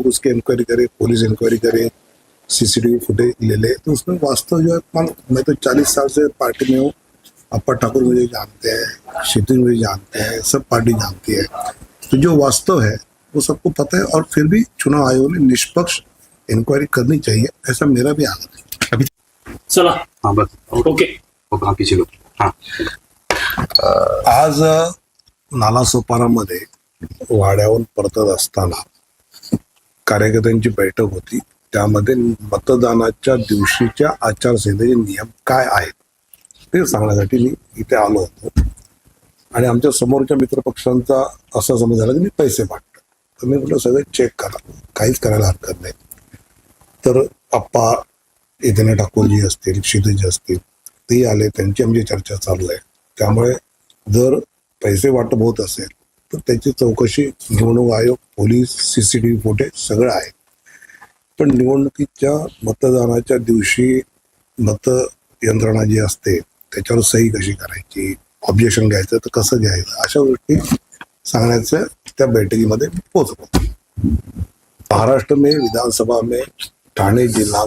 उसकी इंक्वायरी करे, police inquiry करे, सीसीटीवी फुटेज ले ले, तो उसमें वास्तव जो है, मैं तो 40 साल से पार्टी में हूँ। अप्पा ठाकुर मुझे जानते हैं, क्षितिज मुझे जानते हैं, सब पार्टी जानती है। तो जो वास्तव है वो सबको पता है, और फिर भी चुनाव आयोग ने निष्पक्ष इंक्वायरी करनी चाहिए, ऐसा मेरा भी आग्रह है। अभी चला हाँ बस ओके हाँ पीछे लो हाँ। आज नालासोपारामध्ये वाड्यावरून परतत असताना कार्यकर्त्यांची बैठक होती. त्यामध्ये मतदानाच्या दिवशीच्या आचारसंहितेचे नियम काय आहेत ते सांगण्यासाठी मी इथे आलो होतो. आणि आमच्या समोरच्या मित्रपक्षांचा असा समज झाला की मी पैसे वाटतो. तर मी म्हटलं सगळं चेक करा, काहीच करायला हरकत नाही. तर अप्पा इथे ठाकूरजी असतील, क्षितिज असतील, ते आले, त्यांची आमची चर्चा चालू आहे. त्यामुळे जर पैसे वाटप होत असेल तर त्याची चौकशी निवडणूक आयोग, पोलीस, सीसीटीव्ही फुटेज सगळं आहे. पण निवडणुकीच्या मतदानाच्या दिवशी मतयंत्रणा जी असते त्याच्यावर सही कशी करायची, ऑब्जेक्शन घ्यायचं तर कसं घ्यायचं, अशा गोष्टी सांगण्याचं त्या बैठकीमध्ये पोहोचलो. महाराष्ट्र में विधानसभा में ठाणे जिला.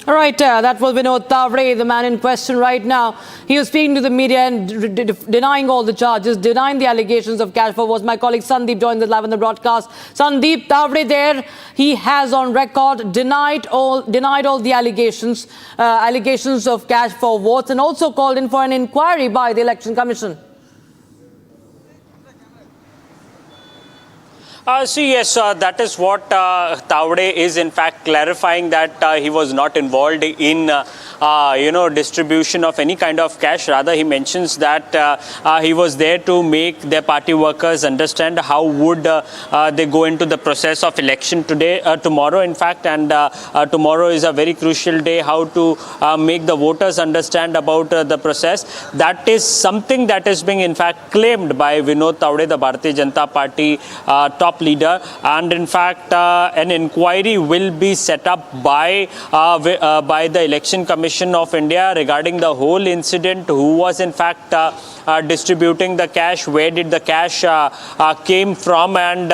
All right, that was Vinod Tawde, the man in question right now. He was speaking to the media and denying all the charges, denying the allegations of cash for votes. My colleague Sandeep joined us live on the broadcast. Sandeep, Tawde there, he has on record denied all the allegations of cash for votes, and also called in for an inquiry by the Election Commission. Yes, that is what Tawde is in fact clarifying, that he was not involved in distribution of any kind of cash. Rather, he mentions that he was there to make their party workers understand how would they go into the process of election tomorrow in fact, and tomorrow is a very crucial day, how to make the voters understand about the process. That is something that is being in fact claimed by Vinod Tawde, the Bharatiya Janata Party top leader, and in fact an inquiry will be set up by the Election Commission of India regarding the whole incident, who was in fact distributing the cash, where did the cash came from, and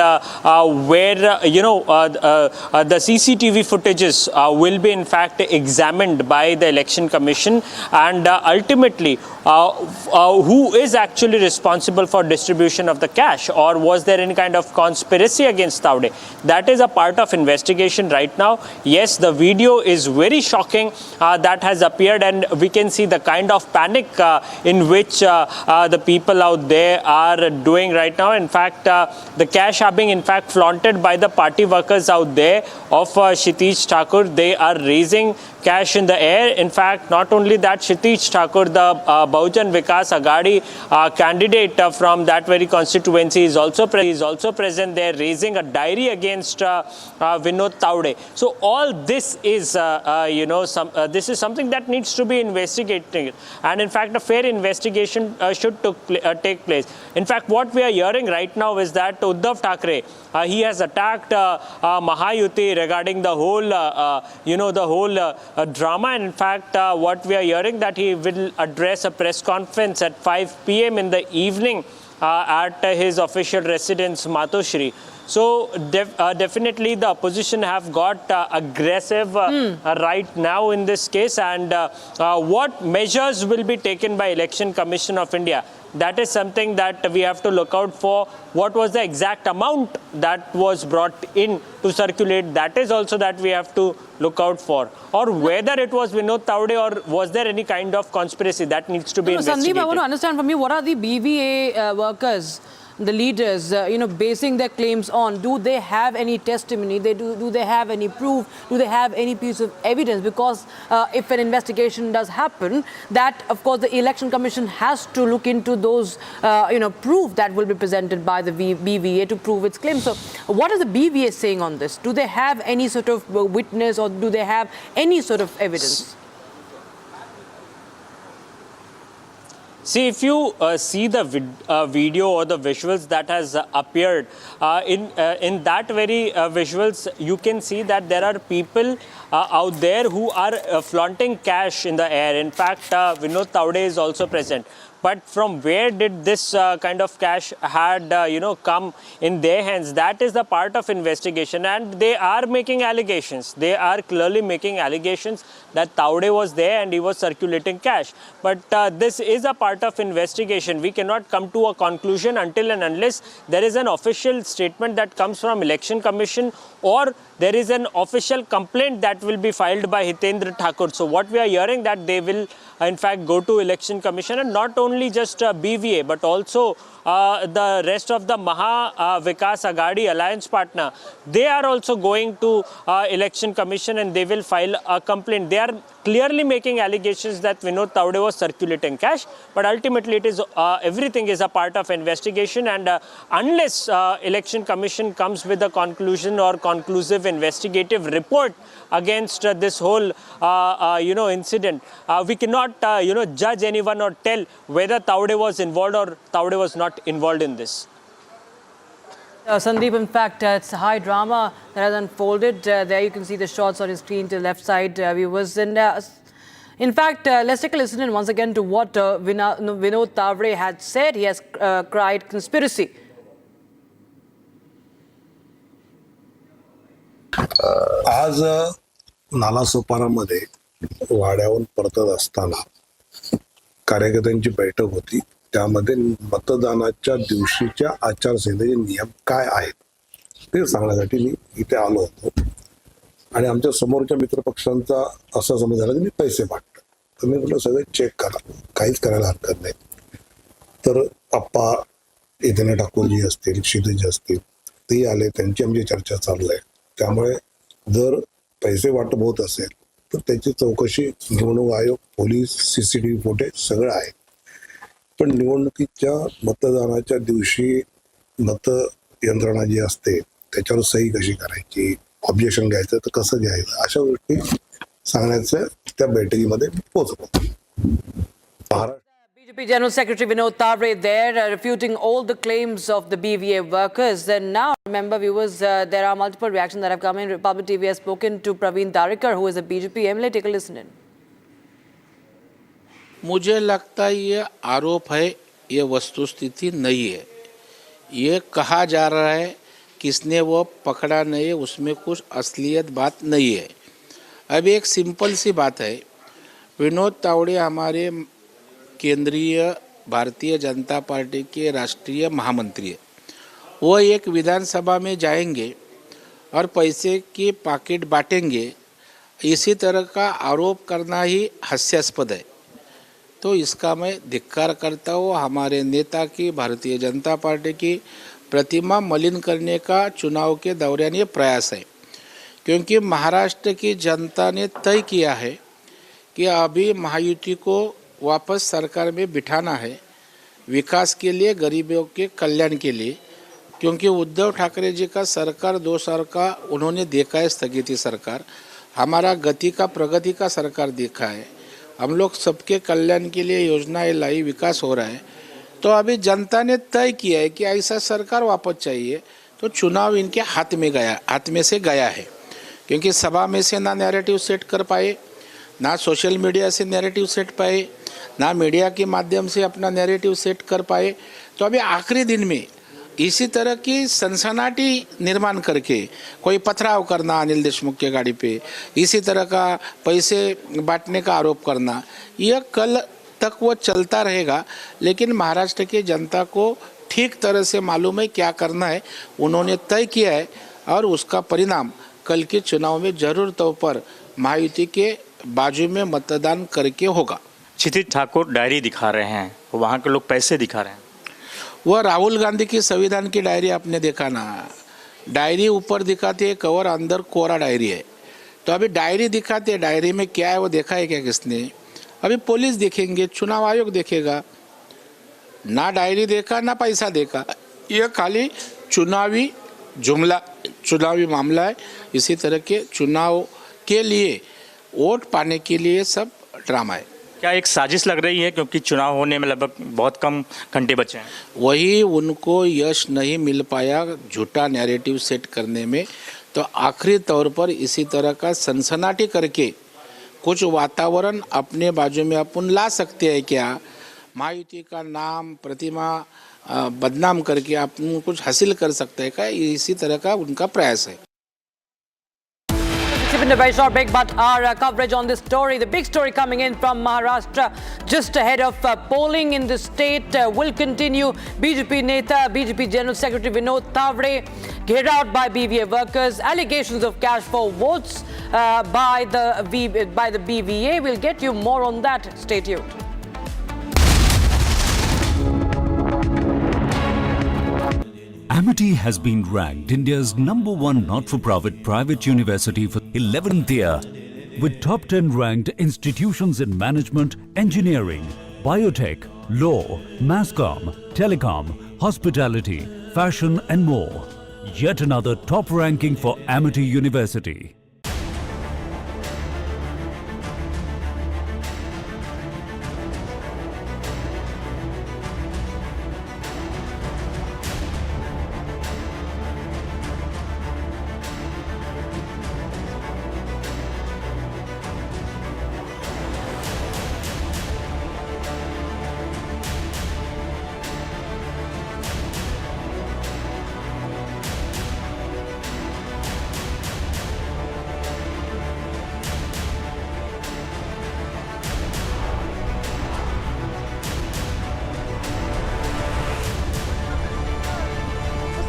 where the CCTV footages will be in fact examined by the Election Commission, and ultimately who is actually responsible for distribution of the cash, or was there any kind of conspiracy against Tawde? That is a part of investigation right now. Yes, the video is very shocking that has appeared, and we can see the kind of panic in which the people out there are doing right now. In fact, the cash are being in fact flaunted by the party workers out there of Kshitij Thakur. They are raising cash in the air. In fact, not only that, Kshitij Thakur, the Bahujan Vikas Aghadi candidate from that very constituency, is also present there, raising a diary against Vinod Tawde. So all this is this is something that needs to be investigated, and in fact a fair investigation should take place. In fact, what we are hearing right now is that Uddhav Thackeray, he has attacked Mahayuti regarding the whole drama. And in fact, what we are hearing, that he will address a press conference at 5 p.m. in the evening at his official residence, Matoshri. So definitely the opposition have got aggressive right now in this case, and what measures will be taken by Election Commission of India? That is something that we have to look out for. What was the exact amount that was brought in to circulate? That is also that we have to look out for. Or whether it was Vinod Tawde, or was there any kind of conspiracy, that needs to be investigated. Sandeep, I want to understand from you, what are the BVA workers, the leaders, basing their claims on? Do they have any testimony? Do they have any proof? Do they have any piece of evidence? Because if an investigation does happen, that of course the Election Commission has to look into those, proof that will be presented by the BVA to prove its claim. So what is the BVA saying on this? Do they have any sort of witness, or do they have any sort of evidence? See, if you see the video or the visuals that has appeared, in that very visuals, you can see that there are people out there who are flaunting cash in the air. In fact, Vinod Tawde is also present. but from where did this kind of cash had come in their hands? That is the part of investigation, and they are making allegations. They are clearly making allegations that Tawde was there and he was circulating cash. But this is a part of investigation. We cannot come to a conclusion until and unless there is an official statement that comes from Election Commission, or there is an official complaint that will be filed by Hitendra Thakur. So what we are hearing that they will in fact go to Election Commission, and not only just BVA but also the rest of the Vikas Agadi alliance partner. They are also going to Election Commission and they will file a complaint. They are clearly making allegations that Vinod Tawde was circulating cash, but ultimately it is everything is a part of investigation, and unless Election Commission comes with a conclusion or conclusive investigative report against this whole incident, we cannot judge anyone or tell whether Tawde was involved or Tawde was not involved in this. Sandeep, in fact, it's high drama that has unfolded. There you can see the shots on your screen to the left side, viewers. And in fact, let's take a listen in once again to what Vinod Tawde had said. He has cried conspiracy. आज नालासोपारामध्ये वाड्यावरून परतत असताना कार्यकर्त्यांची बैठक होती. त्यामध्ये मतदानाच्या दिवशीच्या आचारसंहितेचे नियम काय आहेत ते सांगण्यासाठी मी इथे आलो होतो. आणि आमच्या समोरच्या मित्रपक्षांचा असा समज झाला की मी पैसे वाटतो. तर मी म्हटलं सगळे चेक करा, काहीच करायला हरकत नाही. तर अप्पा हितेंद्र ठाकूरजी असतील, क्षितिज असतील, ते आले, त्यांची आमची चर्चा चालू आहे. त्यामुळे जर पैसे वाटप होत असेल तर त्याची चौकशी निवडणूक आयोग, पोलीस, सीसीटीव्ही फुटेज सगळं आहे. पण निवडणुकीच्या मतदानाच्या दिवशी मतयंत्रणा जी असते त्याच्यावर सही कशी करायची, ऑब्जेक्शन घ्यायचं तर कसं घ्यायचं, अशा गोष्टी सांगण्याचं त्या बैठकीमध्ये पोहोचलो. BJP General Secretary Vinod Tawde there refuting all the claims of the BVA workers. Then now, remember viewers, there are multiple reactions that have come in. Republic TV has spoken to Praveen Darikar, who is a BJP MLA. Take a listen in. मुझे लगता है ये आरोप है, ये वस्तुस्थिति नहीं है. ये कहा जा रहा है किसने वो पकड़ा नहीं है, उसमें कुछ असलियत बात नहीं है. अब एक सिंपल सी बात है, विनोद तावड़े हमारे केंद्रीय भारतीय जनता पार्टी के राष्ट्रीय महामंत्री है. वो एक विधानसभा में जाएंगे और पैसे की पैकेट बांटेंगे, इसी तरह का आरोप करना ही हास्यास्पद है. तो इसका मैं धिक्कार करता हूँ. हमारे नेता की, भारतीय जनता पार्टी की प्रतिमा मलिन करने का चुनाव के दौरान ये प्रयास है. क्योंकि महाराष्ट्र की जनता ने तय किया है कि अभी महायुति को वापस सरकार में बिठाना है, विकास के लिए, गरीबों के कल्याण के लिए. क्योंकि उद्धव ठाकरे जी का सरकार 2 साल का उन्होंने देखा है स्थगिति सरकार. हमारा गति का, प्रगति का सरकार देखा है. हम लोग सबके कल्याण के लिए योजनाएं लाई, विकास हो रहा है. तो अभी जनता ने तय किया है कि ऐसा सरकार वापस चाहिए. तो चुनाव इनके हाथ में से गया है. क्योंकि सभा में से ना नैरेटिव सेट कर पाए, ना सोशल मीडिया से नैरेटिव सेट पाए, ना मीडिया के माध्यम से अपना नैरेटिव सेट कर पाए. तो अभी आखिरी दिन में इसी तरह की सनसनाटी निर्माण करके कोई पथराव करना अनिल देशमुख के गाड़ी पे, इसी तरह का पैसे बांटने का आरोप करना, यह कल तक वो चलता रहेगा. लेकिन महाराष्ट्र की जनता को ठीक तरह से मालूम है क्या करना है. उन्होंने तय किया है और उसका परिणाम कल के चुनाव में जरूर तौर पर महायुति के बाजू में मतदान करके होगा. क्षितिज ठाकुर डायरी दिखा रहे हैं, वहाँ के लोग पैसे दिखा रहे हैं. वह राहुल गांधी की संविधान की डायरी आपने देखा ना, डायरी ऊपर दिखाती है कवर, अंदर कोरा डायरी है. तो अभी डायरी दिखाते हैं, डायरी में क्या है वो देखा है क्या किसने? अभी पुलिस देखेंगे, चुनाव आयोग देखेगा. ना डायरी देखा ना पैसा देखा, यह खाली चुनावी मामला है. इसी तरह के चुनाव के लिए, वोट पाने के लिए सब ड्रामा है. क्या एक साजिश लग रही है, क्योंकि चुनाव होने में लगभग बहुत कम घंटे बचे हैं? वही उनको यश नहीं मिल पाया झूठा नैरेटिव सेट करने में. तो आखिरी तौर पर इसी तरह का सनसनाटी करके कुछ वातावरण अपने बाजू में अपन ला सकते हैं क्या? महायुति का नाम प्रतिमा बदनाम करके आप कुछ हासिल कर सकते हैं क्या, इसी तरह का उनका प्रयास है। Keeping a very short break, but our coverage on this story, the big story coming in from Maharashtra just ahead of polling in the state will continue. BJP Neta, BJP General Secretary Vinod Tawde Gheraoed by BVA workers, allegations of cash for votes by the BVA. We'll get you more on that. Stay tuned. Amity has been ranked India's #1 not-for-profit private university for 11th year, with top 10 ranked institutions in management, engineering, biotech, law, masscom, telecom, hospitality, fashion and more. Yet another top ranking for Amity University.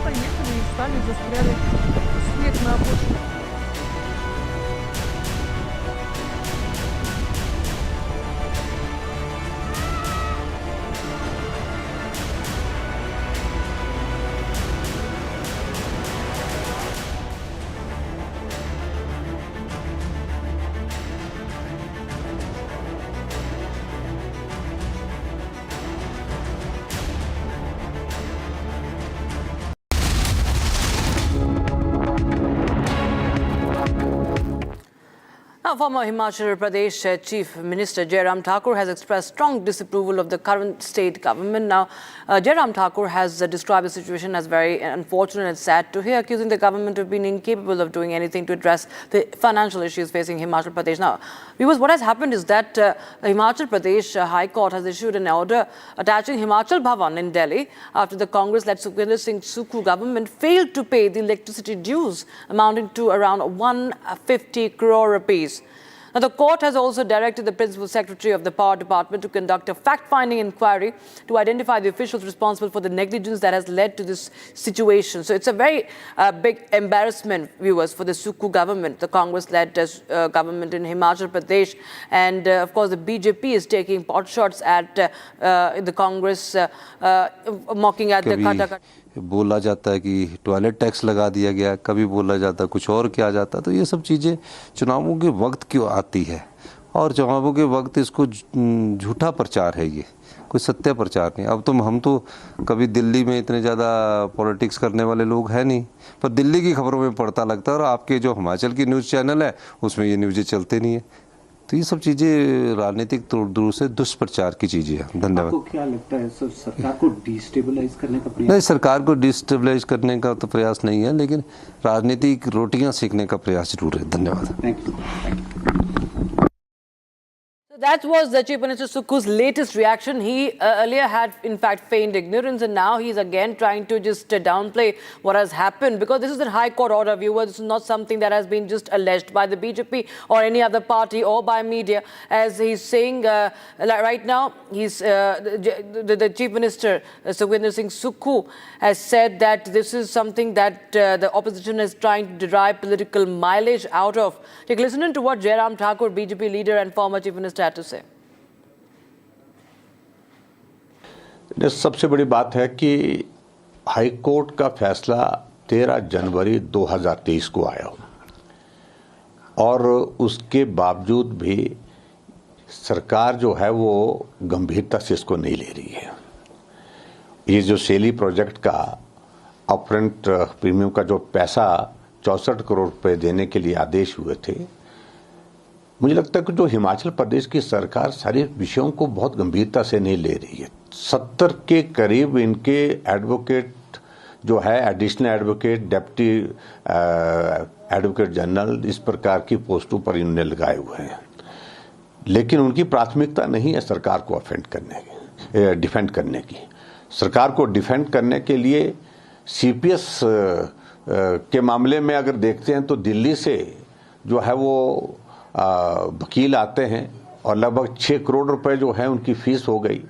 Поехали и стали, застряли. Снег на обочине. Now, former Himachal Pradesh Chief Minister Jairam Thakur has expressed strong disapproval of the current state government. Now, Jairam Thakur has described the situation as very unfortunate and sad to hear, accusing the government of being incapable of doing anything to address the financial issues facing Himachal Pradesh. Now, viewers, what has happened is that the Himachal Pradesh High Court has issued an order attaching Himachal Bhavan in Delhi after the Congress-led Sukhwinder Singh Sukhu government failed to pay the electricity dues amounting to around 150 crore rupees. Now, the court has also directed the Principal Secretary of the Power Department to conduct a fact-finding inquiry to identify the officials responsible for the negligence that has led to this situation. So it's a very big embarrassment, viewers, for the Sukhu government, the Congress-led government in Himachal Pradesh. And of course, the BJP is taking pot shots at the Congress, mocking at the Kata. बोला जाता है कि toilet tax लगा दिया गया, कभी बोला जाता है कुछ और किया जाता है। तो ये सब चीज़ें चुनावों के वक्त क्यों आती है, और चुनावों के वक्त इसको झूठा प्रचार है, ये कोई सत्य प्रचार नहीं। अब तो हम तो कभी दिल्ली में इतने ज़्यादा पॉलिटिक्स करने वाले लोग हैं नहीं, पर दिल्ली की खबरों में पढ़ता लगता है, और आपके जो हिमाचल की न्यूज़ चैनल है उसमें ये न्यूज़ें चलते नहीं है। तो ये सब चीज़ें राजनीतिक तौर से दुष्प्रचार की चीज़ें हैं। धन्यवाद। आपको क्या लगता है सर, सरकार को डिस्टेबलाइज करने का प्रयास? नहीं, सरकार को डिस्टेबलाइज करने का तो प्रयास नहीं है, लेकिन राजनीतिक रोटियां सेकने का प्रयास जरूर है। धन्यवाद। Thank you. So that was the Chief Minister Sukhu's latest reaction. He earlier had, in fact, feigned ignorance, and now he's again trying to just downplay what has happened, because this is a High Court order, viewer. This is not something that has been just alleged by the BJP or any other party or by media. As he's saying, right now, he's the Chief Minister, Sukhwinder Singh Sukhu, has said that this is something that the opposition is trying to derive political mileage out of. Take a listen to what Jairam Thakur, BJP leader and former Chief Minister, had to say. सबसे बड़ी बात है कि high court का फैसला 13 जनवरी 2023 को आया, और उसके बावजूद भी सरकार जो है वो गंभीरता से इसको नहीं ले रही है। ये जो सेली प्रोजेक्ट का अपफ्रंट प्रीमियम का जो पैसा 64 करोड़ रुपए देने के लिए आदेश हुए थे, मुझे लगता है कि जो हिमाचल प्रदेश की सरकार सारे विषयों को बहुत गंभीरता से नहीं ले रही है। 70 के करीब इनके एडवोकेट जो है, additional advocate, deputy advocate general, इस प्रकार की पोस्टों पर इन्होंने लगाए हुए हैं, लेकिन उनकी प्राथमिकता नहीं है सरकार को ऑफेंड करने की। डिफेंड करने की। सरकार को डिफेंड करने के लिए सीपीएस के मामले में अगर देखते हैं तो दिल्ली से जो है वो वकील आते हैं और लगभग 6 करोड़ रुपए जो है उनकी फीस हो गई।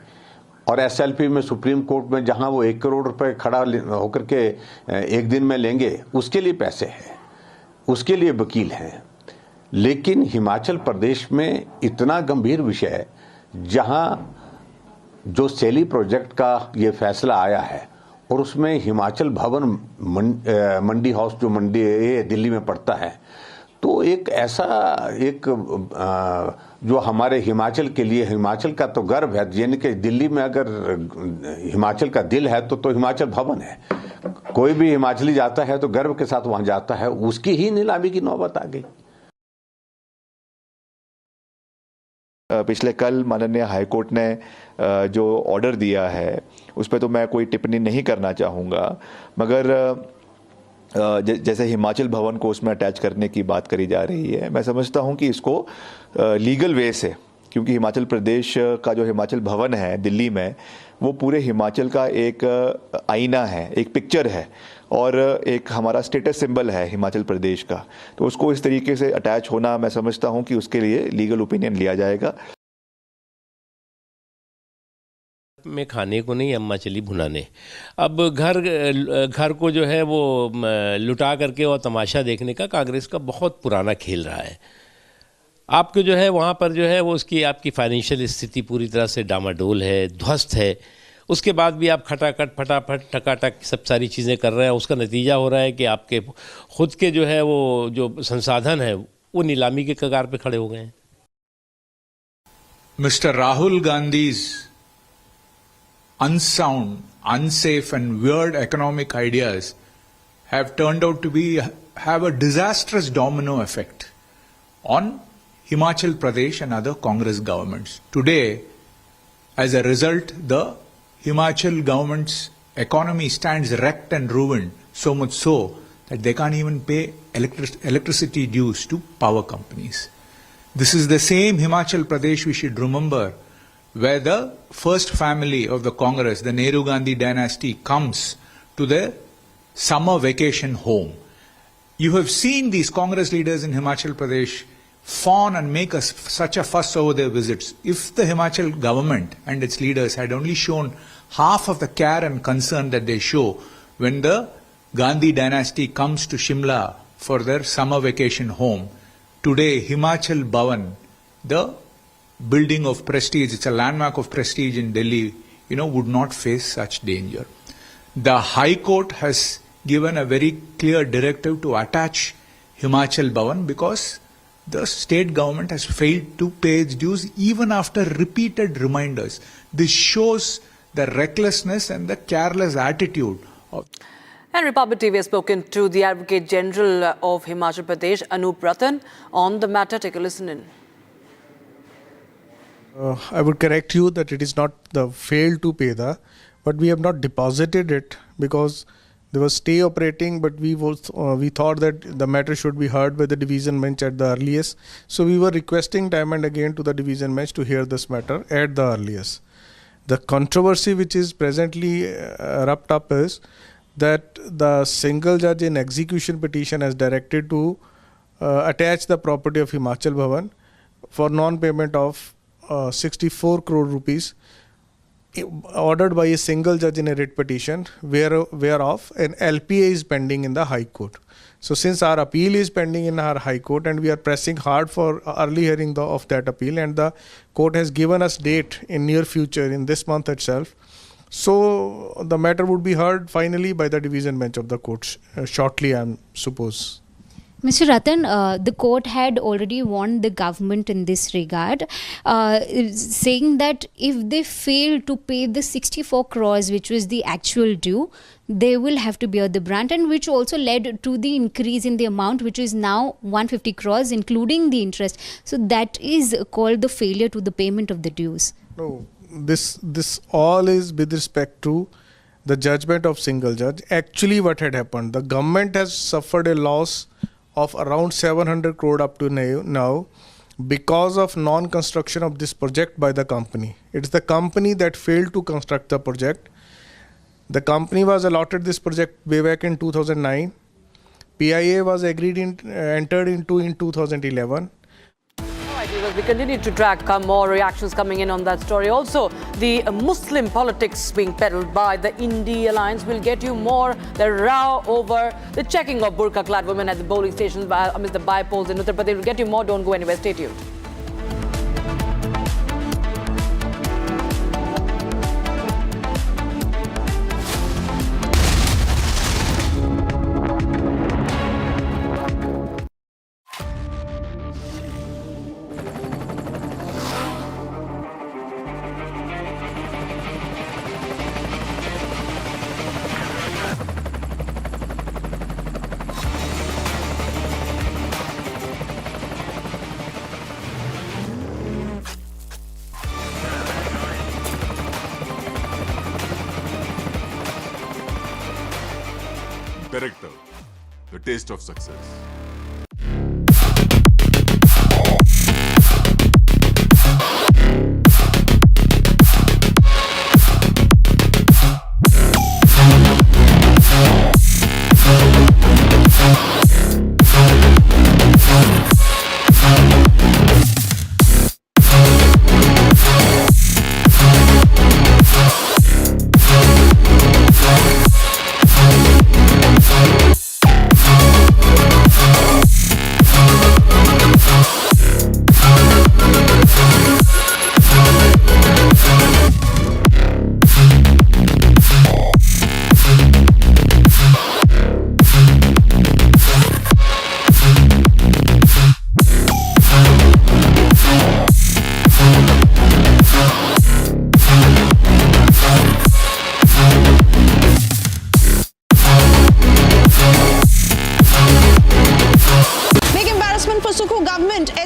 और एसएलपी में सुप्रीम कोर्ट में जहां वो 1 करोड़ रुपए खड़ा होकर के एक दिन में लेंगे, उसके लिए पैसे हैं, उसके लिए वकील हैं। लेकिन हिमाचल प्रदेश में इतना गंभीर विषय है, जहां जो सेली प्रोजेक्ट का ये फैसला आया है और उसमें हिमाचल भवन मंडी हाउस जो मंडी ये दिल्ली में पड़ता है, तो एक ऐसा एक जो हमारे हिमाचल के लिए, हिमाचल का तो गर्व है, यानी कि दिल्ली में अगर हिमाचल का दिल है तो हिमाचल भवन है। कोई भी हिमाचली जाता है तो गर्व के साथ वहां जाता है, उसकी ही नीलामी की नौबत आ गई। पिछले कल माननीय हाईकोर्ट ने जो ऑर्डर दिया है उस पर तो मैं कोई टिप्पणी नहीं करना चाहूँगा, मगर जैसे हिमाचल भवन को उसमें अटैच करने की बात करी जा रही है, मैं समझता हूँ कि इसको लीगल वे से, क्योंकि हिमाचल प्रदेश का जो हिमाचल भवन है दिल्ली में, वो पूरे हिमाचल का एक आईना है, एक पिक्चर है और एक हमारा स्टेटस सिंबल है हिमाचल प्रदेश का। तो उसको इस तरीके से अटैच होना, मैं समझता हूँ कि उसके लिए लीगल ओपिनियन लिया जाएगा। में खाने को नहीं, अम्मा चली भुनाने। अब घर को जो है वो लुटा करके और तमाशा देखने का कांग्रेस का बहुत पुराना खेल रहा है। आपके जो है वहाँ पर जो है वो उसकी आपकी फाइनेंशियल स्थिति पूरी तरह से डामाडोल है, ध्वस्त है। उसके बाद भी आप खटाखट फटाफट टकाटक सब सारी चीज़ें कर रहे हैं। उसका नतीजा हो रहा है कि आपके खुद के जो है वो जो संसाधन है वो नीलामी के कगार पे खड़े हो गए हैं। Mister Rahul Gandhi's unsound, unsafe and weird economic ideas have turned out to have a disastrous domino effect on Himachal Pradesh and other Congress governments. Today, as a result, the Himachal government's economy stands wrecked and ruined, so much so that they can't even pay electricity dues to power companies. This is the same Himachal Pradesh we should remember, where the first family of the Congress, the Nehru Gandhi dynasty, comes to their summer vacation home. You have seen these Congress leaders in Himachal Pradesh fawn and make such a fuss over their visits. If the Himachal government and its leaders had only shown half of the care and concern that they show when the Gandhi dynasty comes to Shimla for their summer vacation home, today Himachal Bhavan, the building of prestige, it's a landmark of prestige in Delhi, would not face such danger. The High Court has given a very clear directive to attach Himachal Bhavan because the state government has failed to pay its dues even after repeated reminders. This shows the recklessness and the careless attitude of... And Republic TV has spoken to the Advocate General of Himachal Pradesh, Anup Ratan, on the matter. Take a listen in. I would correct you that it is not the fail to pay but we have not deposited it because there was stay operating, but we thought that the matter should be heard by the division bench at the earliest. So we were requesting time and again to the division bench to hear this matter at the earliest. The controversy which is presently wrapped up is that the single judge in execution petition has directed to attach the property of Himachal Bhavan for non-payment of 64 crore rupees ordered by a single judge in a writ petition whereof an LPA is pending in the High Court. So since our appeal is pending in our High Court and we are pressing hard for early hearing of that appeal, and the court has given us date in near future in this month itself, so the matter would be heard finally by the division bench of the court shortly, I suppose. Mr. Ratan, the court had already warned the government in this regard, saying that if they fail to pay the 64 crores, which was the actual due, they will have to bear the brunt, and which also led to the increase in the amount, which is now 150 crores, including the interest. So that is called the failure to the payment of the dues. No, this all is with respect to the judgment of single judge. Actually, what had happened, the government has suffered a loss of around 700 crore up to now, because of non-construction of this project by the company. It's the company that failed to construct the project. The company was allotted this project way back in 2009. PIA was entered into in 2011. We continue to track more reactions coming in on that story. Also, the Muslim politics being peddled by the Indie Alliance. Will get you more. The row over the checking of burqa-clad women at the polling stations amidst the by-polls in Uttar Pradesh. We'll get you more. Don't go anywhere. Stay tuned. Director, the taste of success.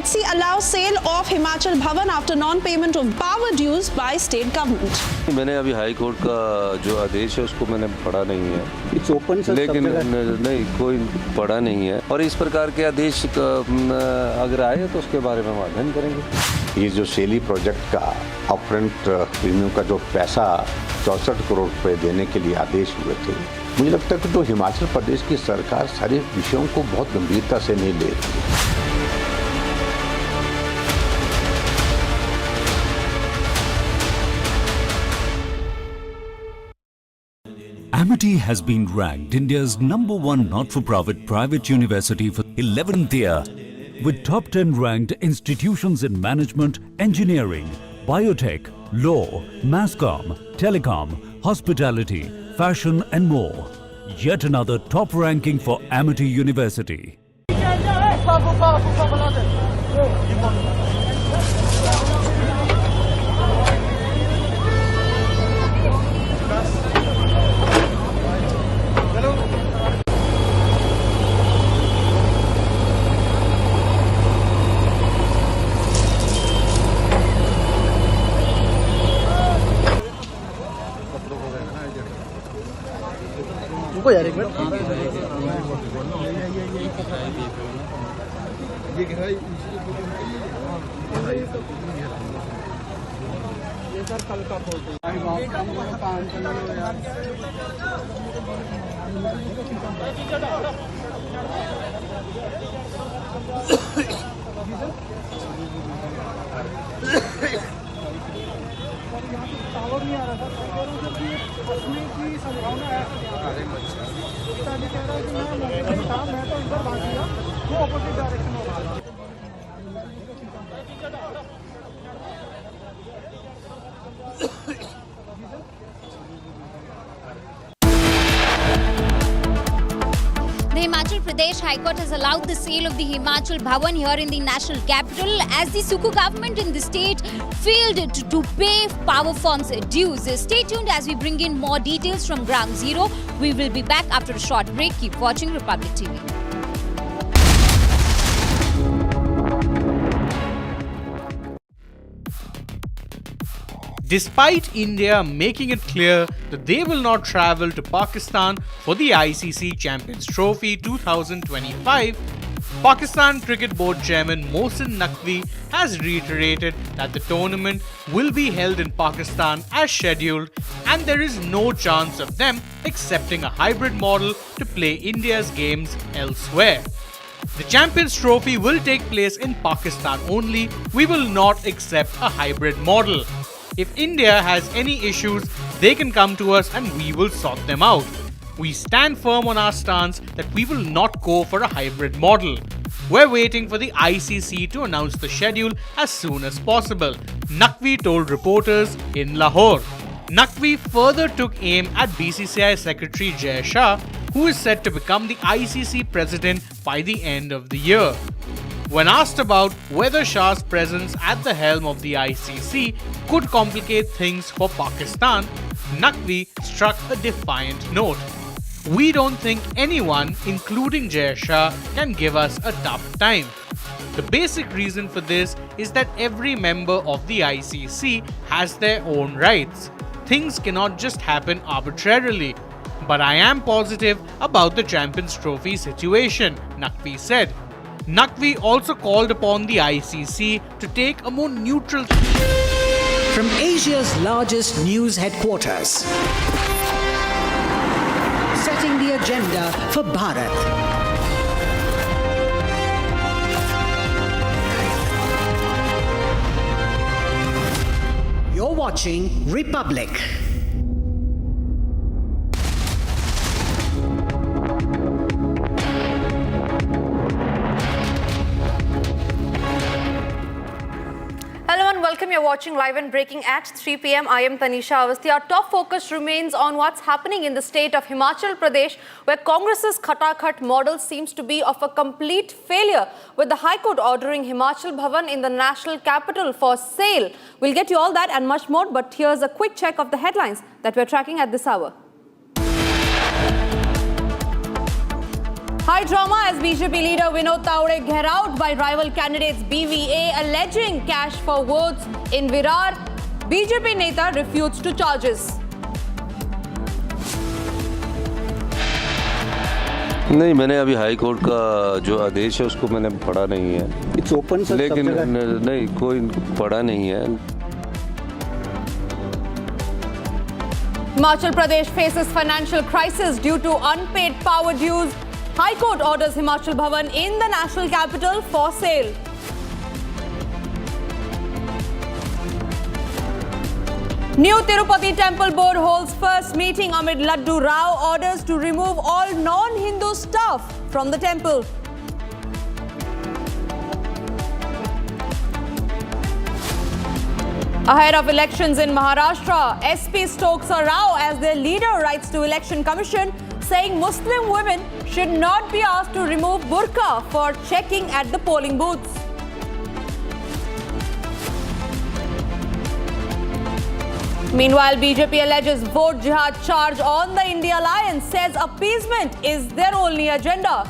Secy allows sale of Himachal Bhavan after non-payment of power dues by state government. मैंने अभी high court का जो आदेश है उसको मैंने पढ़ा नहीं है, इट्स ओपन सर, लेकिन नहीं कोई पढ़ा नहीं है और इस प्रकार के आदेश अगर आए तो उसके बारे में हम अध्ययन करेंगे। ये जो सेली प्रोजेक्ट का अपफ्रंट प्रीमियम का जो पैसा 64 करोड़ रुपए देने के लिए आदेश हुए थे, मुझे लगता है कि तो हिमाचल प्रदेश की सरकार सारे विषयों को बहुत गंभीरता से नहीं ले रही है। Amity has been ranked India's #1 not-for-profit private university for 11th year, with top 10 ranked institutions in management, engineering, biotech, law, mass-comm, telecom, hospitality, fashion and more. Yet another top ranking for Amity University. यार एक minute ये गहराई ये sir कल का photo tower नहीं आ रहा था फंसने की संभावना है। पिताजी कह रहा है कि मैं तो इधर भाग गया, वो ऑपोजिट डायरेक्शन में भागा। The Himachal Pradesh High Court has allowed the sale of the Himachal Bhavan here in the national capital as the Sukhu government in the state failed to pay power firms dues. Stay tuned as we bring in more details from Ground Zero. We will be back after a short break. Keep watching Republic TV. Despite India making it clear that they will not travel to Pakistan for the ICC Champions Trophy 2025, Pakistan Cricket Board Chairman Mohsin Naqvi has reiterated that the tournament will be held in Pakistan as scheduled and there is no chance of them accepting a hybrid model to play India's games elsewhere. The Champions Trophy will take place in Pakistan only. We will not accept a hybrid model. If India has any issues, they can come to us and we will sort them out. We stand firm on our stance that we will not go for a hybrid model. We're waiting for the ICC to announce the schedule as soon as possible, Naqvi told reporters in Lahore. Naqvi further took aim at BCCI Secretary Jai Shah, who is set to become the ICC president by the end of the year. When asked about whether Shah's presence at the helm of the ICC could complicate things for Pakistan, Naqvi struck a defiant note. We don't think anyone, including Jai Shah, can give us a tough time. The basic reason for this is that every member of the ICC has their own rights. Things cannot just happen arbitrarily. But I am positive about the Champions Trophy situation, Naqvi said. Naqvi also called upon the ICC to take a more neutral... From Asia's largest news headquarters, setting the agenda for Bharat. You're watching Republic. Hello and welcome. You're watching Live and Breaking at 3 p.m. I am Tanisha Awasthi. Our top focus remains on what's happening in the state of Himachal Pradesh, where Congress's Khatakhat model seems to be of a complete failure, with the High Court ordering Himachal Bhavan in the national capital for sale. We'll get you all that and much more, but here's a quick check of the headlines that we're tracking at this hour. High drama as BJP leader Vinod Tawde Gheraoed by rival candidates BVA, alleging cash for votes in Virar. BJP neta refutes to charges. नहीं, मैंने अभी high court का जो आदेश है उसको मैंने पढ़ा नहीं है. It's open, sir, लेकिन नहीं, कोई पढ़ा नहीं है. Himachal Pradesh faces financial crisis due to unpaid power dues. High Court orders Himachal Bhavan in the national capital for sale. New Tirupati Temple Board holds first meeting amid Laddu Rao orders to remove all non-Hindu staff from the temple. Ahead of elections in Maharashtra, SP stokes a row as their leader writes to Election Commission saying Muslim women should not be asked to remove burqa for checking at the polling booths. Meanwhile, BJP alleges vote jihad charge on the India Alliance, says appeasement is their only agenda.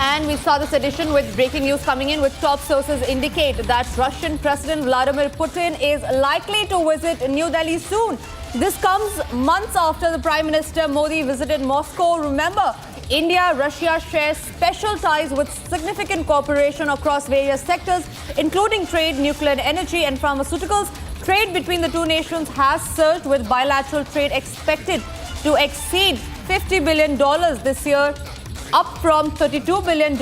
And we saw this edition with breaking news coming in, with top sources indicate that Russian President Vladimir Putin is likely to visit New Delhi soon. This comes months after the Prime Minister Modi visited Moscow. Remember, India-Russia share special ties with significant cooperation across various sectors, including trade, nuclear energy and pharmaceuticals. Trade between the two nations has surged, with bilateral trade expected to exceed $50 billion this year, up from $32 billion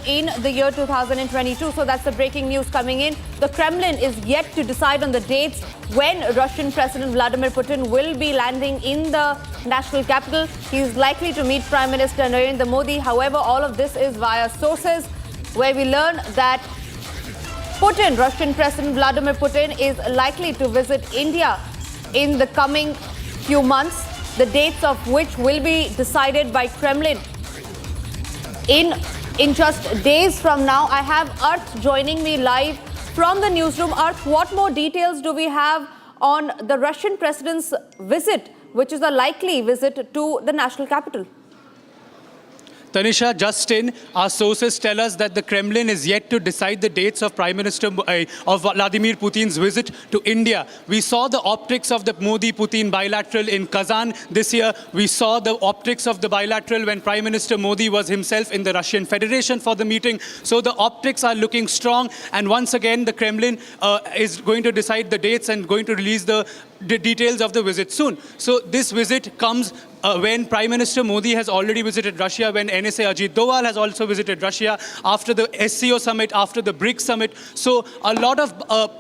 in the year 2022. So that's the breaking news coming in. The Kremlin is yet to decide on the dates when Russian President Vladimir Putin will be landing in the national capital. He is likely to meet Prime Minister Narendra Modi. However, all of this is via sources where we learn that Russian President Vladimir Putin is likely to visit India in the coming few months, the dates of which will be decided by Kremlin. In just days from now, I have Arth joining me live from the newsroom. Arth, what more details do we have on the Russian president's visit, which is a likely visit to the national capital? Tanisha, just in, our sources tell us that the Kremlin is yet to decide the dates of of Vladimir Putin's visit to India. We saw the optics of the Modi-Putin bilateral in Kazan this year. We saw the optics of the bilateral when Prime Minister Modi was himself in the Russian Federation for the meeting. So the optics are looking strong. And once again, the Kremlin is going to decide the dates and going to release the details of the visit soon. So this visit comes when Prime Minister Modi has already visited Russia, when NSA Ajit Doval has also visited Russia, after the SCO summit, after the BRICS summit. So a lot of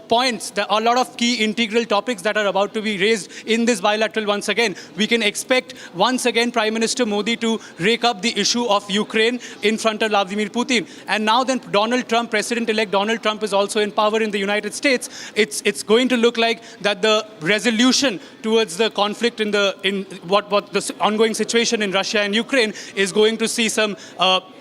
points, a lot of key integral topics that are about to be raised in this bilateral once again. We can expect once again Prime Minister Modi to rake up the issue of Ukraine in front of Vladimir Putin. And now then Donald Trump, President-elect Donald Trump is also in power in the United States. It's going to look like that the resolution towards the conflict in the ongoing situation in Russia and Ukraine is going to see some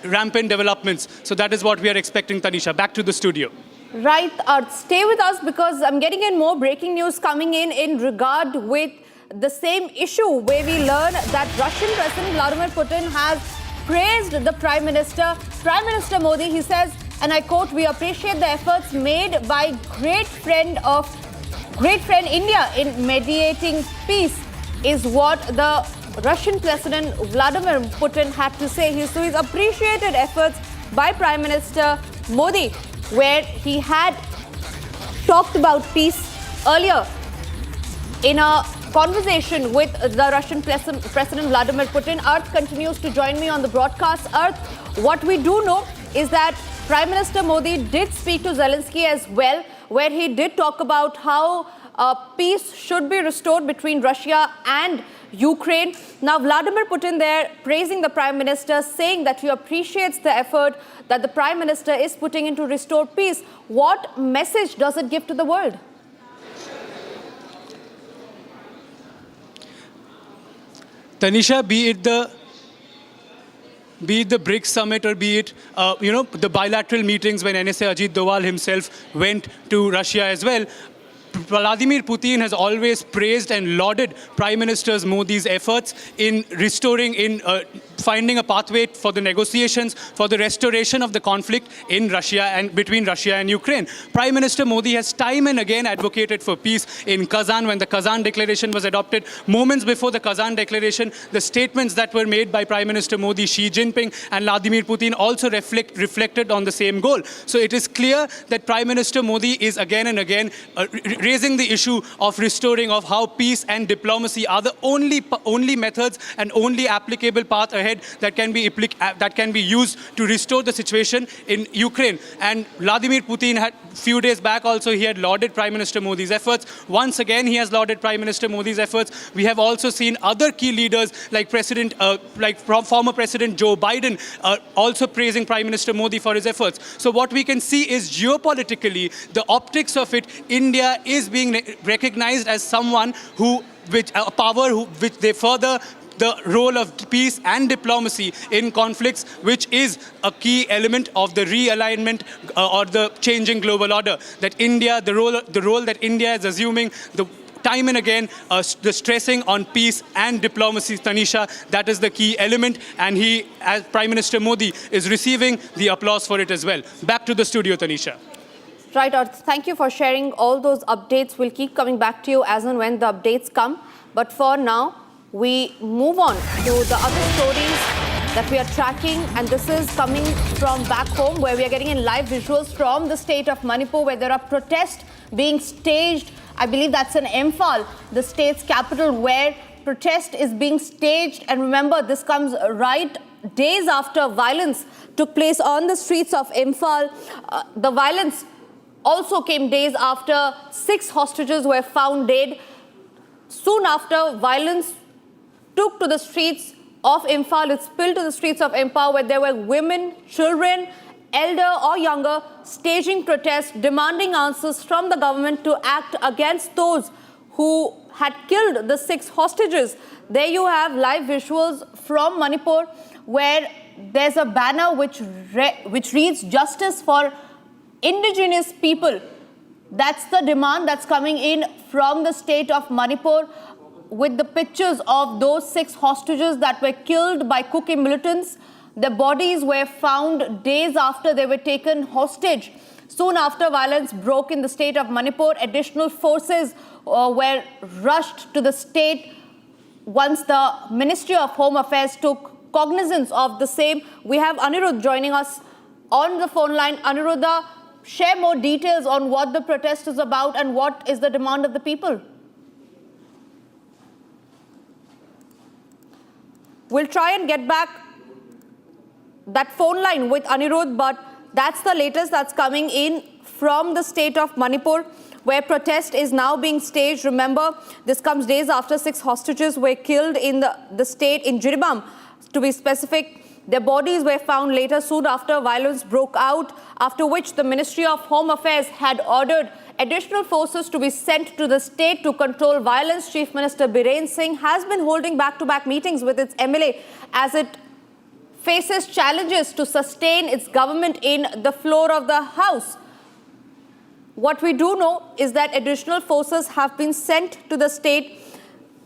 rampant developments. So that is what we are expecting, Tanisha. Back to the studio. Right. Stay with us because I'm getting in more breaking news coming in regard with the same issue where we learn that Russian President Vladimir Putin has praised the Prime Minister Modi. He says, and I quote, "We appreciate the efforts made by great friend India in mediating peace," is what the Russian President Vladimir Putin had to say. So he's appreciated efforts by Prime Minister Modi, where he had talked about peace earlier in a conversation with the Russian President Vladimir Putin. Arth continues to join me on the broadcast. Arth, what we do know is that Prime Minister Modi did speak to Zelensky as well, where he did talk about how peace should be restored between Russia and Ukraine. Now, Vladimir Putin there praising the Prime Minister, saying that he appreciates the effort that the Prime Minister is putting in to restore peace. What message does it give to the world? Tanisha, be it the BRICS summit or be it, the bilateral meetings when NSA Ajit Doval himself went to Russia as well, Vladimir Putin has always praised and lauded Prime Minister Modi's efforts in restoring, finding a pathway for the negotiations, for the restoration of the conflict in Russia and between Russia and Ukraine. Prime Minister Modi has time and again advocated for peace in Kazan when the Kazan Declaration was adopted. Moments before the Kazan Declaration, the statements that were made by Prime Minister Modi, Xi Jinping and Vladimir Putin also reflected on the same goal. So it is clear that Prime Minister Modi is again and again raising the issue of restoring, of how peace and diplomacy are the only methods and only applicable path ahead that can be used to restore the situation in Ukraine. And Vladimir Putin had few days back also he had lauded Prime Minister Modi's efforts. Once again he has lauded Prime Minister Modi's efforts. We have also seen other key leaders like former President Joe Biden also praising Prime Minister Modi for his efforts. So what we can see is geopolitically the optics of it, India is being recognized as someone which they further the role of peace and diplomacy in conflicts, which is a key element of the realignment or the changing global order. That India, the role that India is assuming, time and again, the stressing on peace and diplomacy, Tanisha, that is the key element. And he, as Prime Minister Modi, is receiving the applause for it as well. Back to the studio, Tanisha. Right, Arth. Thank you for sharing all those updates. We'll keep coming back to you as and when the updates come. But for now, we move on to the other stories that we are tracking. And this is coming from back home, where we are getting in live visuals from the state of Manipur, where there are protests being staged. I believe that's in Imphal, the state's capital, where protest is being staged. And remember, this comes right days after violence took place on the streets of Imphal. The violence also came days after 6 hostages were found dead. Soon after, violence took to the streets of Imphal. It spilled to the streets of Imphal, where there were women, children, elder or younger, staging protests, demanding answers from the government to act against those who had killed the 6 hostages. There you have live visuals from Manipur, where there's a banner which reads "Justice for Indigenous People." That's the demand that's coming in from the state of Manipur, with the pictures of those 6 hostages that were killed by Kuki militants. Their bodies were found days after they were taken hostage. Soon after violence broke in the state of Manipur, additional forces were rushed to the state once the Ministry of Home Affairs took cognizance of the same. We have Anirudh joining us on the phone line. Aniruddha, share more details on what the protest is about and what is the demand of the people. We'll try and get back that phone line with Anirudh, but that's the latest that's coming in from the state of Manipur, where protest is now being staged. Remember, this comes days after 6 hostages were killed in the state, in Jiribam, to be specific. Their bodies were found later, soon after violence broke out, after which the Ministry of Home Affairs had ordered additional forces to be sent to the state to control violence. Chief Minister Biren Singh has been holding back-to-back meetings with its MLA as it faces challenges to sustain its government in the floor of the House. What we do know is that additional forces have been sent to the state.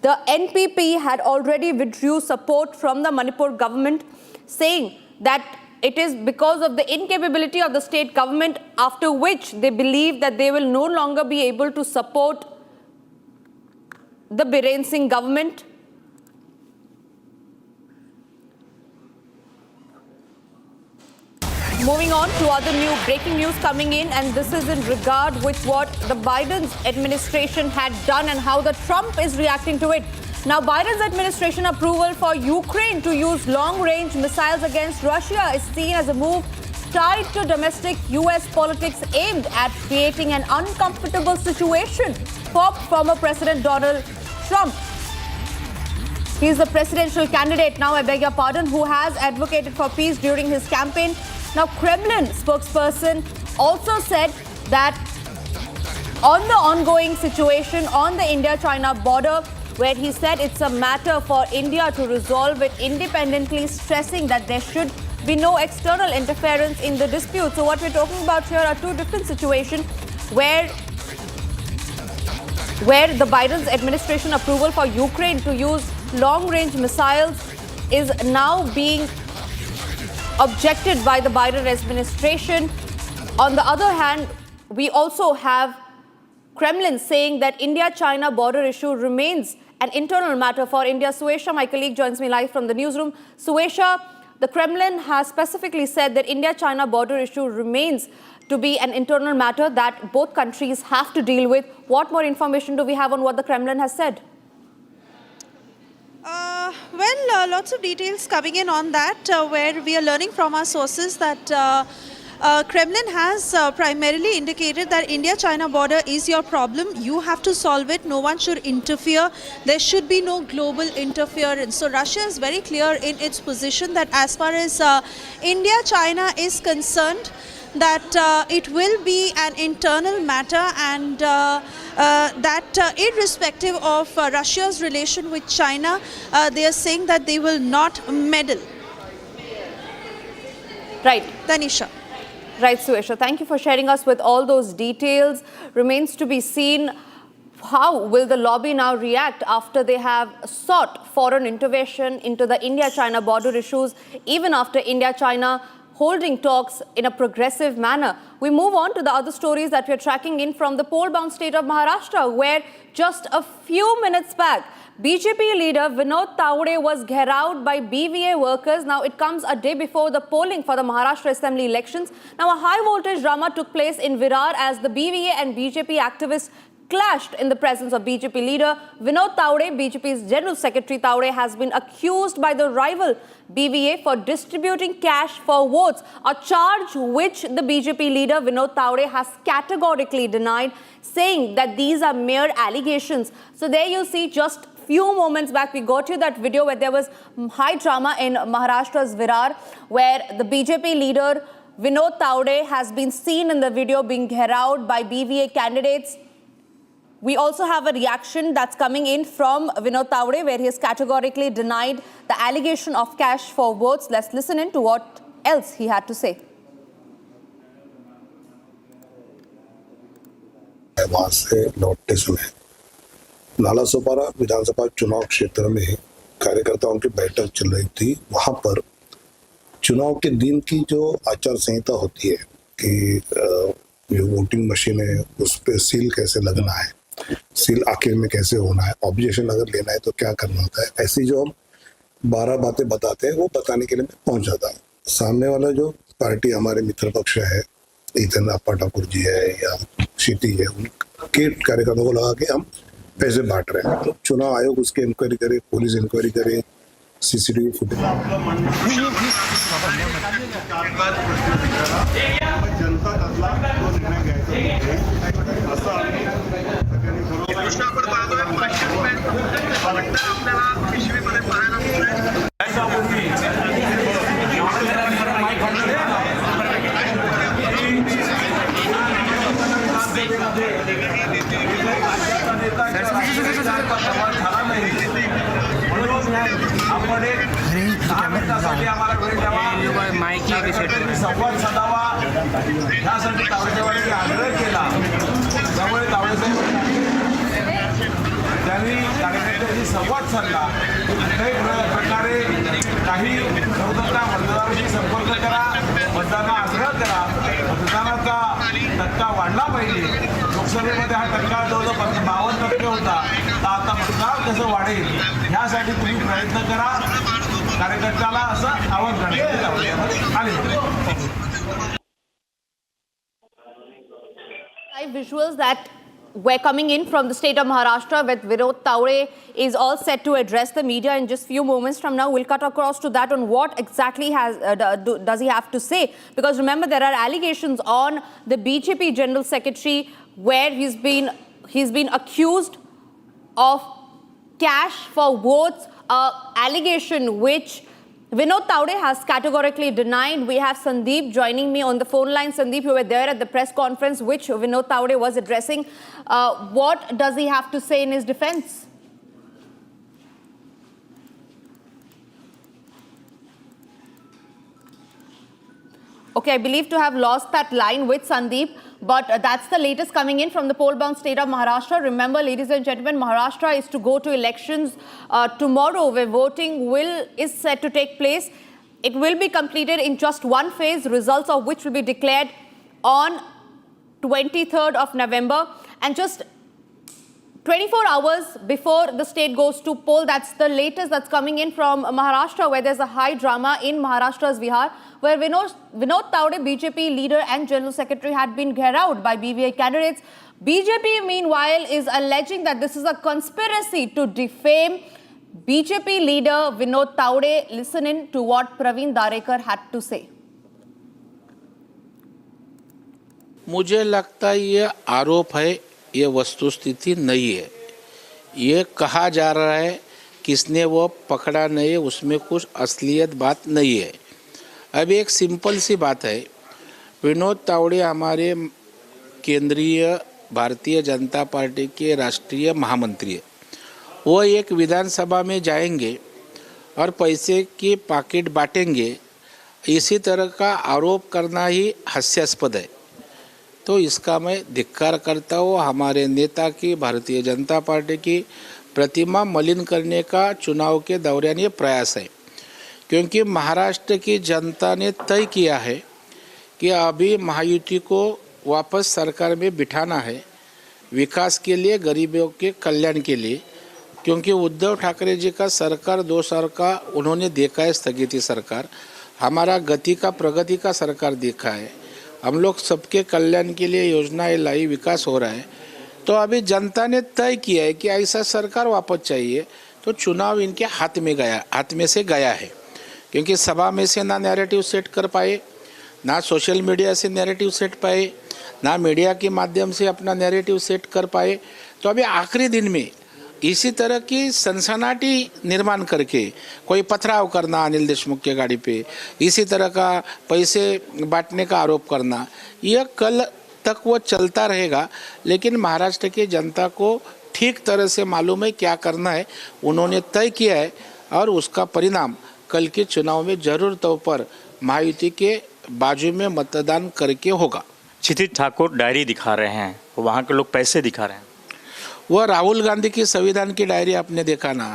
The NPP had already withdrew support from the Manipur government, saying that it is because of the incapability of the state government, after which they believe that they will no longer be able to support the Biren Singh government. Moving on to other breaking news coming in, and this is in regard with what the Biden's administration had done and how the Trump is reacting to it. Now, Biden's administration approval for Ukraine to use long-range missiles against Russia is seen as a move tied to domestic U.S. politics aimed at creating an uncomfortable situation for former President Donald Trump. He is the presidential candidate now, I beg your pardon, who has advocated for peace during his campaign. Now, Kremlin spokesperson also said that on the ongoing situation on the India-China border, where he said it's a matter for India to resolve it independently, stressing that there should be no external interference in the dispute. So what we're talking about here are two different situations where the Biden's administration approval for Ukraine to use long-range missiles is now being objected by the Biden administration. On the other hand, we also have Kremlin saying that India-China border issue remains an internal matter for India. Suesha, my colleague, joins me live from the newsroom. Suesha, the Kremlin has specifically said that India-China border issue remains to be an internal matter that both countries have to deal with. What more information do we have on what the Kremlin has said? Lots of details coming in on that, where we are learning from our sources that Kremlin has primarily indicated that India-China border is your problem. You have to solve it. No one should interfere. There should be no global interference. So Russia is very clear in its position that as far as India-China is concerned, that it will be an internal matter, and that irrespective of Russia's relation with China, they are saying that they will not meddle. Right. Tanisha. Right, Suesha. Thank you for sharing us with all those details. Remains to be seen how will the lobby now react after they have sought foreign intervention into the India-China border issues, even after India-China holding talks in a progressive manner. We move on to the other stories that we're tracking in from the poll-bound state of Maharashtra, where just a few minutes back, BJP leader Vinod Tawde was gheraoed by BVA workers. Now, it comes a day before the polling for the Maharashtra Assembly elections. Now, a high-voltage drama took place in Virar as the BVA and BJP activists clashed in the presence of BJP leader Vinod Tawde. BJP's General Secretary Tawde has been accused by the rival BVA for distributing cash for votes, a charge which the BJP leader Vinod Tawde has categorically denied, saying that these are mere allegations. So there you see, just few moments back, we got you that video where there was high drama in Maharashtra's Virar, where the BJP leader Vinod Tawde has been seen in the video being gheraoed by BVA candidates. We also have a reaction that's coming in from Vinod Tawde, where he has categorically denied the allegation of cash for votes. Let's listen in to what else he had to say. वहां से लौटते समय नालासोपारा विधानसभा चुनाव क्षेत्र में कार्यकर्ताओं की बैठक चल रही थी। वहां पर चुनाव के दिन की जो आचार संहिता होती है कि जो वोटिंग मशीन है उस पर सील कैसे लगना है, सील आखिर में कैसे होना है, ऑब्जेक्शन अगर लेना है तो क्या करना होता है, ऐसी जो हम 12 बातें बताते हैं वो बताने के लिए मैं पहुंच जाता हूँ। सामने वाला जो पार्टी हमारे मित्र पक्ष है, इतन अप्पा ठाकुर जी है या क्षिति है, उनके कार्यकर्ताओं को लगा के हम पैसे बांट रहे हैं। तो चुनाव आयोग उसकी इंक्वायरी करे, पुलिस इंक्वायरी करे, सीसीटीवी फुटेज संवाद साधावा ह्यासाठी तावडेसाहेबांनी आग्रह केला। त्यामुळे तावडेसाहेब त्यांनी कार्यकर्त्यांशी संवाद साधला। काही प्रकारे काही सर्वत्र मतदारांशी संपर्क करा, मतदारांना आग्रह करा, मतदानाचा टक्का वाढला पाहिजे। लोकसभेमध्ये हा टक्का जवळजवळ 52% होता, तर आता मतदार कसं वाढेल ह्यासाठी तुम्ही प्रयत्न करा। कार्यकर्त्याला असं आवाहन करण्यात आले होते। Live visuals that were coming in from the state of Maharashtra, with Vinod Tawde is all set to address the media in just few moments from now. We'll cut across to that on what exactly does he have to say, because remember there are allegations on the BJP General Secretary where he's been accused of cash for votes, allegation which Vinod Tawde has categorically denied. We have Sandeep joining me on the phone line. Sandeep, you were there at the press conference which Vinod Tawde was addressing. What does he have to say in his defense? Okay, I believe to have lost that line with Sandeep, but that's the latest coming in from the poll-bound state of Maharashtra. Remember, ladies and gentlemen, Maharashtra is to go to elections tomorrow, where voting is set to take place. It will be completed in just one phase, results of which will be declared on 23rd of November. And just 24 hours before the state goes to poll, that's the latest that's coming in from Maharashtra, where there's a high drama in Maharashtra's Virar, where Vinod Tawde, BJP leader and General Secretary, had been gherawed by BVA candidates. BJP, meanwhile, is alleging that this is a conspiracy to defame BJP leader Vinod Tawde. Listen in to what Praveen Darekar had to say. मुझे लगता है ये आरोप है, ये वस्तुस्थिति नहीं है। ये कहा जा रहा है किसने वो पकड़ा नहीं है, उसमें कुछ असलियत बात नहीं है। अब एक सिंपल सी बात है, विनोद तावड़े हमारे केंद्रीय भारतीय जनता पार्टी के राष्ट्रीय महामंत्री है। वो एक विधानसभा में जाएंगे और पैसे की पैकेट बांटेंगे, इसी तरह का आरोप करना ही हास्यास्पद है। तो इसका मैं धिक्कार करता हूँ। हमारे नेता की, भारतीय जनता पार्टी की प्रतिमा मलिन करने का चुनाव के दौरान ये प्रयास है, क्योंकि महाराष्ट्र की जनता ने तय किया है कि अभी महायुति को वापस सरकार में बिठाना है, विकास के लिए, गरीबों के कल्याण के लिए। क्योंकि उद्धव ठाकरे जी का सरकार 2 साल का उन्होंने देखा है स्थगिति सरकार, हमारा गति का, प्रगति का सरकार देखा है। हम लोग सबके कल्याण के लिए योजनाएं लाई, विकास हो रहा है। तो अभी जनता ने तय किया है कि ऐसा सरकार वापस चाहिए, तो चुनाव इनके हाथ में से गया है। क्योंकि सभा में से ना नैरेटिव सेट कर पाए, ना सोशल मीडिया से नैरेटिव सेट पाए, ना मीडिया के माध्यम से अपना नैरेटिव सेट कर पाए। तो अभी आखिरी दिन में इसी तरह की सनसनाटी निर्माण करके कोई पथराव करना अनिल देशमुख के गाड़ी पे, इसी तरह का पैसे बांटने का आरोप करना, यह कल तक वो चलता रहेगा। लेकिन महाराष्ट्र की जनता को ठीक तरह से मालूम है क्या करना है, उन्होंने तय किया है और उसका परिणाम कल के चुनाव में जरूर तौर पर महायुति के बाजू में मतदान करके होगा। क्षितिज ठाकुर डायरी दिखा रहे हैं, वहाँ के लोग पैसे दिखा रहे हैं। वह राहुल गांधी की संविधान की डायरी आपने देखा ना,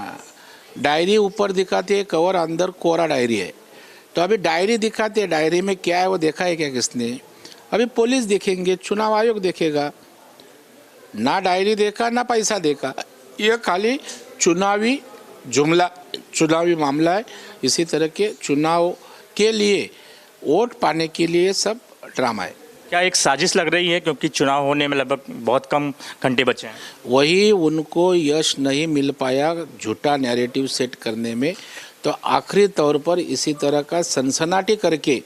डायरी ऊपर दिखाती है कवर, अंदर कोरा डायरी है। तो अभी डायरी दिखाते हैं, डायरी में क्या है वो देखा है क्या किसने? अभी पुलिस देखेंगे, चुनाव आयोग देखेगा। ना डायरी देखा ना पैसा देखा, ये खाली चुनावी जुमला, चुनावी मामला है। इसी तरह के चुनाव के लिए, वोट पाने के लिए सब ड्रामा है। क्या एक साजिश लग रही है, क्योंकि चुनाव होने में लगभग बहुत कम घंटे बचे हैं? वही उनको यश नहीं मिल पाया झूठा नैरेटिव सेट करने में, तो आखिरी तौर पर इसी तरह का सनसनाटी करके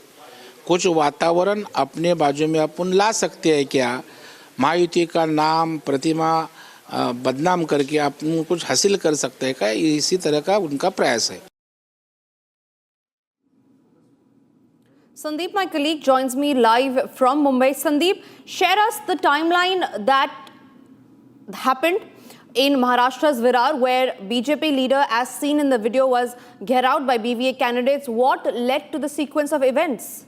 कुछ वातावरण अपने बाजू में अपन ला सकते हैं क्या? महायुति का नाम, प्रतिमा बदनाम करके अपन कुछ हासिल कर सकते हैं क्या? इसी तरह का उनका प्रयास है। Sandeep, my colleague, joins me live from Mumbai. Sandeep, share us the timeline that happened in Maharashtra's Virar, where BJP leader, as seen in the video, was Gheraoed by BVA candidates. What led to the sequence of events?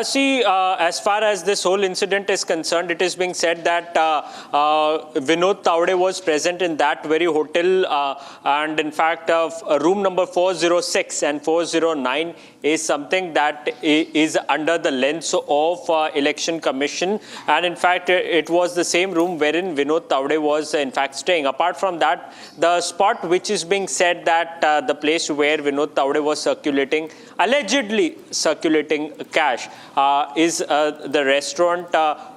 See, as far as this whole incident is concerned, it is being said that Vinod Tawde was present in that very hotel, and in fact, room number 406 and 409 is something that is under the lens of Election Commission, and in fact, it was the same room wherein Vinod Tawde was in fact staying. Apart from that, the spot which is being said that the place where Vinod Tawde was allegedly circulating cash, is the restaurant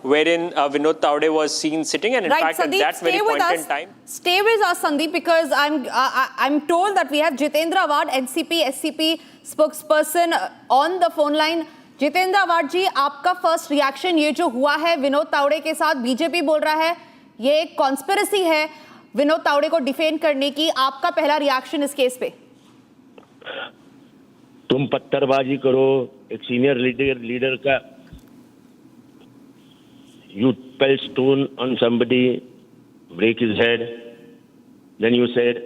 wherein Vinod Tawde was seen sitting, and in fact Sandeep, at that very point in time. Stay with us, Sandeep, because I'm told that we have Jitendra Awad, NCP SCP spokesperson, on the phone line. Jitendra Awad जी, आपका first reaction ये जो हुआ है विनोद तावड़े के साथ, BJP बोल रहा है ये एक कॉन्स्पिरेसी है विनोद तावड़े को डिफेंड करने की, आपका पहला रिएक्शन इस केस पे? तुम पत्थरबाजी करो एक सीनियर लीडर का, you pelt stone on somebody, break his head, then you said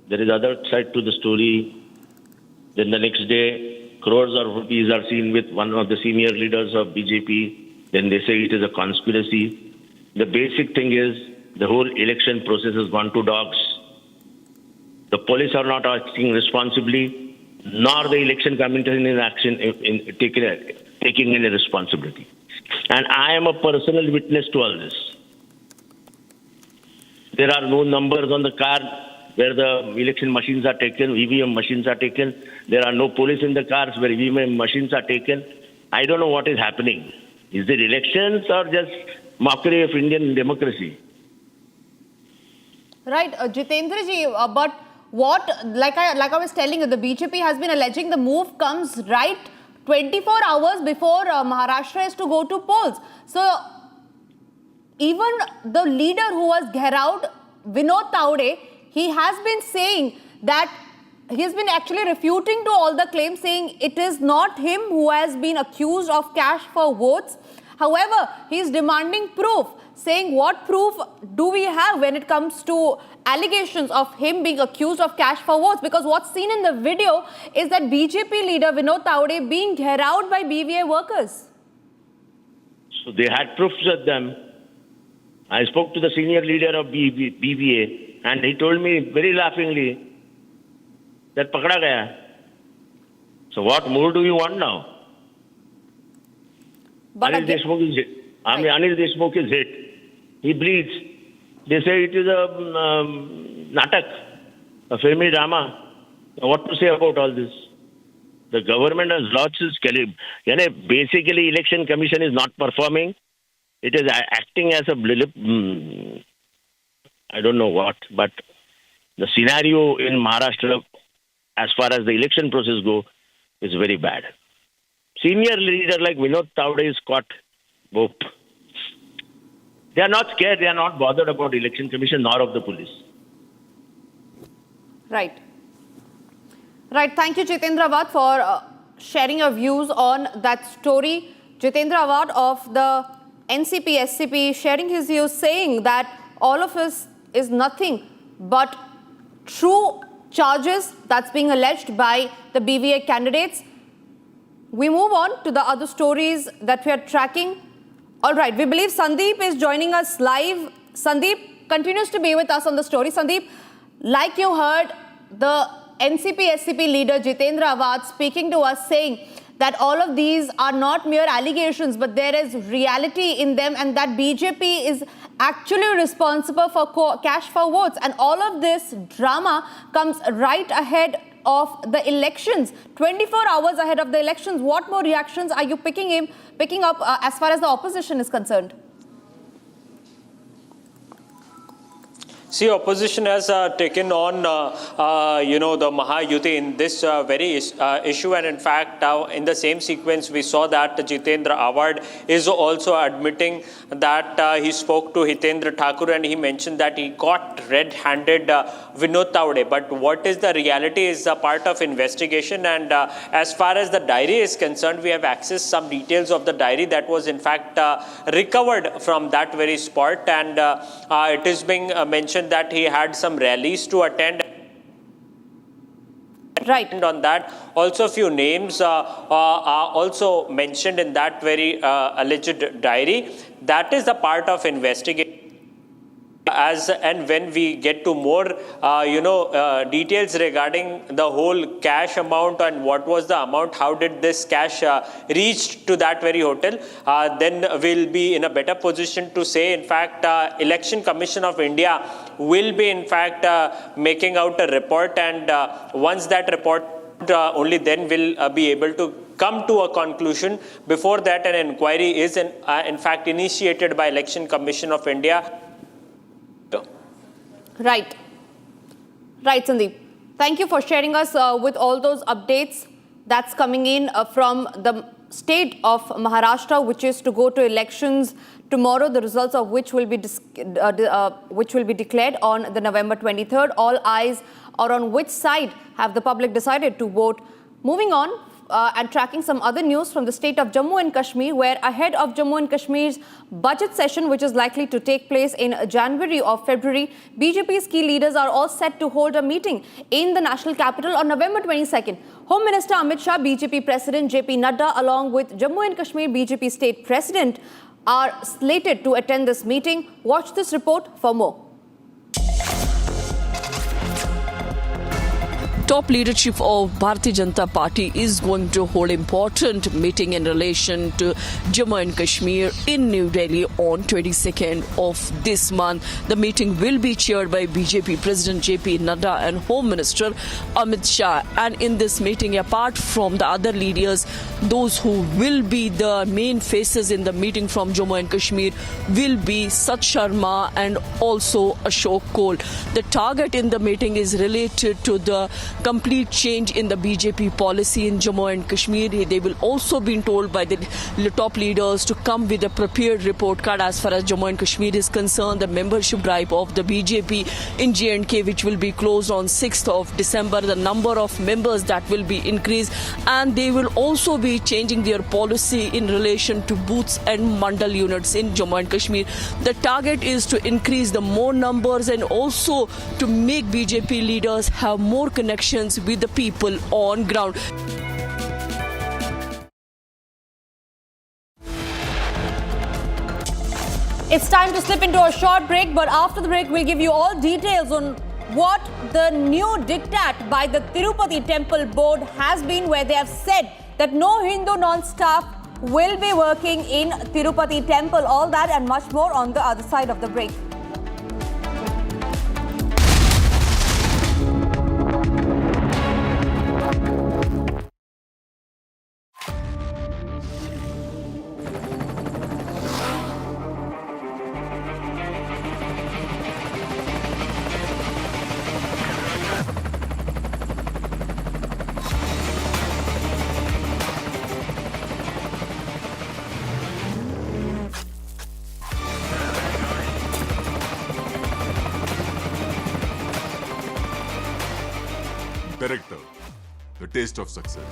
there is other side to the story. Then the next day, crores of rupees are seen with one of the senior leaders of BJP. Then they say it is a conspiracy. The basic thing is the whole election process has gone to dogs. The police are not acting responsibly, nor the election commission is taking any responsibility. And I am a personal witness to all this. There are no numbers on the card where the election machines are taken, EVM machines are taken. There are no police in the cars where EVM machines are taken. I don't know what is happening. Is it elections or just mockery of Indian democracy? Right, Jitendra ji, but what, like I was telling you, the BJP has been alleging the move comes right 24 hours before Maharashtra is to go to polls. So even the leader who was Gheraoed, Vinod Tawde, he has been saying that he has been actually refuting to all the claims, saying it is not him who has been accused of cash for votes. However, he is demanding proof, saying what proof do we have when it comes to allegations of him being accused of cash for votes? Because what's seen in the video is that BJP leader Vinod Tawde being Gheraoed by BVA workers. So they had proofs with them. I spoke to the senior leader of BVA and he told me very laughingly that pakda gaya. So what more do you want now? But Anil Deshmukh is hit. Anil Deshmukh is hit. He bleeds. They say it is a natak, a filmy drama. What to say about all this? The government has lost its caliber. Basically, election commission is not performing. It is acting as a I don't know what, but the scenario in Maharashtra, as far as the election process goes, is very bad. Senior leader like Vinod Tawde is caught. Both. They are not scared. They are not bothered about election commission nor of the police. Right. Right. Thank you, Jitendra Awad, for sharing your views on that story. Jitendra Awad of the NCP, SCP, sharing his views, saying that all of this is nothing but true charges that's being alleged by the BVA candidates. We move on to the other stories that we are tracking. All right, we believe Sandeep is joining us live. Sandeep continues to be with us on the story. Sandeep, like you heard, the NCP-SCP leader Jitendra Awad speaking to us saying that all of these are not mere allegations, but there is reality in them, and that BJP is actually responsible for cash for votes. And all of this drama comes right ahead of the elections, 24 hours ahead of the elections. What more reactions are you picking up as far as the opposition is concerned? See, opposition has taken on, the Mahayuti in this very issue, and in fact, in the same sequence, we saw that Jitendra Awad is also admitting that he spoke to Hitendra Thakur and he mentioned that he caught red-handed Vinod Tawde. But what is the reality is a part of investigation, and as far as the diary is concerned, we have accessed some details of the diary that was in fact recovered from that very spot, and it is being mentioned that he had some rallies to attend. Right. And on that, also a few names are also mentioned in that very alleged diary. That is a part of investigation. As and when we get to more, details regarding the whole cash amount and what was the amount, how did this cash reach to that very hotel, then we'll be in a better position to say, in fact, Election Commission of India will be, in fact, making out a report, and once that report, only then will be able to come to a conclusion. Before that, an inquiry is, in fact, initiated by Election Commission of India. Right, Sandeep. Thank you for sharing us with all those updates that's coming in from the state of Maharashtra, which is to go to elections tomorrow, the results of which will be declared on the November 23rd. All eyes are on which side have the public decided to vote. Moving on and tracking some other news from the state of Jammu and Kashmir, where ahead of Jammu and Kashmir's budget session, which is likely to take place in January or February, BJP's key leaders are all set to hold a meeting in the national capital on November 22nd. Home Minister Amit Shah, BJP President JP Nadda, along with Jammu and Kashmir BJP State President, are slated to attend this meeting. Watch this report for more. Top leadership of Bharatiya Janata Party is going to hold important meeting in relation to Jammu and Kashmir in New Delhi on 22nd of this month. The meeting will be chaired by BJP President JP Nadda and Home Minister Amit Shah. And in this meeting, apart from the other leaders, those who will be the main faces in the meeting from Jammu and Kashmir will be Sat Sharma and also Ashok Kohl. The target in the meeting is related to the complete change in the BJP policy in Jammu and Kashmir. They will also be told by the top leaders to come with a prepared report card as far as Jammu and Kashmir is concerned. The membership drive of the BJP in J&K, which will be closed on 6th of December, the number of members that will be increased, and they will also be changing their policy in relation to booths and mandal units in Jammu and Kashmir. The target is to increase the more numbers and also to make BJP leaders have more connections with the people on ground. It's time to slip into a short break, but after the break, we'll give you all details on what the new diktat by the Tirupati Temple Board has been, where they have said that no Hindu non-staff will be working in Tirupati Temple. All that and much more on the other side of the break. Director, the taste of success.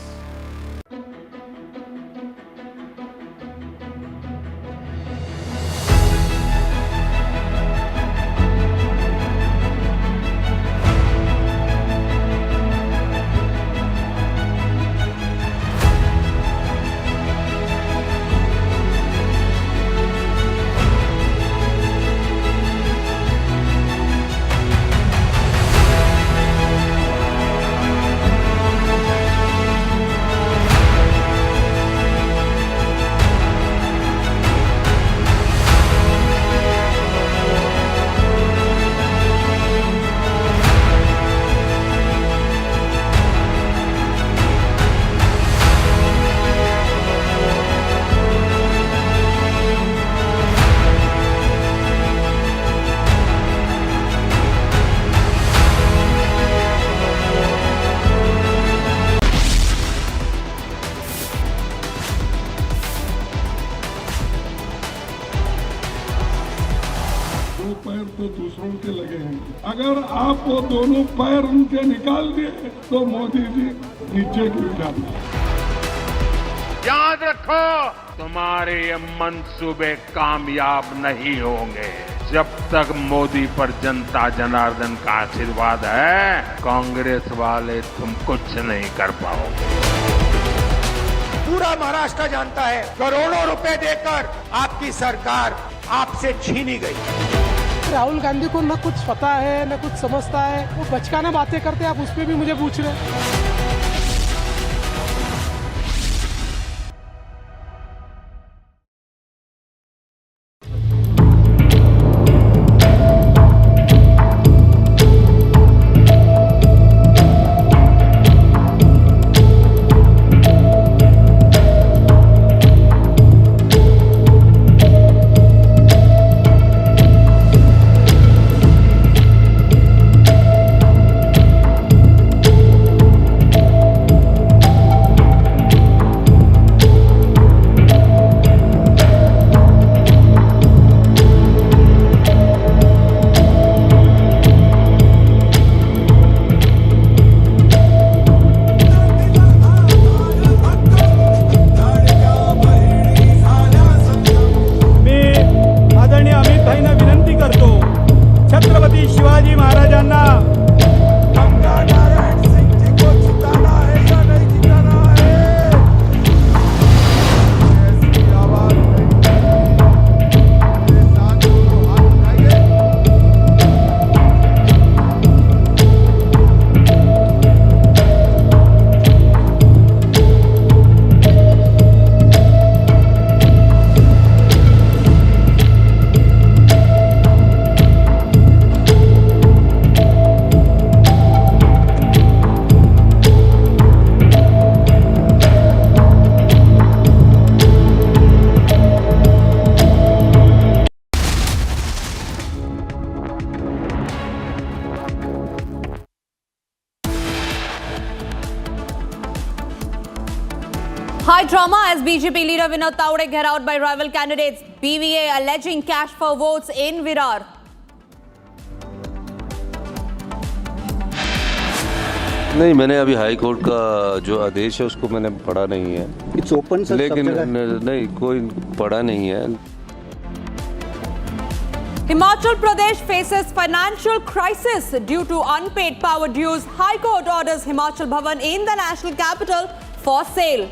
तो दूसरों के लगे हैं। अगर आप वो दोनों पैर उनके निकाल दिए तो मोदी जी नीचे गिर जाते। याद रखो, तुम्हारे ये मंसूबे कामयाब नहीं होंगे जब तक मोदी पर जनता जनार्दन का आशीर्वाद है। कांग्रेस वाले तुम कुछ नहीं कर पाओगे। पूरा महाराष्ट्र जानता है, करोड़ों रुपए देकर आपकी सरकार आपसे छीनी गई। राहुल गांधी को न कुछ पता है न कुछ समझता है, वो बचकाना बातें करते हैं, आप उस पर भी मुझे पूछ रहे हैं। High drama as BJP leader Vinod Tawde घेराओed by rival candidates. BVA alleging cash for votes in Virar. नहीं, मैंने अभी हाई कोर्ट का जो आदेश है उसको मैंने पढ़ा नहीं है। इट्स ओपन सर, लेकिन नहीं, कोई पढ़ा नहीं है। Himachal Pradesh faces financial crisis due to unpaid power dues. High Court orders Himachal Bhavan in the national capital for sale.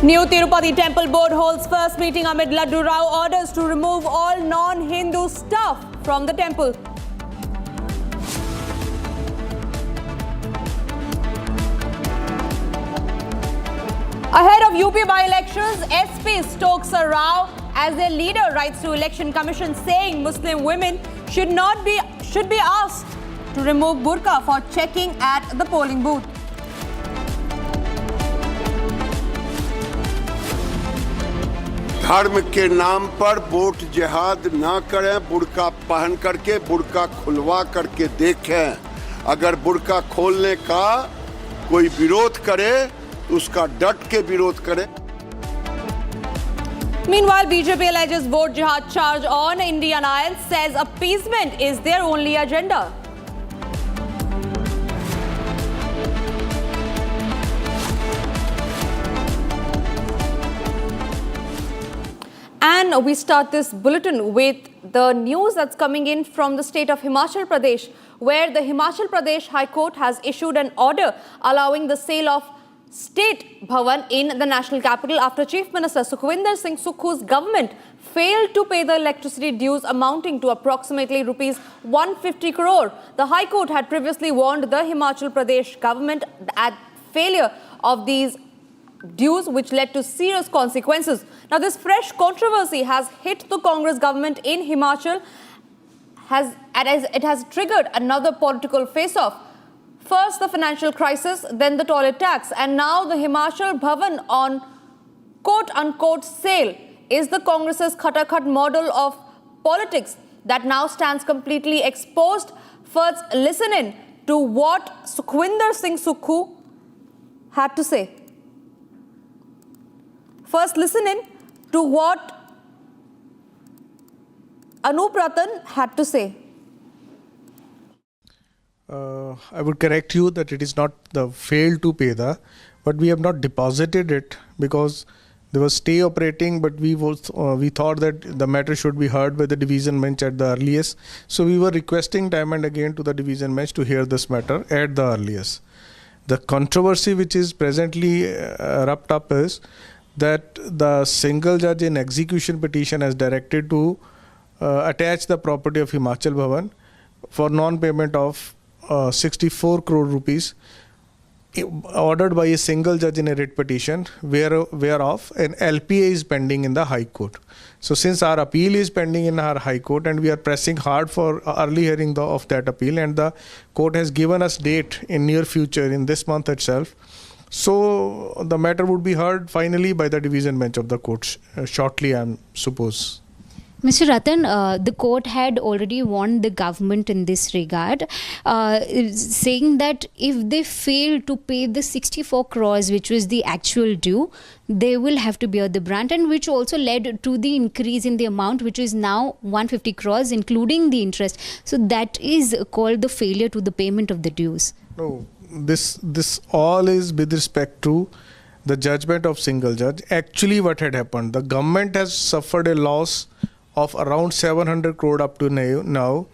New Tirupati Temple Board holds first meeting amid Laddu Rao orders to remove all non-Hindu stuff from the temple. Ahead of UP by-elections, SP stokes a row as their leader writes to Election Commission saying Muslim women should be asked to remove burqa for checking at the polling booth. धर्म के नाम पर vote जिहाद ना करें, बुर्का पहन करके, बुर्का खुलवा करके देखें। अगर बुर्का खोलने का कोई विरोध करे तो उसका डट के विरोध करें। Meanwhile, BJP alleges vote jihad charge on Indian alliance, says appeasement is their only agenda. And we start this bulletin with the news that's coming in from the state of Himachal Pradesh, where the Himachal Pradesh High Court has issued an order allowing the sale of State Bhavan in the national capital after Chief Minister Sukhwinder Singh Sukhu's government failed to pay the electricity dues amounting to approximately rupees 150 crore. The High Court had previously warned the Himachal Pradesh government at failure of these dues, which led to serious consequences. Now, this fresh controversy has hit the Congress government in Himachal, it has triggered another political face-off. First, the financial crisis, then the toilet tax, and now the Himachal Bhavan on quote-unquote sale is the Congress's khatakhat model of politics that now stands completely exposed. First, listen in to what Sukhwinder Singh Sukhu had to say. First, listen in to what Anup Ratan had to say. I would correct you that it is not the failed to pay but we have not deposited it because there was stay operating, but we thought that the matter should be heard by the division bench at the earliest. So we were requesting time and again to the division bench to hear this matter at the earliest. The controversy which is presently wrapped up is that the single judge in execution petition has directed to attach the property of Himachal Bhavan for non-payment of 64 crore rupees ordered by a single judge in a writ petition whereof an LPA is pending in the High Court. So since our appeal is pending in our High Court and we are pressing hard for early hearing of that appeal, and the court has given us date in near future in this month itself, so the matter would be heard finally by the division bench of the court shortly, I suppose. Mr. Ratan, the court had already warned the government in this regard, saying that if they fail to pay the 64 crores, which was the actual due, they will have to bear the brunt, and which also led to the increase in the amount, which is now 150 crores, including the interest. So that is called the failure to the payment of the dues. No, this all is with respect to the judgment of single judge. Actually, what had happened, the government has suffered a loss of around 700 crore up to now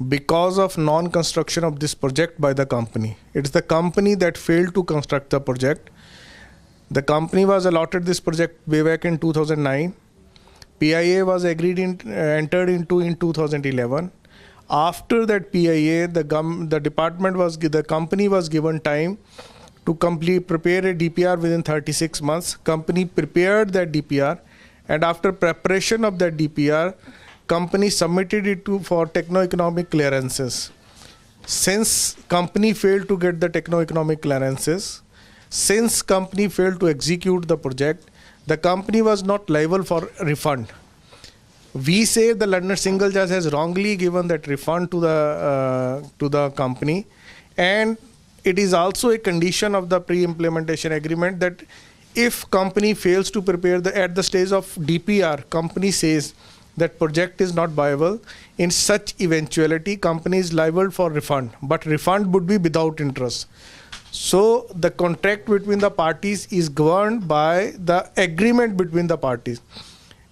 because of non-construction of this project by the company. It's the company that failed to construct the project. The company was allotted this project way back in 2009. PIA was entered into in 2011. After that PIA, the company was given time to prepare a DPR within 36 months. Company prepared that DPR. And after preparation of that DPR, company submitted it for techno-economic clearances. Since company failed to get the techno-economic clearances, since company failed to execute the project, the company was not liable for refund. We say the London single judge has wrongly given that refund to the company, and it is also a condition of the pre-implementation agreement that if company fails to prepare at the stage of DPR, company says that project is not viable, in such eventuality, company is liable for refund, but refund would be without interest. So the contract between the parties is governed by the agreement between the parties.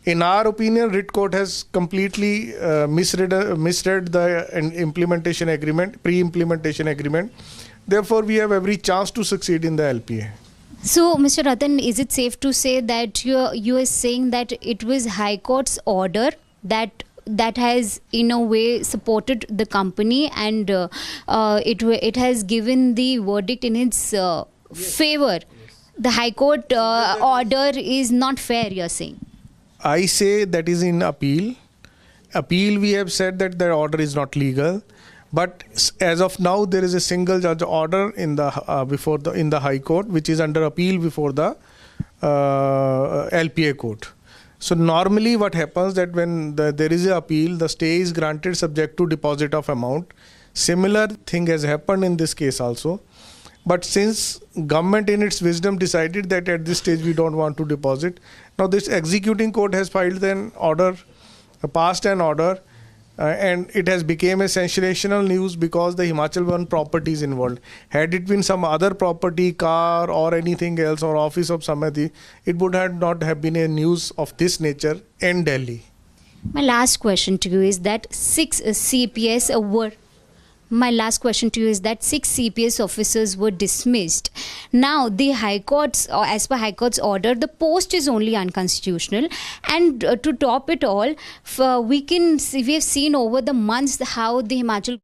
In our opinion, writ court has completely misread the implementation agreement, pre-implementation agreement. Therefore, we have every chance to succeed in the LPA. So, Mr. Ratan, is it safe to say that you are saying that it was High Court's order that has in a way supported the company, and it has given the verdict in its favor? Yes. The High Court order is not fair, you are saying? I say that is in appeal. Appeal, we have said that the order is not legal. But as of now, there is a single judge order in the High Court, which is under appeal before the LPA court. So normally, what happens that when there is an appeal, the stay is granted subject to deposit of amount. Similar thing has happened in this case also. But since government in its wisdom decided that at this stage we don't want to deposit, now this executing court has filed an order, passed an order. And it has become a sensational news because the Himachal Bhavan property is involved. Had it been some other property, car or anything else, or office of Samadhi, it would not have been a news of this nature in Delhi. My last question to you is that six CPS officers were dismissed. Now, the High Court's, as per High Court's order, the post is only unconstitutional. And to top it all, we have seen over the months how the Himachal.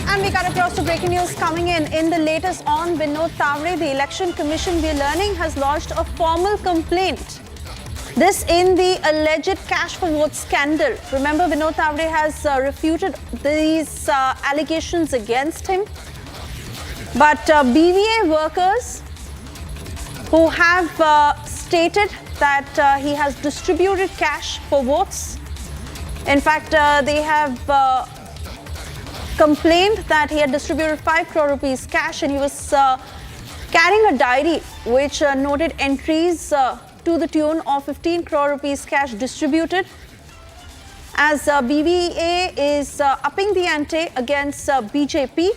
And we cut across to breaking news coming in. In the latest on Vinod Tawde, the Election Commission, we are learning, has lodged a formal complaint. This in the alleged cash for vote scandal. Remember, Vinod Tawde has refuted these allegations against him. But BVA workers who have stated that he has distributed cash for votes. In fact, they have complained that he had distributed 5 crore rupees cash, and he was carrying a diary which noted entries to the tune of 15 crore rupees cash distributed, as BVA is upping the ante against BJP.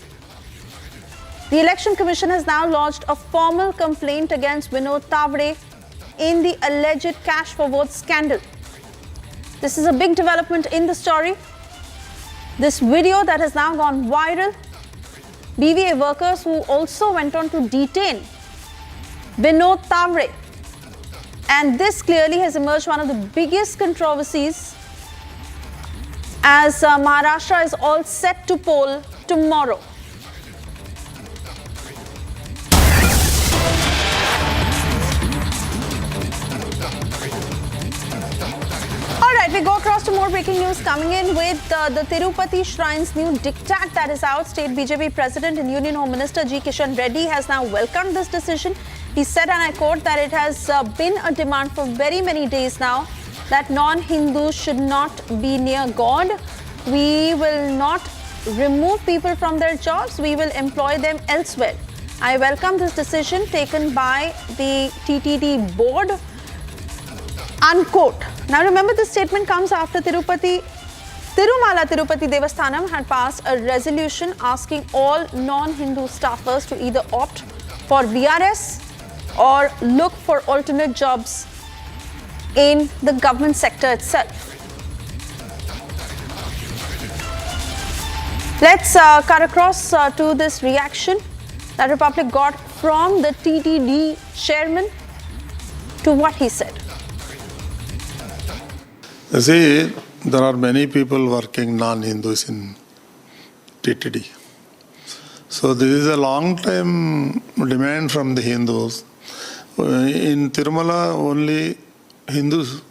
The Election Commission has now lodged a formal complaint against Vinod Tawde in the alleged cash for votes scandal. This is a big development in the story. This video that has now gone viral, BVA workers who also went on to detain Vinod Tawde. And this clearly has emerged one of the biggest controversies, as Maharashtra is all set to poll tomorrow. Alright, we go across to more breaking news coming in with the Tirupati Shrine's new diktat that is out. State BJP President and Union Home Minister G. Kishan Reddy has now welcomed this decision. He said, and I quote, that it has been a demand for very many days now that non-Hindus should not be near God. We will not remove people from their jobs. We will employ them elsewhere. I welcome this decision taken by the TTD board. Unquote. Now remember, this statement comes after Tirumala Tirupati Devasthanam had passed a resolution asking all non-Hindu staffers to either opt for VRS or look for alternate jobs in the government sector itself. Let's cut across to this reaction that Republic got from the TTD chairman to what he said. You see, there are many people working non-Hindus in TTD. So this is a long-time demand from the Hindus. In Tirumala, only Hindus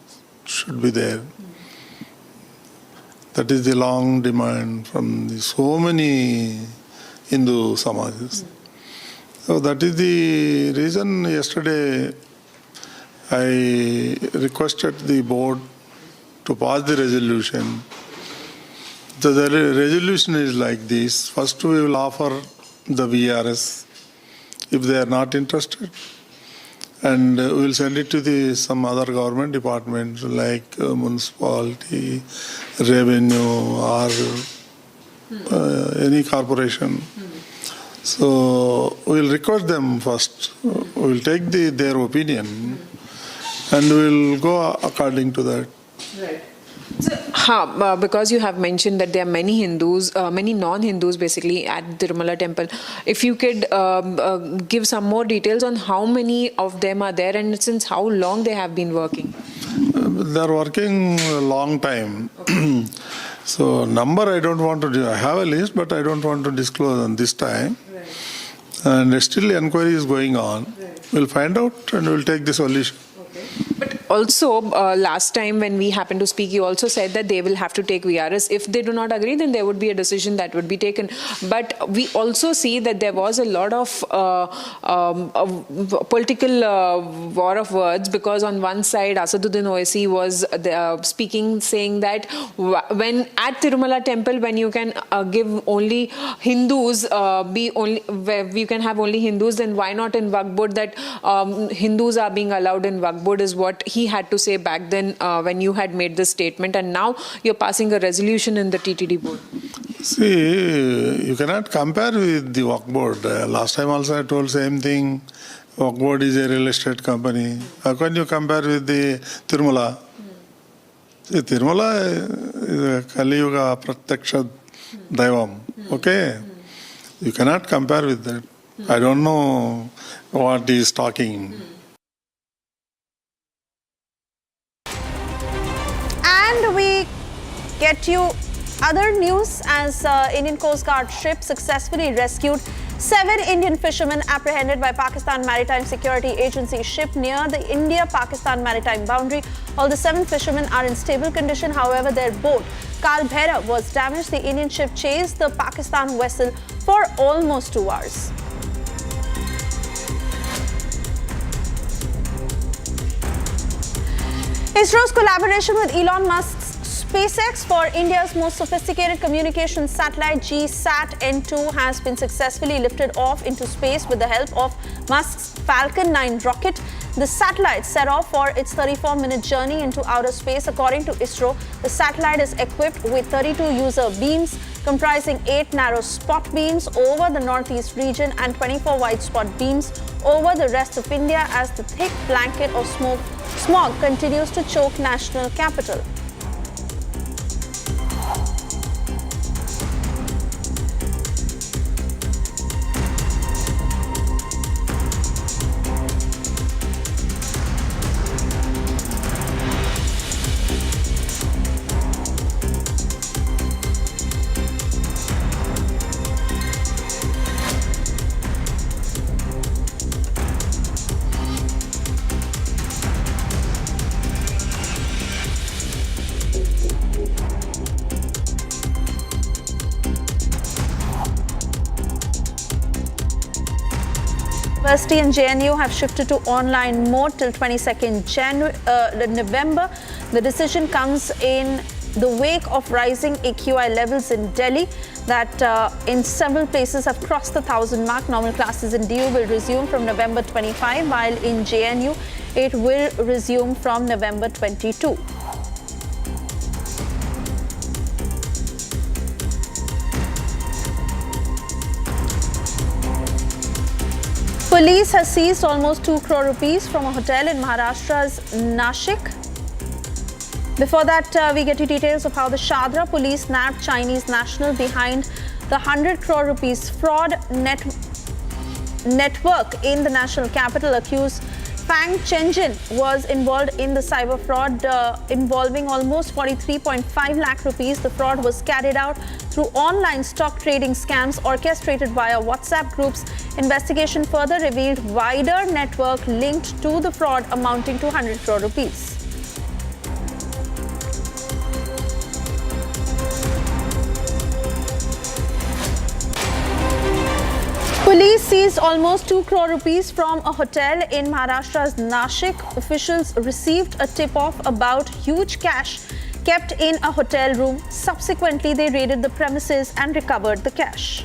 should be there. That is the long demand from so many Hindu Samajas. So that is the reason yesterday I requested the board to pass the resolution. The resolution is like this. First we will offer the VRS if they are not interested, and we will send it to some other government departments like municipality, revenue, or any corporation. So we will request them first. We will take their opinion and we will go according to that. Right. So, because you have mentioned that there are many Hindus, many non-Hindus basically at Tirumala temple. If you could give some more details on how many of them are there and since how long they have been working. They are working a long time. Okay. So number I don't want to do. I have a list, but I don't want to disclose on this time. Right. And still inquiry is going on. Right. We'll find out and we'll take the solution. Okay. But also, last time when we happened to speak, you also said that they will have to take VRS. If they do not agree, then there would be a decision that would be taken. But we also see that there was a lot of political war of words, because on one side, Asaduddin Owaisi was speaking, saying that when at Tirumala temple, when you can give only Hindus, where you can have only Hindus, then why not in Waqf board that Hindus are being allowed in Waqf board is what he had to say back then when you had made this statement, and now you're passing a resolution in the TTD board. See, you cannot compare with the Waqf board. Last time also I told same thing. Waqf board is a real estate company. How can you compare with the Tirumala? See, Tirumala is a Kali Yuga Pratyaksha Daivam. Okay? You cannot compare with that. I don't know what he is talking. And we get you other news as Indian Coast Guard ship successfully rescued 7 Indian fishermen apprehended by Pakistan Maritime Security Agency ship near the India-Pakistan maritime boundary. All the 7 fishermen are in stable condition. However, their boat, Kal Bhaira, was damaged. The Indian ship chased the Pakistan vessel for almost 2 hours. ISRO's collaboration with Elon Musk's SpaceX, for India's most sophisticated communication satellite GSAT-N2, has been successfully lifted off into space with the help of Musk's Falcon 9 rocket. The satellite set off for its 34-minute journey into outer space. According to ISRO, the satellite is equipped with 32 user beams comprising 8 narrow spot beams over the northeast region and 24 wide spot beams over the rest of India as the thick blanket of smog continues to choke national capital. University and JNU have shifted to online mode till 22nd November. The decision comes in the wake of rising AQI levels in Delhi that in several places have crossed the 1,000 mark. Normal classes in DU will resume from November 25, while in JNU it will resume from November 22. Police has seized almost 2 crore rupees from a hotel in Maharashtra's Nashik. Before that, we get you details of how the Shadra police nabbed Chinese national behind the 100 crore rupees fraud network in the national capital. Accused Fang Chenjin was involved in the cyber fraud involving almost 43.5 lakh rupees. The fraud was carried out through online stock trading scams orchestrated via WhatsApp groups. Investigation further revealed wider network linked to the fraud amounting to 100 crore rupees. Police seized almost 2 crore rupees from a hotel in Maharashtra's Nashik. Officials received a tip-off about huge cash kept in a hotel room. Subsequently, they raided the premises and recovered the cash.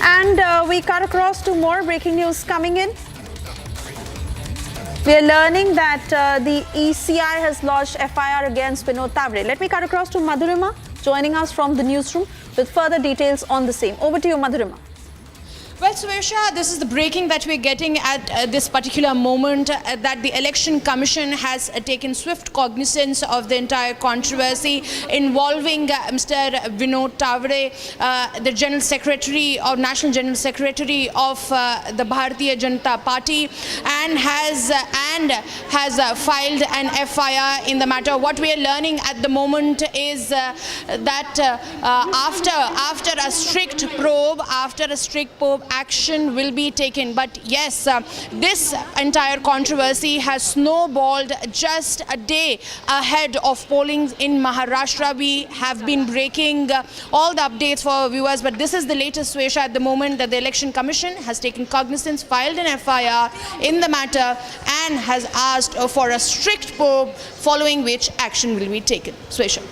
And we cut across to more breaking news coming in. We are learning that the ECI has lodged FIR against Vinod Tawde. Let me cut across to Madhurima, joining us from the newsroom with further details on the same. Over to you, Madhurima. Well, Swesha, this is the breaking that we're getting at this particular moment, that the Election Commission has taken swift cognizance of the entire controversy involving Mr. Vinod Tawde, the General Secretary or National General Secretary of the Bharatiya Janata Party, and has filed an FIR in the matter. What we are learning at the moment is that after a strict probe, action will be taken. But yes, this entire controversy has snowballed just a day ahead of polling in Maharashtra. We have been breaking all the updates for our viewers, but this is the latest, Swesha, at the moment that the Election Commission has taken cognizance, filed an FIR in the matter, and has asked for a strict probe, following which action will be taken. Swesha.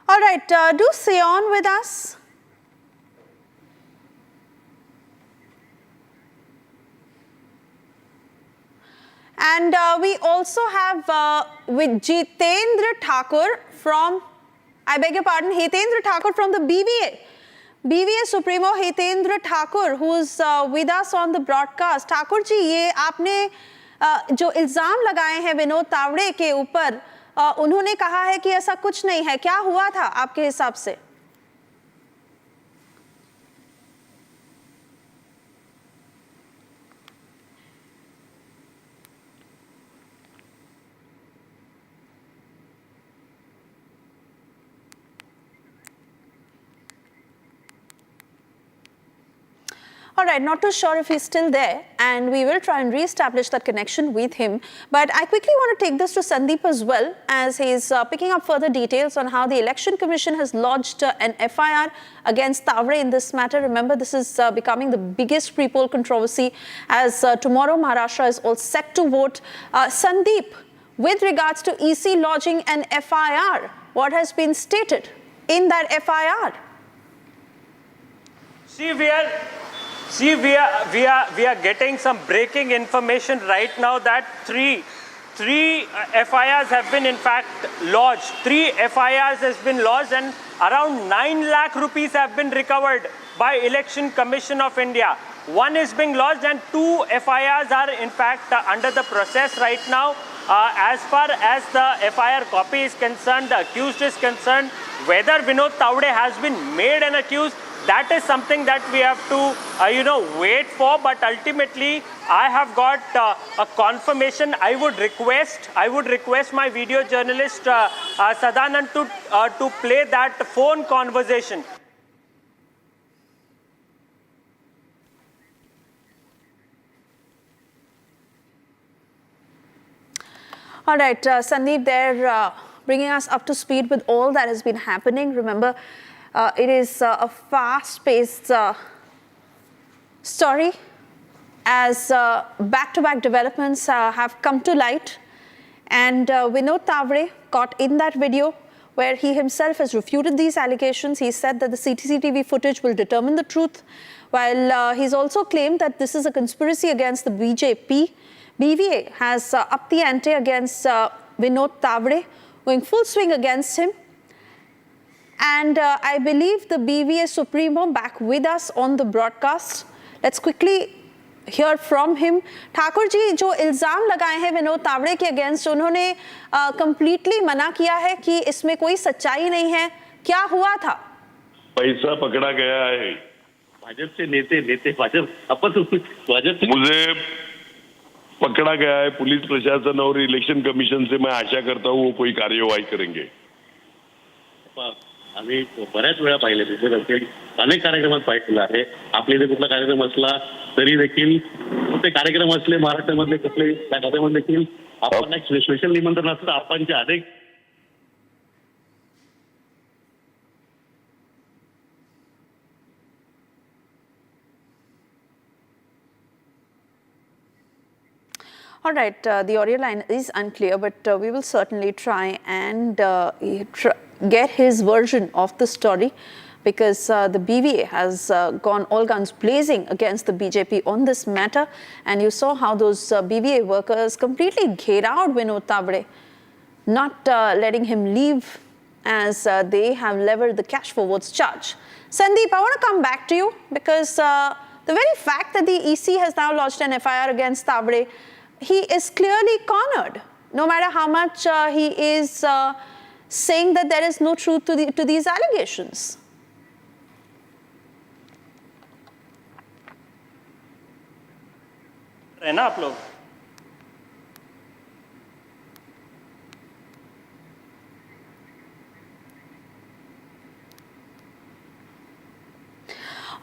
All right, do stay on with us. And we also have with Jitendra Thakur from, I beg your pardon, Hitendra Thakur from the BVA. BVA Supremo Hitendra Thakur, who's with us on the broadcast. Thakur ji, ये आपने जो इल्जाम लगाए हैं विनोद तावड़े के ऊपर, उन्होंने कहा है कि ऐसा कुछ नहीं है. क्या हुआ था आपके हिसाब से? All right, not too sure if he's still there, and we will try and re-establish that connection with him. But I quickly want to take this to Sandeep as well, as he's picking up further details on how the Election Commission has lodged an FIR against Tawde in this matter. Remember, this is becoming the biggest pre-poll controversy, as tomorrow Maharashtra is all set to vote. Sandeep, with regards to EC lodging an FIR, what has been stated in that FIR? We are getting some breaking information right now that three FIRs have been in fact lodged. 3 FIRs has been lodged, and around 9 lakh rupees have been recovered by Election Commission of India. 1 is being lodged and 2 FIRs are in fact under the process right now. As far as the FIR copy is concerned, the accused is concerned, whether Vinod Tawde has been made an accused, that is something that we have to, wait for. But ultimately, I have got a confirmation. I would request my video journalist Sadanand to play that phone conversation. All right, Sandeep, they're bringing us up to speed with all that has been happening. Remember, it is a fast-paced story, as back-to-back developments have come to light. And Vinod Tawde caught in that video where he himself has refuted these allegations. He said that the CCTV footage will determine the truth, while he's also claimed that this is a conspiracy against the BJP. BVA has upped the ante against Vinod Tawde, going full swing against him. And I believe the BVA Supremo back with us on the broadcast. Let's quickly hear from him. Thakur ji, जो इल्जाम लगाए हैं विनोद तावड़े के against, उन्होंने completely मना किया है कि इसमें कोई सच्चाई नहीं है. क्या हुआ था? पैसा पकड़ा गया है. भाजपा से नेते भाजपा मुझे पकड़ा गया है. पुलिस प्रशासन और इलेक्शन कमीशन से मैं आशा करता हूँ वो कोई कार्यवाही करेंगे. आम्ही बऱ्याच वेळा पाहिले अनेक कार्यक्रमात पाहिलेलं आहे. आपल्या इथे कुठला कार्यक्रम असला तरी देखील ते कार्यक्रम असले महाराष्ट्रामधले कुठले त्या कार्यक्रमात देखील आपण एक स्पेशल निमंत्रण असतं. आपणच्या अनेक All right, the audio line is unclear, but we will certainly try and get his version of the story, because the BVA has gone all guns blazing against the BJP on this matter. And you saw how those BVA workers completely gherawed Vinod Tawde, not letting him leave, as they have leveled the cash for votes charge. Sandeep, I want to come back to you, because the very fact that the EC has now lodged an FIR against Tawde, he is clearly cornered, no matter how much he is saying that there is no truth to these allegations. है ना आप लोग?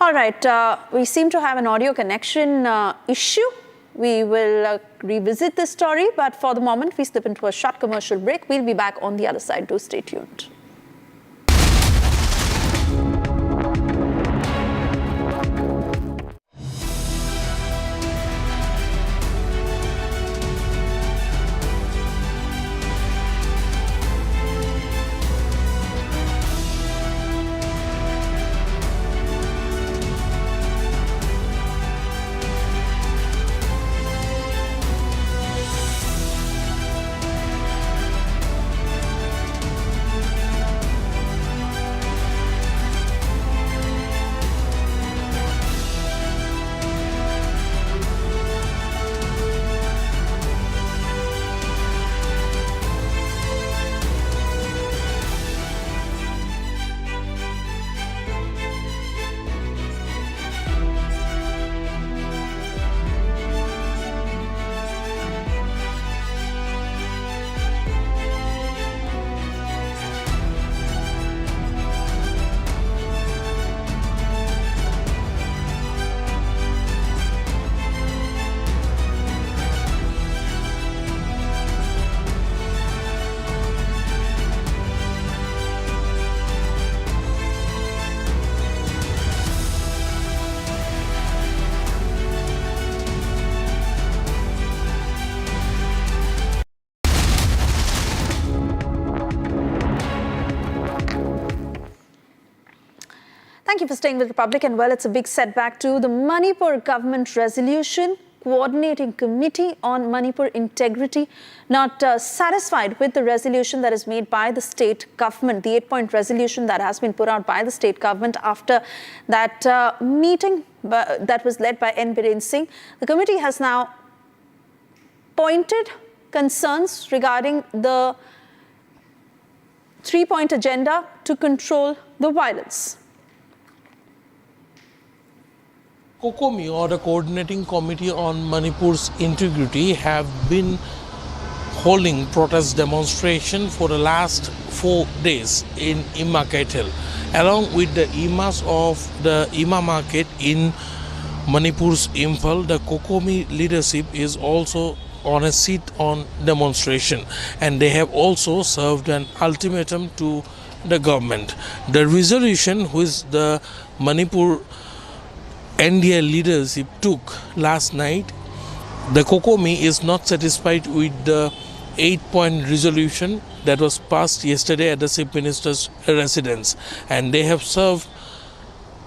All right, we seem to have an audio connection issue. We will revisit this story, but for the moment, we slip into a short commercial break. We'll be back on the other side. Do stay tuned. Thank you for staying with Republic. And well, it's a big setback to the Manipur government resolution. Coordinating Committee on Manipur Integrity not satisfied with the resolution that is made by the state government, the 8-point resolution that has been put out by the state government after that meeting that was led by N. Biren Singh. The committee has now pointed concerns regarding the 3-point agenda to control the violence. COCOMI, or the Coordinating Committee on Manipur's Integrity, have been holding protest demonstration for the last 4 days in Ima Kaitel, along with the Imas of the Ima market in Manipur's Imphal. The COCOMI leadership is also on a seat on demonstration, and they have also served an ultimatum to the government. The resolution which the Manipur NDA leadership took last night, the COCOMI is not satisfied with the 8-point resolution that was passed yesterday at the Chief Minister's residence, and they have served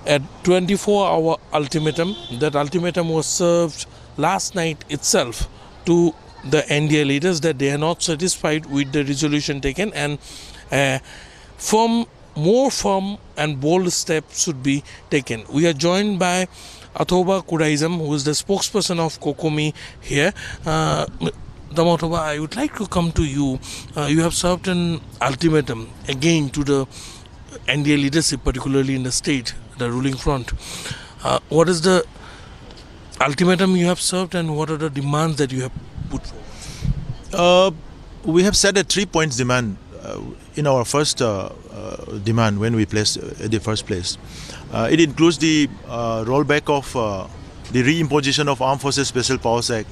a 24-hour ultimatum. That ultimatum was served last night itself to the NDA leaders that they are not satisfied with the resolution taken, and more firm and bold steps should be taken. We are joined by Athoba Kuraism, who is the spokesperson of COCOMI here. Damotoba, I would like to come to you. You have served an ultimatum again to the NDA leadership, particularly in the state, the ruling front. What is the ultimatum you have served, and what are the demands that you have put forward? We have set a 3-point demand in our first demand when we placed at the first place. It includes the rollback of the reimposition of Armed Forces Special Powers Act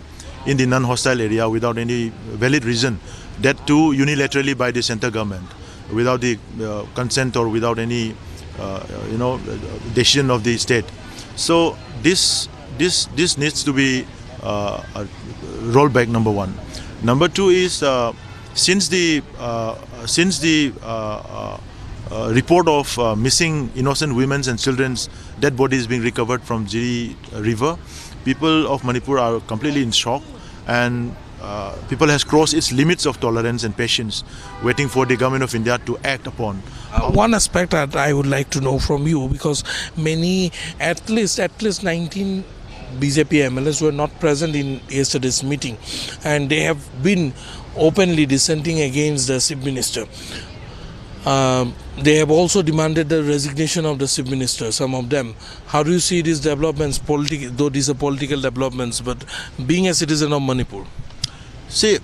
in the non-hostile area without any valid reason, that too unilaterally by the central government, without the consent or without any decision of the state. So this needs to be rollback, number one. Number two is since the report of missing innocent women's and children's dead bodies being recovered from Jiri River, people of Manipur are completely in shock, and people has crossed its limits of tolerance and patience, waiting for the government of India to act upon. One aspect that I would like to know from you, because many, at least 19 BJP MLAs were not present in yesterday's meeting, and they have been openly dissenting against the Chief Minister. They have also demanded the resignation of the Chief Minister, some of them. How do you see these developments, though these are political developments, but being a citizen of Manipur? See,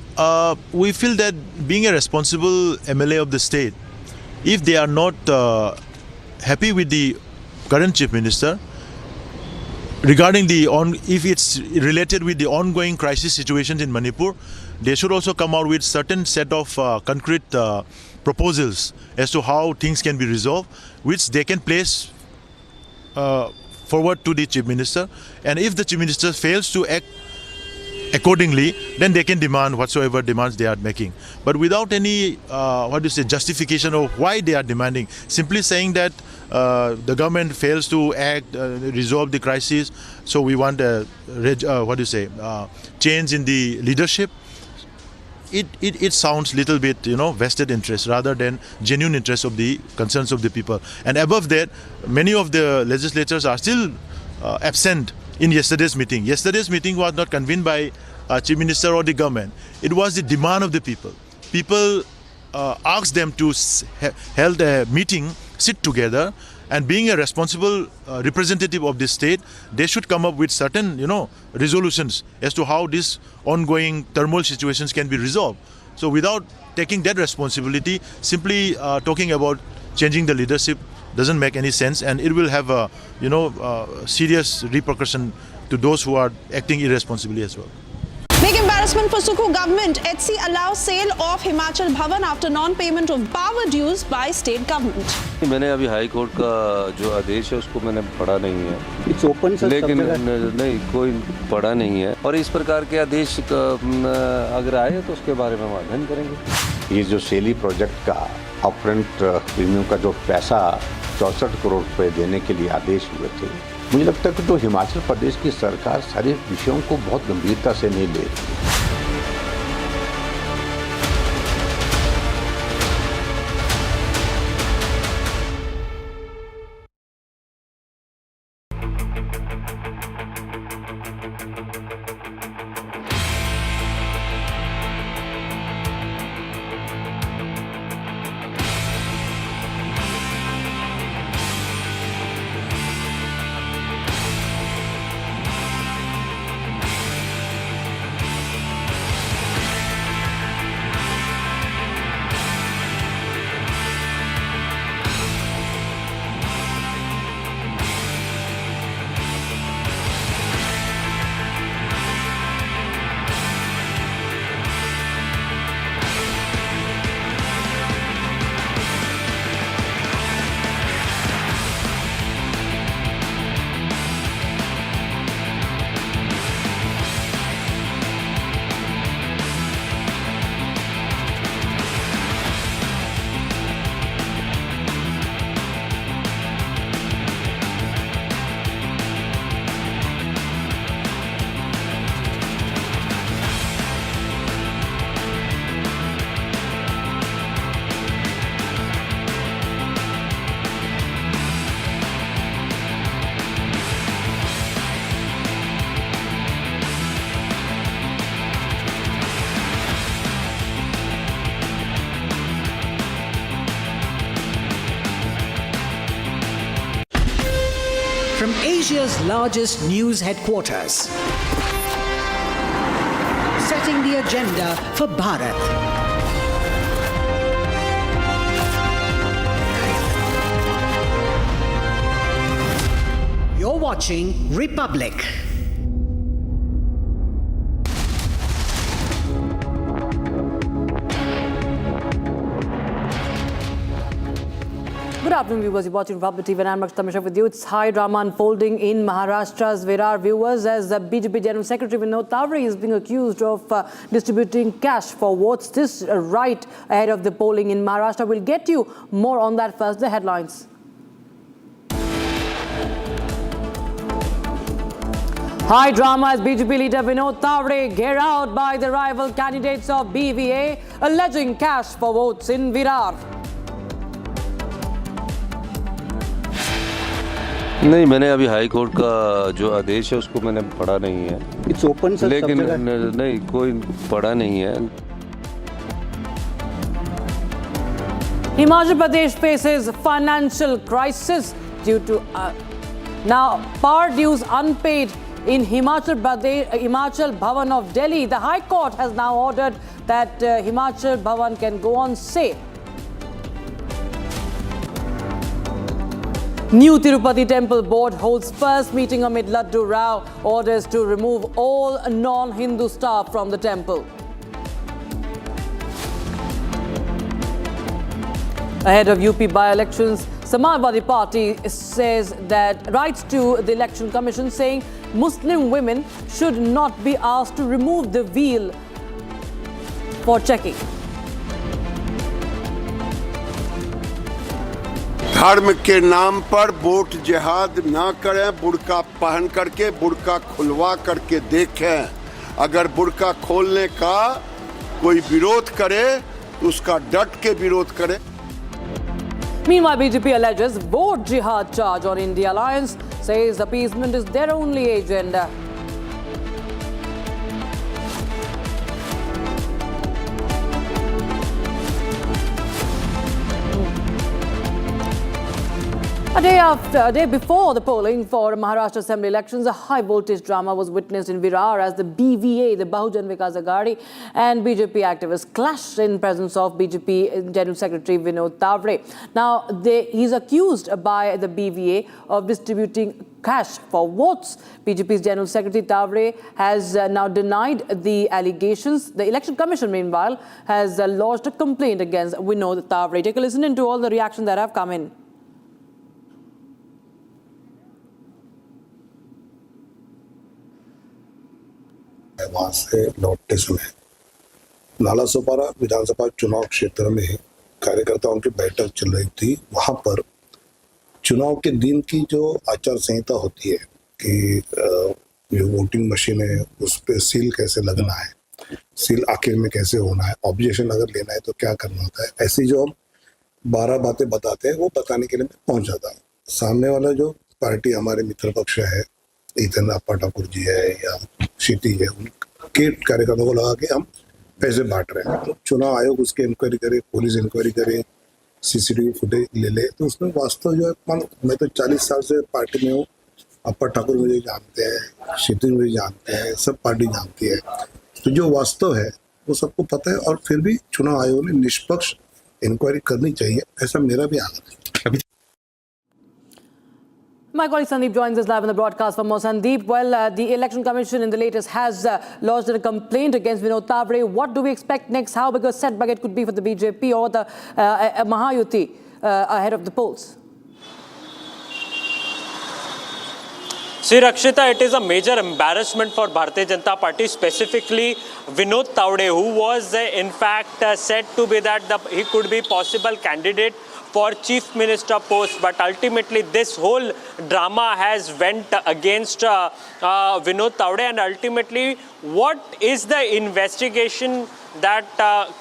we feel that being a responsible MLA of the state, if they are not happy with the current Chief Minister, regarding if it's related with the ongoing crisis situations in Manipur, they should also come out with certain set of concrete proposals as to how things can be resolved, which they can place forward to the Chief Minister. And if the Chief Minister fails to act accordingly, then they can demand whatsoever demands they are making. But without any, justification of why they are demanding, simply saying that the government fails to act, resolve the crisis, so we want a, change in the leadership. It sounds little bit, vested interest rather than genuine interest of the concerns of the people. And above that, many of the legislators are still absent in yesterday's meeting. Yesterday's meeting was not convened by Chief Minister or the government. It was the demand of the people. People asked them to held a meeting, sit together, and being a responsible representative of the state, they should come up with certain, resolutions as to how these ongoing turmoil situations can be resolved. So without taking that responsibility, simply talking about changing the leadership doesn't make any sense, and it will have a, serious repercussion to those who are acting irresponsibly as well. Big embarrassment for Sukhu government. HC allows sale of Himachal Bhavan after non-payment of power dues by state government. मैंने अभी high court का जो आदेश है उसको मैंने पढ़ा नहीं है, It's open, sir, लेकिन नहीं कोई पढ़ा नहीं है, और इस प्रकार के आदेश अगर आए तो उसके बारे में हम अध्ययन करेंगे। ये जो सेली प्रोजेक्ट का अपफ्रंट प्रीमियम का जो पैसा 64 करोड़ रुपए देने के लिए आदेश हुए थे। मुझे लगता है कि तो हिमाचल प्रदेश की सरकार सारे विषयों को बहुत गंभीरता से नहीं ले रही। From Asia's largest news headquarters, setting the agenda for Bharat. You're watching Republic. Good afternoon, viewers. You're watching Republic TV and I'm Arnab with you. It's high drama unfolding in Maharashtra's Virar, viewers, as the BJP General Secretary Vinod Tawde is being accused of distributing cash for votes. This right ahead of the polling in Maharashtra. We'll get you more on that first. The headlines. High drama as BJP leader Vinod Tawde GheraoedBy by the rival candidates of BVA, alleging cash for votes in Virar. नहीं, मैंने अभी high court का जो आदेश है उसको मैंने पढ़ा नहीं है। It's open, sir, लेकिन नहीं, कोई पढ़ा नहीं है। Himachal Pradesh faces financial crisis due to now power dues unpaid in Himachal Bhavan of Delhi. The High Court has now ordered that Himachal Bhavan can go on sale. New Tirupati Temple Board holds first meeting amid Laddu Rao orders to remove all non-Hindu staff from the temple. Ahead of UP by-elections, Samajwadi Party says that writes to the Election Commission saying Muslim women should not be asked to remove the veil for checking. धर्म के नाम पर vote जिहाद ना करें, बुर्का पहन करके, बुर्का खुलवा करके देखें। अगर बुर्का खोलने का कोई विरोध करे तो उसका डट के विरोध करें। Meanwhile, BJP alleges vote jihad charge on India alliance, says appeasement is their only agenda. A day before the polling for Maharashtra Assembly elections, a high-voltage drama was witnessed in Virar as the BVA, the Bahujan Vikas Aghadi, and BJP activists clashed in presence of BJP General Secretary Vinod Tawde. Now, he's accused by the BVA of distributing cash for votes. BJP's General Secretary Tawde has now denied the allegations. The Election Commission, meanwhile, has lodged a complaint against Vinod Tawde. Take a listen into all the reactions that have come in. वहां से लौटते समय नालासोपारा विधानसभा चुनाव क्षेत्र में कार्यकर्ताओं की बैठक चल रही थी। वहां पर चुनाव के दिन की जो आचार संहिता होती है कि जो वोटिंग मशीन है उस पर सील कैसे लगना है, सील आखिर में कैसे होना है, ऑब्जेक्शन अगर लेना है तो क्या करना होता है, ऐसी जो हम 12 बातें बताते हैं वो बताने के लिए मैं पहुंच जाता हूँ। सामने वाला जो पार्टी हमारे मित्र पक्ष है, इधर अप्पा ठाकुर जी है या क्षिति है, उनके कार्यकर्ताओं को लगा के हम पैसे बांट रहे हैं। तो चुनाव आयोग उसकी इंक्वायरी करे, पुलिस इंक्वायरी करे, सीसीटीवी फुटेज ले ले, तो उसमें वास्तव जो है, मैं तो 40 साल से पार्टी में हूँ, अप्पा ठाकुर मुझे जानते हैं, क्षिति मुझे जानते हैं, सब पार्टी जानती है, तो जो वास्तव है वो सबको पता है। और फिर भी चुनाव आयोग ने निष्पक्ष इंक्वायरी करनी चाहिए, ऐसा मेरा भी आग्रह है। My colleague Sandeep joins us live on the broadcast for more. Sandeep, well, the Election Commission in the latest has lodged a complaint against Vinod Tawde. What do we expect next? How big a setback it could be for the BJP or the Mahayuti ahead of the polls? See, Rakshita, it is a major embarrassment for Bharatiya Janata Party, specifically Vinod Tawde, who was in fact said to be that he could be possible candidate for Chief Minister post, but ultimately this whole drama has went against Vinod Tawde, and ultimately what is the investigation that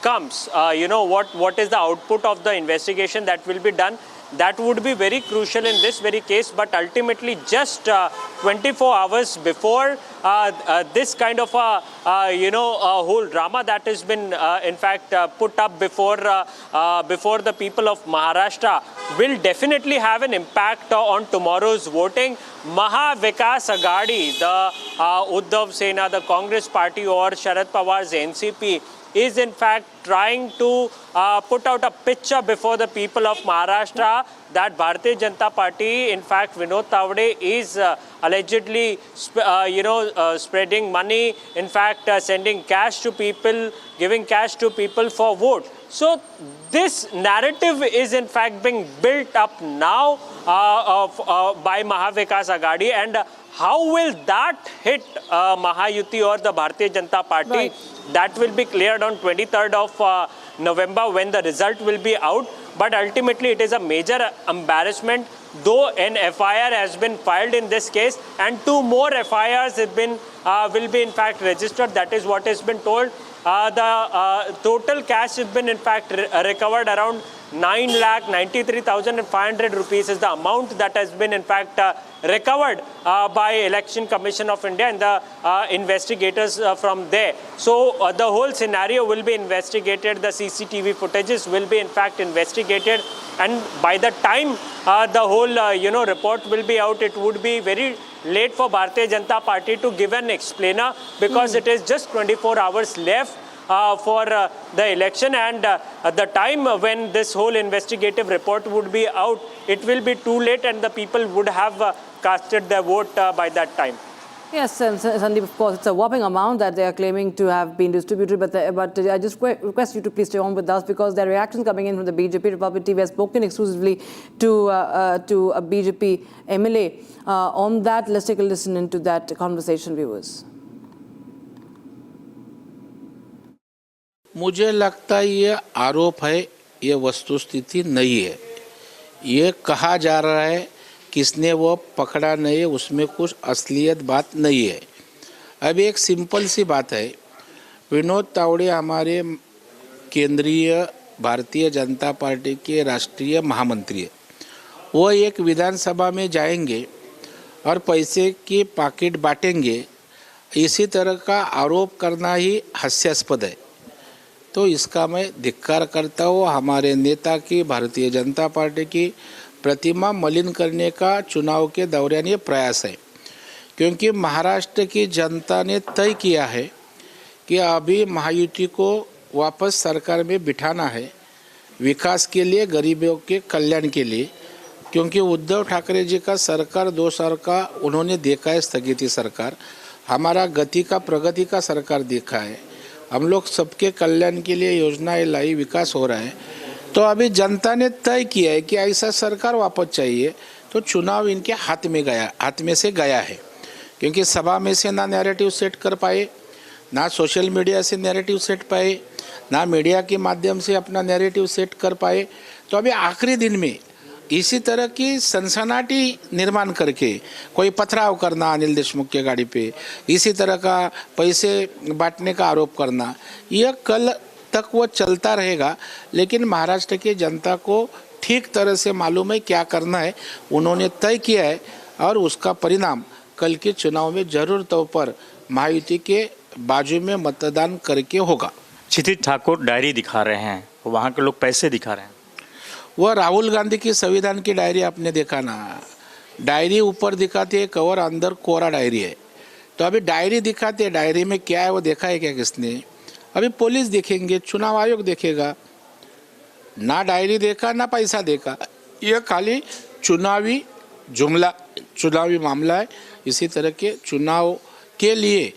comes? What is the output of the investigation that will be done? That would be very crucial in this very case, but ultimately just 24 hours before this kind of a whole drama that has been in fact put up before the people of Maharashtra will definitely have an impact on tomorrow's voting. Mahavikas Aghadi, the Uddhav Sena, the Congress party, or Sharad Pawar's NCP is in fact trying to put out a picture before the people of Maharashtra that Bharatiya Janata Party, in fact Vinod Tawde, is allegedly spreading money, in fact sending cash to people, giving cash to people for vote. So this narrative is in fact being built up now by Mahavikas Aghadi, and how will that hit Mahayuti or the Bharatiya Janata Party? Right. That will be cleared on 23rd of November when the result will be out. But ultimately it is a major embarrassment, though an FIR has been filed in this case and 2 more FIRs have been, will be in fact registered. That is what has been told. The total cash has been in fact recovered around 9,93,500 rupees is the amount that has been in fact recovered by Election Commission of India and the investigators from there. So the whole scenario will be investigated, the CCTV footages will be in fact investigated, and by the time the whole report will be out, it would be very late for Bharatiya Janata Party to give an explainer, because it is just 24 hours left for the election, and the time when this whole investigative report would be out, it will be too late and the people would have casted their vote by that time. Yes, and Sandeep, of course, it's a whopping amount that they are claiming to have been distributed, but I just request you to please stay on with us, because there are reactions coming in from the BJP. Republic TV has spoken exclusively to a BJP MLA on that. Let's take a listen into that conversation, viewers. मुझे लगता है ये आरोप है, ये वस्तुस्थिति नहीं है। ये कहा जा रहा है किसने वो पकड़ा नहीं है, उसमें कुछ असलियत बात नहीं है। अब एक सिंपल सी बात है, विनोद तावड़े हमारे केंद्रीय भारतीय जनता पार्टी के राष्ट्रीय महामंत्री है। वो एक विधानसभा में जाएंगे और पैसे की पैकेट बांटेंगे, इसी तरह का आरोप करना ही हास्यास्पद है। तो इसका मैं धिक्कार करता हूँ। हमारे नेता की, भारतीय जनता पार्टी की प्रतिमा मलिन करने का चुनाव के दौरान ये प्रयास है, क्योंकि महाराष्ट्र की जनता ने तय किया है कि अभी महायुति को वापस सरकार में बिठाना है, विकास के लिए, गरीबों के कल्याण के लिए, क्योंकि उद्धव ठाकरे जी का सरकार 2 साल का उन्होंने देखा है स्थगिति सरकार, हमारा गति का, प्रगति का सरकार देखा है। हम लोग सबके कल्याण के लिए योजनाएं लाई, विकास हो रहा है। तो अभी जनता ने तय किया है कि ऐसा सरकार वापस चाहिए, तो चुनाव इनके हाथ में से गया है, क्योंकि सभा में से ना नैरेटिव सेट कर पाए, ना सोशल मीडिया से नैरेटिव सेट पाए, ना मीडिया के माध्यम से अपना नैरेटिव सेट कर पाए। तो अभी आखिरी दिन में इसी तरह की सनसनाटी निर्माण करके कोई पथराव करना अनिल देशमुख के गाड़ी पे, इसी तरह का पैसे बांटने का आरोप करना, यह कल तक वो चलता रहेगा। लेकिन महाराष्ट्र की जनता को ठीक तरह से मालूम है क्या करना है, उन्होंने तय किया है और उसका परिणाम कल के चुनाव में जरूर तौर पर महायुति के बाजू में मतदान करके होगा। क्षितिज ठाकुर डायरी दिखा रहे हैं, वहाँ के लोग पैसे दिखा रहे हैं। वह राहुल गांधी की संविधान की डायरी आपने देखा ना, डायरी ऊपर दिखाती है कवर, अंदर कोरा डायरी है। तो अभी डायरी दिखाते हैं, डायरी में क्या है वो देखा है क्या किसने? अभी पुलिस देखेंगे, चुनाव आयोग देखेगा। ना डायरी देखा ना पैसा देखा, यह खाली चुनावी जुमला, चुनावी मामला है। इसी तरह के चुनाव के लिए,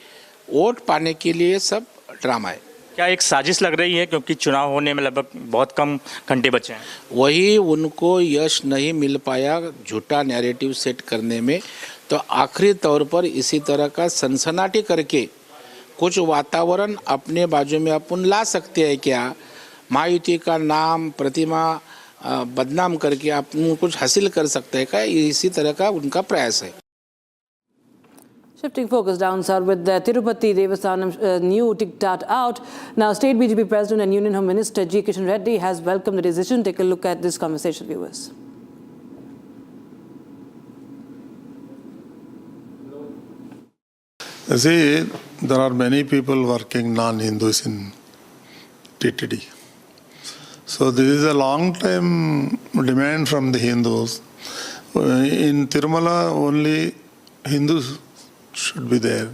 वोट पाने के लिए सब ड्रामा है। क्या एक साजिश लग रही है, क्योंकि चुनाव होने में लगभग बहुत कम घंटे बचे हैं? वही उनको यश नहीं मिल पाया झूठा नैरेटिव सेट करने में, तो आखिरी तौर पर इसी तरह का सनसनाटी करके कुछ वातावरण अपने बाजू में अपन ला सकते हैं क्या? महायुति का नाम प्रतिमा बदनाम करके अपन कुछ हासिल कर सकते हैं क्या? इसी तरह का उनका प्रयास है। Shifting focus down south with the Tirupati Devasthanam new diktat out. Now, State BJP President and Union Home Minister G. Kishan Reddy has welcomed the decision. Take a look at this conversation, viewers. You see, there are many people working non-Hindus in TTD. So this is a long-time demand from the Hindus. In Tirumala, only Hindus should be there.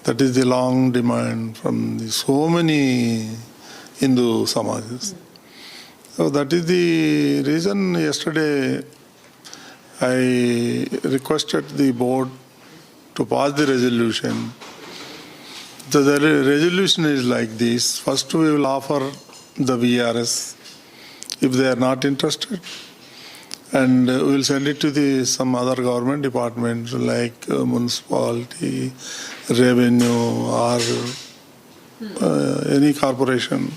That is the long demand from so many Hindu Samajas. So that is the reason yesterday I requested the board to pass the resolution. The resolution is like this. First we will offer the VRS if they are not interested. And we will send it to some other government departments like municipality, revenue, or any corporation.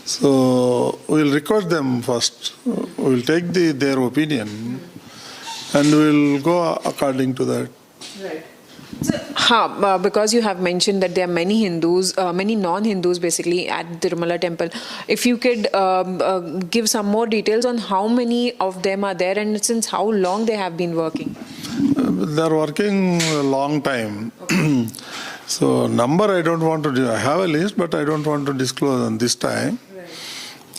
So we will request them first. We will take their opinion and we will go according to that. Right. So, because you have mentioned that there are many Hindus, many non-Hindus basically at Tirumala temple. If you could give some more details on how many of them are there and since how long they have been working? They are working a long time. Okay. So number I don't want to do. I have a list, but I don't want to disclose on this time. Right.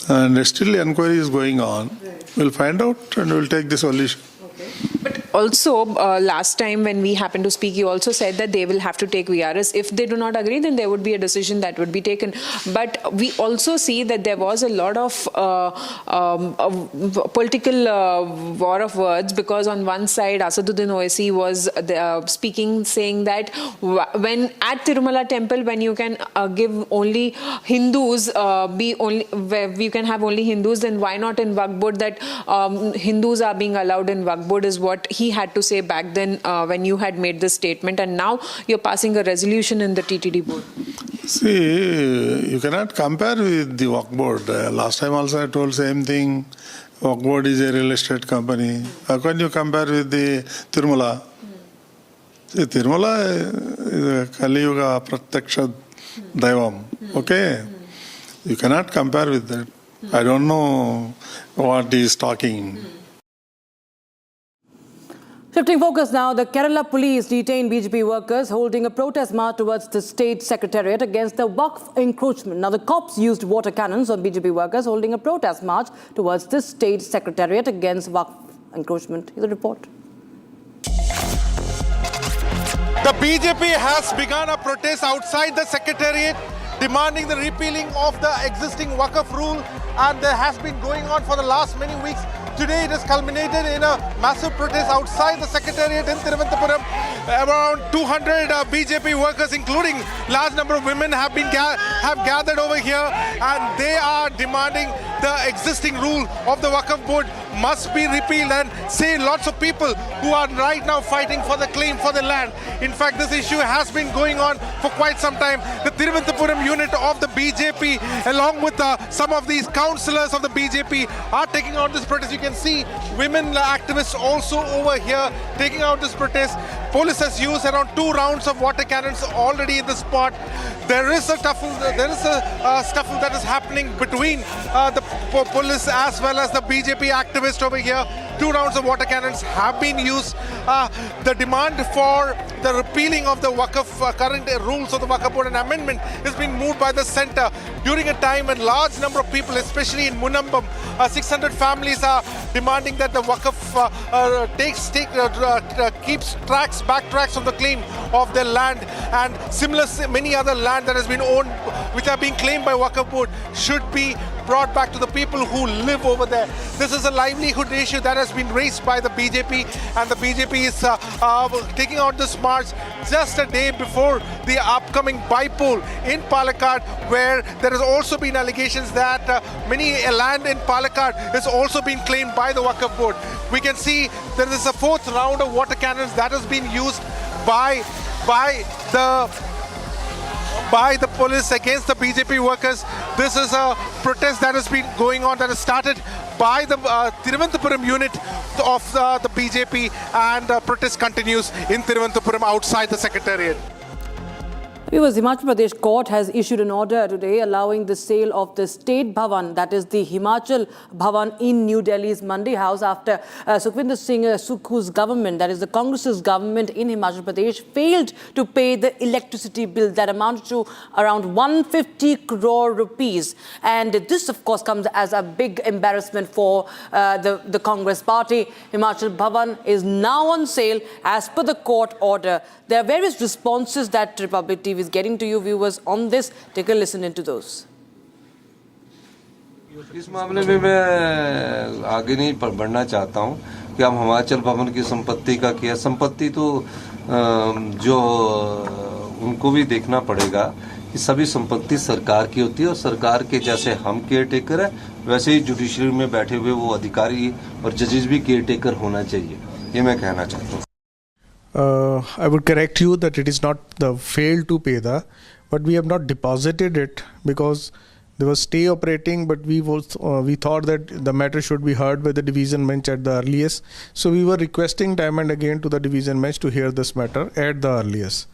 And still inquiry is going on. Right. We'll find out and we'll take the solution. Okay. But also, last time when we happened to speak, you also said that they will have to take VRS. If they do not agree, then there would be a decision that would be taken. But we also see that there was a lot of political war of words, because on one side, Asaduddin Owaisi was speaking, saying that when at Tirumala temple, when you can give only Hindus, you can have only Hindus, then why not in Waqf board that Hindus are being allowed in Waqf board is what he had to say back then when you had made this statement, and now you're passing a resolution in the TTD board. See, you cannot compare with the Waqf board. Last time also I told same thing. Waqf board is a real estate company. How can you compare with the Tirumala? See, Tirumala is a Kali Yuga Pratyaksha Daivam. Okay? You cannot compare with that. I don't know what he is talking. Shifting focus now, the Kerala police detained BJP workers holding a protest march towards the state secretariat against the Waqf encroachment. Now, the cops used water cannons on BJP workers holding a protest march towards the state secretariat against Waqf encroachment. Here's a report. The BJP has begun a protest outside the secretariat demanding the repealing of the existing Waqf rule, and there has been going on for the last many weeks. Today it has culminated in a massive protest outside the secretariat in Thiruvananthapuram. Around 200 BJP workers, including large number of women, have gathered over here, and they are demanding the existing rule of the Waqf board must be repealed, and say lots of people who are right now fighting for the claim for the land. In fact, this issue has been going on for quite some time. The Thiruvananthapuram unit of the BJP, along with some of these councillors of the BJP, are taking out this protest. You can see women activists also over here taking out this protest. Police has used around 2 rounds of water cannons already in the spot. There is a scuffle that is happening between the police as well as the BJP activists over here. 2 rounds of water cannons have been used. The demand for the repealing of the Waqf current rules of the Waqf Board and amendment has been moved by the centre during a time when large number of people, especially in Munambam, 600 families are demanding that the Waqf keeps backtracks on the claim of their land, and many other land that has been owned, which are being claimed by Waqf Board, should be brought back to the people who live over there. This is a livelihood issue that has been raised by the BJP, and the BJP is taking out this march just a day before the upcoming by-poll in Palakkad, where there has also been allegations that many land in Palakkad is also being claimed by the Waqf Board. We can see there is a 4th round of water cannons that has been used by the police against the BJP workers. This is a protest that has been going on, that has started by the Thiruvananthapuram unit of the BJP, and protest continues in Thiruvananthapuram outside the secretariat. Viewers, Himachal Pradesh court has issued an order today allowing the sale of the State Bhavan, that is the Himachal Bhavan in New Delhi's Mandi House, after Sukhvinder Singh Sukhu's government, that is the Congress's government in Himachal Pradesh, failed to pay the electricity bill that amounted to around 150 crore rupees. And this, of course, comes as a big embarrassment for the Congress party. Himachal Bhavan is now on sale as per the court order. There are various responses that Republic TV is getting to you, viewers, on this. Take a listen into those. इस मामले में मैं आगे नहीं बढ़ना चाहता हूं कि हम हिमाचल भवन की संपत्ति का किया। संपत्ति तो जो उनको भी देखना पड़ेगा कि सभी संपत्ति सरकार की होती है, और सरकार के जैसे हम केयरटेकर है, वैसे ही जुडिशरी में बैठे हुए वो अधिकारी और जजेस भी केयरटेकर होना चाहिए। ये मैं कहना चाहता हूँ। I would correct you that it is not the failed to pay but we have not deposited it because there was stay operating, but we thought that the matter should be heard by the division bench at the earliest. So we were requesting time and again to the division bench to hear this matter at the earliest.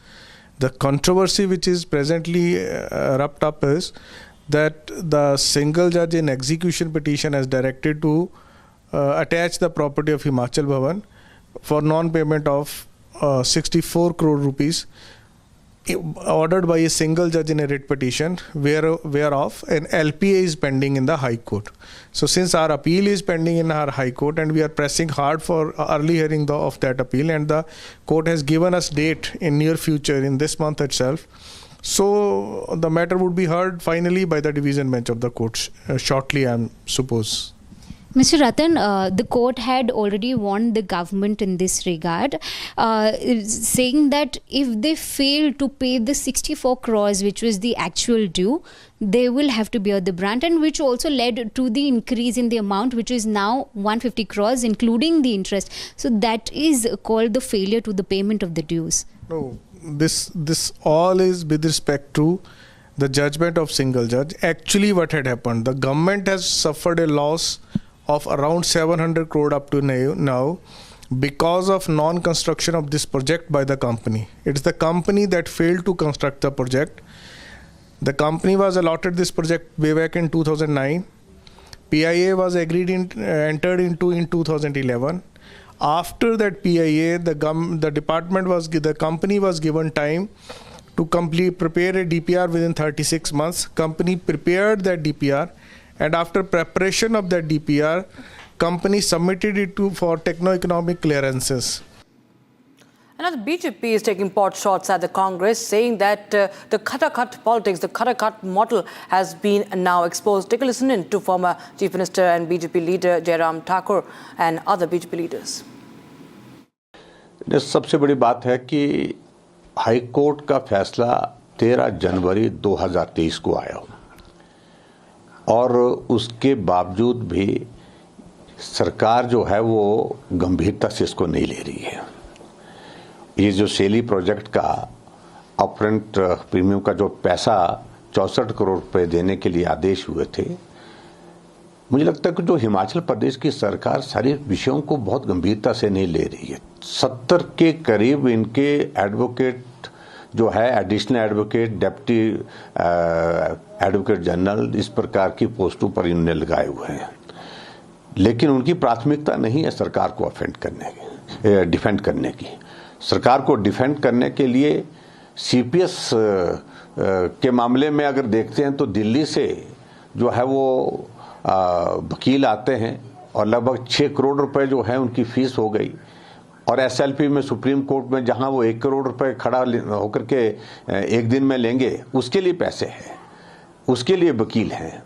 The controversy which is presently wrapped up is that the single judge in execution petition has directed to attach the property of Himachal Bhavan for non-payment of 64 crore rupees ordered by a single judge in a writ petition, whereof an LPA is pending in the High Court. So since our appeal is pending in our High Court and we are pressing hard for early hearing of that appeal, and the court has given us date in near future in this month itself, so the matter would be heard finally by the division bench of the court shortly, I suppose. Mr. Ratan, the court had already warned the government in this regard, saying that if they fail to pay the 64 crores, which was the actual due, they will have to bear the brunt, and which also led to the increase in the amount, which is now 150 crores, including the interest. So that is called the failure to the payment of the dues. No, this all is with respect to the judgment of single judge. Actually, what had happened, the government has suffered a loss of around 700 crore up to now because of non-construction of this project by the company. It's the company that failed to construct the project. The company was allotted this project way back in 2009. PIA was entered into in 2011. After that PIA, the company was given time to prepare a DPR within 36 months. Company prepared that DPR, and after preparation of that DPR, company submitted it for techno-economic clearances. And now the BJP is taking pot shots at the Congress, saying that the cut politics, the cut model has been now exposed. Take a listen in to former Chief Minister and BJP leader Jairam Thakur and other BJP leaders. सबसे बड़ी बात है कि high court का फैसला 13 जनवरी 2023 को आया, और उसके बावजूद भी सरकार जो है वो गंभीरता से इसको नहीं ले रही है। ये जो सेली प्रोजेक्ट का अपफ्रंट प्रीमियम का जो पैसा 64 करोड़ रुपए देने के लिए आदेश हुए थे, मुझे लगता है कि जो हिमाचल प्रदेश की सरकार सारे विषयों को बहुत गंभीरता से नहीं ले रही है। 70 के करीब इनके एडवोकेट जो है, additional advocate, deputy advocate general, इस प्रकार की पोस्टों पर इन्होंने लगाए हुए हैं, लेकिन उनकी प्राथमिकता नहीं है सरकार को डिफेंड करने की। सरकार को डिफेंड करने के लिए सीपीएस के मामले में अगर देखते हैं तो दिल्ली से जो है वो वकील आते हैं और लगभग 6 करोड़ रुपए जो है उनकी फीस हो गई, और एसएलपी में सुप्रीम कोर्ट में जहां वो 1 करोड़ रुपए खड़ा होकर के एक दिन में लेंगे, उसके लिए पैसे हैं, उसके लिए वकील हैं।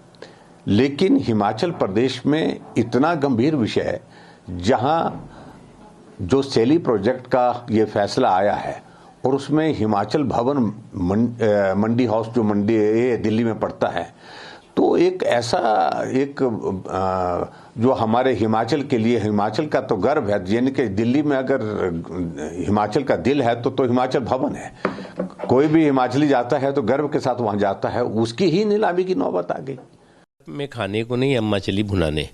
लेकिन हिमाचल प्रदेश में इतना गंभीर विषय जहां जो सेली प्रोजेक्ट का ये फैसला आया है और उसमें हिमाचल भवन मंडी हाउस जो ये दिल्ली में पड़ता है, तो एक ऐसा जो हमारे हिमाचल के लिए, हिमाचल का तो गर्व है, यानी कि दिल्ली में अगर हिमाचल का दिल है तो हिमाचल भवन है। कोई भी हिमाचली जाता है तो गर्व के साथ वहां जाता है, उसकी ही नीलामी की नौबत आ गई। में खाने को नहीं, अम्मा चली भुनाने।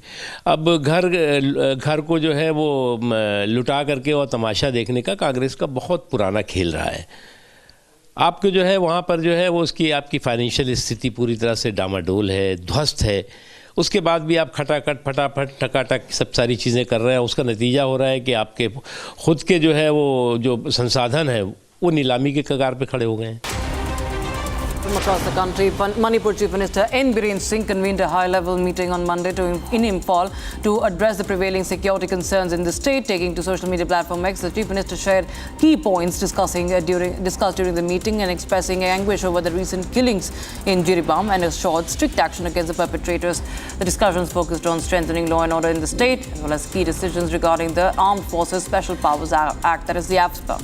अब घर को जो है वो लुटा करके और तमाशा देखने का कांग्रेस का बहुत पुराना खेल रहा है। आपको जो है वहाँ पर जो है वो उसकी आपकी फाइनेंशियल स्थिति पूरी तरह से डामाडोल है, ध्वस्त है, उसके बाद भी आप खटाखट फटाफट टकाटक सब सारी चीज़ें कर रहे हैं। उसका नतीजा हो रहा है कि आपके खुद के जो है वो जो संसाधन है वो नीलामी के कगार पे खड़े हो गए हैं। From across the country, Manipur Chief Minister N. Biren Singh convened a high-level meeting on Monday in Imphal to address the prevailing security concerns in the state. Taking to social media platform X, the Chief Minister shared key points discussed during the meeting and expressing anguish over the recent killings in GheraoedBy and assured strict action against the perpetrators. The discussions focused on strengthening law and order in the state, as well as key decisions regarding the Armed Forces Special Powers Act, that is the AFSPA.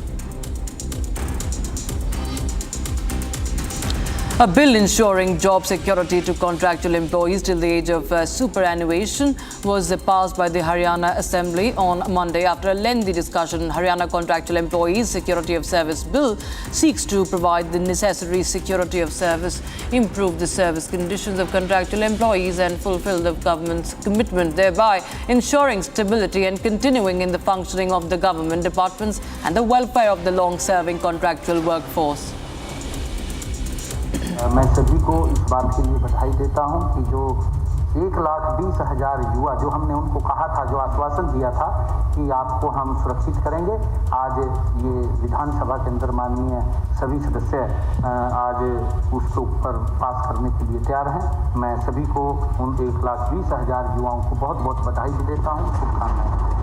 A bill ensuring job security to contractual employees till the age of superannuation was passed by the Haryana Assembly on Monday. After a lengthy discussion, Haryana Contractual Employees Security of Service Bill seeks to provide the necessary security of service, improve the service conditions of contractual employees and fulfill the government's commitment, thereby ensuring stability and continuing in the functioning of the government departments and the welfare of the long-serving contractual workforce. मैं सभी को इस बात के लिए बधाई देता हूं कि जो 1,20,000 युवा, जो हमने उनको कहा था, जो आश्वासन दिया था कि आपको हम सुरक्षित करेंगे, आज ये विधानसभा के अंदर माननीय सभी सदस्य आज उसके ऊपर पास करने के लिए तैयार हैं। मैं सभी को उन 1,20,000 युवाओं को बहुत बहुत बधाई भी देता हूँ, शुभकामनाएं।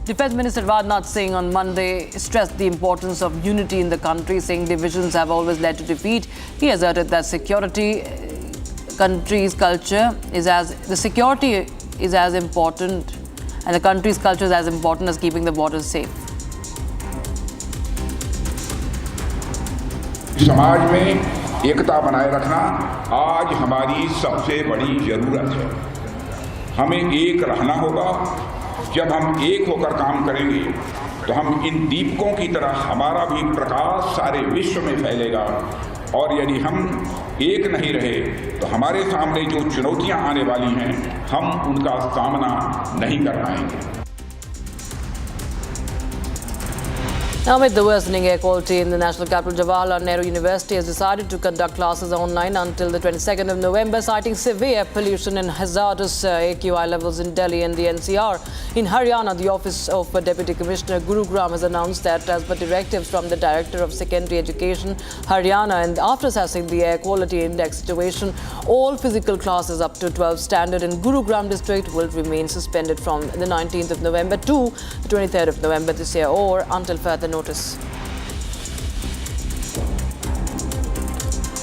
Defence Minister Arnab Singh on Monday stressed the importance of unity in the country, saying divisions have always led to defeat. He asserted that security is as important, and the country's culture is as important as keeping the borders safe. समाज में एकता बनाए रखना आज हमारी सबसे बड़ी जरूरत है। हमें एक रहना होगा। जब हम एक होकर काम करेंगे तो हम इन दीपकों की तरह हमारा भी प्रकाश सारे विश्व में फैलेगा, और यदि हम एक नहीं रहे तो हमारे सामने जो चुनौतियां आने वाली हैं हम उनका सामना नहीं कर पाएंगे। Now, with the worsening air quality in the national capital, Jawaharlal Nehru University has decided to conduct classes online until the 22nd of November, citing severe pollution and hazardous AQI levels in Delhi and the NCR. In Haryana, the Office of Deputy Commissioner Gurugram has announced that, as per directives from the Director of Secondary Education, Haryana, and after assessing the air quality index situation, all physical classes up to 12 standard in Gurugram district will remain suspended from the 19th of November to the 23rd of November this year, or until further notice.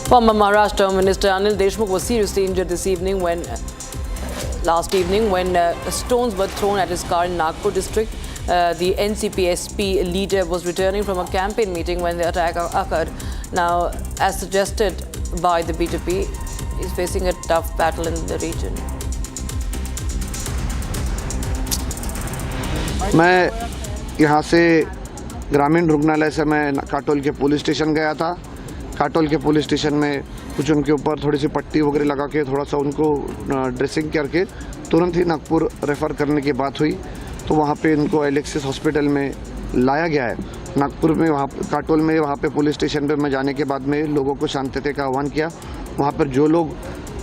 Former Maharashtra Minister Anil Deshmukh was seriously injured last evening when stones were thrown at his car in Nagpur district. The NCP SP leader was returning from a campaign meeting when the attack occurred. Now, as suggested by the BJP, is facing a tough battle in the region. मैं यहाँ से ग्रामीण रुग्णालय से मैं काटोल के police station गया था। काटोल के पुलिस स्टेशन में कुछ उनके ऊपर थोड़ी सी पट्टी वगैरह लगा के थोड़ा सा उनको ड्रेसिंग करके तुरंत ही नागपुर रेफ़र करने की बात हुई, तो वहाँ पे इनको एलेक्सिस हॉस्पिटल में लाया गया है। नागपुर में वहाँ काटोल में वहाँ पे पुलिस स्टेशन पे मैं जाने के बाद में लोगों को शांतता का आह्वान किया। वहाँ पर जो लोग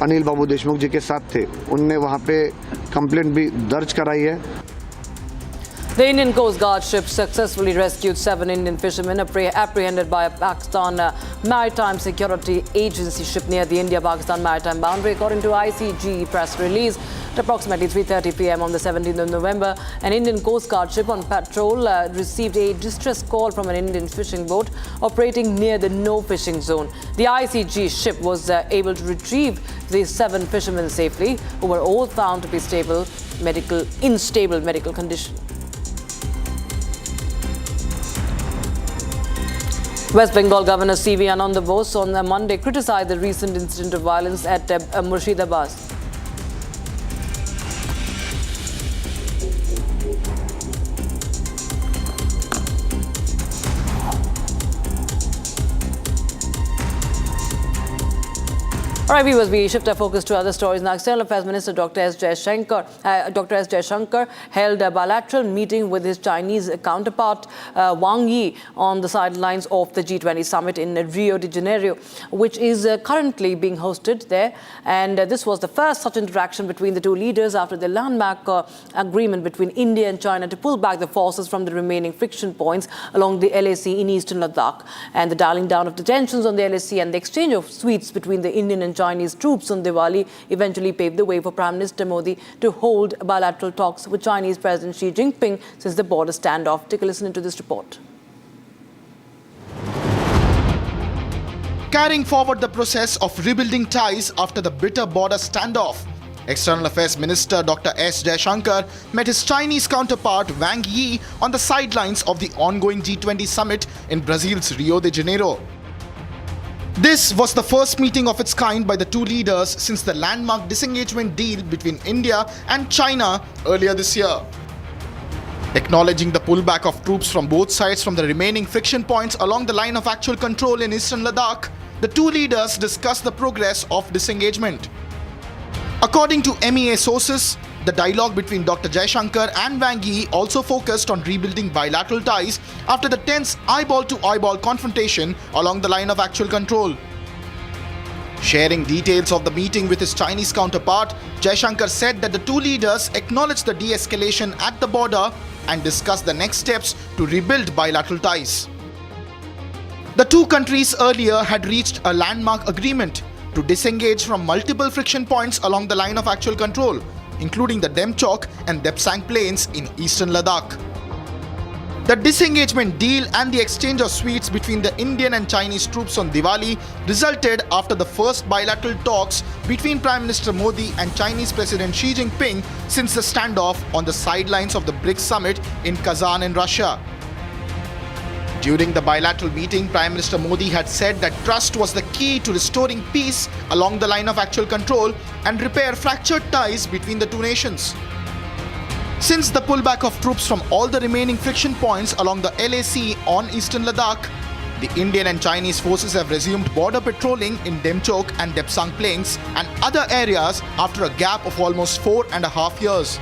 अनिल बाबू देशमुख जी के साथ थे उनने वहाँ पे कंप्लेंट भी दर्ज कराई है। The Indian Coast Guard ship successfully rescued 7 Indian fishermen apprehended by a Pakistan Maritime Security Agency ship near the India-Pakistan maritime boundary. According to ICG press release, at approximately 3:30 p.m. on the 17th of November, an Indian Coast Guard ship on patrol received a distress call from an Indian fishing boat operating near the no-fishing zone. The ICG ship was able to retrieve the 7 fishermen safely, who were all found to be in stable medical condition. West Bengal Governor Secy Vinod Tawde on Monday criticized the recent incident of violence at Murshidabad. All right, viewers, we shift our focus to other stories. Now, External Affairs Minister Dr. S. Jaishankar held a bilateral meeting with his Chinese counterpart Wang Yi on the sidelines of the G20 summit in Rio de Janeiro, which is currently being hosted there. And this was the first such interaction between the two leaders after the landmark agreement between India and China to pull back the forces from the remaining friction points along the LAC in eastern Ladakh. And the dialing down of the tensions on the LAC and the exchange of sweets between the Indian and Chinese troops on Diwali eventually paved the way for Prime Minister Modi to hold bilateral talks with Chinese President Xi Jinping since the border standoff. Take a listen into this report. Carrying forward the process of rebuilding ties after the bitter border standoff, External Affairs Minister Dr. S. Jaishankar met his Chinese counterpart Wang Yi on the sidelines of the ongoing G20 summit in Brazil's Rio de Janeiro. This was the first meeting of its kind by the two leaders since the landmark disengagement deal between India and China earlier this year. Acknowledging the pullback of troops from both sides from the remaining friction points along the line of actual control in eastern Ladakh, the two leaders discussed the progress of disengagement. According to MEA sources, the dialogue between Dr. Jaishankar and Wang Yi also focused on rebuilding bilateral ties after the tense eyeball-to-eyeball confrontation along the line of actual control. Sharing details of the meeting with his Chinese counterpart, Jaishankar said that the two leaders acknowledged the de-escalation at the border and discussed the next steps to rebuild bilateral ties. The two countries earlier had reached a landmark agreement to disengage from multiple friction points along the line of actual control, including the Demchok and Depsang plains in eastern Ladakh. The disengagement deal and the exchange of sweets between the Indian and Chinese troops on Diwali resulted after the first bilateral talks between Prime Minister Modi and Chinese President Xi Jinping since the standoff on the sidelines of the BRICS summit in Kazan in Russia. During the bilateral meeting, Prime Minister Modi had said that trust was the key to restoring peace along the line of actual control and repair fractured ties between the two nations. Since the pullback of troops from all the remaining friction points along the LAC on eastern Ladakh, the Indian and Chinese forces have resumed border patrolling in Demchok and Depsang plains and other areas after a gap of almost 4.5 years.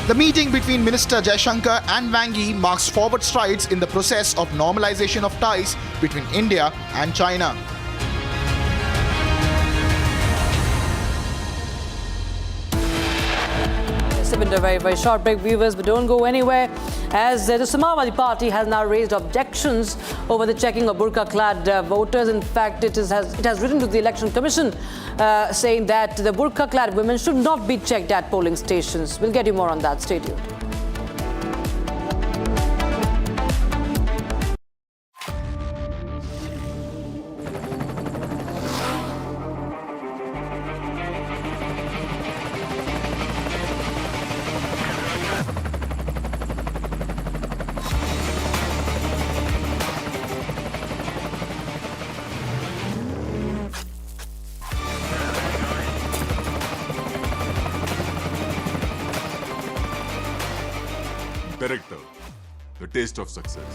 The meeting between Minister Jaishankar and Wang Yi marks forward strides in the process of normalization of ties between India and China. A very short break, viewers, but don't go anywhere, as the Samajwadi Party has now raised objections over the checking of burqa-clad voters. In fact, it has written to the Election Commission saying that the burqa-clad women should not be checked at polling stations. We'll get you more on that. Stay tuned. director, the taste of success.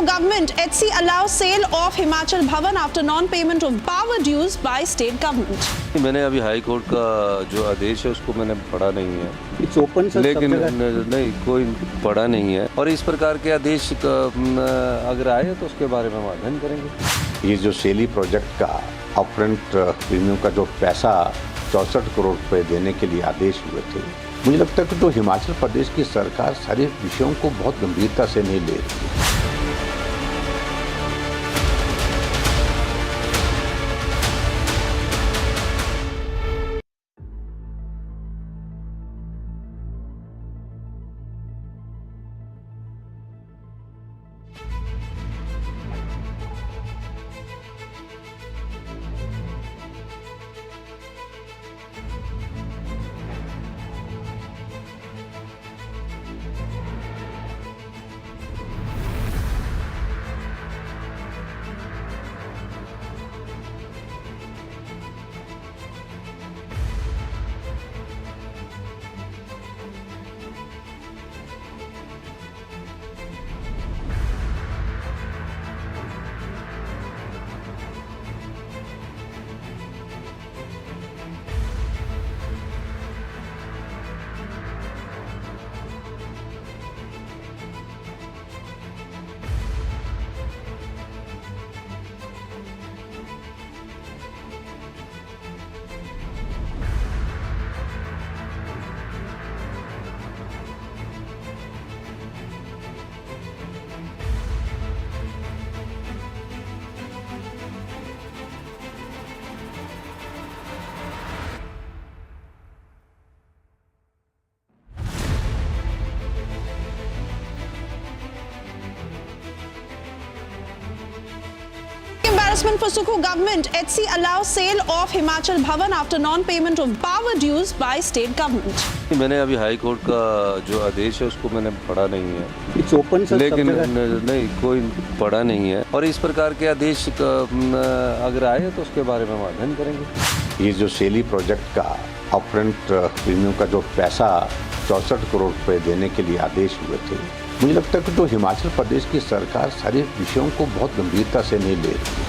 Government HC allows sale of Himachal Bhavan after non-payment of power dues by state government. मैंने अभी high court का जो आदेश है उसको मैंने पढ़ा नहीं है, It's open, sir, लेकिन सब जगह। नहीं कोई पढ़ा नहीं है और इस प्रकार के आदेश अगर आए तो उसके बारे में हम अध्ययन करेंगे। ये जो सेली प्रोजेक्ट का अपफ्रंट प्रीमियम का जो पैसा 64 करोड़ रुपए देने के लिए आदेश हुए थे, मुझे लगता है कि तो हिमाचल प्रदेश की सरकार सारे विषयों को बहुत गंभीरता से नहीं ले रही है। Embarrassment for Sukhu government. HC allows sale of Himachal Bhavan after non-payment of power dues by state government. मैंने अभी हाई कोर्ट का जो आदेश है उसको मैंने पढ़ा नहीं है, It's open, sir, लेकिन सब जगह। नहीं कोई पढ़ा नहीं है और इस प्रकार के आदेश अगर आए तो उसके बारे में हम अध्ययन करेंगे। ये जो सेली प्रोजेक्ट का अपफ्रंट प्रीमियम का जो पैसा 64 करोड़ रुपए देने के लिए आदेश हुए थे, मुझे लगता है कि तो हिमाचल प्रदेश की सरकार सारे विषयों को बहुत गंभीरता से नहीं ले रही है।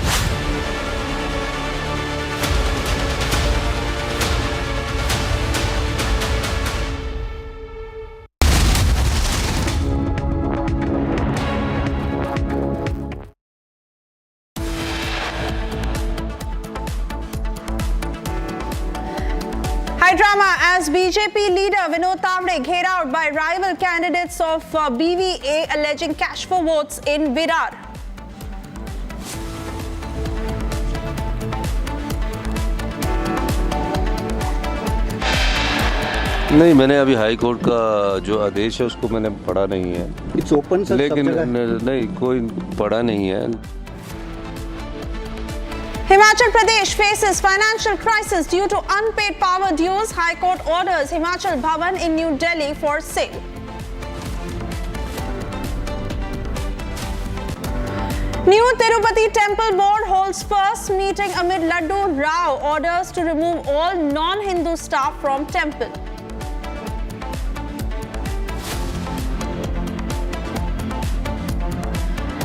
High drama as BJP leader Vinod Tawde GheraoedBy by rival candidates of BVA alleging cash for votes in Virar. नहीं, मैंने अभी हाई कोर्ट का जो आदेश है उसको मैंने पढ़ा नहीं है, It's open, sir, लेकिन सब जगह। नहीं कोई पढ़ा नहीं है। Himachal Pradesh faces financial crisis due to unpaid power dues. High Court orders Himachal Bhavan in New Delhi for sale. New Tirupati Temple Board holds first meeting amid Laddu Rao orders to remove all non-Hindu staff from temple.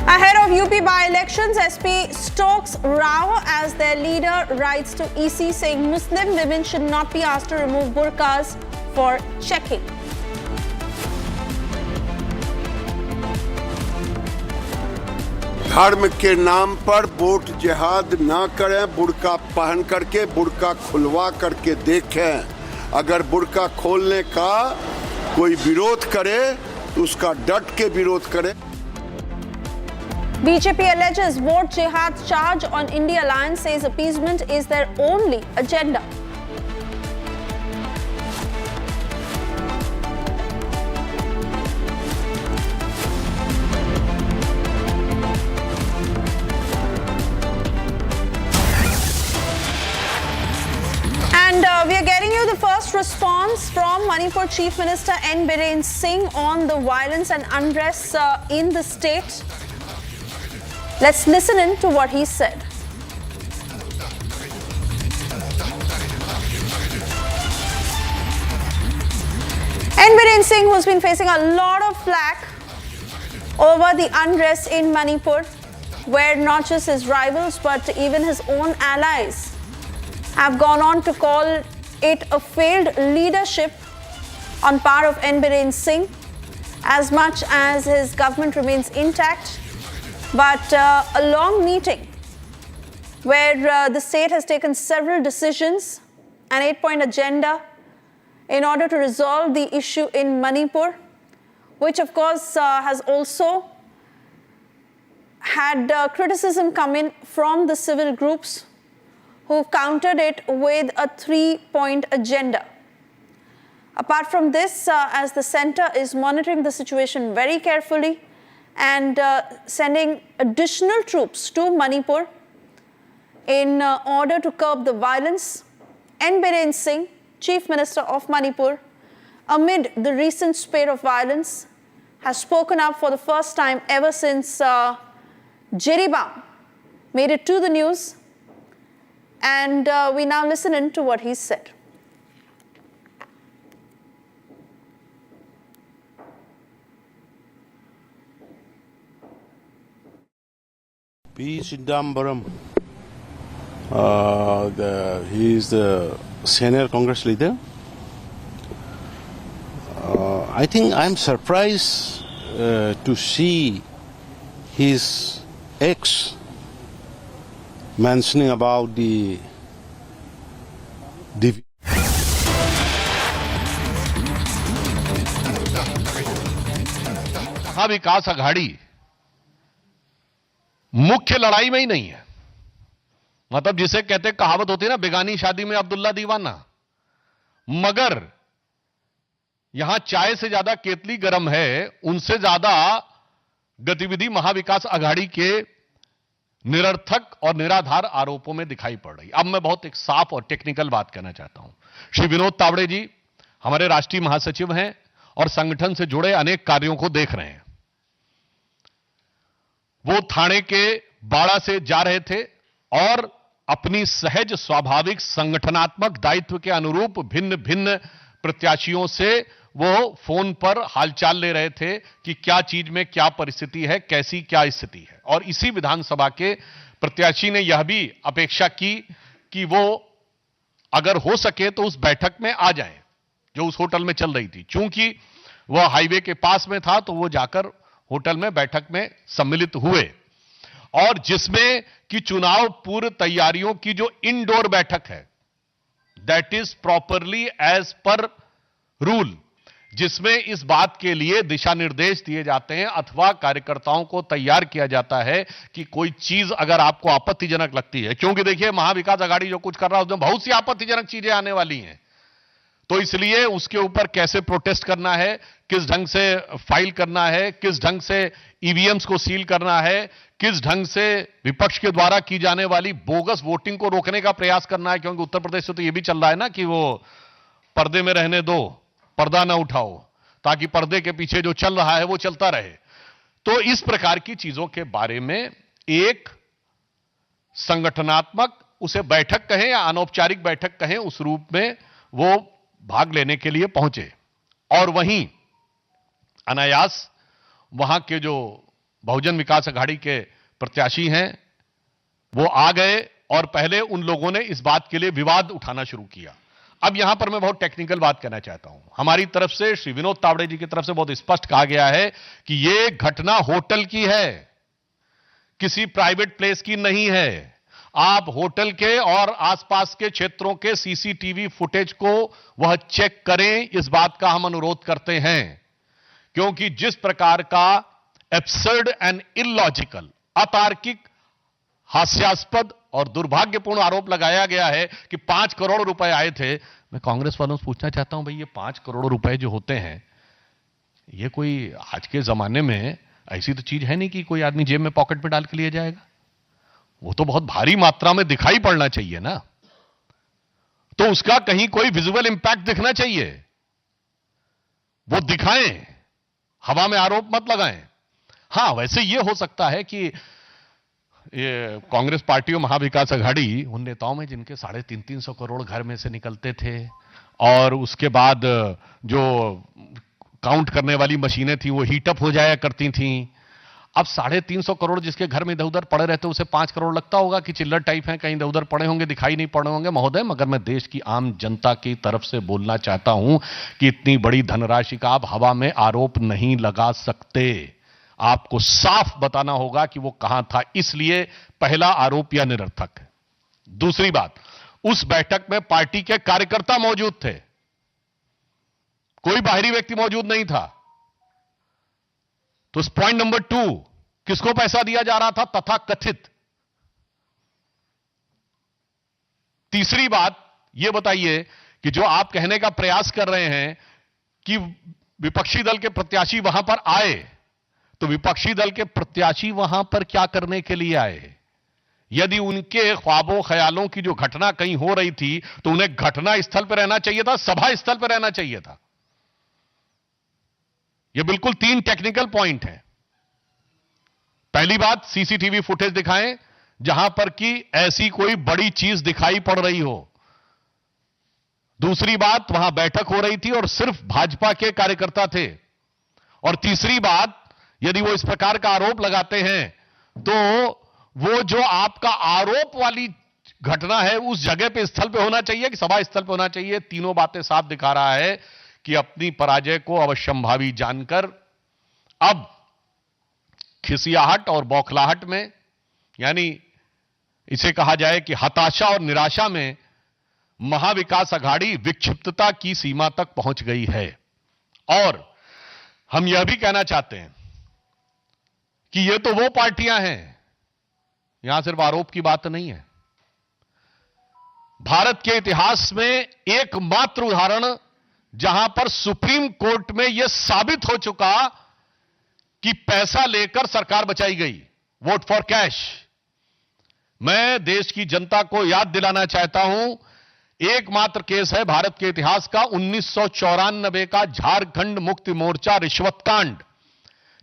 Ahead of UP by-elections, SP stokes Rao as their leader writes to EC saying Muslim women should not be asked to remove burqas for checking. धर्म के नाम पर vote जिहाद ना करें, बुर्का पहन करके, बुर्का खुलवा करके देखें। अगर बुर्का खोलने का कोई विरोध करे तो उसका डट के विरोध करें। BJP alleges vote jihad charge on India alliance, says appeasement is their only agenda. And we are getting you the first response from Manipur Chief Minister N. Biren Singh on the violence and unrest in the state. Let's listen in to what he said. N. Biren Singh, who's been facing a lot of flack over the unrest in Manipur, where not just his rivals but even his own allies have gone on to call it a failed leadership on part of N. Biren Singh, as much as his government remains intact. But a long meeting where the state has taken several decisions, an 8-point agenda in order to resolve the issue in Manipur, which of course has also had criticism come in from the civil groups who countered it with a 3-point agenda. Apart from this, as the centre is monitoring the situation very carefully and sending additional troops to Manipur in order to curb the violence, N. Biren Singh, Chief Minister of Manipur, amid the recent spate of violence, has spoken up for the first time ever since GheraoedBy made it to the news. And we now listen in to what he said. P. Chidambaram, he is the senior Congress leader. I think I'm surprised to see his ex mentioning about the विकास आघाड़ी मुख्य लड़ाई में ही नहीं है। मतलब जिसे कहते कहावत होती है ना, बेगानी शादी में अब्दुल्ला दीवाना। मगर यहां चाय से ज्यादा केतली गर्म है, उनसे ज्यादा गतिविधि महाविकास आघाड़ी के निरर्थक और निराधार आरोपों में दिखाई पड़ रही। अब मैं बहुत एक साफ और टेक्निकल बात कहना चाहता हूं। श्री विनोद तावड़े जी हमारे राष्ट्रीय महासचिव हैं और संगठन से जुड़े अनेक कार्यों को देख रहे हैं। वो थाने के बाड़ा से जा रहे थे और अपनी सहज स्वाभाविक संगठनात्मक दायित्व के अनुरूप भिन्न भिन्न प्रत्याशियों से वो फोन पर हालचाल ले रहे थे कि क्या चीज में क्या परिस्थिति है, कैसी क्या स्थिति है। और इसी विधानसभा के प्रत्याशी ने यह भी अपेक्षा की कि वो अगर हो सके तो उस बैठक में आ जाए जो उस होटल में चल रही थी। चूंकि वह हाईवे के पास में था तो वो जाकर होटल में बैठक में सम्मिलित हुए, और जिसमें कि चुनाव पूर्व तैयारियों की जो इंडोर बैठक है, that is properly as per rule, जिसमें इस बात के लिए दिशा निर्देश दिए जाते हैं अथवा कार्यकर्ताओं को तैयार किया जाता है कि कोई चीज अगर आपको आपत्तिजनक लगती है, क्योंकि देखिए महाविकास आघाड़ी जो कुछ कर रहा है उसमें बहुत सी आपत्तिजनक चीजें आने वाली हैं, तो इसलिए उसके ऊपर कैसे प्रोटेस्ट करना है, किस ढंग से फाइल करना है, किस ढंग से ईवीएम्स को सील करना है, किस ढंग से विपक्ष के द्वारा की जाने वाली बोगस वोटिंग को रोकने का प्रयास करना है। क्योंकि उत्तर प्रदेश से तो यह भी चल रहा है ना कि वो पर्दे में रहने दो, पर्दा ना उठाओ, ताकि पर्दे के पीछे जो चल रहा है वो चलता रहे। तो इस प्रकार की चीजों के बारे में एक संगठनात्मक, उसे बैठक कहें या अनौपचारिक बैठक कहें, उस रूप में वो भाग लेने के लिए पहुंचे। और वहीं अनायास वहां के जो बहुजन विकास आघाड़ी के प्रत्याशी हैं वो आ गए और पहले उन लोगों ने इस बात के लिए विवाद उठाना शुरू किया। अब यहां पर मैं बहुत टेक्निकल बात कहना चाहता हूं। हमारी तरफ से, श्री विनोद तावड़े जी की तरफ से बहुत स्पष्ट कहा गया है कि यह घटना होटल की है, किसी प्राइवेट प्लेस की नहीं है। आप होटल के और आसपास के क्षेत्रों के सीसीटीवी फुटेज को वह चेक करें, इस बात का हम अनुरोध करते हैं। क्योंकि जिस प्रकार का एब्सर्ड एंड इलॉजिकल, अतार्किक, हास्यास्पद और दुर्भाग्यपूर्ण आरोप लगाया गया है कि 5 करोड़ रुपए आए थे। मैं कांग्रेस वालों से पूछना चाहता हूं, भाई ये 5 करोड़ रुपए जो होते हैं, ये कोई आज के जमाने में ऐसी तो चीज है नहीं कि कोई आदमी जेब में पॉकेट में डाल के लिए जाएगा। वो तो बहुत भारी मात्रा में दिखाई पड़ना चाहिए ना, तो उसका कहीं कोई विजुअल इंपैक्ट दिखना चाहिए, वो दिखाएं, हवा में आरोप मत लगाएं। हां, वैसे ये हो सकता है कि ये कांग्रेस पार्टी और महाविकास आघाड़ी उन नेताओं में जिनके 350 करोड़ घर में से निकलते थे, और उसके बाद जो काउंट करने वाली मशीनें थी वो हीटअप हो जाया करती थी। अब 350 करोड़ जिसके घर में इधर उधर पड़े रहते, उसे 5 करोड़ लगता होगा कि चिल्लर टाइप हैं, कहीं इधर उधर पड़े होंगे, दिखाई नहीं पड़े होंगे। महोदय, मगर मैं देश की आम जनता की तरफ से बोलना चाहता हूं कि इतनी बड़ी धनराशि का आप हवा में आरोप नहीं लगा सकते। आपको साफ बताना होगा कि वो कहां था। इसलिए पहला आरोप यह निरर्थक है। दूसरी बात, उस बैठक में पार्टी के कार्यकर्ता मौजूद थे, कोई बाहरी व्यक्ति मौजूद नहीं था। तो पॉइंट नंबर 2, किसको पैसा दिया जा रहा था तथा कथित। तीसरी बात यह बताइए कि जो आप कहने का प्रयास कर रहे हैं कि विपक्षी दल के प्रत्याशी वहां पर आए, तो विपक्षी दल के प्रत्याशी वहां पर क्या करने के लिए आए? यदि उनके ख्वाबों ख्यालों की जो घटना कहीं हो रही थी, तो उन्हें घटना स्थल पर रहना चाहिए था, सभा स्थल पर रहना चाहिए था। यह बिल्कुल 3 टेक्निकल पॉइंट हैं। पहली बात, सीसीटीवी फुटेज दिखाएं जहां पर कि ऐसी कोई बड़ी चीज दिखाई पड़ रही हो। दूसरी बात, वहां बैठक हो रही थी और सिर्फ भाजपा के कार्यकर्ता थे। और तीसरी बात, यदि वो इस प्रकार का आरोप लगाते हैं, तो वो जो आपका आरोप वाली घटना है उस जगह पे, स्थल पे होना चाहिए कि सभा स्थल पे होना चाहिए। तीनों बातें साफ दिखा रहा है कि अपनी पराजय को अवश्यंभावी जानकर अब खिसियाहट और बौखलाहट में, यानी इसे कहा जाए कि हताशा और निराशा में, महाविकास आघाड़ी विक्षिप्तता की सीमा तक पहुंच गई है। और हम यह भी कहना चाहते हैं कि ये तो वो पार्टियां हैं, यहां सिर्फ आरोप की बात नहीं है। भारत के इतिहास में एकमात्र उदाहरण जहां पर सुप्रीम कोर्ट में यह साबित हो चुका कि पैसा लेकर सरकार बचाई गई, वोट फॉर कैश। मैं देश की जनता को याद दिलाना चाहता हूं, एकमात्र केस है भारत के इतिहास का 1994 का झारखंड मुक्ति मोर्चा रिश्वत कांड,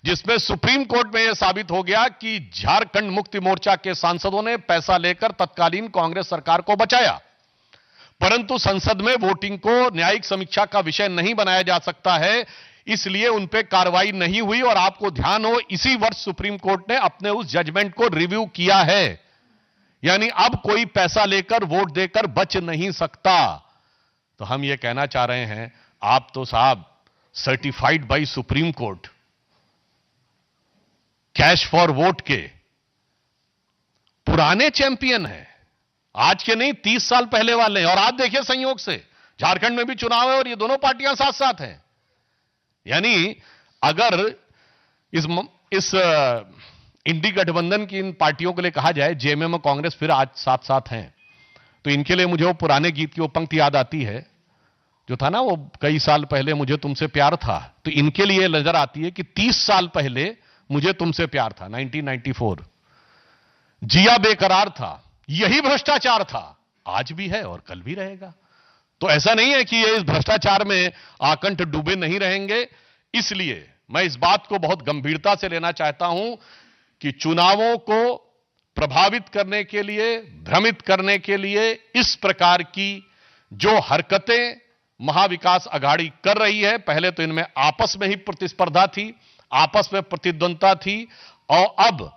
जिसमें सुप्रीम कोर्ट में यह साबित हो गया कि झारखंड मुक्ति मोर्चा के सांसदों ने पैसा लेकर तत्कालीन कांग्रेस सरकार को बचाया। परंतु संसद में वोटिंग को न्यायिक समीक्षा का विषय नहीं बनाया जा सकता है, इसलिए उन पे कार्रवाई नहीं हुई। और आपको ध्यान हो, इसी वर्ष सुप्रीम कोर्ट ने अपने उस जजमेंट को रिव्यू किया है, यानी अब कोई पैसा लेकर वोट देकर बच नहीं सकता। तो हम यह कहना चाह रहे हैं, आप तो साहब certified by supreme court cash for vote के पुराने चैंपियन हैं, आज के नहीं 30 साल पहले वाले हैं। और आज देखिए, संयोग से झारखंड में भी चुनाव है और ये दोनों पार्टियां साथ साथ हैं। यानी अगर इस इंडी गठबंधन की इन पार्टियों के लिए कहा जाए, जेएमएम और कांग्रेस फिर आज साथ साथ हैं, तो इनके लिए मुझे वो पुराने गीत की वो पंक्ति याद आती है जो था ना, वो कई साल पहले मुझे तुमसे प्यार था। तो इनके लिए नजर आती है कि 30 साल पहले मुझे तुमसे प्यार था, 1994, जिया बेकरार था, यही भ्रष्टाचार था, आज भी है और कल भी रहेगा। तो ऐसा नहीं है कि ये इस भ्रष्टाचार में आकंठ डूबे नहीं रहेंगे। इसलिए मैं इस बात को बहुत गंभीरता से लेना चाहता हूं कि चुनावों को प्रभावित करने के लिए, भ्रमित करने के लिए इस प्रकार की जो हरकतें महाविकास आघाड़ी कर रही है, पहले तो इनमें आपस में ही प्रतिस्पर्धा थी, आपस में प्रतिद्वंदता थी, और अब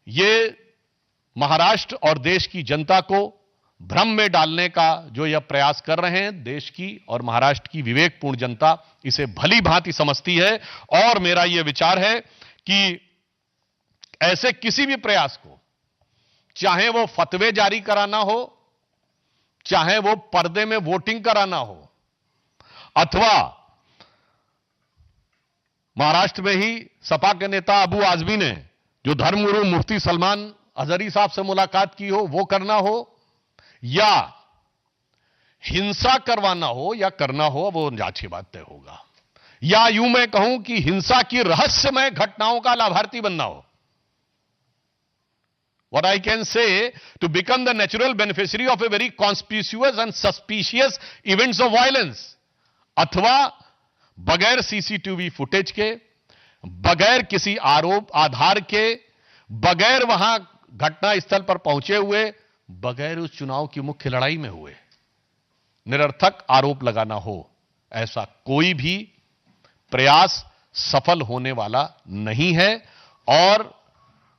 ये महाराष्ट्र और देश की जनता को भ्रम में डालने का जो यह प्रयास कर रहे हैं, देश की और महाराष्ट्र की विवेकपूर्ण जनता इसे भली भांति समझती है। और मेरा यह विचार है कि ऐसे किसी भी प्रयास को, चाहे वो फतवे जारी कराना हो, चाहे वो पर्दे में वोटिंग कराना हो, अथवा महाराष्ट्र में ही सपा के नेता अबू आजमी ने जो धर्मगुरु मुफ्ती सलमान अजहरी साहब से मुलाकात की हो वो करना हो, या हिंसा करवाना हो या करना हो, वो जांच की बात तय होगा। या यूं मैं कहूं कि हिंसा की रहस्यमय घटनाओं का लाभार्थी बनना हो। What I can say, to become the natural beneficiary of a very conspicuous and suspicious events of violence, अथवा बगैर सीसीटीवी फुटेज के, बगैर किसी आरोप आधार के, बगैर वहां घटना स्थल पर पहुंचे हुए, बगैर उस चुनाव की मुख्य लड़ाई में हुए निरर्थक आरोप लगाना हो, ऐसा कोई भी प्रयास सफल होने वाला नहीं है। और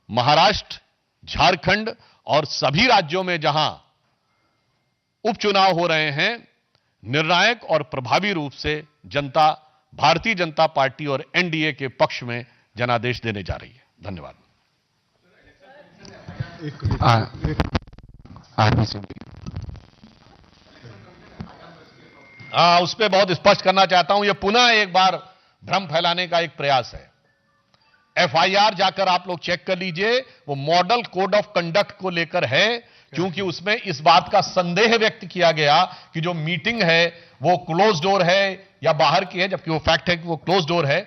महाराष्ट्र, झारखंड और सभी राज्यों में जहां उपचुनाव हो रहे हैं, निर्णायक और प्रभावी रूप से जनता भारतीय जनता पार्टी और एनडीए के पक्ष में जनादेश देने जा रही है। धन्यवाद। उस पर बहुत स्पष्ट करना चाहता हूं, यह पुनः एक बार भ्रम फैलाने का एक प्रयास है। एफआईआर जाकर आप लोग चेक कर लीजिए, वो मॉडल कोड ऑफ कंडक्ट को लेकर है, क्योंकि उसमें इस बात का संदेह व्यक्त किया गया कि जो मीटिंग है वो क्लोज डोर है या बाहर की है, जबकि वो फैक्ट है कि वो क्लोज डोर है।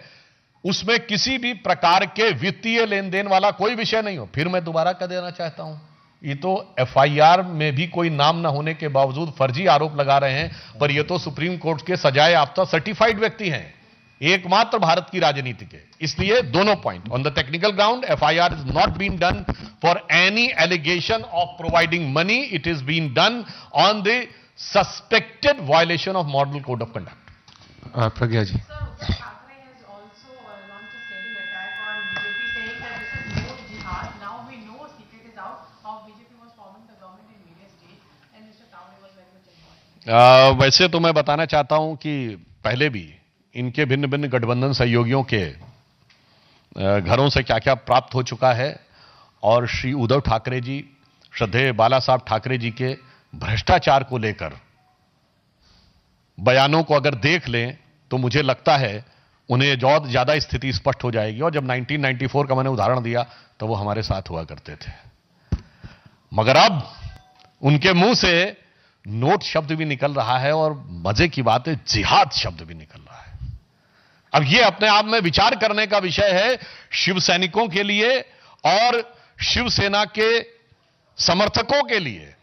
उसमें किसी भी प्रकार के वित्तीय लेन देन वाला कोई विषय नहीं हो। फिर मैं दोबारा कह देना चाहता हूं, ये तो एफआईआर में भी कोई नाम न होने के बावजूद फर्जी आरोप लगा रहे हैं, पर ये तो सुप्रीम कोर्ट के सजाए याफ्ता सर्टिफाइड व्यक्ति हैं, एकमात्र भारत की राजनीति के। इसलिए दोनों point, on the technical ground FIR is not been done for any allegation of providing money, it is been done on the suspected violation of model code of conduct. Pragya ji, वैसे तो मैं बताना चाहता हूं कि पहले भी इनके भिन्न भिन्न गठबंधन सहयोगियों के घरों से क्या क्या प्राप्त हो चुका है, और श्री उद्धव ठाकरे जी, श्रद्धेय बाला साहब ठाकरे जी के भ्रष्टाचार को लेकर बयानों को अगर देख लें तो मुझे लगता है उन्हें ज्यादा स्थिति स्पष्ट हो जाएगी। और जब 1994 का मैंने उदाहरण दिया तो वो हमारे साथ हुआ करते थे, मगर अब उनके मुंह से नोट शब्द भी निकल रहा है, और मजे की बात है जिहाद शब्द भी निकल रहा है। अब ये अपने आप में विचार करने का विषय है शिव सैनिकों के लिए और शिवसेना के समर्थकों के लिए,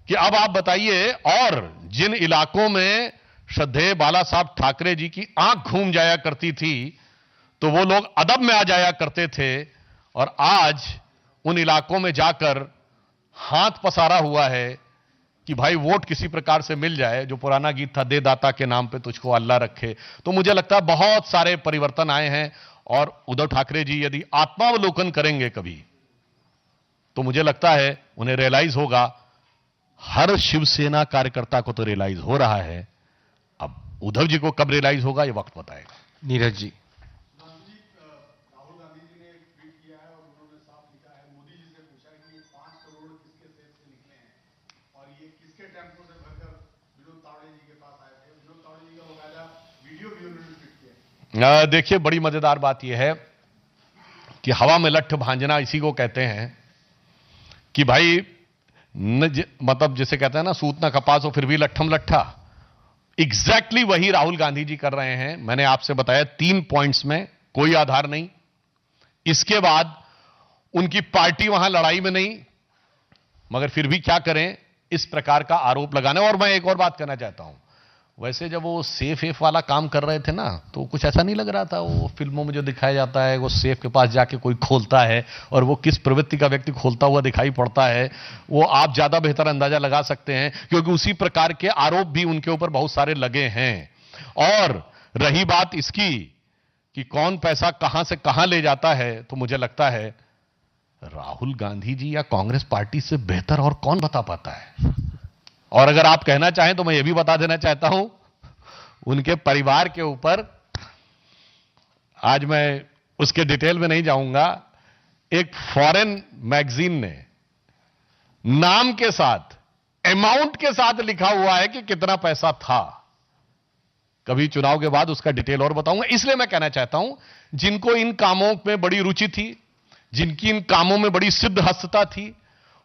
कि अब आप बताइए, और जिन इलाकों में श्रद्धेय बाला साहब ठाकरे जी की आंख घूम जाया करती थी तो वो लोग अदब में आ जाया करते थे, और आज उन इलाकों में जाकर हाथ पसारा हुआ है कि भाई वोट किसी प्रकार से मिल जाए। जो पुराना गीत था, दे दाता के नाम पे तुझको अल्लाह रखे। तो मुझे लगता है बहुत सारे परिवर्तन आए हैं, और उद्धव ठाकरे जी यदि आत्मावलोकन करेंगे कभी तो मुझे लगता है उन्हें रियलाइज होगा, हर शिवसेना कार्यकर्ता को तो रियलाइज हो रहा है, अब उद्धव जी को कब रियलाइज होगा ये वक्त बताएगा। नीरज जी, देखिए, बड़ी मजेदार बात यह है कि हवा में लट्ठ भांजना इसी को कहते हैं कि भाई मतलब जिसे कहते हैं ना, सूत ना कपास हो फिर भी लट्ठम लट्ठा। एग्जैक्टली वही राहुल गांधी जी कर रहे हैं। मैंने आपसे बताया 3 पॉइंट्स में कोई आधार नहीं, इसके बाद उनकी पार्टी वहां लड़ाई में नहीं, मगर फिर भी क्या करें, इस प्रकार का आरोप लगाना। और मैं एक और बात कहना चाहता हूं, वैसे जब वो सेफ वाला काम कर रहे थे ना तो कुछ ऐसा नहीं लग रहा था। वो फिल्मों में जो दिखाया जाता है, वो सेफ के पास जाके कोई खोलता है और वो किस प्रवृत्ति का व्यक्ति खोलता हुआ दिखाई पड़ता है, वो आप ज्यादा बेहतर अंदाजा लगा सकते हैं, क्योंकि उसी प्रकार के आरोप भी उनके ऊपर बहुत सारे लगे हैं। और रही बात इसकी कि कौन पैसा कहां से कहां ले जाता है, तो मुझे लगता है राहुल गांधी जी या कांग्रेस पार्टी से बेहतर और कौन बता पाता है। और अगर आप कहना चाहें तो मैं यह भी बता देना चाहता हूं, उनके परिवार के ऊपर, आज मैं उसके डिटेल में नहीं जाऊंगा, एक फॉरेन मैगजीन ने नाम के साथ, अमाउंट के साथ लिखा हुआ है कि कितना पैसा था। कभी चुनाव के बाद उसका डिटेल और बताऊंगा। इसलिए मैं कहना चाहता हूं, जिनको इन कामों में बड़ी रुचि थी, जिनकी इन कामों में बड़ी सिद्धहस्तता थी,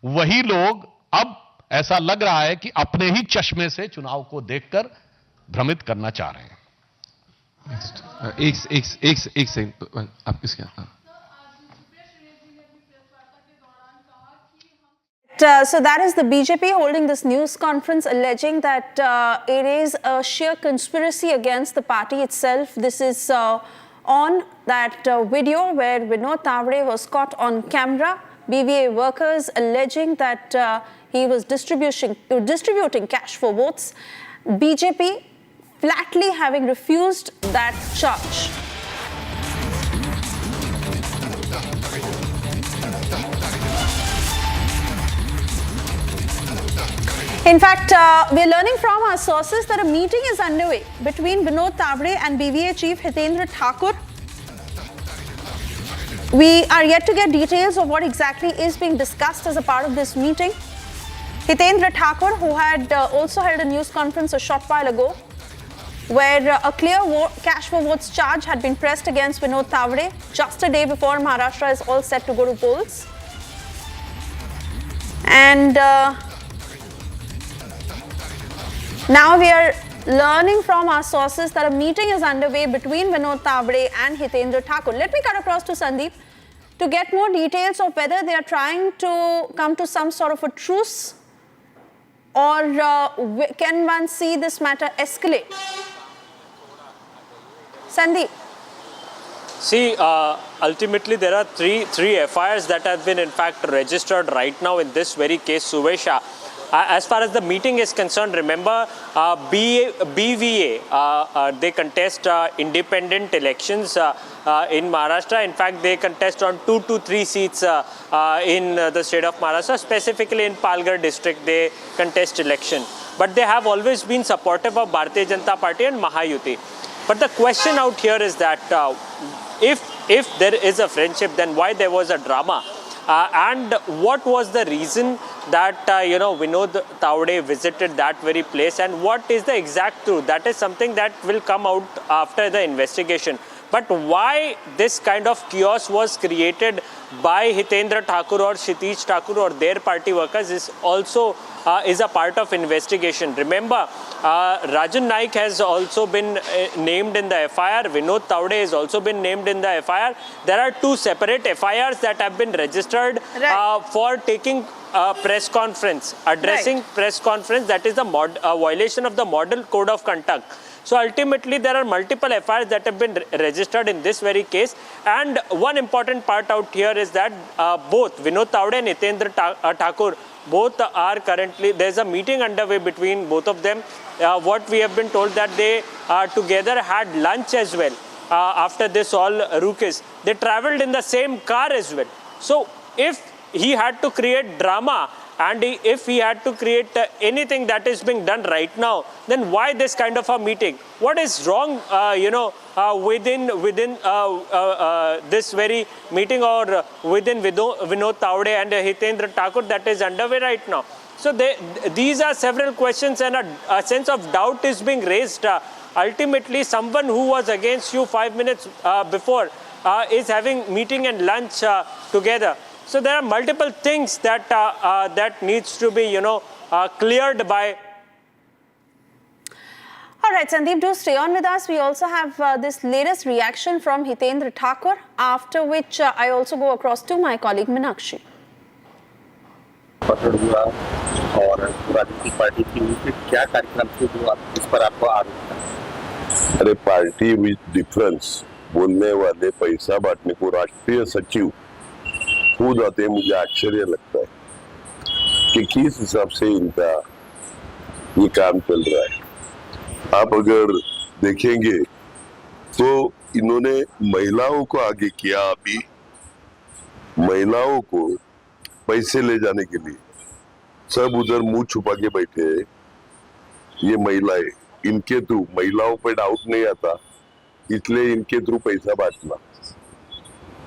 वही लोग अब ऐसा लग रहा है कि अपने ही चश्मे से चुनाव को देखकर भ्रमित करना चाह रहे हैं। एक सेकंड, आप किसके So that is the BJP holding this news conference alleging that it is a sheer conspiracy against the party itself. This is on that video where Vinod Tawde was caught on camera. BVA workers alleging that he was distributing cash for votes. BJP flatly having refused that charge. In fact, we are learning from our sources that a meeting is underway between Vinod Tawde and BVA Chief Hitendra Thakur. We are yet to get details of what exactly is being discussed as a part of this meeting. Hitendra Thakur, who had also held a news conference a short while ago, where a clear cash for votes charge had been pressed against Vinod Tawde just a day before Maharashtra is all set to go to polls. And now we are learning from our sources that a meeting is underway between Vinod Tawde and Hitendra Thakur. Let me cut across to Sandeep to get more details of whether they are trying to come to some sort of a truce, or can one see this matter escalate? Sandeep. See, ultimately there are three FIRs that have been in fact registered right now in this very case, Suvesha. As far as the meeting is concerned, remember BVA, they contest independent elections in Maharashtra. In fact, they contest on 2 to 3 seats in the state of Maharashtra. Specifically in Palghar district, they contest election. But they have always been supportive of Bharatiya Janata Party and Mahayuti. But the question out here is that if there is a friendship, then why there was a drama? And what was the reason that Vinod Tawde visited that very place, and what is the exact truth? That is something that will come out after the investigation. But why this kind of chaos was created by Hitendra Thakur or Kshitij Thakur or their party workers is also is a part of investigation. Remember, Rajan Naik has also been named in the FIR. Vinod Tawde has also been named in the FIR. There are 2 separate FIRs that have been registered for taking press conference, addressing press conference. That is the violation of the Model Code of Conduct. So ultimately there are multiple FIRs that have been registered in this very case, and one important part out here is that both Vinod Tawde and Hitendra Thakur, both are currently, there's a meeting underway between both of them. What we have been told that they together had lunch as well after this all ruckus. They travelled in the same car as well. So if he had to create drama, and if he had to create anything that is being done right now, then why this kind of a meeting? What is wrong, within this very meeting, or within Vinod Tawde and Hitendra Thakur that is underway right now? So these are several questions, and a sense of doubt is being raised. Ultimately, someone who was against you 5 minutes before is having meeting and lunch together. So there are multiple things that that needs to be, cleared by. All right, Sandeep, do stay on with us. We also have this latest reaction from Hitendra Thakur, after which I also go across to my colleague Meenakshi. पकड़ हुआ और राजनीतिक party की उनके क्या कार्यक्रम थे जो इस पर आपको आरोप है? अरे पार्टी विद डिफरेंस बोलने वाले पैसा बांटने को राष्ट्रीय सचिव खुद आते, मुझे आश्चर्य लगता है कि किस हिसाब से इनका ये काम चल रहा है। आप अगर देखेंगे तो इन्होंने महिलाओं को आगे किया, अभी महिलाओं को पैसे ले जाने के लिए सब उधर मुंह छुपा के बैठे हैं। ये महिलाएं, इनके थ्रू महिलाओं पर डाउट नहीं आता, इसलिए इनके थ्रू पैसा बांटना।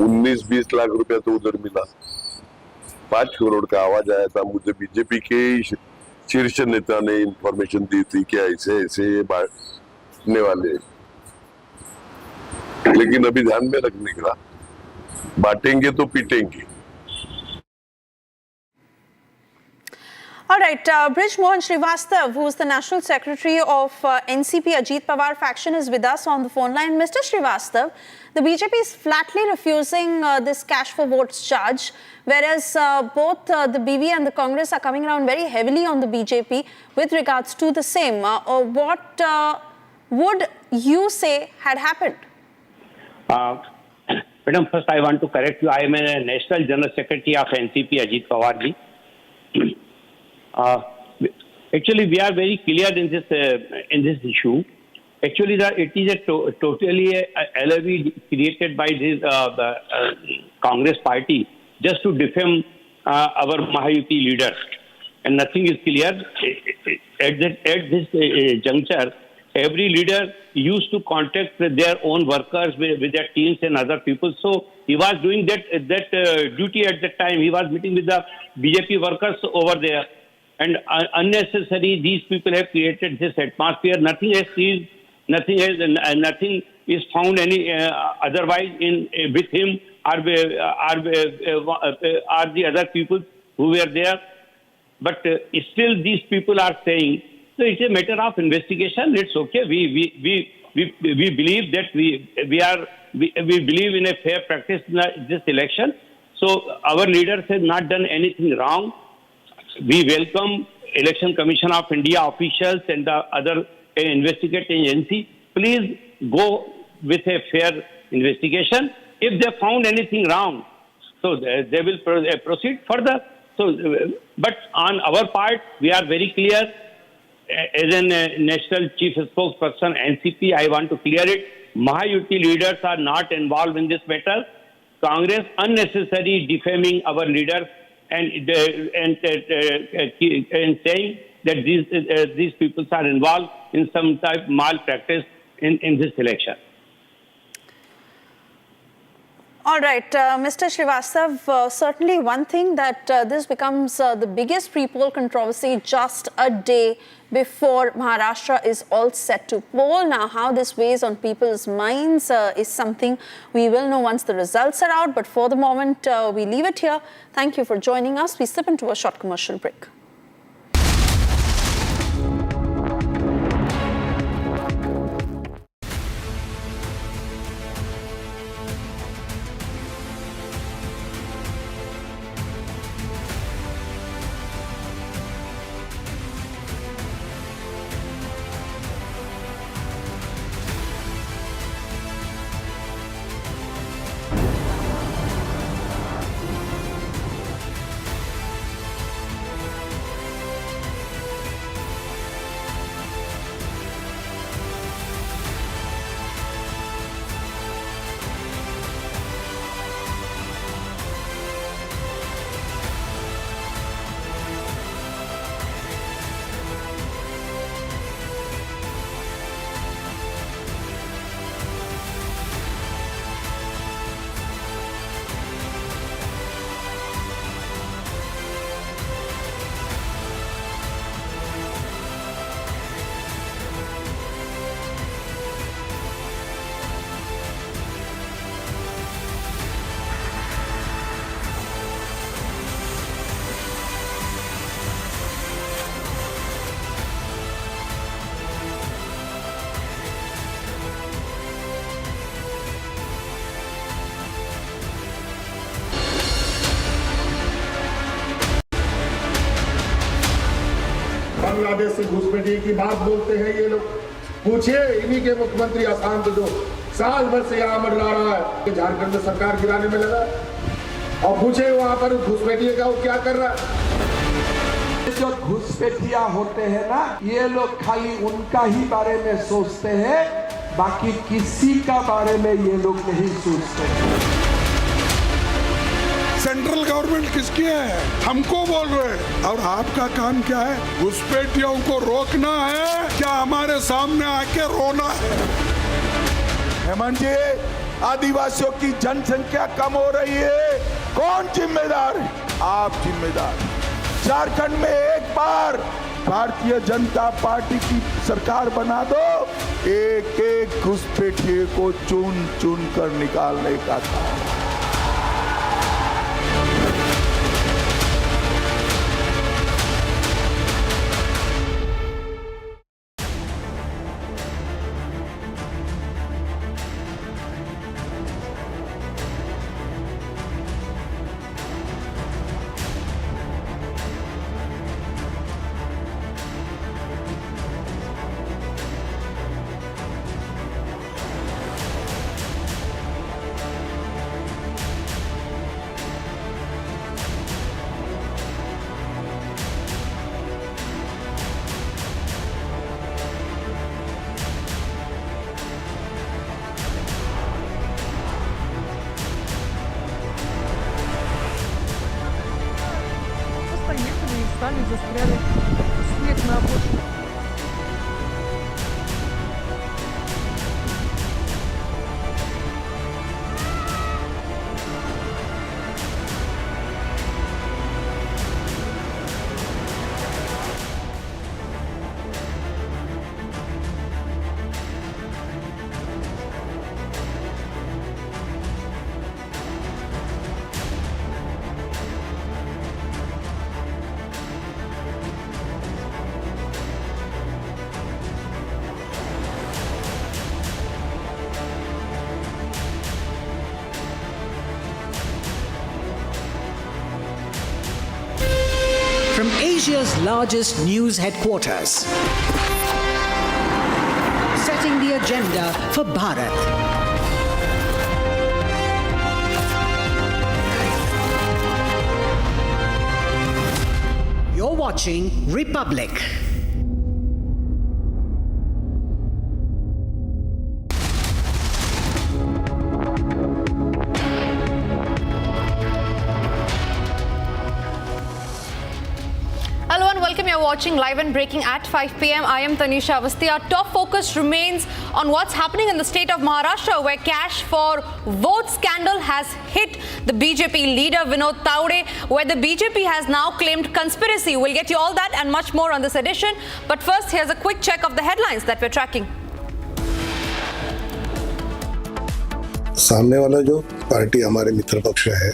19-20 लाख रुपया तो उधर मिला। 5 करोड़ का आवाज आया था। मुझे बीजेपी के शीर्ष नेता ने इंफॉर्मेशन दी थी कि ऐसे ऐसे ये बांटने वाले, लेकिन अभी ध्यान में रखने का, बांटेंगे तो पीटेंगे। All right, Brij Mohan Srivastav, who is the National Secretary of NCP Ajit Pawar faction, is with us on the phone line. Mr. Srivastav, the BJP is flatly refusing this cash for votes charge, whereas both the BVA and the Congress are coming around very heavily on the BJP with regards to the same. What would you say had happened? Madam, first I want to correct you. I am a National General Secretary of NCP Ajit Pawar ji. Actually, we are very clear in this issue. Actually, it is totally a LAV created by this Congress party just to defame our Mahayuti leader, and nothing is clear. At this juncture, every leader used to contact their own workers with their teams and other people. So he was doing that duty at that time. He was meeting with the BJP workers over there. And unnecessary, these people have created this atmosphere. Nothing is found any otherwise with him or the other people who were there. But still, these people are saying. So it's a matter of investigation. It's okay. We believe that we believe in a fair practice in this election. So our leaders have not done anything wrong. We welcome Election Commission of India officials and the other investigating agency. Please go with a fair investigation. If they found anything wrong, so they will proceed further. So, but on our part, we are very clear. As a national chief spokesperson, NCP, I want to clear it. Mahayuti leaders are not involved in this matter. Congress unnecessarily defaming our leaders and saying that these people are involved in some type of malpractice in this election. All right, Mr. Srivastav, certainly one thing that this becomes the biggest pre-poll controversy just a day before Maharashtra is all set to poll. Now, how this weighs on people's minds is something we will know once the results are out. But for the moment, we leave it here. Thank you for joining us. We slip into a short commercial break. Bangladesh से घुसपैठी की बात बोलते हैं ये लोग। पूछिए इन्हीं के मुख्यमंत्री आसाम के जो साल भर से यहाँ मंडरा रहा है कि झारखंड में सरकार गिराने में लगा, और पूछे वहां पर घुसपैठी का वो क्या कर रहा है। जो घुसपैठिया होते हैं ना, ये लोग खाली उनका ही बारे में सोचते हैं, बाकी किसी का बारे में ये लोग नहीं सोचते। सेंट्रल गवर्नमेंट किसकी है? हमको बोल रहे हैं, और आपका काम क्या है? घुसपैठियों को रोकना है क्या हमारे सामने आके रोना है? हेमंत जी, आदिवासियों की जनसंख्या कम हो रही है, कौन जिम्मेदार है? आप जिम्मेदार। झारखंड में एक बार भारतीय जनता पार्टी की सरकार बना दो, एक एक घुसपैठिए को चुन चुन कर निकालने का काम। Застряли. Снег на обочине. From Asia's largest news headquarters, setting the agenda for Bharat. You're watching Republic. Hello and welcome. You're watching Live and Breaking at 5 p.m. I am Tanisha Avasthi. Our top focus remains on what's happening in the state of Maharashtra, where cash for vote scandal has hit the BJP leader Vinod Tawde, where the BJP has now claimed conspiracy. We'll get you all that and much more on this edition. But first, here's a quick check of the headlines that we're tracking. सामने वाला जो party हमारे मित्र पक्ष है,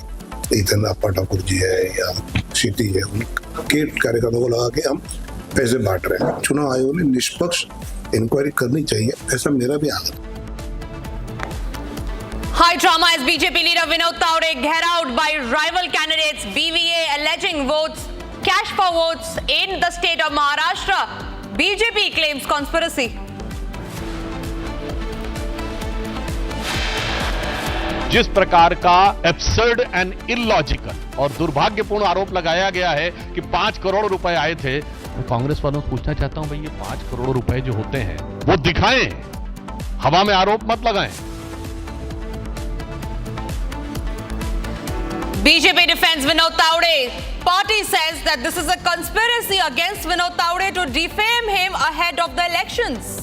इतना ठाकुर जी है या क्षिति है, उनके कार्यक्रमों को लगा के हम पैसे बांट रहे हैं। चुनाव आयोग ने निष्पक्ष इंक्वायरी करनी चाहिए, ऐसा मेरा भी आग्रह। High drama as BJP leader Vinod Tawde घेराउड by rival candidates BVA alleging cash for votes in the state of Maharashtra. BJP claims conspiracy. जिस प्रकार का एब्सर्ड एंड इलॉजिकल और दुर्भाग्यपूर्ण आरोप लगाया गया है कि 5 करोड़ रुपए आए थे, मैं कांग्रेस वालों से पूछना चाहता हूं, भाई ये 5 करोड़ रुपए जो होते हैं वो दिखाएं, हवा में आरोप मत लगाएं। BJP defends Vinod Tawde. Party says that this is a conspiracy against Vinod Tawde to defame him ahead of the elections.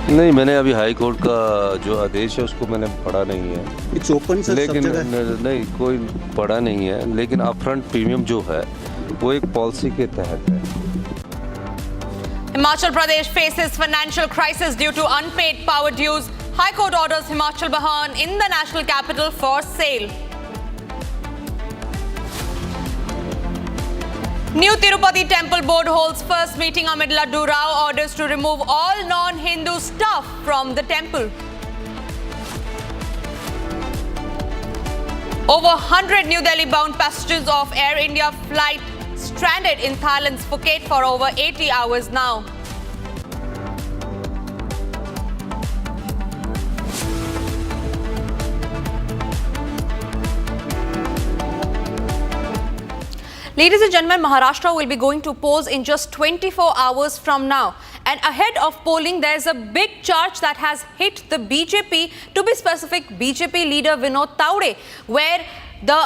नहीं, मैंने अभी हाई कोर्ट का जो आदेश है उसको मैंने पढ़ा नहीं है। इट्स ओपन सर, लेकिन नहीं कोई पढ़ा नहीं है, लेकिन अपफ्रंट प्रीमियम जो है वो एक पॉलिसी के तहत है। Himachal Pradesh faces financial crisis due to unpaid power dues. High Court orders Himachal Bahan in the national capital for sale. New Tirupati Temple Board holds first meeting amid Laddu Rao orders to remove all non-Hindu stuff from the temple. Over 100 New Delhi-bound passengers of Air India flight stranded in Thailand's Phuket for over 80 hours now. Ladies and gentlemen, Maharashtra will be going to polls in just 24 hours from now. And ahead of polling, there's a big charge that has hit the BJP, to be specific, BJP leader Vinod Tawde, where the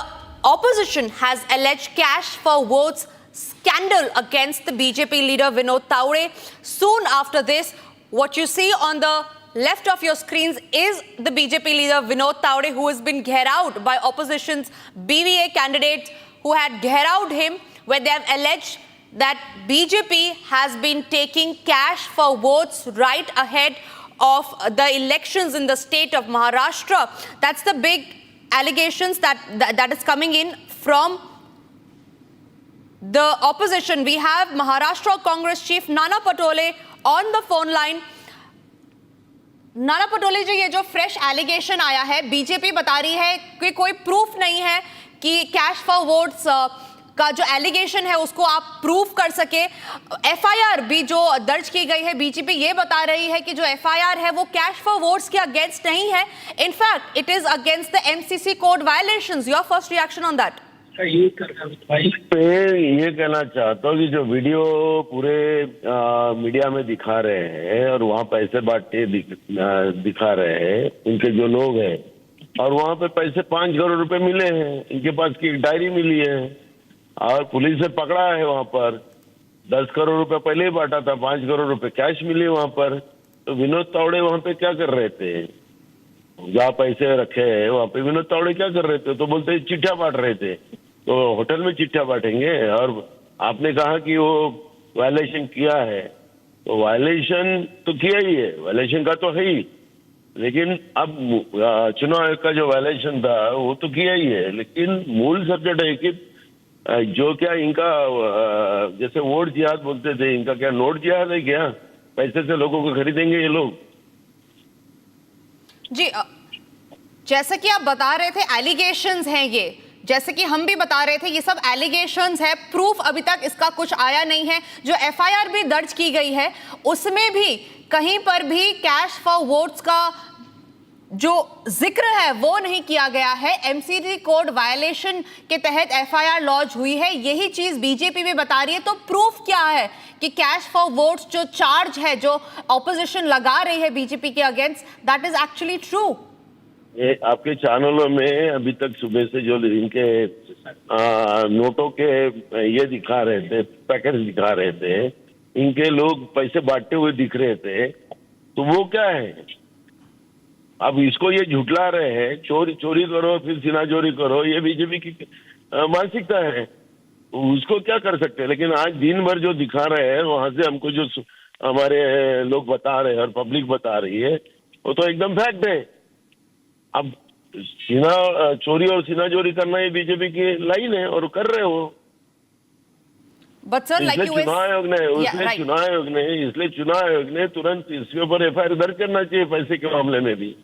opposition has alleged cash for votes scandal against the BJP leader Vinod Tawde. Soon after this, What you see on the left of your screens is the BJP leader Vinod Tawde, who has been gheraoed by opposition's BVA candidates who had gheraoed him, where they have alleged that BJP has been taking cash for votes right ahead of the elections in the state of Maharashtra. That's the big allegations that is coming in from the opposition. We have Maharashtra Congress Chief Nana Patole on the phone line. Nana Patole जी, ये जो fresh allegation आया है, BJP बता रही है कि कोई proof नहीं है कि कैश फॉर वोट्स का जो एलिगेशन है उसको आप प्रूफ कर सके। एफआईआर भी जो दर्ज की गई है, बीजेपी ये बता रही है कि जो एफआईआर है वो कैश फॉर वोट्स के अगेंस्ट नहीं है, in fact it is against the MCC code violations. Your first reaction on that? पे ये कहना चाहता हूँ कि जो वीडियो पूरे मीडिया में दिखा रहे हैं और वहाँ पैसे बांटते दिखा रहे हैं इनके जो लोग हैं, और वहाँ पे पैसे 5 करोड़ रुपए मिले हैं, इनके पास की एक डायरी मिली है और पुलिस ने पकड़ा है। वहाँ पर 10 करोड़ रुपए पहले ही बांटा था, 5 करोड़ रुपए कैश मिले वहाँ पर। तो विनोद तावड़े वहाँ पे क्या कर रहे थे? जहाँ पैसे रखे हैं वहाँ पे विनोद तावड़े क्या कर रहे थे? तो बोलते चिट्ठा बांट रहे थे। तो होटल में चिट्ठा बांटेंगे? और आपने कहा कि वो वायलेशन किया है, तो वायलेशन तो किया ही है, वायलेशन का तो है ही, लेकिन अब चुनाव आयोग का जो वायलेशन था वो तो किया ही है। लेकिन मूल सब्जेक्ट है कि जो क्या इनका जैसे वोट जिहाद बोलते थे, इनका क्या नोट जिहाद है क्या? पैसे से लोगों को खरीदेंगे ये लोग? जी, जैसे कि आप बता रहे थे एलिगेशंस हैं ये, जैसे कि हम भी बता रहे थे ये सब एलिगेशंस है, प्रूफ अभी तक इसका कुछ आया नहीं है। जो एफआईआर भी दर्ज की गई है उसमें भी कहीं पर भी कैश फॉर वोट्स का जो जिक्र है वो नहीं किया गया है। एमसीसी कोड वायलेशन के तहत एफआईआर लॉन्च हुई है, यही चीज बीजेपी भी बता रही है। तो प्रूफ क्या है कि कैश फॉर वोट्स जो चार्ज है जो ऑपोजिशन लगा रही है बीजेपी के against, that is actually true? ये आपके चैनलों में अभी तक सुबह से जो इनके नोटों के ये दिखा रहे थे, पैकेट दिखा रहे थे, इनके लोग पैसे बांटते हुए दिख रहे थे, तो वो क्या है? अब इसको ये झुटला रहे हैं, चोरी करो फिर सीना चोरी करो, ये बीजेपी की मानसिकता है, उसको क्या कर सकते हैं। लेकिन आज दिन भर जो दिखा रहे हैं वहां से हमको जो हमारे लोग बता रहे हैं और पब्लिक बता रही है वो तो एकदम फैक्ट है। अब सीना चोरी और सीना चोरी करना ये बीजेपी की लाइन है और कर रहे हो। इसलिए चुनाव आयोग ने तुरंत इसके ऊपर एफआईआर दर्ज करना चाहिए पैसे के मामले में भी।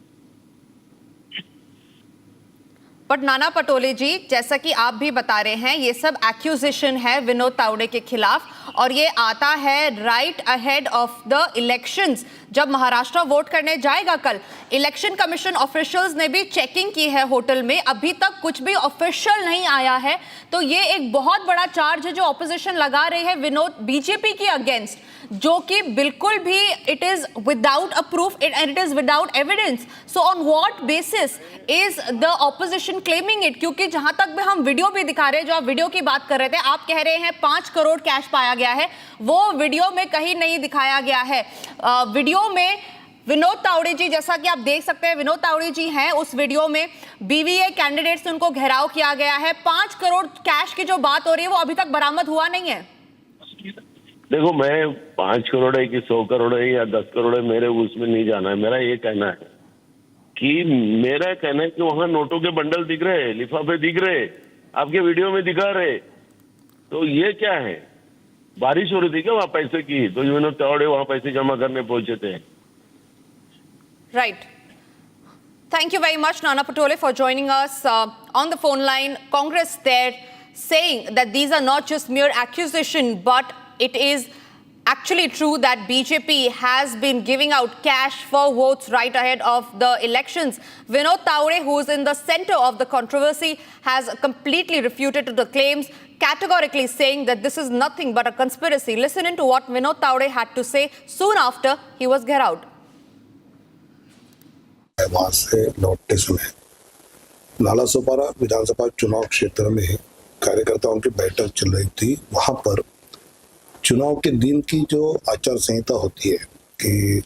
बट नाना पटोले जी, जैसा कि आप भी बता रहे हैं, ये सब एक्यूजेशन है विनोद तावड़े के खिलाफ और ये आता है right ahead of the elections. जब महाराष्ट्र वोट करने जाएगा कल, इलेक्शन कमीशन ऑफिशियल्स ने भी चेकिंग की है होटल में, अभी तक कुछ भी ऑफिशियल नहीं आया है। तो ये एक बहुत बड़ा चार्ज है जो ऑपोजिशन लगा रही है विनोद बीजेपी के अगेंस्ट, जो कि बिल्कुल भी it is without a proof and it is without evidence. So on what basis is the opposition claiming it? क्योंकि जहां तक भी हम वीडियो भी दिखा रहे हैं, जो आप वीडियो की बात कर रहे थे, आप कह रहे हैं 5 करोड़ कैश पाया गया है, वो वीडियो में कहीं नहीं दिखाया गया है। वीडियो में विनोद तावड़े जी, जैसा कि आप देख सकते हैं, विनोद तावड़े जी हैं उस वीडियो में, बीवीए कैंडिडेट से उनको घेराव किया गया है। 5 करोड़ कैश की जो बात हो रही है वो अभी तक बरामद हुआ नहीं है। देखो, मैं 5 करोड़ है कि 100 करोड़ है या 10 करोड़ है, मेरे उसमें नहीं जाना है। मेरा ये कहना है कि वहां नोटों के बंडल दिख रहे, लिफाफे दिख रहे, आपके वीडियो में दिखा रहे, तो ये क्या है? बारिश हो रही थी क्या वहां पैसे की? तो विनोद तावड़े वहां पैसे जमा करने पहुंचे थे। Right. Thank you very much, Nana Patole, for joining us on the phone line. Congress there saying that these are not just mere accusation, but it is actually true that BJP has been giving out cash for votes right ahead of the elections. Vinod Tawde, who is in the center of the controversy, has completely refuted the claims, categorically saying that this is nothing but a conspiracy. Listen to what Vinod Tawde had to say soon after he was घिराओड। वहां से लौटते समय नालासोपारा विधानसभा चुनाव क्षेत्र में कार्यकर्ताओं की बैठक चल रही थी। वहां पर चुनाव के दिन की जो आचार संहिता होती है कि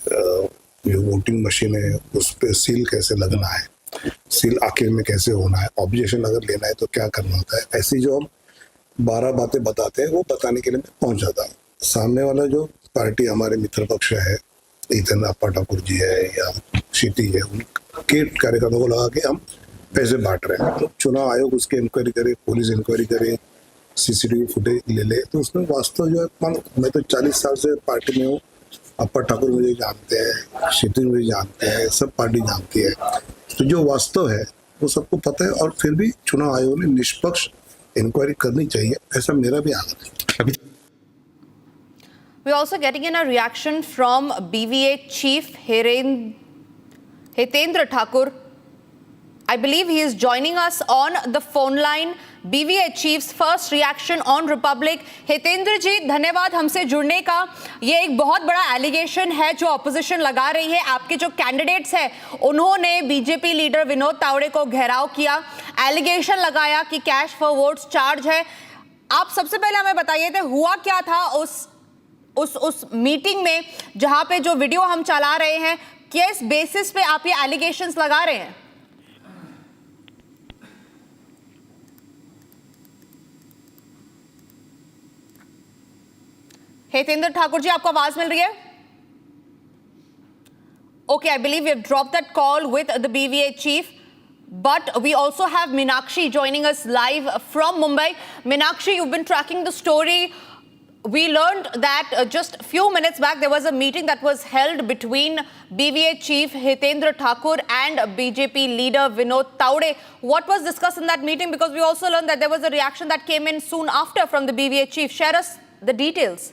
जो वोटिंग मशीन है उस पर सील कैसे लगना है, सील आखिर में कैसे होना है, ऑब्जेक्शन अगर लेना है तो क्या करना होता है, ऐसी जो हम 12 बातें बताते हैं वो बताने के लिए मैं पहुंच जाता हूँ। सामने वाला जो पार्टी हमारे मित्र पक्ष है, इधर अप्पा ठाकुर जी है या क्षिति है, उनके कार्यक्रमों को लगा के हम पैसे बांट रहे हैं। तो चुनाव आयोग उसकी इंक्वायरी करे, पुलिस इंक्वायरी करे, सीसीटीवी फुटेज ले ले, तो उसमें वास्तव जो है, मैं तो 40 साल से पार्टी में हूँ, अप्पा ठाकुर मुझे जानते हैं, क्षिति मुझे जानते हैं, सब पार्टी जानती है, तो जो वास्तव है वो सबको पता है। और फिर भी चुनाव आयोग ने निष्पक्ष इंक्वायरी करनी चाहिए, ऐसा मेरा भी आग्रह है। अभी We're also getting in a reaction from BVA Chief Hitendra Thakur. I believe he is joining us on the phone line. BVA Chief's first reaction on Republic. Hitendra जी, धन्यवाद हमसे जुड़ने का। ये एक बहुत बड़ा एलिगेशन है जो ऑपोजिशन लगा रही है। आपके जो कैंडिडेट्स हैं उन्होंने बीजेपी लीडर विनोद तावड़े को घेराव किया, एलिगेशन लगाया कि कैश फॉर वोट्स चार्ज है। आप सबसे पहले हमें बताइए थे हुआ क्या था उस मीटिंग में जहां पे जो वीडियो हम चला रहे हैं, किस बेसिस पे आप ये एलिगेशंस लगा रहे हैं? हितेंद्र ठाकुर जी, आपको आवाज मिल रही है? Okay, I believe we have dropped that call with the BVA chief, but we also have Meenakshi joining us live from Mumbai. Meenakshi, you've been tracking the story. We learned that just a few minutes back there was a meeting that was held between BVA chief Hitendra Thakur and BJP leader Vinod Tawde. What was discussed in that meeting? Because we also learned that there was a reaction that came in soon after from the BVA chief. Share us the details.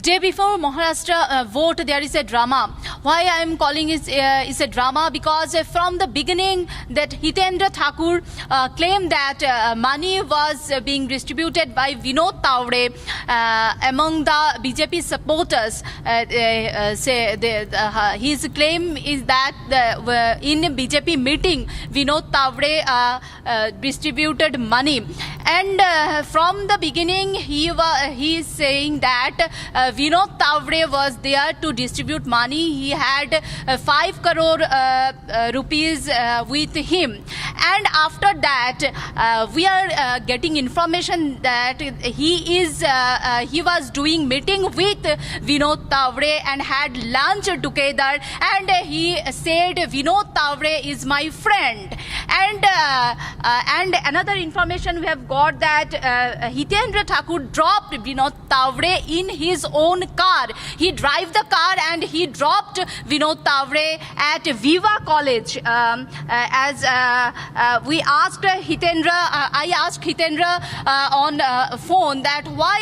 Day before Maharashtra vote, there is a drama. Why I am calling it is a drama? Because from the beginning that Hitendra Thakur claimed that money was being distributed by Vinod Tawde among the BJP supporters. His claim is that in a BJP meeting, Vinod Tawde distributed money. And from the beginning, he is saying that Vinod Tawde was there to distribute money. He had 5 crore rupees with him. And after that, we are getting information that he was doing meeting with Vinod Tawde and had lunch together. And he said, Vinod Tawde is my friend. And another information we have got that Hitendra Thakur dropped Vinod Tawde in his own car. He drive the car and he dropped Vinod Tawde at Viva College. As we asked Hitendra, I asked Hitendra on phone that why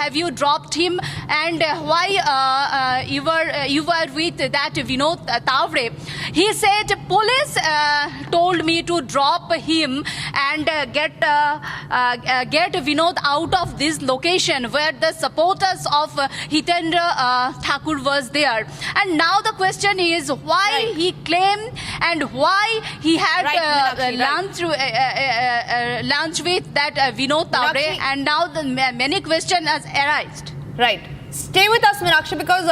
have you dropped him and why you were with that Vinod Tawde. He said police told me to drop him and get Vinod out of this location where the supporters of Hitendra Thakur was there. And now the question is why he claimed and why he had lunch with that Vinod Tawde, and now the many questions has arisen. Right. Stay with us, Meenakshi, because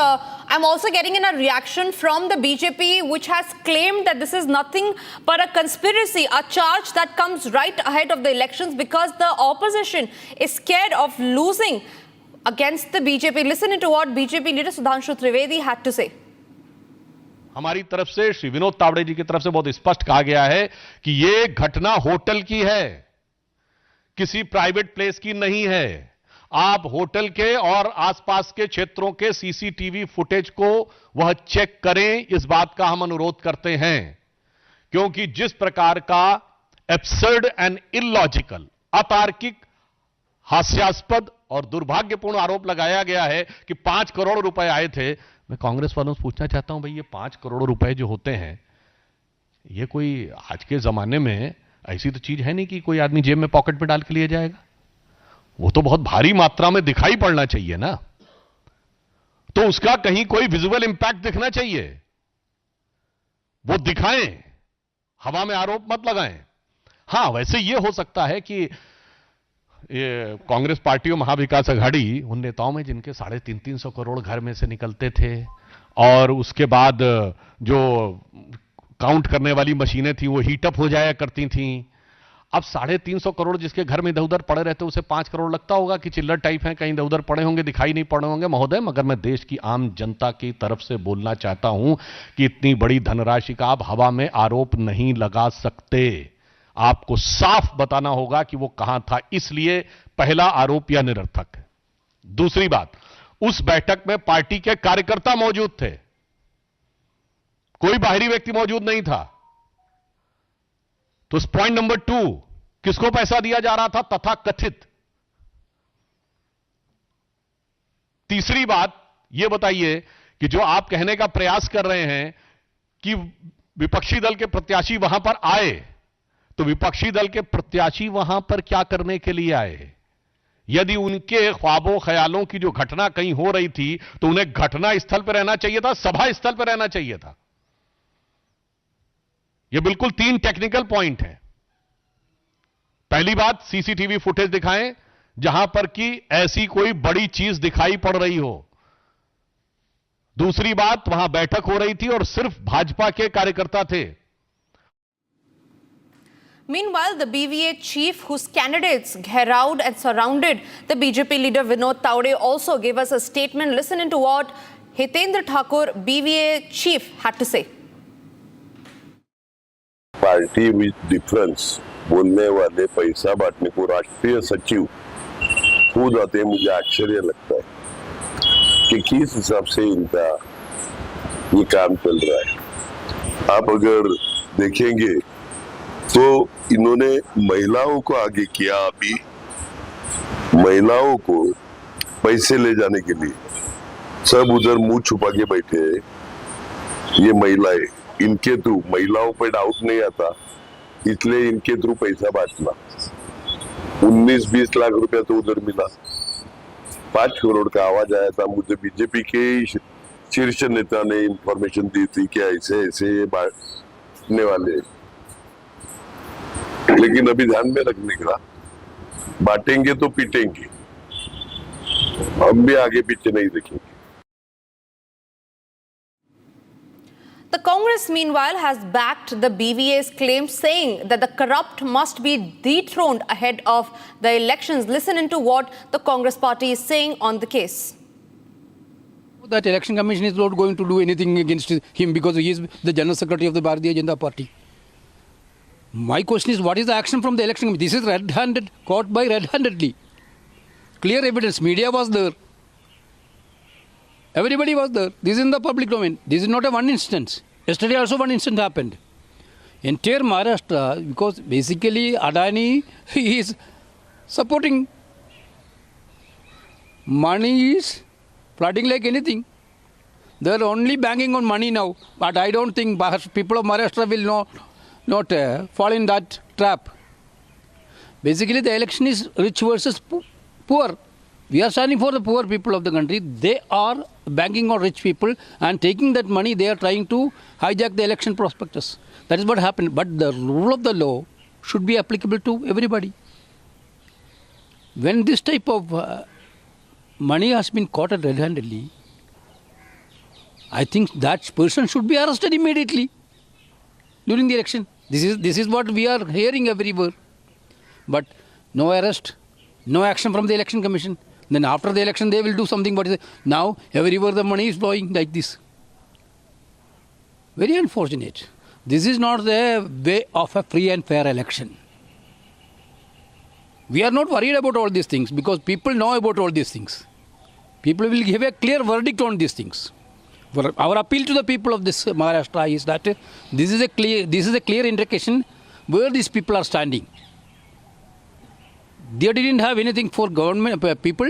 I'm also getting in a reaction from the BJP, which has claimed that this is nothing but a conspiracy, a charge that comes right ahead of the elections because the opposition is scared of losing against the BJP. Listen to what BJP leader Sudhanshu Trivedi had to say. हमारी तरफ से श्री विनोद तावड़े जी की तरफ से बहुत स्पष्ट कहा गया है कि ये घटना होटल की है, किसी प्राइवेट प्लेस की नहीं है। आप होटल के और आसपास के क्षेत्रों के सीसीटीवी फुटेज को वह चेक करें, इस बात का हम अनुरोध करते हैं, क्योंकि जिस प्रकार का एब्सर्ड एंड इलॉजिकल, अतार्किक, हास्यास्पद और दुर्भाग्यपूर्ण आरोप लगाया गया है कि 5 करोड़ रुपए आए थे। मैं कांग्रेस वालों से पूछना चाहता हूं, भाई ये 5 करोड़ रुपए जो होते हैं, ये कोई आज के जमाने में ऐसी तो चीज है नहीं कि कोई आदमी जेब में पॉकेट में डाल के लिए जाएगा। वो तो बहुत भारी मात्रा में दिखाई पड़ना चाहिए ना, तो उसका कहीं कोई विजुअल इंपैक्ट दिखना चाहिए, वो दिखाएं, हवा में आरोप मत लगाएं। हां, वैसे ये हो सकता है कि ये कांग्रेस पार्टी और महाविकास आघाड़ी उन नेताओं में जिनके 350 करोड़ घर में से निकलते थे, और उसके बाद जो काउंट करने वाली मशीनें थी वो हीटअप हो जाया करती थी। अब 350 करोड़ जिसके घर में इधर उधर पड़े रहते, उसे 5 करोड़ लगता होगा कि चिल्लर टाइप हैं, कहीं इधर उधर पड़े होंगे, दिखाई नहीं पड़े होंगे। महोदय, मगर मैं देश की आम जनता की तरफ से बोलना चाहता हूं कि इतनी बड़ी धनराशि का आप हवा में आरोप नहीं लगा सकते। आपको साफ बताना होगा कि वो कहां था, इसलिए पहला आरोप यह निरर्थक है। दूसरी बात, उस बैठक में पार्टी के कार्यकर्ता मौजूद थे, कोई बाहरी व्यक्ति मौजूद नहीं था। तो पॉइंट नंबर 2, किसको पैसा दिया जा रहा था तथा कथित। तीसरी बात यह बताइए कि जो आप कहने का प्रयास कर रहे हैं कि विपक्षी दल के प्रत्याशी वहां पर आए, तो विपक्षी दल के प्रत्याशी वहां पर क्या करने के लिए आए? यदि उनके ख्वाबों ख्यालों की जो घटना कहीं हो रही थी तो उन्हें घटना स्थल पर रहना चाहिए था, सभा स्थल पर रहना चाहिए था। यह बिल्कुल 3 टेक्निकल पॉइंट है। पहली बात, सीसीटीवी फुटेज दिखाएं जहां पर कि ऐसी कोई बड़ी चीज दिखाई पड़ रही हो। दूसरी बात, वहां बैठक हो रही थी और सिर्फ भाजपा के कार्यकर्ता थे। Meanwhile, the BVA chief, whose candidates Gheraoed and surrounded the BJP leader Vinod Tawde, also gave us a statement. Listen into what Hitendra Thakur, BVA chief, had to say. Party with difference बोलने वाले पैसा बांटने को राष्ट्रीय सचिव खुद आते, मुझे आश्चर्य लगता है कि किस हिसाब से इनका ये काम चल रहा है। आप अगर देखेंगे तो इन्होंने महिलाओं को आगे किया। अभी महिलाओं को पैसे ले जाने के लिए सब उधर मुंह छुपा के बैठे हैं। ये महिलाएं, इनके थ्रू महिलाओं पे डाउट नहीं आता, इसलिए इनके थ्रू पैसा बांटना। 19-20 लाख रुपया तो उधर मिला। 5 करोड़ का आवाज आया था। मुझे बीजेपी के शीर्ष नेता ने इंफॉर्मेशन दी थी कि ऐसे ऐसे ये बांटने वाले, लेकिन अभी ध्यान में रखने का, बांटेंगे तो पीटेंगे। हम भी आगे पीछे नहीं देखेंगे। The Congress, meanwhile, has backed the BVA's claim, saying that the corrupt must be dethroned ahead of the elections. Listen into what the Congress party is saying on the case. That election commission is not going to do anything against him because he is the general secretary of the Bharatiya Janata Party. My question is, what is the action from the election commission? This is red-handed, caught by red-handedly. Clear evidence, media was there. Everybody was there. This is in the public domain. This is not a one instance. Yesterday also one incident happened. Entire Maharashtra, because basically Adani is supporting. Money is flooding like anything. They are only banking on money now. But I don't think people of Maharashtra will not fall in that trap. Basically the election is rich versus poor. We are standing for the poor people of the country. They are banking on rich people and taking that money, they are trying to hijack the election prospectus. That is what happened. But the rule of the law should be applicable to everybody. When this type of money has been caught red-handedly, I think that person should be arrested immediately during the election. This is what we are hearing everywhere. But no arrest, no action from the election commission. Then after the election they will do something. But now everywhere the money is flowing like this. Very unfortunate. This is not the way of a free and fair election. We are not worried about all these things because people know about all these things. People will give a clear verdict on these things. Our appeal to the people of this Maharashtra is that this is a clear indication where these people are standing. They didn't have anything for government people,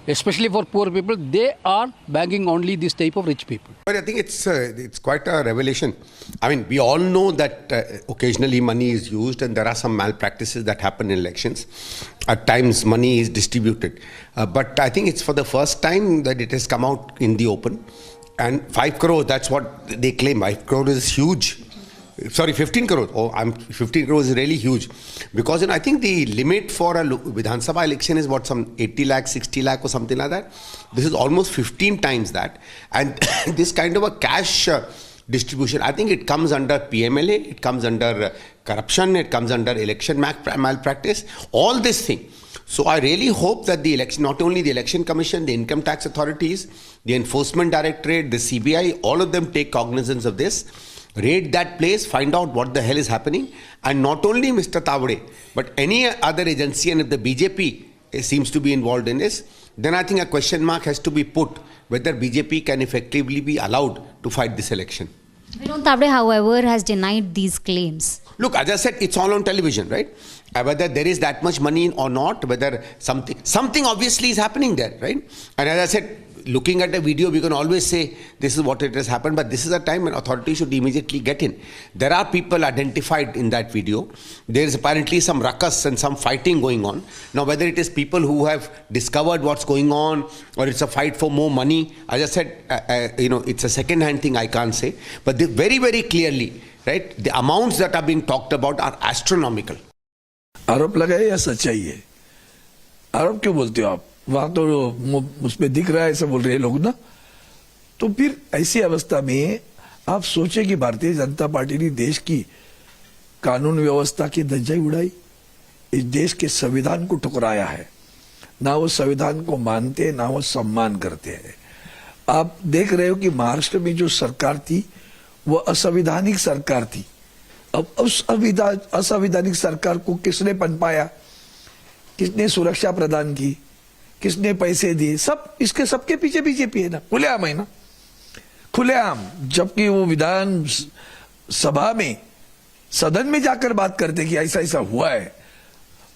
especially for poor people. They are banking only this type of rich people. But I think it's quite a revelation. I mean, we all know that occasionally money is used and there are some malpractices that happen in elections. At times money is distributed. But I think it's for the first time that it has come out in the open. And 5 crore, that's what they claim. 5 crore is huge. Sorry, 15 crores. Oh, 15 crores is really huge. Because I think the limit for a Vidhan Sabha election is what, some 80 lakh, 60 lakh or something like that. This is almost 15 times that. And this kind of a cash distribution, I think it comes under PMLA, it comes under corruption, it comes under election malpractice, all this thing. So I really hope that the election, not only the Election Commission, the Income Tax Authorities, the Enforcement Directorate, the CBI, all of them take cognizance of this, raid that place, find out what the hell is happening, and not only Mr. Tawde, but any other agency, and if the BJP seems to be involved in this, then I think a question mark has to be put whether BJP can effectively be allowed to fight this election. Vinod Tawde, however, has denied these claims. Look, as I said, it's all on television, right? Whether there is that much money or not, whether something obviously is happening there, right? And as I said, looking at a video, we can always say this is what it has happened, but this is a time when authorities should immediately get in. There are people identified in that video. There is apparently some ruckus and some fighting going on. Now, whether it is people who have discovered what's going on or it's a fight for more money, as I said, it's a second-hand thing, I can't say. But very, very clearly, right, the amounts that are being talked about are astronomical. आरोप लगाए या सच्चाई है? आरोप क्यों बोलते हो आप? वहां तो उसमें दिख रहा है ऐसा बोल रहे हैं लोग ना। तो फिर ऐसी अवस्था में आप सोचे कि भारतीय जनता पार्टी ने देश की कानून व्यवस्था की धज्जियां उड़ाई, इस देश के संविधान को ठुकराया है, ना वो संविधान को मानते ना वो सम्मान करते हैं। आप देख रहे हो कि महाराष्ट्र में जो सरकार थी वो असंवैधानिक सरकार थी। अब उस असंवैधानिक सरकार को किसने पनपाया, किसने सुरक्षा प्रदान की, किसने पैसे दिए, सब इसके सबके पीछे बीजेपी है ना, खुलेआम है ना, खुलेआम। जबकि वो विधान सभा में, सदन में जाकर बात करते कि ऐसा ऐसा हुआ है,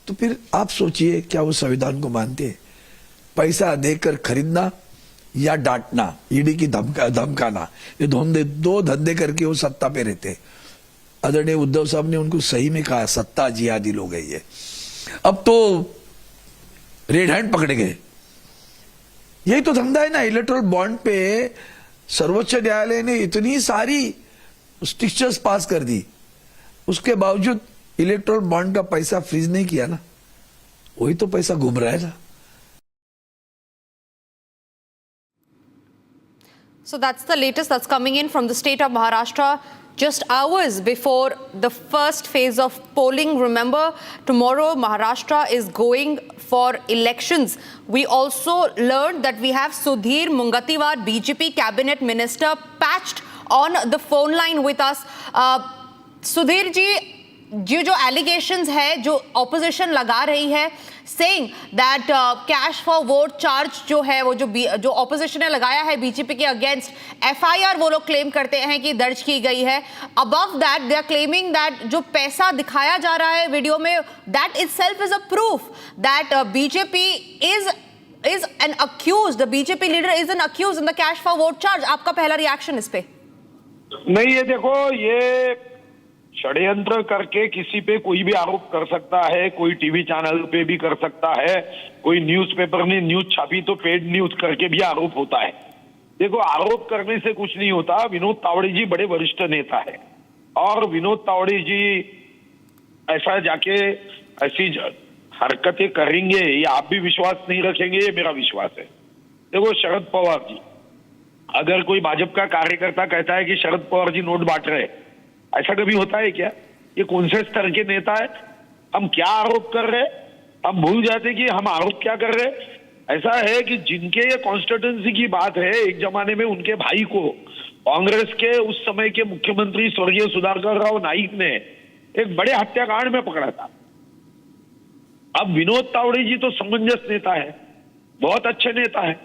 तो फिर आप सोचिए क्या वो संविधान को मानते? पैसा देकर खरीदना या डांटना, ईडी की धमकाना, ये दो धंधे करके वो सत्ता पे रहते। आदरणीय उद्धव साहब ने उनको सही में कहा सत्ता जिहादी लोग है ये। अब तो रेड हैंड पकड़े गए। यही तो धंधा है ना। इलेक्टोरल बॉन्ड पे सर्वोच्च न्यायालय ने इतनी सारी स्ट्रिक्चर्स पास कर दी, उसके बावजूद इलेक्टोरल बॉन्ड का पैसा फ्रीज नहीं किया ना, वही तो पैसा घूम रहा है ना। So that's the latest that's coming in from the state of Maharashtra just hours before the first phase of polling. Remember, tomorrow Maharashtra is going for elections. We also learned that we have Sudhir Mungatiwar, BJP cabinet minister, patched on the phone line with us. Sudhir ji, जो allegations है, जो opposition लगा रही है, saying that cash for vote charge जो है, वो जो opposition ने लगाया है बीजेपी के against, FIR वो लोग claim करते हैं कि दर्ज की गई है. Above that, they are claiming that जो पैसा दिखाया जा रहा है वीडियो में, that itself is a proof that BJP is an accused, the BJP leader is an accused in the cash for vote charge. आपका पहला reaction इस पे? नहीं, ये देखो, ये षड्यंत्र करके किसी पे कोई भी आरोप कर सकता है, कोई टीवी चैनल पे भी कर सकता है, कोई न्यूज़पेपर ने न्यूज छापी तो पेड न्यूज करके भी आरोप होता है। देखो, आरोप करने से कुछ नहीं होता। विनोद तावड़े जी बड़े वरिष्ठ नेता है और विनोद तावड़े जी ऐसा जाके ऐसी हरकतें करेंगे ये आप भी विश्वास नहीं रखेंगे, ये मेरा विश्वास है। देखो, शरद पवार जी, अगर कोई भाजपा का कार्यकर्ता कहता है कि शरद पवार जी नोट बांट रहे, ऐसा कभी होता है क्या? ये कौन से स्तर के नेता है? हम क्या आरोप कर रहे हैं? हम भूल जाते कि हम आरोप क्या कर रहे हैं। ऐसा है कि जिनके ये कॉन्स्टिट्यूंसी की बात है, एक जमाने में उनके भाई को कांग्रेस के उस समय के मुख्यमंत्री स्वर्गीय सुधाकर राव नाइक ने एक बड़े हत्याकांड में पकड़ा था। अब विनोद तावड़े जी तो समंजस नेता है, बहुत अच्छे नेता है,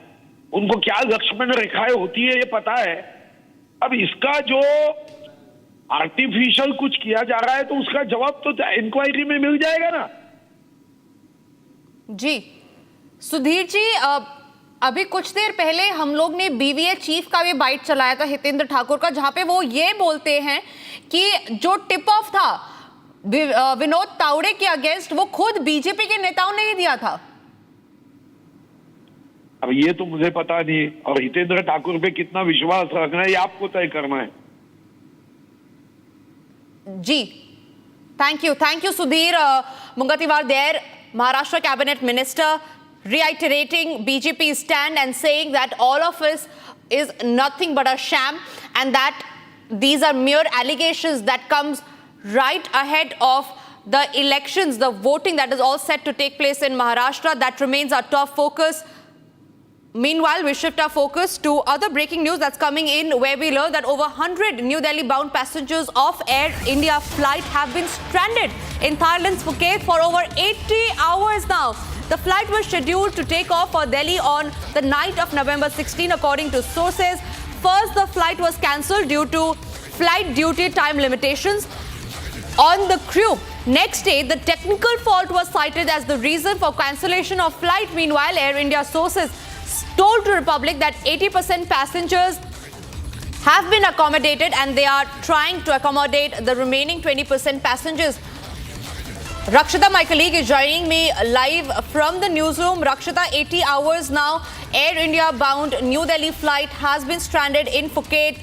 उनको क्या लक्ष्मण रेखाएं होती है ये पता है। अब इसका जो आर्टिफिशियल कुछ किया जा रहा है तो उसका जवाब तो इंक्वायरी में मिल जाएगा ना। जी सुधीर जी, अभी कुछ देर पहले हम लोग ने बीवीए चीफ का भी बाइट चलाया था हितेंद्र ठाकुर का, जहां पे वो ये बोलते हैं कि जो टिप ऑफ था विनोद तावड़े के अगेंस्ट वो खुद बीजेपी के नेताओं ने ही दिया था। अब ये तो मुझे पता नहीं, और हितेंद्र ठाकुर पे कितना विश्वास रखना है ये आपको तय करना है। Ji, thank you Sudhir Mungatiwar there, Maharashtra Cabinet Minister, reiterating BJP's stand and saying that all of this is nothing but a sham and that these are mere allegations that comes right ahead of the elections, the voting that is all set to take place in Maharashtra. That remains our top focus. Meanwhile, we shift our focus to other breaking news that's coming in, where we learn that over 100 New Delhi-bound passengers of Air India flight have been stranded in Thailand's Phuket for over 80 hours now. The flight was scheduled to take off for Delhi on the night of November 16, according to sources. First, the flight was cancelled due to flight duty time limitations on the crew. Next day, the technical fault was cited as the reason for cancellation of flight. Meanwhile, Air India sources told to Republic that 80% passengers have been accommodated and they are trying to accommodate the remaining 20% passengers. Rakshita, my colleague, is joining me live from the newsroom. Rakshita, 80 hours now, Air India bound New Delhi flight has been stranded in Phuket.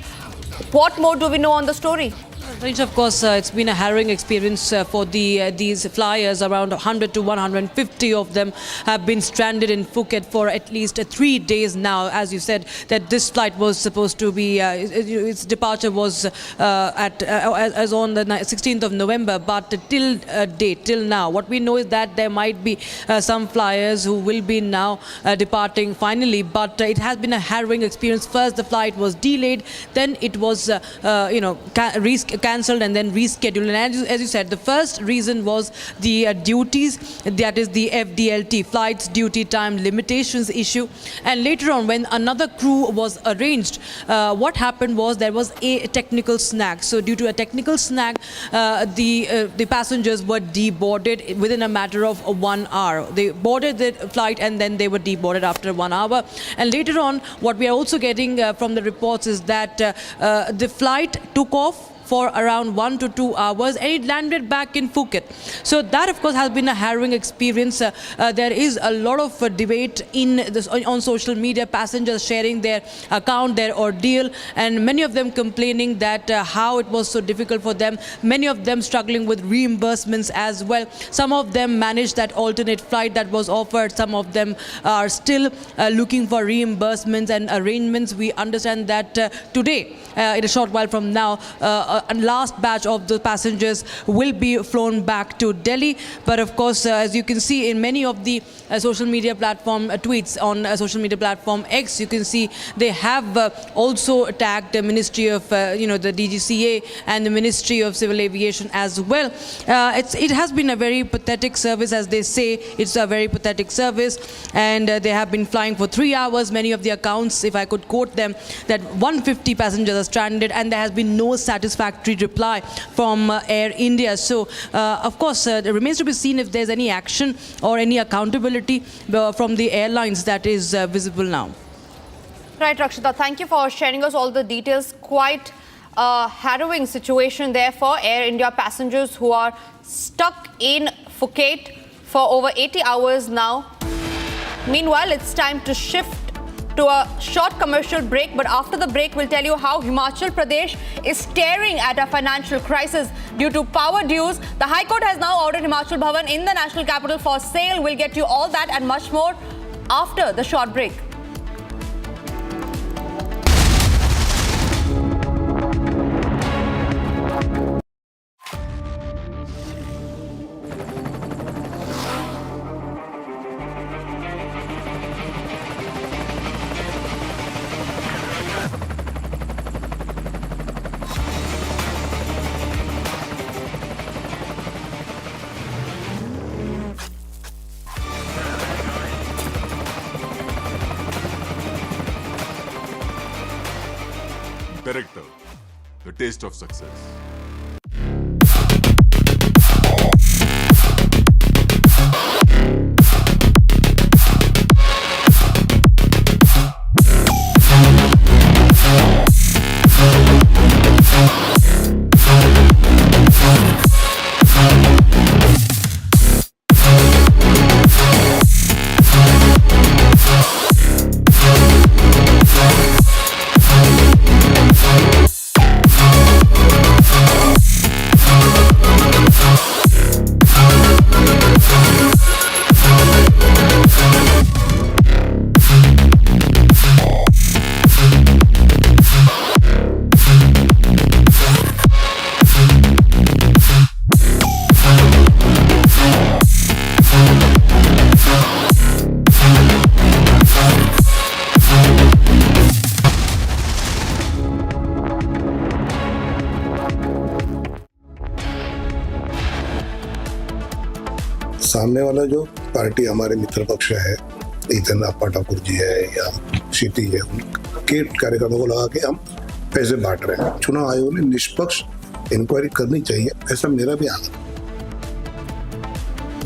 What more do we know on the story? Of course, it's been a harrowing experience for these flyers. Around 100 to 150 of them have been stranded in Phuket for at least 3 days now. As you said, that this flight was supposed to be, its departure was as on the 16th of November, but till now, what we know is that there might be some flyers who will be now departing finally, but it has been a harrowing experience. First, the flight was delayed, then it was, cancelled and then rescheduled. And as you said, the first reason was the duties, that is the FDLT, flights duty time limitations issue. And later on, when another crew was arranged, what happened was there was a technical snag. So due to a technical snag, the passengers were deboarded within a matter of 1 hour. They boarded the flight and then they were deboarded after 1 hour. And later on, what we are also getting from the reports is that the flight took off for around 1 to 2 hours and it landed back in Phuket. So that, of course, has been a harrowing experience. There is a lot of debate on social media, passengers sharing their account, their ordeal, and many of them complaining that how it was so difficult for them. Many of them struggling with reimbursements as well. Some of them managed that alternate flight that was offered. Some of them are still looking for reimbursements and arrangements. We understand that today, in a short while from now, a last batch of the passengers will be flown back to Delhi. But of course, as you can see in many of the social media platform tweets on social media platform X, you can see they have also tagged the Ministry of, the DGCA and the Ministry of Civil Aviation as well. It has been a very pathetic service, as they say. It's a very pathetic service, and they have been flying for 3 hours. Many of the accounts, if I could quote them, that 150 passengers are stranded, and there has been no satisfactory reply from Air India. So, of course, it remains to be seen if there's any action or any accountability from the airlines that is visible now. Right, Rakshita, thank you for sharing us all the details. Quite a harrowing situation there for Air India passengers who are stuck in Phuket for over 80 hours now. Meanwhile, it's time to shift to a short commercial break, but after the break, we'll tell you how Himachal Pradesh is staring at a financial crisis due to power dues. The High Court has now ordered Himachal Bhavan in the national capital for sale. We'll get you all that and much more after the short break. Director, the taste of success. सामने वाला जो party हमारे मित्र पक्ष है, इतन अप्पा ठाकुर जी है या क्षिति है, उनके कार्यकर्ताओं को लगा के हम पैसे बांट रहे हैं। चुनाव आयोग ने निष्पक्ष इंक्वायरी करनी चाहिए, ऐसा मेरा भी आग्रह है।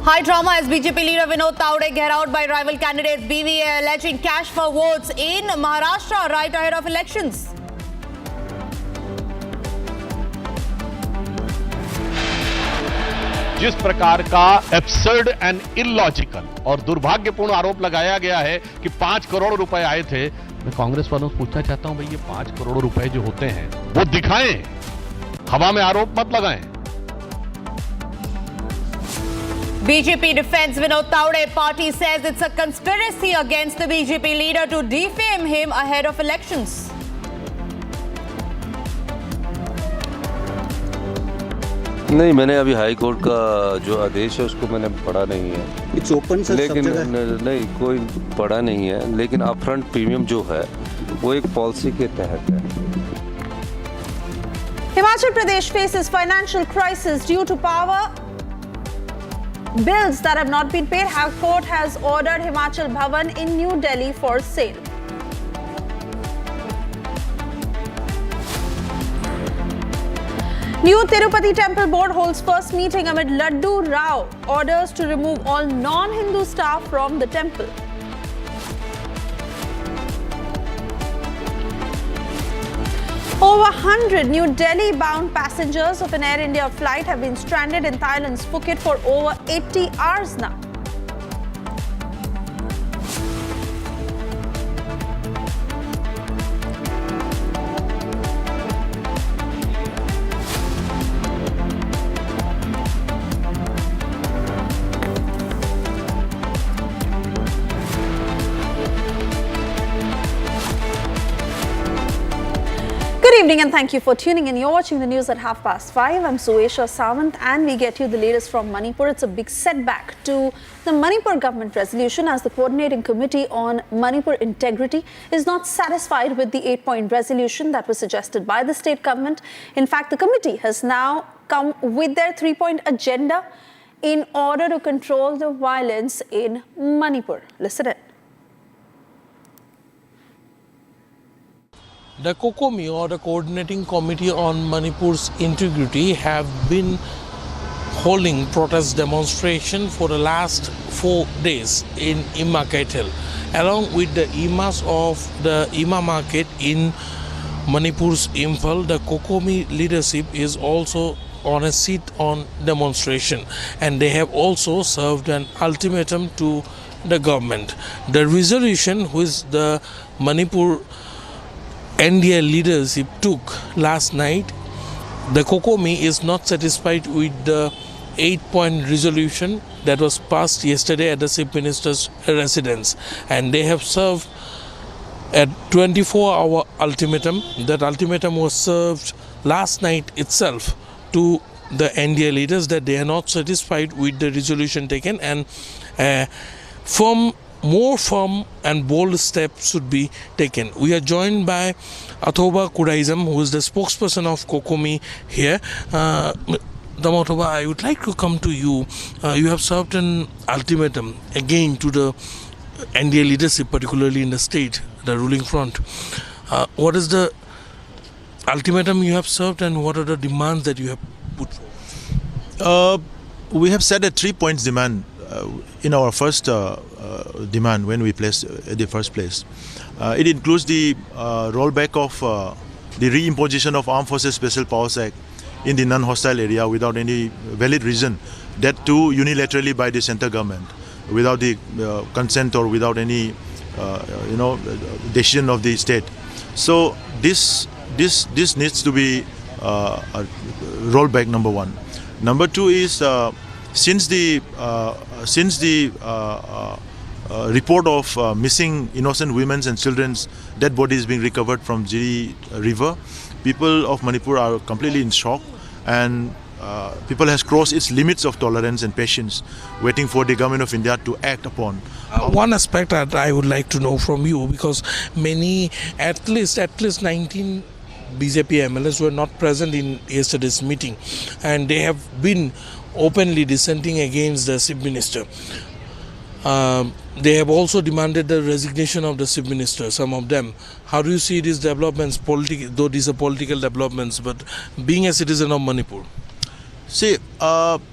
High drama as BJP leader Vinod Tawde घेराओड by rival candidates BVA alleging cash for votes in Maharashtra right ahead of elections. जिस प्रकार का एब्सर्ड एंड इलॉजिकल और दुर्भाग्यपूर्ण आरोप लगाया गया है कि 5 करोड़ रुपए आए थे, मैं कांग्रेस वालों से पूछना चाहता हूं, भाई ये 5 करोड़ रुपए जो होते हैं वो दिखाएं, हवा में आरोप मत लगाएं। BJP defends Vinod Tawde. Party says it's a conspiracy against the BJP leader to defame him ahead of elections. नहीं, मैंने अभी हाई कोर्ट का जो आदेश है उसको मैंने पढ़ा नहीं है। इट्स ओपन सर, लेकिन नहीं कोई पढ़ा नहीं है, लेकिन अपफ्रंट प्रीमियम जो है वो एक पॉलिसी के तहत है। Himachal Pradesh faces financial crisis due to power bills that have not been paid. High Court has ordered Himachal Bhavan in New Delhi for sale. New Tirupati Temple Board holds first meeting amid Laddu Rao orders to remove all non-Hindu staff from the temple. Over 100 New Delhi-bound passengers of an Air India flight have been stranded in Thailand's Phuket for over 80 hours now. Good evening and thank you for tuning in. You're watching the news at 5:30. I'm Suesha Sawant and we get you the latest from Manipur. It's a big setback to the Manipur government resolution as the Coordinating Committee on Manipur Integrity is not satisfied with the 8-point resolution that was suggested by the state government. In fact, the committee has now come with their 3-point agenda in order to control the violence in Manipur. Listen in. The COCOMI, or the Coordinating Committee on Manipur's Integrity, have been holding protest demonstration for the last 4 days in Ima Kaitel. Along with the Imas of the Ima market in Manipur's Imphal, the COCOMI leadership is also on a sit-on demonstration, and they have also served an ultimatum to the government. The resolution which the Manipur NDA leadership took last night, the COCOMI is not satisfied with the 8-point resolution that was passed yesterday at the Chief Minister's residence, and they have served a 24-hour ultimatum. That ultimatum was served last night itself to the NDA leaders that they are not satisfied with the resolution taken, and more firm and bold steps should be taken. We are joined by Athoba Kuraism, who is the spokesperson of COCOMI here. Damathoba, I would like to come to you. You have served an ultimatum again to the NDA leadership, particularly in the state, the ruling front. What is the ultimatum you have served, and what are the demands that you have put forward? We have set a 3-point demand in our first demand when we placed at the first place. It includes the rollback of the reimposition of Armed Forces Special Powers Act in the non-hostile area without any valid reason, that too unilaterally by the central government, without the consent or without any decision of the state. So this needs to be rolled back, number one. Number two is since the report of missing innocent women's and children's dead bodies being recovered from Jiri River, people of Manipur are completely in shock, and people has crossed its limits of tolerance and patience, waiting for the government of India to act upon. One aspect that I would like to know from you, because many, at least 19 BJP MLAs were not present in yesterday's meeting, and they have been openly dissenting against the Chief Minister. They have also demanded the resignation of the Chief Minister, some of them. How do you see these developments, though these are political developments, but being a citizen of Manipur? See,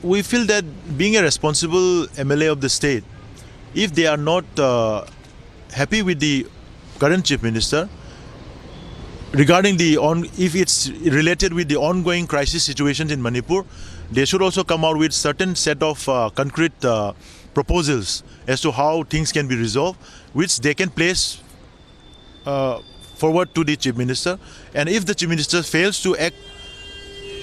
we feel that being a responsible MLA of the state, if they are not happy with the current Chief Minister, regarding if it's related with the ongoing crisis situations in Manipur, they should also come out with certain set of concrete proposals as to how things can be resolved, which they can place forward to the Chief Minister. And if the Chief Minister fails to act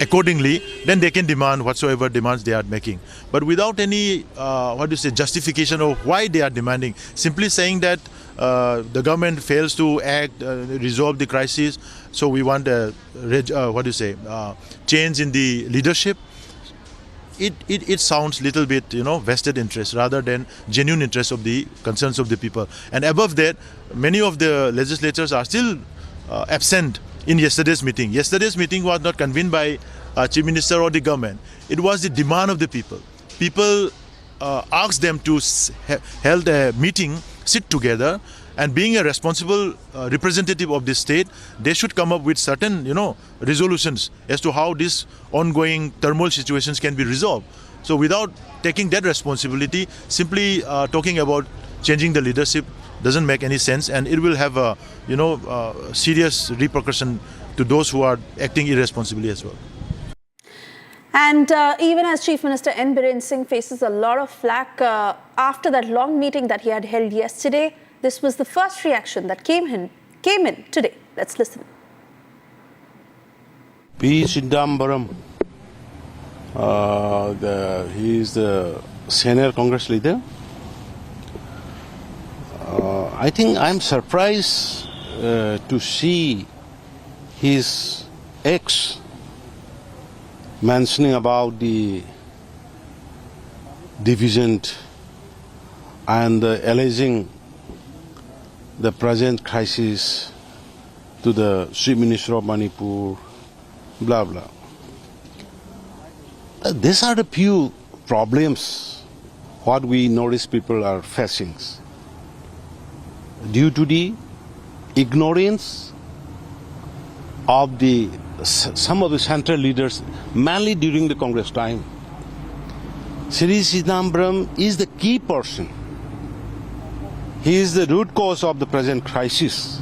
accordingly, then they can demand whatsoever demands they are making. But without any, justification of why they are demanding, simply saying that the government fails to act, resolve the crisis, so we want a, change in the leadership. It sounds little bit, vested interest rather than genuine interest of the concerns of the people. And above that, many of the legislators are still absent in yesterday's meeting. Yesterday's meeting was not convened by Chief Minister or the government. It was the demand of the people. People asked them to held a meeting, sit together, and being a responsible representative of the state, they should come up with certain, resolutions as to how these ongoing turmoil situations can be resolved. So without taking that responsibility, simply talking about changing the leadership doesn't make any sense, and it will have a, serious repercussion to those who are acting irresponsibly as well. And even as Chief Minister N. Biren Singh faces a lot of flack after that long meeting that he had held yesterday, this was the first reaction that came in today. Let's listen. P. Chidambaram, he is the senior Congress leader. I think I'm surprised to see his ex mentioning about the division and alleging the present crisis to the Chief Minister of Manipur, blah, blah. These are the few problems what we notice people are facing due to the ignorance of some of the central leaders, mainly during the Congress time. Secy Vinod is the key person. He is the root cause of the present crisis.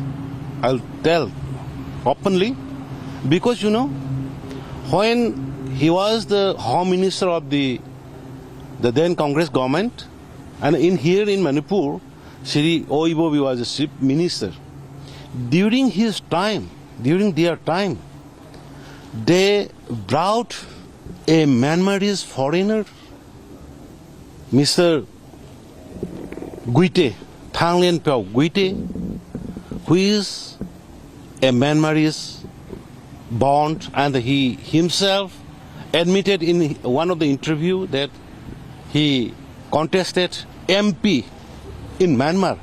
I'll tell openly, because when he was the Home Minister of the then Congress government, and here in Manipur, Sri Oibobi was the Chief Minister. During their time, they brought a Myanmarese foreigner, Mr. Guite, Thanglen Pao Guite, who is a Myanmarese born, and he himself admitted in one of the interview that he contested MP in Myanmar.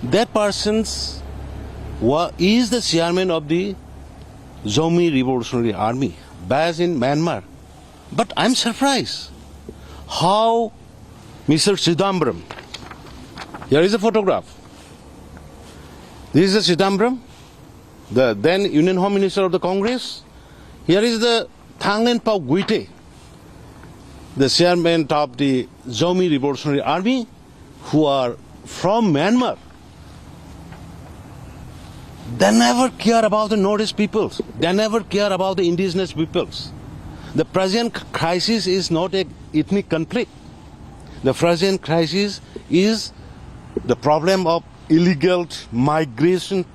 That person is the chairman of the Zomi Revolutionary Army based in Myanmar. But I'm surprised how Mr. Chidambaram, here is a photograph. This is Chidambaram, the then Union Home Minister of the Congress. Here is the Thanglen Pao Guite, the chairman of the Zomi Revolutionary Army, who are from Myanmar. They never care about the Northeast peoples. They never care about the indigenous peoples. The present crisis is not an ethnic conflict. The present crisis is the problem of illegal migration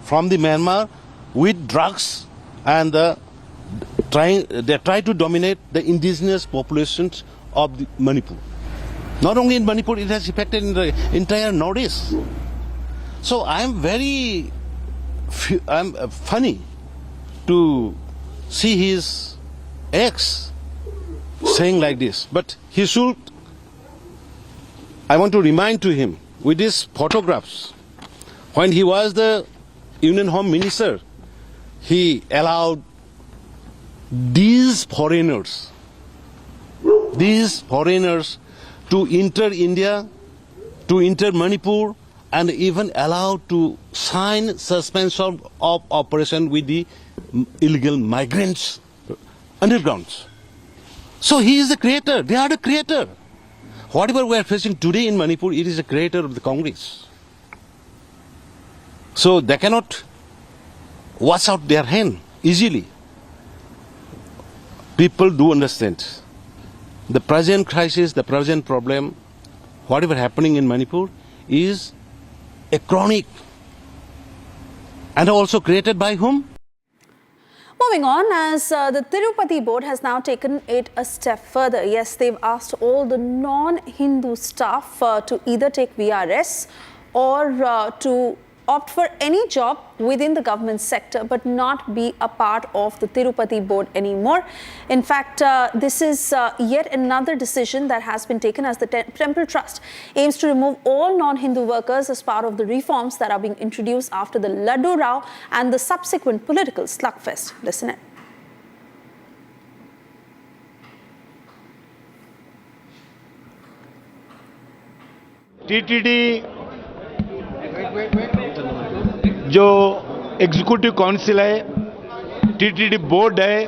from the Myanmar with drugs, and they try to dominate the indigenous populations of the Manipur. Not only in Manipur, it has affected in the entire Northeast. So I'm funny to see his ex saying like this, but he should. I want to remind to him with these photographs, when he was the Union Home Minister, he allowed these foreigners these foreigners to enter India, to enter Manipur, and even allowed to sign suspension of operation with the illegal migrants underground. So he is the creator. They are the creator. Whatever we are facing today in Manipur, it is the creator of the Congress. So they cannot wash out their hand easily. People do understand the present crisis, the present problem, whatever happening in Manipur is a chronic and also created by whom? Moving on, as the Tirupati board has now taken it a step further. Yes, they've asked all the non-Hindu staff to either take VRS or to opt for any job within the government sector but not be a part of the Tirupati board anymore. In fact, this is yet another decision that has been taken as the Temple Trust aims to remove all non-Hindu workers as part of the reforms that are being introduced after the Laddu Rao and the subsequent political slugfest. Listen in. TTD जो executive council है, TTD board है,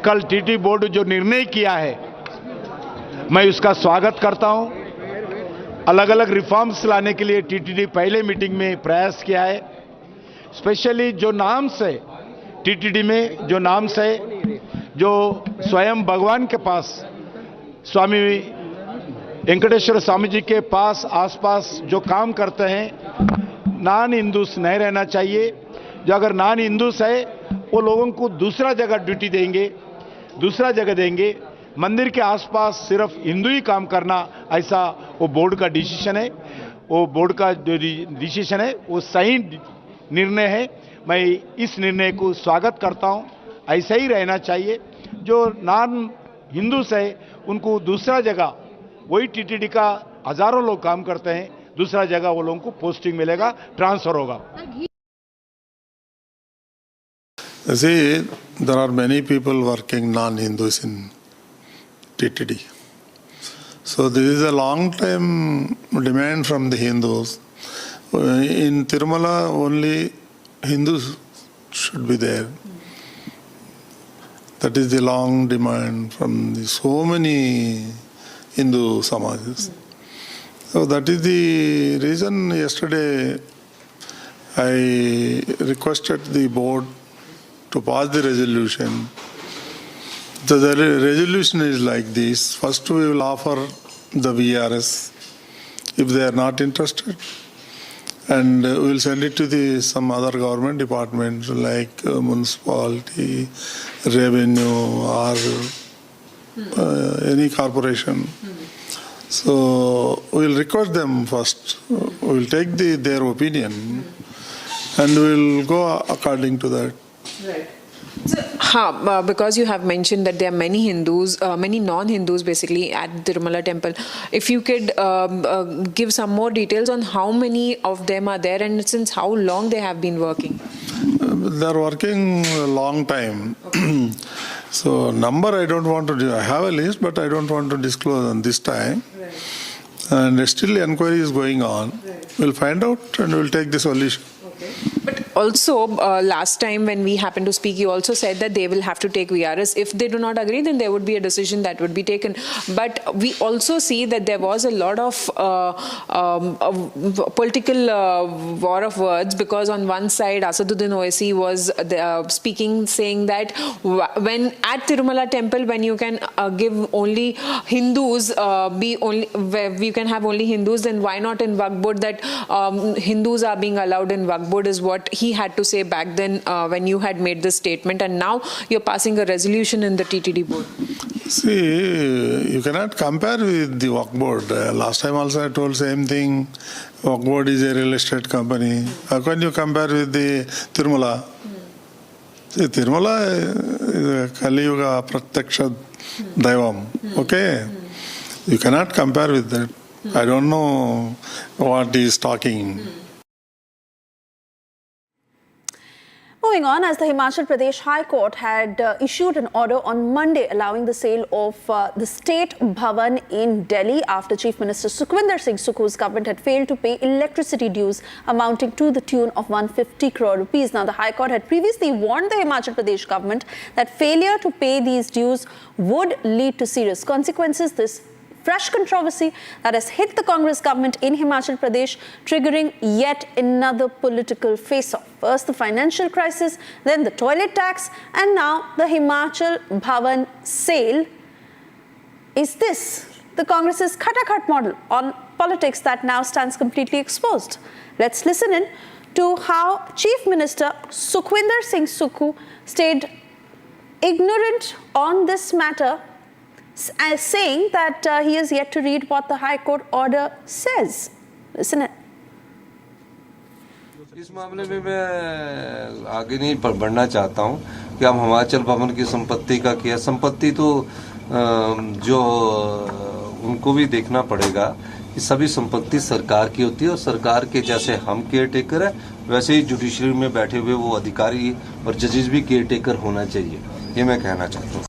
कल TTD board जो निर्णय किया है मैं उसका स्वागत करता हूं। अलग अलग रिफॉर्म्स लाने के लिए टीटीडी पहले मीटिंग में प्रयास किया है। स्पेशली जो नाम से टीटीडी में जो नाम से जो स्वयं भगवान के पास स्वामी वेंकटेश्वर स्वामी जी के पास आसपास जो काम करते हैं नॉन हिंदूस नहीं रहना चाहिए। जो अगर नॉन हिंदूस है वो लोगों को दूसरा जगह ड्यूटी देंगे, दूसरा जगह देंगे। मंदिर के आसपास सिर्फ हिंदू ही काम करना, ऐसा वो बोर्ड का डिसीजन है। वो बोर्ड का जो डिसीजन है वो सही निर्णय है। मैं इस निर्णय को स्वागत करता हूं। ऐसा ही रहना चाहिए। जो नॉन हिंदूस है उनको दूसरा जगह, वही टीटीडी का हजारों लोग काम करते हैं, दूसरा जगह वो लोगों को पोस्टिंग मिलेगा, ट्रांसफर होगा। See, there are many people working non-Hindus in TTD. So this is a long-time demand from the Hindus. In Tirumala, only Hindus should be there. That is the long demand from so many Hindu samajas. So that is the reason yesterday I requested the board to pass the resolution. The resolution is like this. First we will offer the VRS if they are not interested, and we will send it to some other government departments like municipality, revenue, or any corporation. So we will request them first. We will take their opinion and we will go according to that. Right. So, because you have mentioned that there are many Hindus, many non-Hindus basically at Tirumala temple. If you could give some more details on how many of them are there and since how long they have been working. They are working a long time. Okay. So number I don't want to do. I have a list, but I don't want to disclose on this time. Right. And still inquiry is going on. Right. We'll find out and we'll take the solution. Okay. But also, last time when we happened to speak, you also said that they will have to take VRS. If they do not agree, then there would be a decision that would be taken. But we also see that there was a lot of political war of words, because on one side, Asaduddin Owaisi was speaking, saying that when at Tirumala temple, when you can give only Hindus, you can have only Hindus, then why not in Waqf board that Hindus are being allowed in Waqf board is what he had to say back then when you had made this statement, and now you're passing a resolution in the TTD board. See, you cannot compare with the Waqf board. Last time also I told same thing. Waqf board is a real estate company. How can you compare with the Tirumala? See, Tirumala is a Kali Yuga Pratyaksha Daivam. Okay? You cannot compare with that. I don't know what he is talking. Moving on, as the Himachal Pradesh High Court had issued an order on Monday allowing the sale of the State Bhavan in Delhi after Chief Minister Sukhwinder Singh Sukhu's government had failed to pay electricity dues amounting to the tune of 150 crore rupees. Now, the High Court had previously warned the Himachal Pradesh government that failure to pay these dues would lead to serious consequences. This fresh controversy that has hit the Congress government in Himachal Pradesh, triggering yet another political face-off. First the financial crisis, then the toilet tax, and now the Himachal Bhavan sale. Is this the Congress's khatakhat model on politics that now stands completely exposed? Let's listen in to how Chief Minister Sukhwinder Singh Sukhu stayed ignorant on this matter, saying that he is yet to read what the High Court order says. Listen it. इस मामले में मैं आगे नहीं बढ़ना चाहता हूं कि हम हिमाचल भवन की संपत्ति का किया। संपत्ति तो जो उनको भी देखना पड़ेगा कि सभी संपत्ति सरकार की होती है और सरकार के जैसे हम केयर टेकर है वैसे ही जुडिशरी में बैठे हुए वो अधिकारी और जजेस भी केयर टेकर होना चाहिए, ये मैं कहना चाहता हूँ।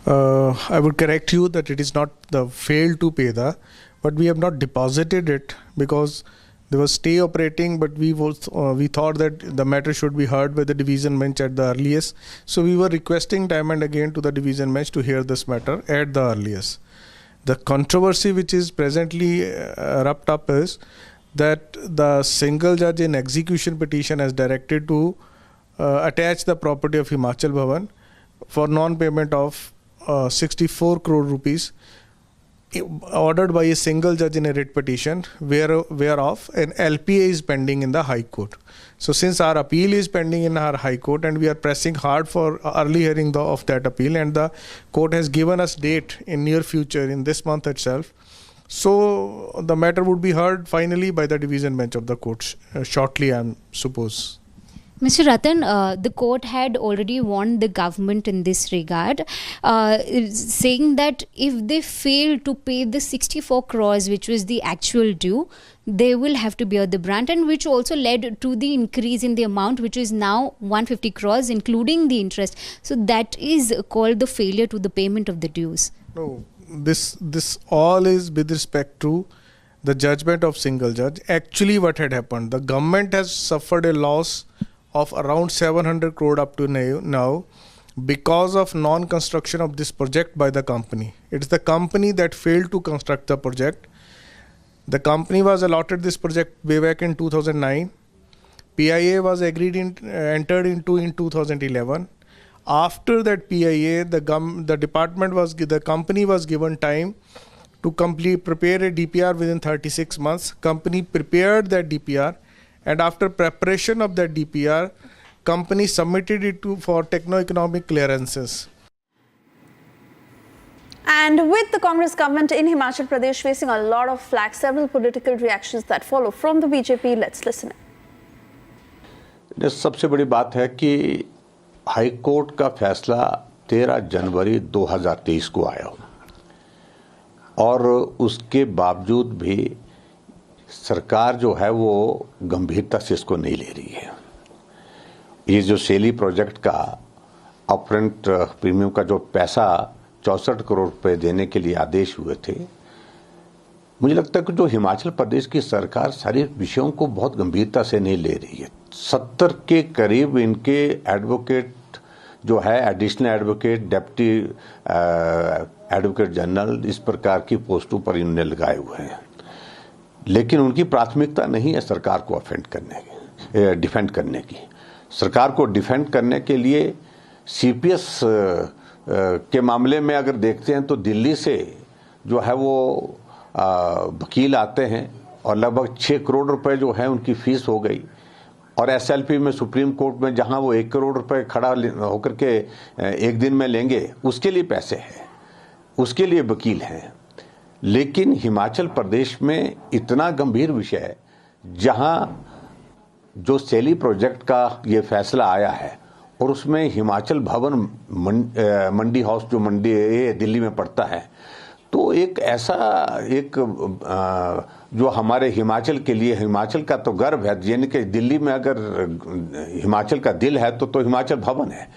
I would correct you that it is not the failed to pay but we have not deposited it because there was stay operating, but we thought that the matter should be heard by the division bench at the earliest. So we were requesting time and again to the division bench to hear this matter at the earliest. The controversy which is presently wrapped up is that the single judge in execution petition has directed to attach the property of Himachal Bhavan for non-payment of 64 crore rupees ordered by a single judge in a writ petition whereof an LPA is pending in the High Court. So since our appeal is pending in our High Court and we are pressing hard for early hearing of that appeal, and the court has given us date in near future in this month itself, so the matter would be heard finally by the division bench of the court shortly, I suppose. Mr. Ratan, the court had already warned the government in this regard, saying that if they fail to pay the 64 crores, which was the actual due, they will have to bear the brunt, and which also led to the increase in the amount, which is now 150 crores, including the interest. So that is called the failure to the payment of the dues. No, this all is with respect to the judgment of single judge. Actually, what had happened, the government has suffered a loss of around 700 crore up to now because of non-construction of this project by the company. It's the company that failed to construct the project. The company was allotted this project way back in 2009. PIA was entered into in 2011. After that PIA, the company was given time to prepare a DPR within 36 months. Company prepared that DPR. And after preparation of that DPR, company submitted it for techno-economic clearances. And with the Congress government in Himachal Pradesh facing a lot of flack, several political reactions that follow from the BJP. Let's listen. सबसे बड़ी बात है कि high court का फैसला 13 जनवरी 2023 को आया और उसके बावजूद भी सरकार जो है वो गंभीरता से इसको नहीं ले रही है। ये जो सेली प्रोजेक्ट का अपफ्रंट प्रीमियम का जो पैसा 64 करोड़ रुपए देने के लिए आदेश हुए थे, मुझे लगता है कि जो हिमाचल प्रदेश की सरकार सारे विषयों को बहुत गंभीरता से नहीं ले रही है। 70 के करीब इनके एडवोकेट जो है, additional advocate, deputy advocate general, इस प्रकार की पोस्टों पर इन्होंने लगाए हुए हैं, लेकिन उनकी प्राथमिकता नहीं है सरकार को डिफेंड करने की। सरकार को डिफेंड करने के लिए सीपीएस के मामले में अगर देखते हैं तो दिल्ली से जो है वो वकील आते हैं और लगभग 6 करोड़ रुपए जो है उनकी फीस हो गई, और एसएलपी में सुप्रीम कोर्ट में जहां वो 1 करोड़ रुपए खड़ा होकर के एक दिन में लेंगे, उसके लिए पैसे हैं, उसके लिए वकील हैं। लेकिन हिमाचल प्रदेश में इतना गंभीर विषय है जहां जो सेली प्रोजेक्ट का ये फैसला आया है और उसमें हिमाचल भवन मंडी हाउस जो मंडी दिल्ली में पड़ता है, तो एक ऐसा जो हमारे हिमाचल के लिए, हिमाचल का तो गर्व है, यानी कि दिल्ली में अगर हिमाचल का दिल है तो हिमाचल भवन है।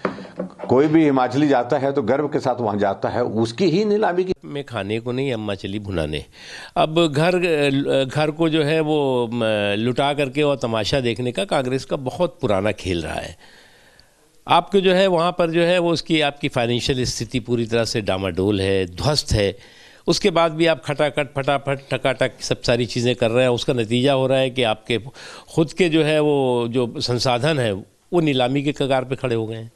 कोई भी हिमाचली जाता है तो गर्व के साथ वहाँ जाता है, उसकी ही नीलामी की। में खाने को नहीं, अम्मा चली भुनाने। अब घर को जो है वो लुटा करके और तमाशा देखने का कांग्रेस का बहुत पुराना खेल रहा है। आपको जो है वहाँ पर जो है वो उसकी आपकी फाइनेंशियल स्थिति पूरी तरह से डामाडोल है, ध्वस्त है। उसके बाद भी आप खटाखट फटाफट टकाटक सब सारी चीज़ें कर रहे हैं। उसका नतीजा हो रहा है कि आपके खुद के जो है वो जो संसाधन है वो नीलामी के कगार पे खड़े हो गए हैं।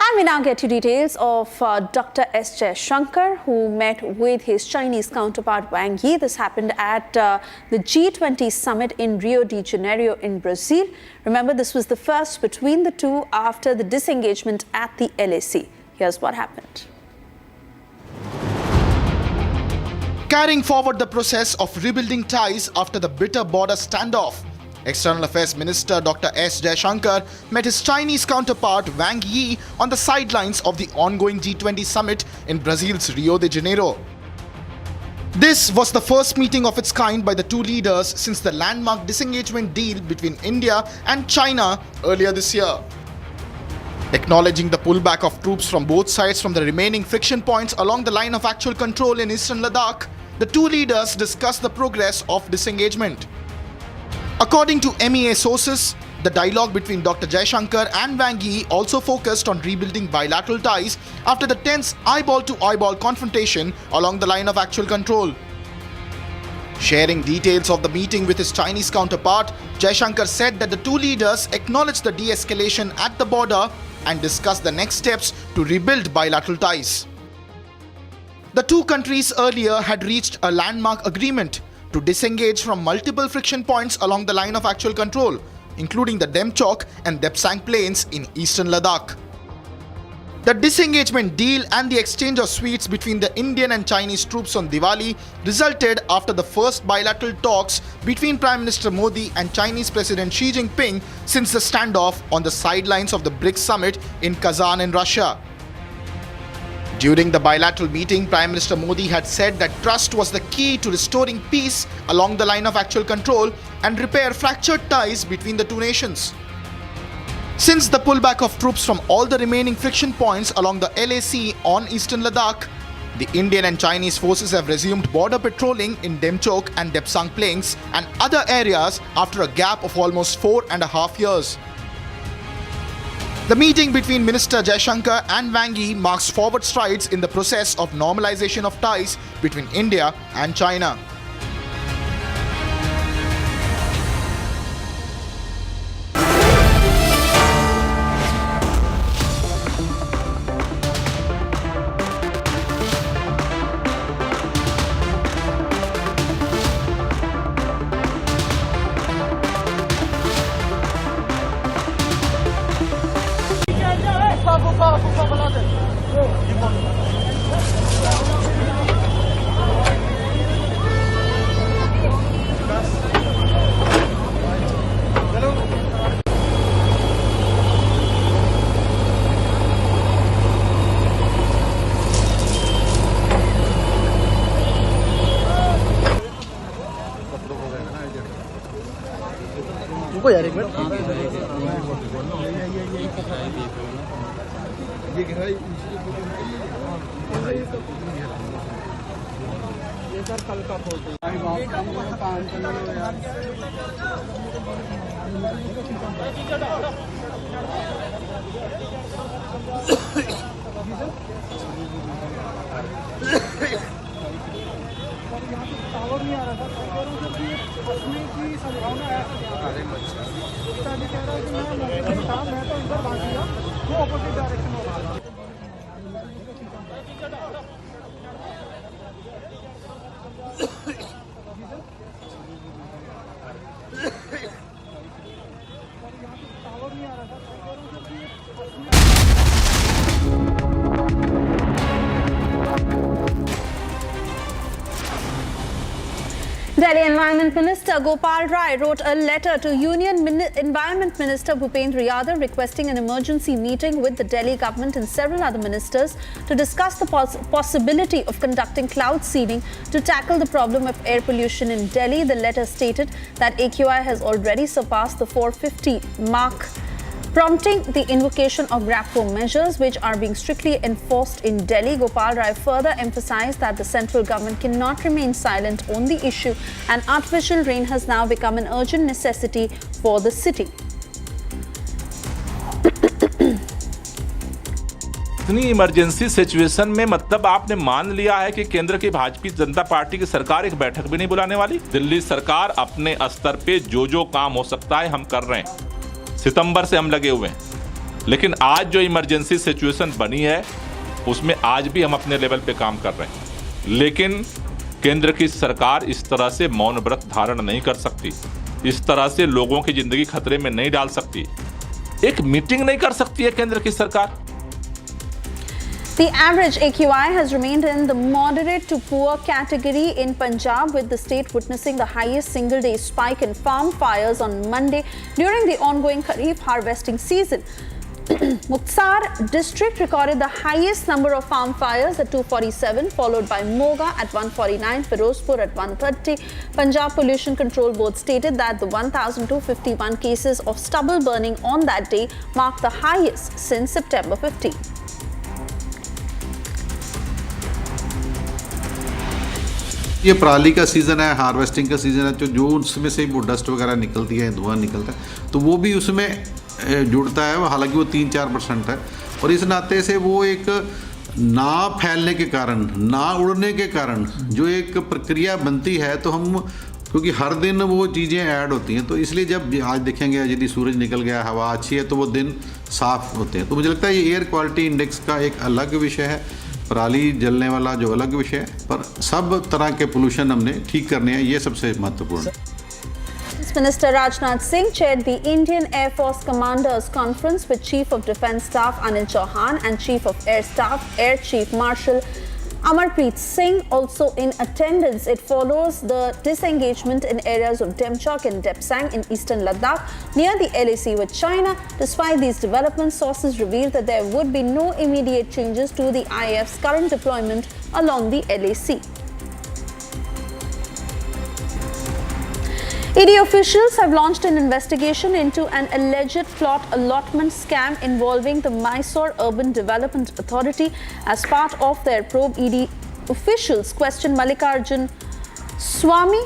And we now get you details of Dr. S. Jaishankar, who met with his Chinese counterpart Wang Yi. This happened at the G20 summit in Rio de Janeiro in Brazil. Remember, this was the first between the two after the disengagement at the LAC. Here's what happened. Carrying forward the process of rebuilding ties after the bitter border standoff, External Affairs Minister Dr. S. Jaishankar met his Chinese counterpart Wang Yi on the sidelines of the ongoing G20 summit in Brazil's Rio de Janeiro. This was the first meeting of its kind by the two leaders since the landmark disengagement deal between India and China earlier this year. Acknowledging the pullback of troops from both sides from the remaining friction points along the line of actual control in eastern Ladakh, the two leaders discussed the progress of disengagement. According to MEA sources, the dialogue between Dr. Jaishankar and Wang Yi also focused on rebuilding bilateral ties after the tense eyeball-to-eyeball confrontation along the line of actual control. Sharing details of the meeting with his Chinese counterpart, Jaishankar said that the two leaders acknowledged the de-escalation at the border and discussed the next steps to rebuild bilateral ties. The two countries earlier had reached a landmark agreement to disengage from multiple friction points along the line of actual control, including the Demchok and Depsang plains in eastern Ladakh. The disengagement deal and the exchange of sweets between the Indian and Chinese troops on Diwali resulted after the first bilateral talks between Prime Minister Modi and Chinese President Xi Jinping since the standoff on the sidelines of the BRICS summit in Kazan in Russia. During the bilateral meeting, Prime Minister Modi had said that trust was the key to restoring peace along the line of actual control and repair fractured ties between the two nations. Since the pullback of troops from all the remaining friction points along the LAC on eastern Ladakh, the Indian and Chinese forces have resumed border patrolling in Demchok and Depsang plains and other areas after a gap of almost 4.5 years. The meeting between Minister Jaishankar and Wang Yi marks forward strides in the process of normalization of ties between India and China. रुको यार एक minute ये sir कल का photo tower नहीं आ रहा था फंसने की संभावना है। कह रहा है कि मैं तो इधर भाग गया, वो ऑपोजिट डायरेक्शन में भागा। टावर नहीं आ रहा था। Delhi Environment Minister Gopal Rai wrote a letter to Union Environment Minister Bhupendra Yadav requesting an emergency meeting with the Delhi government and several other ministers to discuss the possibility of conducting cloud seeding to tackle the problem of air pollution in Delhi. The letter stated that AQI has already surpassed the 450 mark, prompting the invocation of GheraoedBy measures which are being strictly enforced in Delhi. Gopal Rai further emphasized that the central government cannot remain silent on the issue and artificial rain has now become an urgent necessity for the city. इतनी emergency situation में मतलब आपने मान लिया है कि केंद्र की भारतीय जनता पार्टी की सरकार एक बैठक भी नहीं बुलाने वाली। दिल्ली सरकार अपने स्तर पे जो काम हो सकता है हम कर रहे हैं। सितंबर से हम लगे हुए हैं, लेकिन आज जो इमरजेंसी सिचुएशन बनी है उसमें आज भी हम अपने लेवल पे काम कर रहे हैं। लेकिन केंद्र की सरकार इस तरह से मौन व्रत धारण नहीं कर सकती, इस तरह से लोगों की जिंदगी खतरे में नहीं डाल सकती, एक मीटिंग नहीं कर सकती है केंद्र की सरकार। The average AQI has remained in the moderate to poor category in Punjab, with the state witnessing the highest single-day spike in farm fires on Monday during the ongoing Kharif harvesting season. Muktsar district recorded the highest number of farm fires at 247, followed by Moga at 149, Firozpur at 130. Punjab Pollution Control Board stated that the 1,251 cases of stubble burning on that day marked the highest since September 15. ये पराली का season है, harvesting का season है, जो उसमें से वो डस्ट वगैरह निकलती है, धुआं निकलता है, तो वो भी उसमें जुड़ता है। हालांकि वो 3-4% है और इस नाते से वो एक ना फैलने के कारण, ना उड़ने के कारण जो एक प्रक्रिया बनती है, तो हम क्योंकि हर दिन वो चीज़ें ऐड होती हैं, तो इसलिए जब आज देखेंगे यदि सूरज निकल गया, हवा अच्छी है, तो वो दिन साफ होते हैं। तो मुझे लगता है ये एयर क्वालिटी इंडेक्स का एक अलग विषय है, पराली जलने वाला जो अलग विषय है, पर सब तरह के पोल्यूशन हमने ठीक करने हैं, ये सबसे महत्वपूर्ण है। Minister Rajnath Singh chaired the Indian Air Force Commanders Conference with Chief of Defence Staff Anil Chauhan and Chief of Air Staff Air Chief Marshal Amarpreet Singh also in attendance. It follows the disengagement in areas of Demchok and Depsang in eastern Ladakh near the LAC with China. Despite these developments, sources revealed that there would be no immediate changes to the IAF's current deployment along the LAC. ED officials have launched an investigation into an alleged plot allotment scam involving the Mysore Urban Development Authority. As part of their probe, ED officials questioned Mallikarjun Swamy,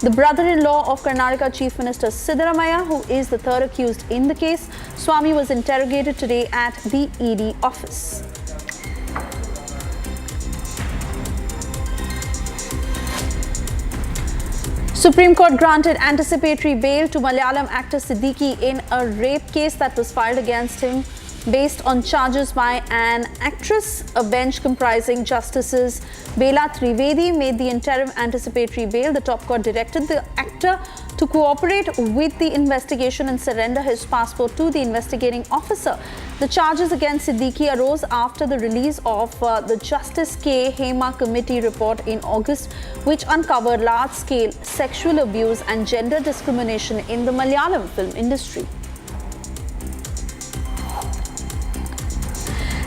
the brother-in-law of Karnataka Chief Minister Siddaramaiah, who is the third accused in the case. Swamy was interrogated today at the ED office. Supreme Court granted anticipatory bail to Malayalam actor Siddiqui in a rape case that was filed against him based on charges by an actress. A bench comprising Justices Bela Trivedi made the interim anticipatory bail. The top court directed the actor to cooperate with the investigation and surrender his passport to the investigating officer. The charges against Siddiqui arose after the release of the Justice K. Hema Committee report in August, which uncovered large-scale sexual abuse and gender discrimination in the Malayalam film industry.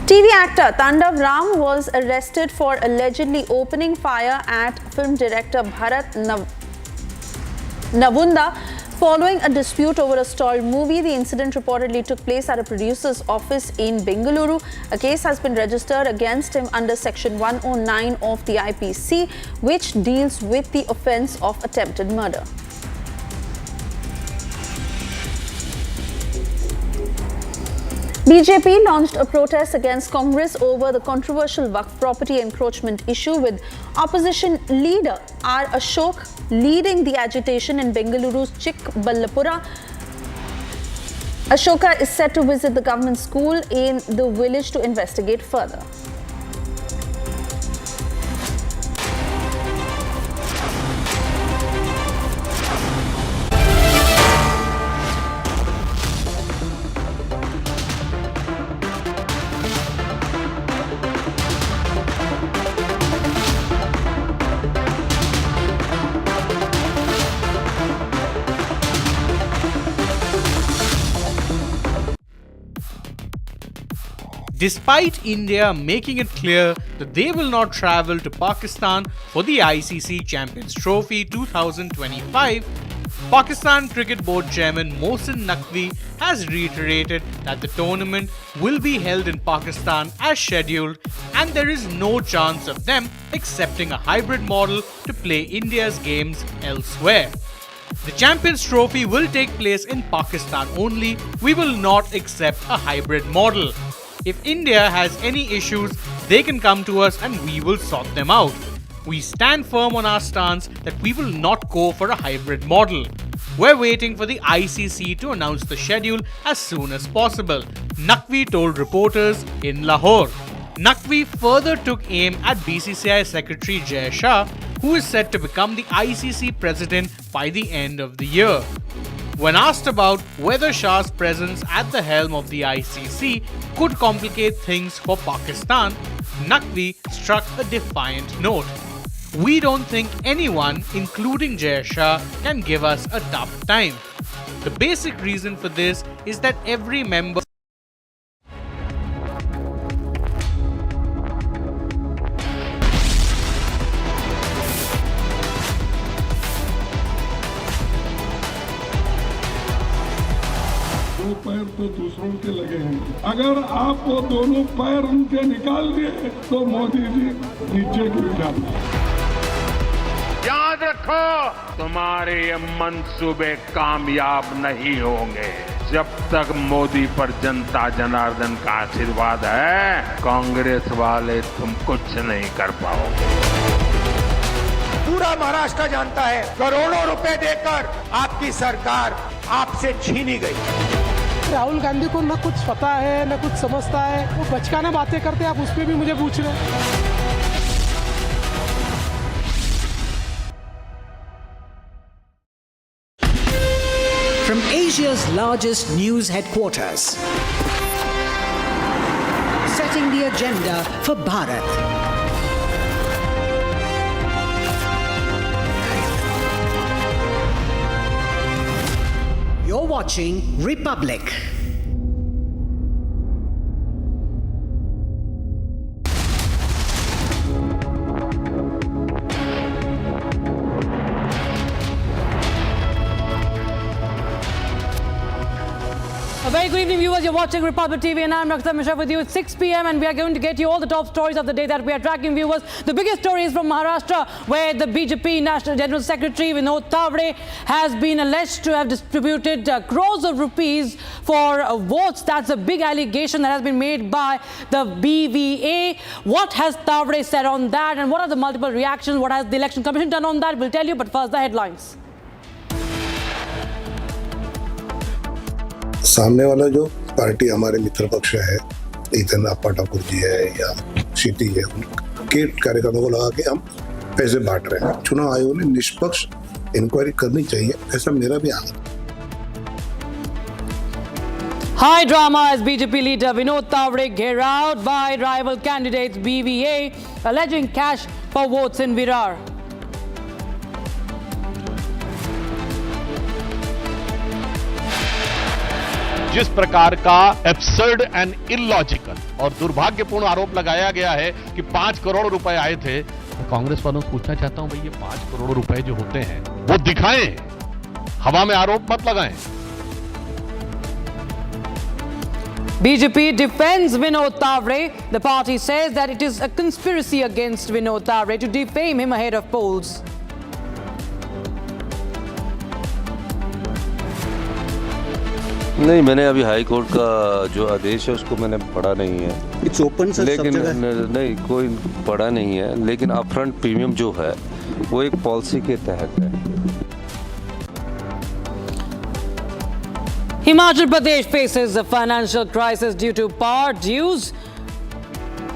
TV actor Tandav Ram was arrested for allegedly opening fire at film director Bharat Navunda following a dispute over a stalled movie. The incident reportedly took place at a producer's office in Bengaluru. A case has been registered against him under Section 109 of the IPC, which deals with the offence of attempted murder. BJP launched a protest against Congress over the controversial Waqf property encroachment issue, with opposition leader R. Ashok leading the agitation in Bengaluru's Chikballapura. Ashoka is set to visit the government school in the village to investigate further. despite India making it clear that they will not travel to Pakistan for the ICC Champions Trophy 2025, Pakistan Cricket Board Chairman Mohsin Naqvi has reiterated that the tournament will be held in Pakistan as scheduled and there is no chance of them accepting a hybrid model to play India's games elsewhere. The Champions Trophy will take place in Pakistan only. We will not accept a hybrid model. If India has any issues, they can come to us and we will sort them out. We stand firm on our stance that we will not go for a hybrid model. We're waiting for the ICC to announce the schedule as soon as possible, Naqvi told reporters in Lahore. Naqvi further took aim at BCCI Secretary Jai Shah, who is set to become the ICC president by the end of the year. When asked about whether Shah's presence at the helm of the ICC could complicate things for Pakistan, Naqvi struck a defiant note. We don't think anyone, including Jai Shah, can give us a tough time. The basic reason for this is that every member पैर तो दूसरों के लगे हैं। अगर आप वो दोनों पैर उनके निकाल दिए तो मोदी जी नीचे गिर जाते। याद रखो, तुम्हारे ये मंसूबे कामयाब नहीं होंगे। जब तक मोदी पर जनता जनार्दन का आशीर्वाद है, कांग्रेस वाले तुम कुछ नहीं कर पाओगे। पूरा महाराष्ट्र जानता है, करोड़ों रुपए देकर आपकी सरकार आपसे छीनी गई। राहुल गांधी को न कुछ पता है न कुछ समझता है, वो बचकाना बातें करते हैं, आप उस पर भी मुझे पूछ रहे हैं। From Asia's largest news headquarters, setting the agenda for Bharat. You're watching Republic. A very good evening, viewers. You're watching Republic TV and I'm Raksha Mishra with you. It's 6 p.m. and we are going to get you all the top stories of the day that we are tracking, viewers. The biggest story is from Maharashtra, where the BJP National General Secretary Vinod Tawde has been alleged to have distributed crores of rupees for votes. That's a big allegation that has been made by the BVA. What has Tawde said on that and what are the multiple reactions? What has the Election Commission done on that? We'll tell you, but first the headlines. सामने वाला जो party हमारे मित्र पक्ष है, इतन अप्पा ठाकुर जी है या city है, उनके कार्यकर्ताओं को लगा के हम पैसे बांट रहे हैं। चुनाव आयोग ने निष्पक्ष इंक्वायरी करनी चाहिए, ऐसा मेरा भी आग्रह। High drama as BJP leader Vinod Tawde घेराओed by rival candidates BVA, alleging cash for votes in Virar. जिस प्रकार का एब्सर्ड एंड इलॉजिकल और दुर्भाग्यपूर्ण आरोप लगाया गया है कि 5 करोड़ रुपए आए थे, तो कांग्रेस वालों से पूछना चाहता हूं, भाई ये 5 करोड़ रुपए जो होते हैं वो दिखाएं, हवा में आरोप मत लगाएं। BJP defends Vinod Tawde. The party says that it is a conspiracy against Vinod Tawde to defame him ahead of polls. नहीं, मैंने अभी हाई कोर्ट का जो आदेश है उसको मैंने पढ़ा नहीं है। इट्स ओपन सर, लेकिन सब जगह नहीं कोई पढ़ा नहीं है, लेकिन अपफ्रंट प्रीमियम जो है वो एक पॉलिसी के तहत है। Himachal Pradesh faces a financial crisis due to power dues.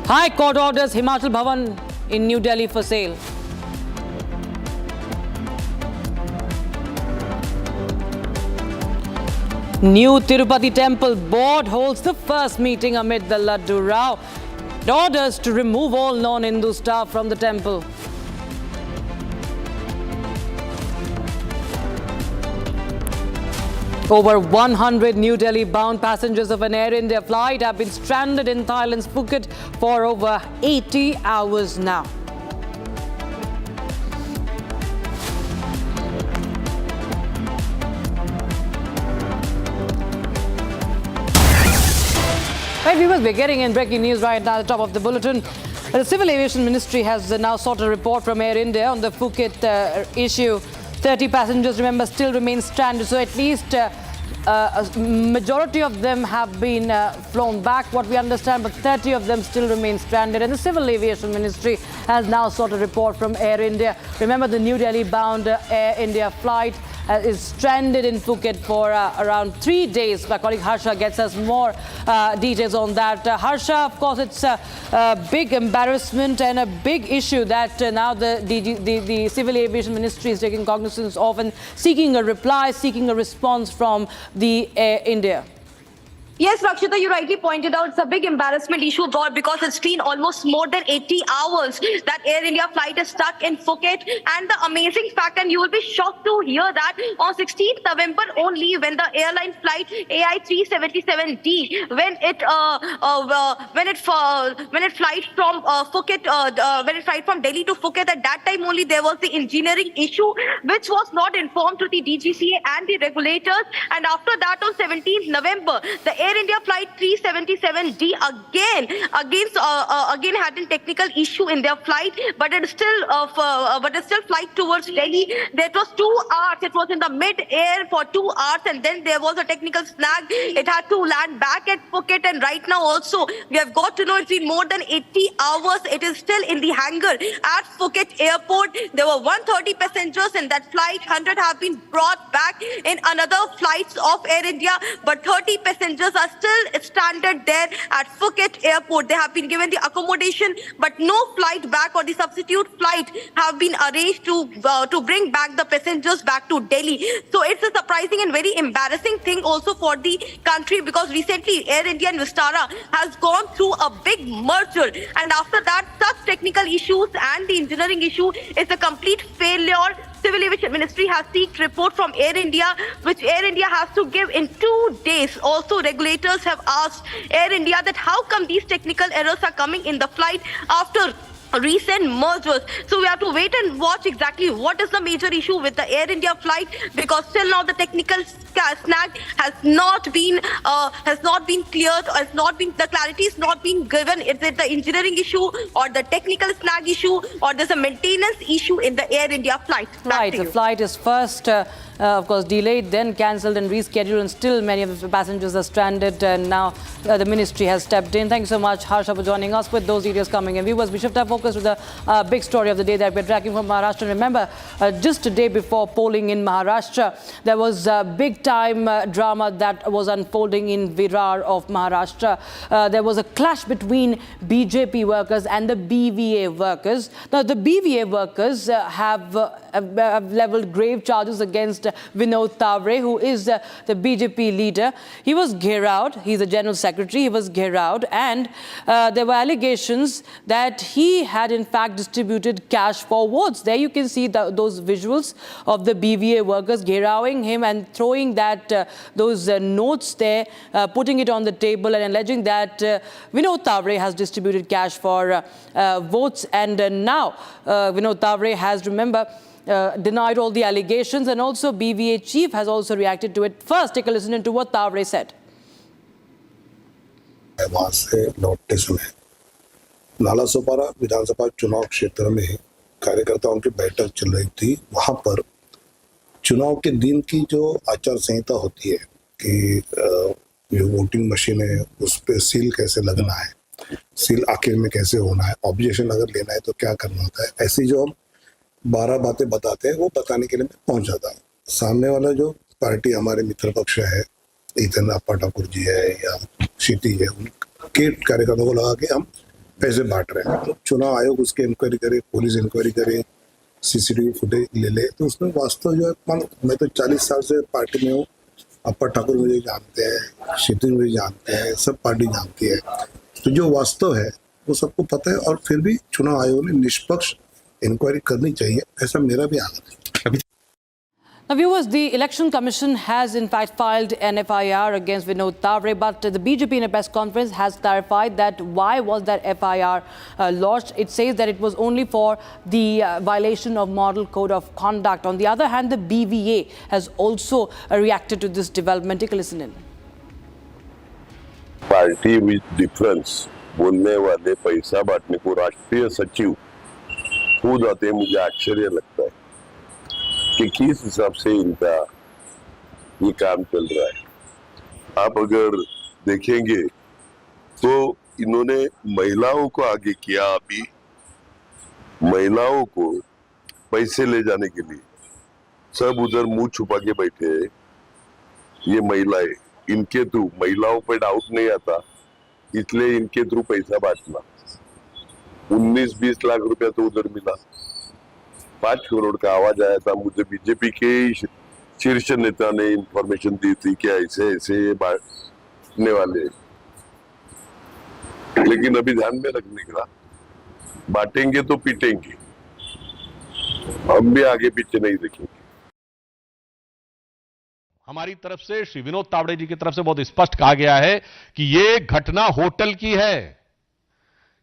High Court orders Himachal Bhavan in New Delhi for sale. New Tirupati Temple Board holds the first meeting amid the Laddu Row. It orders to remove all non-Hindu staff from the temple. Over 100 New Delhi-bound passengers of an Air India flight have been stranded in Thailand's Phuket for over 80 hours now. Right, viewers, we're getting in breaking news right now at the top of the bulletin. The Civil Aviation Ministry has now sought a report from Air India on the Phuket issue. 30 passengers, remember, still remain stranded. So at least a majority of them have been flown back, what we understand, but 30 of them still remain stranded. And the Civil Aviation Ministry has now sought a report from Air India. Remember, the New Delhi-bound Air India flight is stranded in Phuket for around 3 days. My colleague Harsha gets us more details on that. Harsha, of course, it's a big embarrassment and a big issue that now the Civil Aviation Ministry is taking cognizance of and seeking a reply, seeking a response from the Air India. Yes, Rakshita, you rightly pointed out it's a big embarrassment issue because it's been almost more than 80 hours that Air India flight is stuck in Phuket. And the amazing fact, and you will be shocked to hear that on 16th November only, when the airline flight AI 377D, when it flight from Phuket, when it flight from Delhi to Phuket, at that time only there was the engineering issue which was not informed to the DGCA and the regulators. And after that, on 17th November, the Air India flight 377D again had a technical issue in their flight, but it still flight towards Delhi. That was 2 hours. It was in the mid-air for 2 hours, and then there was a technical snag. It had to land back at Phuket, and right now also we have got to know it's been more than 80 hours. It is still in the hangar at Phuket airport. There were 130 passengers in that flight. 100 have been brought back in another flights of Air India, but 30 passengers are still stranded there at Phuket airport. They have been given the accommodation, but no flight back or the substitute flight have been arranged to bring back the passengers back to Delhi. So it's a surprising and very embarrassing thing also for the country, because recently Air India and Vistara has gone through a big merger, and after that such technical issues and the engineering issue is a complete failure. Civil Aviation Ministry has sought report from Air India, which Air India has to give in 2 days. Also, regulators have asked Air India that how come these technical errors are coming in the flight after recent mergers. So we have to wait and watch exactly what is the major issue with the Air India flight, because till now the technical snag has not been cleared, or the clarity is not being given. Is it the engineering issue or the technical snag issue, or there's a maintenance issue in the Air India flight? Right, the flight is first of course delayed, then cancelled and rescheduled, and still many of the passengers are stranded, and now the ministry has stepped in. Thank you so much, Harsha, for joining us with those details coming in. Viewers, we shift our focus to the big story of the day that we're tracking from Maharashtra. Remember, just a day before polling in Maharashtra, there was a big-time drama that was unfolding in Virar of Maharashtra. There was a clash between BJP workers and the BVA workers. Now, the BVA workers have leveled grave charges against Vinod Tawde, who is the BJP leader. He was Gheraoed. He's the general secretary. He was Gheraoed, and there were allegations that he had in fact distributed cash for votes. There you can see those visuals of the BVA workers Gheraoing him and throwing those notes there, putting it on the table and alleging that Vinod Tawde has distributed cash for votes. And now Vinod Tawde has, remember, denied all the allegations, and also BVA chief has also reacted to it. First, take a listen to what Tawde said. वहां से लौटते समय नालासोपारा विधानसभा चुनाव क्षेत्र में कार्यकर्ताओं की बैठक चल रही थी। वहां पर चुनाव के दिन की जो आचार संहिता होती है कि जो वोटिंग मशीन है उस पर सील कैसे लगना है, सील आखिर में कैसे होना है, ऑब्जेक्शन अगर लेना है तो क्या करना होता है, ऐसी जो हम 12 बातें बताते हैं वो बताने के लिए मैं पहुंच जाता हूँ। सामने वाला जो पार्टी हमारे मित्र पक्ष है, इतन अप्पा ठाकुर जी है या सीटी है, उनके कार्यकर्ताओं को लगा के हम पैसे बांट रहे हैं। तो चुनाव आयोग उसके इंक्वायरी करे, पुलिस इंक्वायरी करे, सीसीटीवी फुटेज ले ले, तो उसमें वास्तव जो है, मैं तो 40 साल से पार्टी में हूँ। अप्पा ठाकुर मुझे जानते हैं, सीटी मुझे जानते हैं, सब पार्टी जानती है। तो जो वास्तव है वो सबको पता है, और फिर भी चुनाव आयोग ने निष्पक्ष इंक्वायरी करनी चाहिए, ऐसा मेरा भी आग्रह है। Now, viewers, the Election Commission has in fact filed an FIR against Vinod Tawde, but the BJP in a press conference has clarified that why was that FIR lodged. It says that it was only for the violation of Model Code of Conduct. On the other hand, the BVA has also reacted to this development. Take a listen in. Party with difference बोलने वाले पैसा बांटने को राष्ट्रीय सचिव खुद आते, मुझे आश्चर्य लगता है कि किस हिसाब से इनका ये काम चल रहा है। आप अगर देखेंगे तो इन्होंने महिलाओं को आगे किया, अभी महिलाओं को पैसे ले जाने के लिए सब उधर मुंह छुपा के बैठे हैं। ये महिलाएं, इनके थ्रू महिलाओं पे डाउट नहीं आता, इसलिए इनके थ्रू पैसा बांटना। 19-20 लाख रुपया तो उधर मिला, 5 करोड़ का आवाज आया था। मुझे बीजेपी के शीर्ष नेता ने इंफॉर्मेशन दी थी कि ऐसे ऐसे ये बांटने वाले, लेकिन अभी ध्यान में रखने का, बांटेंगे तो पीटेंगे, हम भी आगे पीछे नहीं देखेंगे। हमारी तरफ से श्री विनोद तावड़े जी की तरफ से बहुत स्पष्ट कहा गया है कि यह घटना होटल की है,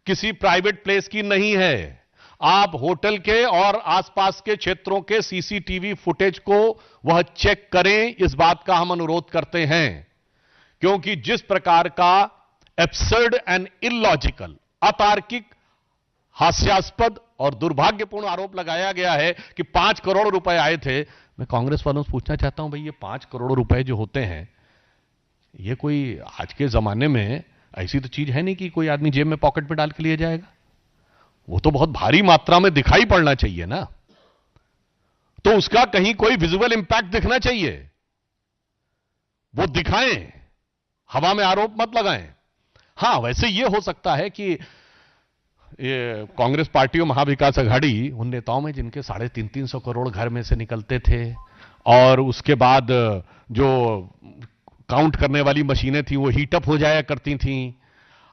किसी प्राइवेट प्लेस की नहीं है। आप होटल के और आसपास के क्षेत्रों के सीसीटीवी फुटेज को वह चेक करें, इस बात का हम अनुरोध करते हैं, क्योंकि जिस प्रकार का एब्सर्ड एंड इलॉजिकल, अतार्किक, हास्यास्पद और दुर्भाग्यपूर्ण आरोप लगाया गया है कि 5 करोड़ रुपए आए थे। मैं कांग्रेस वालों से पूछना चाहता हूं, भाई ये 5 करोड़ रुपए जो होते हैं, ये कोई आज के जमाने में ऐसी तो चीज है नहीं कि कोई आदमी जेब में पॉकेट में डाल के लिए जाएगा। वो तो बहुत भारी मात्रा में दिखाई पड़ना चाहिए ना, तो उसका कहीं कोई विजुअल इंपैक्ट दिखना चाहिए, वो दिखाएं, हवा में आरोप मत लगाएं। हां, वैसे ये हो सकता है कि ये कांग्रेस पार्टी और महाविकास अघाड़ी उन नेताओं में जिनके 350 करोड़ घर में से निकलते थे, और उसके बाद जो काउंट करने वाली मशीनें थी वो हीटअप हो जाया करती थी।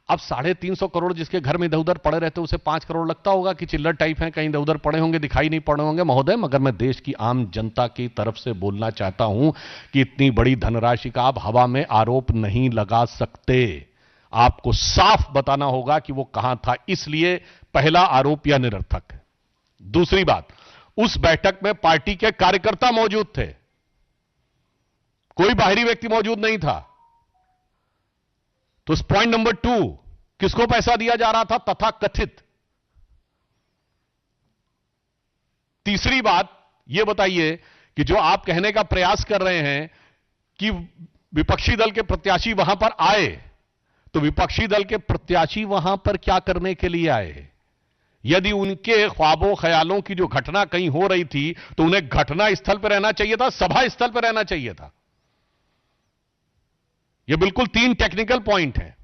अब 350 करोड़ जिसके घर में इधर उधर पड़े रहते, उसे 5 करोड़ लगता होगा कि चिल्लर टाइप हैं, कहीं इधर उधर पड़े होंगे, दिखाई नहीं पड़े होंगे। महोदय, मगर मैं देश की आम जनता की तरफ से बोलना चाहता हूं कि इतनी बड़ी धनराशि का आप हवा में आरोप नहीं लगा सकते। आपको साफ बताना होगा कि वो कहां था, इसलिए पहला आरोप यह निरर्थक है। दूसरी बात, उस बैठक में पार्टी के कार्यकर्ता मौजूद थे, कोई बाहरी व्यक्ति मौजूद नहीं था। तो पॉइंट नंबर 2, किसको पैसा दिया जा रहा था तथा कथित। तीसरी बात यह बताइए कि जो आप कहने का प्रयास कर रहे हैं कि विपक्षी दल के प्रत्याशी वहां पर आए, तो विपक्षी दल के प्रत्याशी वहां पर क्या करने के लिए आए? यदि उनके ख्वाबों ख्यालों की जो घटना कहीं हो रही थी, तो उन्हें घटना स्थल पर रहना चाहिए था, सभा स्थल पर रहना चाहिए था। यह बिल्कुल 3 टेक्निकल पॉइंट है।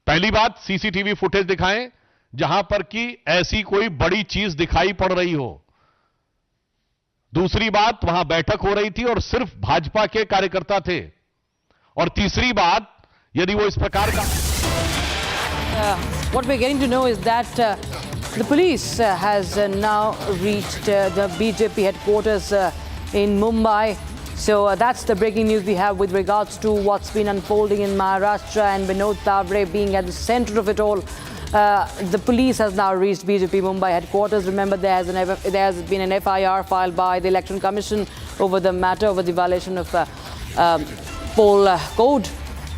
पहली बात, सीसीटीवी फुटेज दिखाएं जहां पर कि ऐसी कोई बड़ी चीज दिखाई पड़ रही हो। दूसरी बात, वहां बैठक हो रही थी और सिर्फ भाजपा के कार्यकर्ता थे। और तीसरी बात, यदि वो इस प्रकार का What we're getting to know is that the police has now reached the BJP headquarters in Mumbai. So that's the breaking news we have with regards to what's been unfolding in Maharashtra and Vinod Tawde being at the center of it all. The police has now reached BJP Mumbai headquarters. Remember, there has been an FIR filed by the Election Commission over the matter, over the violation of poll code.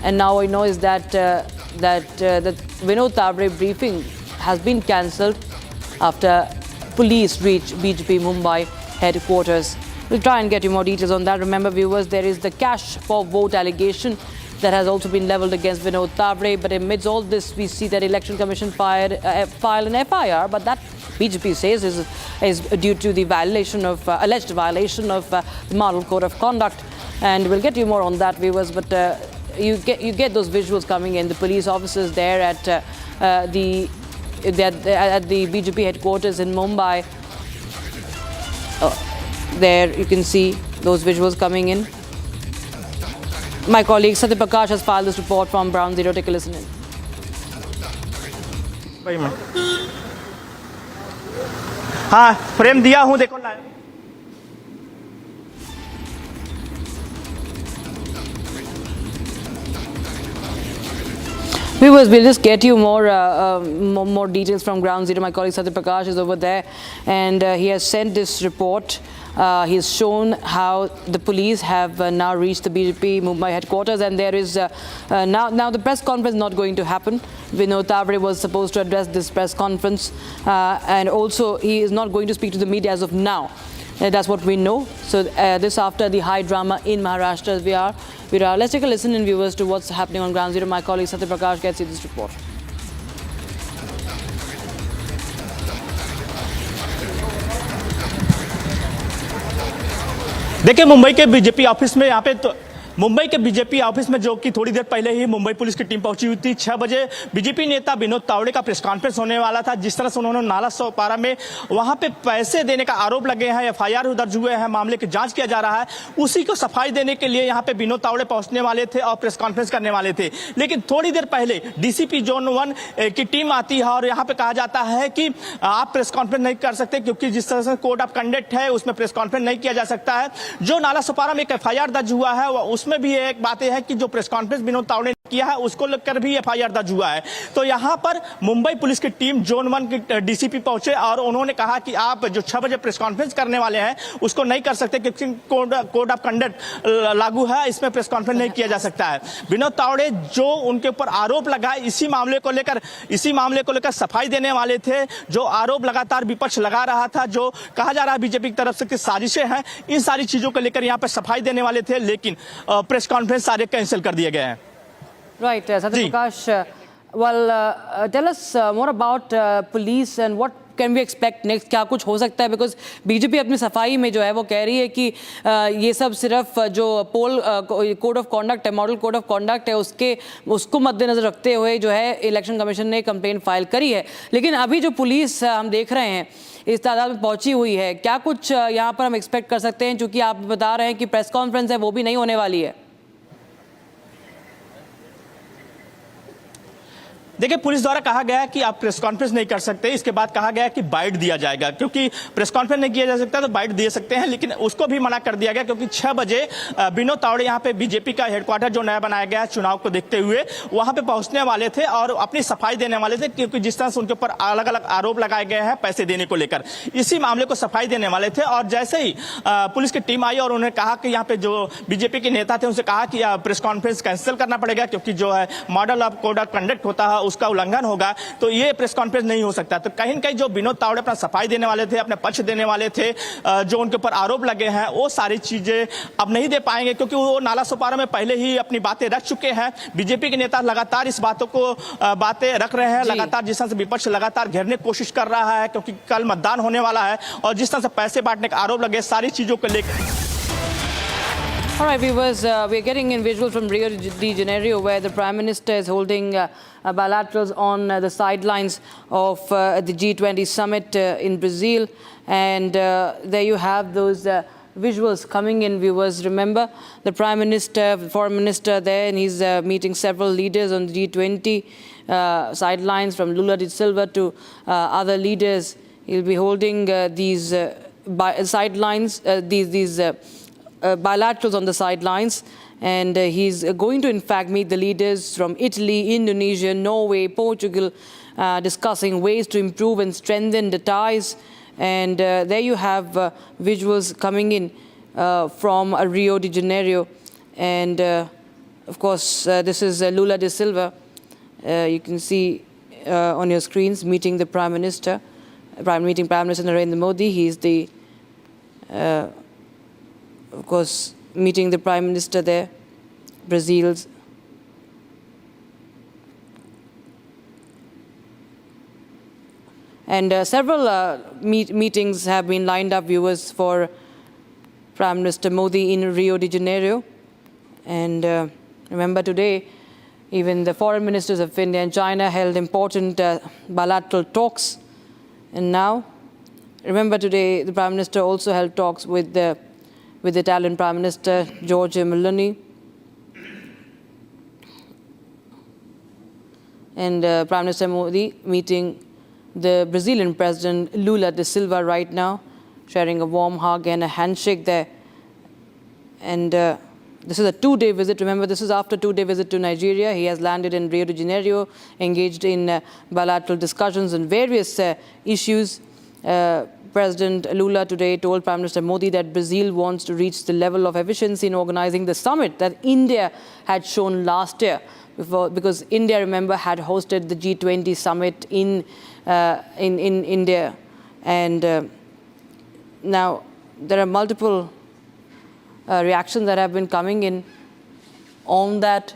And now we know is that the Vinod Tawde briefing has been cancelled after police reached BJP Mumbai headquarters. We'll try and get you more details on that. Remember, viewers, there is the cash for vote allegation that has also been levelled against Vinod Tawde. But amidst all this, we see that Election Commission filed an FIR, but that BJP says is due to the violation of alleged violation of the Model Code of Conduct. And we'll get you more on that, viewers. But you get those visuals coming in. The police officers there at the BJP headquarters in Mumbai. There you can see those visuals coming in. My colleague Satya Prakash has filed this report from Brown Zero. Take a listen in. भाई मैं हाँ frame दिया हूँ, देखो live. Viewers, we'll just get you more details from Ground Zero. My colleague Satya Prakash is over there, and he has sent this report. He's shown how the police have now reached the BJP Mumbai headquarters, and there is now the press conference not going to happen. Vinod Tawde was supposed to address this press conference, and also he is not going to speak to the media as of now. That's what we know. So this after the high drama in Maharashtra, Virar. Let's take a listen in, viewers, to what's happening on Ground Zero. My colleague Satya Prakash gets you this report. देखिए मुंबई के BJP office में यहाँ पे तो मुंबई के BJP office में जो कि थोड़ी देर पहले ही मुंबई पुलिस की टीम पहुंची हुई थी। 6 बजे बीजेपी नेता विनोद तावड़े का प्रेस कॉन्फ्रेंस होने वाला था। जिस तरह से उन्होंने नाला सोपारा में वहां पे पैसे देने का आरोप लगे हैं, एफआईआर दर्ज हुए हैं, मामले की जांच किया जा रहा है, उसी को सफाई देने के लिए यहाँ पे विनोद तावड़े पहुंचने वाले थे और प्रेस कॉन्फ्रेंस करने वाले थे। लेकिन थोड़ी देर पहले डीसीपी जोन 1 की टीम आती है और यहाँ पे कहा जाता है कि आप प्रेस कॉन्फ्रेंस नहीं कर सकते, क्योंकि जिस तरह से कोड ऑफ कंडक्ट है उसमें प्रेस कॉन्फ्रेंस नहीं किया जा सकता है। जो नाला सोपारा में एक एफआईआर दर्ज हुआ है उसमें भी एक बात है कि जो प्रेस कॉन्फ्रेंस विनोद तावड़े ने किया है उसको लेकर भी एफआईआर दर्ज हुआ है। तो यहां पर मुंबई पुलिस की टीम जोन 1 की डीसीपी पहुंचे और उन्होंने कहा कि आप जो 6 बजे प्रेस कॉन्फ्रेंस करने वाले हैं उसको नहीं कर सकते, क्योंकि कोड ऑफ कंडक्ट लागू है, इसमें प्रेस कॉन्फ्रेंस नहीं किया जा सकता है। विनोद तावड़े जो उनके ऊपर आरोप लगा इसी मामले को लेकर सफाई देने वाले थे। जो आरोप लगातार विपक्ष लगा रहा था, जो कहा जा रहा है बीजेपी की तरफ से कि साजिशें हैं, इन सारी चीजों को लेकर यहाँ पर सफाई देने वाले थे, लेकिन प्रेस कॉन्फ्रेंस सारे कैंसिल कर दिए गए हैं। Right, Satya Prakash. Tell us more about police and what can we expect next? क्या कुछ हो सकता है? Because बीजेपी अपनी सफाई में जो है वो कह रही है कि ये सब सिर्फ जो पोल कोड ऑफ कॉन्डक्ट है, मॉडल कोड ऑफ कॉन्डक्ट है, उसको मद्देनजर रखते हुए जो है इलेक्शन कमीशन ने कंप्लेंट फाइल करी है। लेकिन अभी जो पुलिस हम देख रहे हैं इस तादाद में पहुंची हुई है, क्या कुछ यहाँ पर हम एक्सपेक्ट कर सकते हैं? क्योंकि आप बता रहे हैं कि प्रेस कॉन्फ्रेंस है वो भी नहीं होने वाली है। देखिए पुलिस द्वारा कहा गया है कि आप प्रेस कॉन्फ्रेंस नहीं कर सकते। इसके बाद कहा गया कि बाइट दिया जाएगा, क्योंकि प्रेस कॉन्फ्रेंस नहीं किया जा सकता तो बाइट दे सकते हैं, लेकिन उसको भी मना कर दिया गया, क्योंकि 6 बजे विनोद तावड़े यहाँ पे बीजेपी का हेडक्वार्टर जो नया बनाया गया है चुनाव को देखते हुए वहां पे पहुंचने वाले थे और अपनी सफाई देने वाले थे, क्योंकि जिस तरह से उनके ऊपर अलग अलग आरोप लगाए गए हैं पैसे देने को लेकर, इसी मामले को सफाई देने वाले थे। और जैसे ही पुलिस की टीम आई और उन्होंने कहा कि यहाँ पे जो बीजेपी के नेता थे उनसे कहा कि प्रेस कॉन्फ्रेंस कैंसिल करना पड़ेगा, क्योंकि जो है model of code of conduct होता है उसका उल्लंघन होगा, तो ये प्रेस कॉन्फ्रेंस नहीं हो सकता। तो कहीं न कहीं जो विनोद तावड़े अपना सफाई देने वाले थे, अपने पक्ष देने वाले थे, जो उनके ऊपर आरोप लगे हैं वो सारी चीजें अब नहीं दे पाएंगे, क्योंकि वो नाला सोपारा में पहले ही अपनी बातें रख चुके हैं। बीजेपी के नेता लगातार इस बातें रख रहे हैं, लगातार जिस तरह से विपक्ष लगातार घेरने की कोशिश कर रहा है, क्योंकि कल मतदान होने वाला है और जिस तरह से पैसे बांटने का आरोप लगे सारी चीजों को लेकर। All right, viewers, we're getting in visuals from Rio de Janeiro, where the Prime Minister is holding bilaterals on the sidelines of the G20 summit in Brazil. And there you have those visuals coming in, viewers. Remember, the Prime Minister, the Foreign Minister there, and he's meeting several leaders on the G20 sidelines, from Lula da Silva to other leaders. He'll be holding these sidelines, these bilaterals on the sidelines, and he's going to in fact meet the leaders from Italy, Indonesia, Norway, Portugal, discussing ways to improve and strengthen the ties. And there you have visuals coming in from Rio de Janeiro, and of course this is Lula da Silva. You can see on your screens meeting the Prime Minister, Prime Minister Narendra Modi. He's the of course, meeting the Prime Minister there, Brazil's. And several meetings have been lined up, viewers, for Prime Minister Modi in Rio de Janeiro. And remember today, even the foreign ministers of India and China held important bilateral talks. And now, remember today, the Prime Minister also held talks with the Italian Prime Minister Giorgia Meloni, and Prime Minister Modi meeting the Brazilian President Lula da Silva right now, sharing a warm hug and a handshake there. And this is a 2-day visit. Remember, this is after a 2-day visit to Nigeria. He has landed in Rio de Janeiro, engaged in bilateral discussions on various issues. President Lula today told Prime Minister Modi that Brazil wants to reach the level of efficiency in organizing the summit that India had shown last year, because India, remember, had hosted the G20 summit in India. And now there are multiple reactions that have been coming in on that.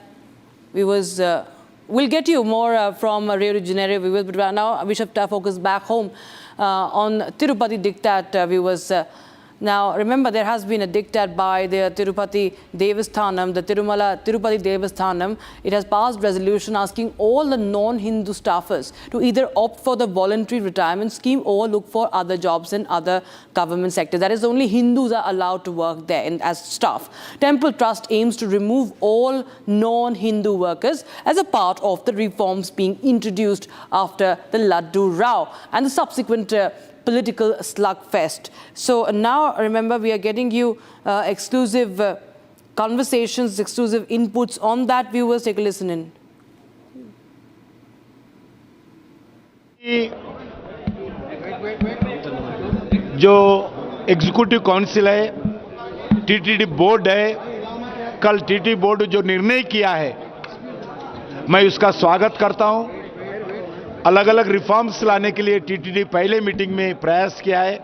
We'll get you more from Rio de Janeiro, viewers, but now we should focus back home on Tirupati diktat, viewers. Now, remember, there has been a diktat by the Tirupati Devasthanam, the Tirupati Devasthanam. It has passed resolution asking all the non-Hindu staffers to either opt for the voluntary retirement scheme or look for other jobs in other government sectors. That is, only Hindus are allowed to work there as staff. Temple Trust aims to remove all non-Hindu workers as a part of the reforms being introduced after the Laddu Rao and the subsequent political slugfest. So now, remember, we are getting you exclusive conversations, exclusive inputs on that. Viewers, take a listen in. जो executive council है, TTD board है, कल TTD board जो निर्णय किया है, मैं उसका स्वागत करता हूं। अलग अलग रिफॉर्म्स लाने के लिए टीटीडी पहले मीटिंग में प्रयास किया है।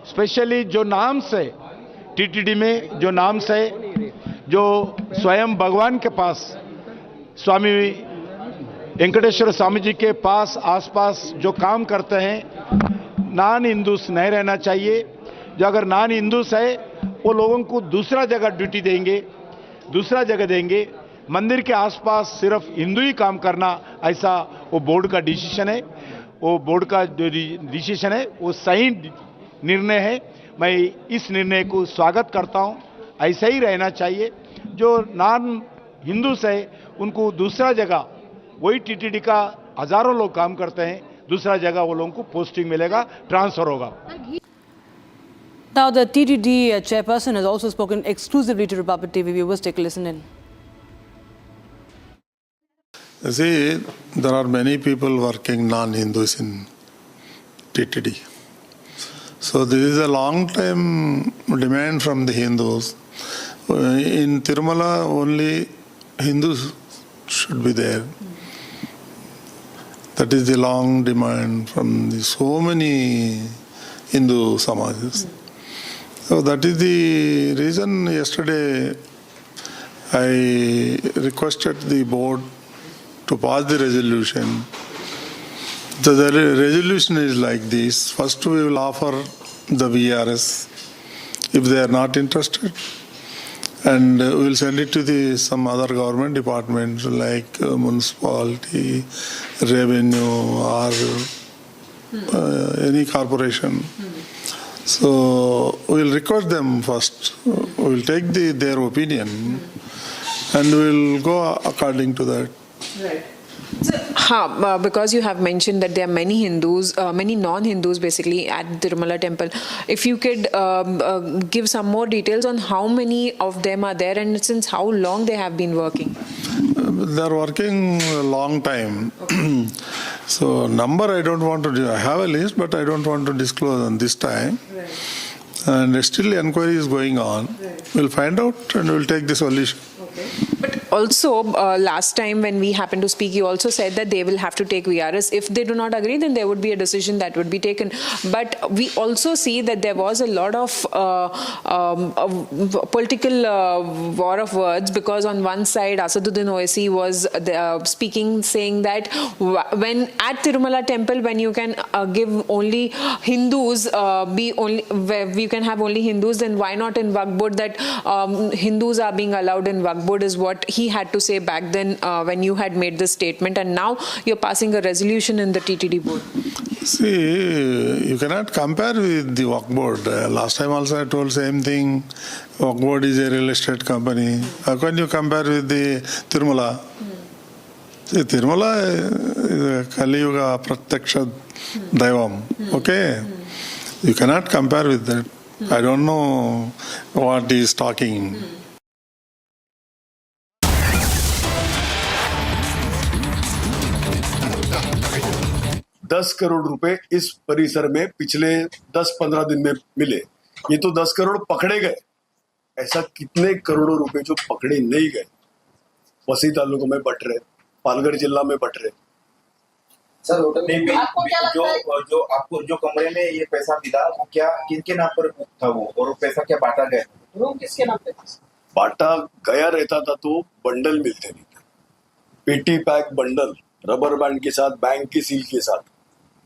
स्पेशली जो नाम से टीटीडी में जो नाम से जो स्वयं भगवान के पास, स्वामी वेंकटेश्वर स्वामी जी के पास आसपास जो काम करते हैं, नॉन हिंदूस नहीं रहना चाहिए। जो अगर नॉन हिंदूस है वो लोगों को दूसरा जगह ड्यूटी देंगे, दूसरा जगह देंगे। मंदिर के आसपास सिर्फ हिंदू ही काम करना, ऐसा वो बोर्ड का डिसीजन है। वो बोर्ड का जो डिसीजन है वो सही निर्णय है। मैं इस निर्णय को स्वागत करता हूं। ऐसा ही रहना चाहिए। जो नॉन हिंदूस है उनको दूसरा जगह, वही टीटीडी का हजारों लोग काम करते हैं, दूसरा जगह वो लोगों को पोस्टिंग मिलेगा, ट्रांसफर होगा। Now, the TTD chairperson has also spoken exclusively to Republic TV. Viewers, take a listen in. See, there are many people working non-Hindus in TTD. So this is a long-time demand from the Hindus. In Tirumala, only Hindus should be there. That is the long demand from so many Hindu samajas. So that is the reason yesterday I requested the board to pass the resolution. The resolution is like this. First we will offer the VRS if they are not interested, and we will send it to some other government departments like municipality, revenue, or any corporation. So we will request them first. We will take their opinion and we will go according to that. Right. So, because you have mentioned that there are many Hindus, many non-Hindus basically at Tirumala temple, if you could give some more details on how many of them are there and since how long they have been working. They are working a long time. Okay. So number I don't want to, I have a list but I don't want to disclose on this time. Right. And still inquiry is going on. Right. We'll find out and we'll take the solution. Okay. But also, last time when we happened to speak, you also said that they will have to take VRS. If they do not agree, then there would be a decision that would be taken. But we also see that there was a lot of political war of words, because on one side, Asaduddin Owaisi was speaking, saying that when at Tirumala temple, when you can give only Hindus, you can have only Hindus, then why not in Waqf board that Hindus are being allowed in Waqf board, is what he had to say back then when you had made this statement, and now you're passing a resolution in the TTD board. See, you cannot compare with the Waqf board. Last time also I told same thing. Waqf board is a real estate company. How can you compare with the Tirumala? See, Tirumala is a Kali Yuga Pratyaksha Daivam. Okay? You cannot compare with that. I don't know what he is talking. 10 crore रुपए इस परिसर में पिछले 10-15 दिन में मिले। ये तो 10 करोड़ पकड़े गए, ऐसा कितने करोड़ों रुपए जो पकड़े नहीं गए वसी तालुकों में बट रहे, पालघर जिला में बट रहे। सर होटल में जो आपको जो कमरे में ये पैसा मिला वो क्या किनके नाम पर बुक था वो, और वो पैसा क्या बांटा गया, रूम किसके नाम पे बांटा गया रहता था तो बंडल मिलते नहीं थे, पेटी पैक बंडल रबर बैंड के साथ, बैंक की सील के साथ,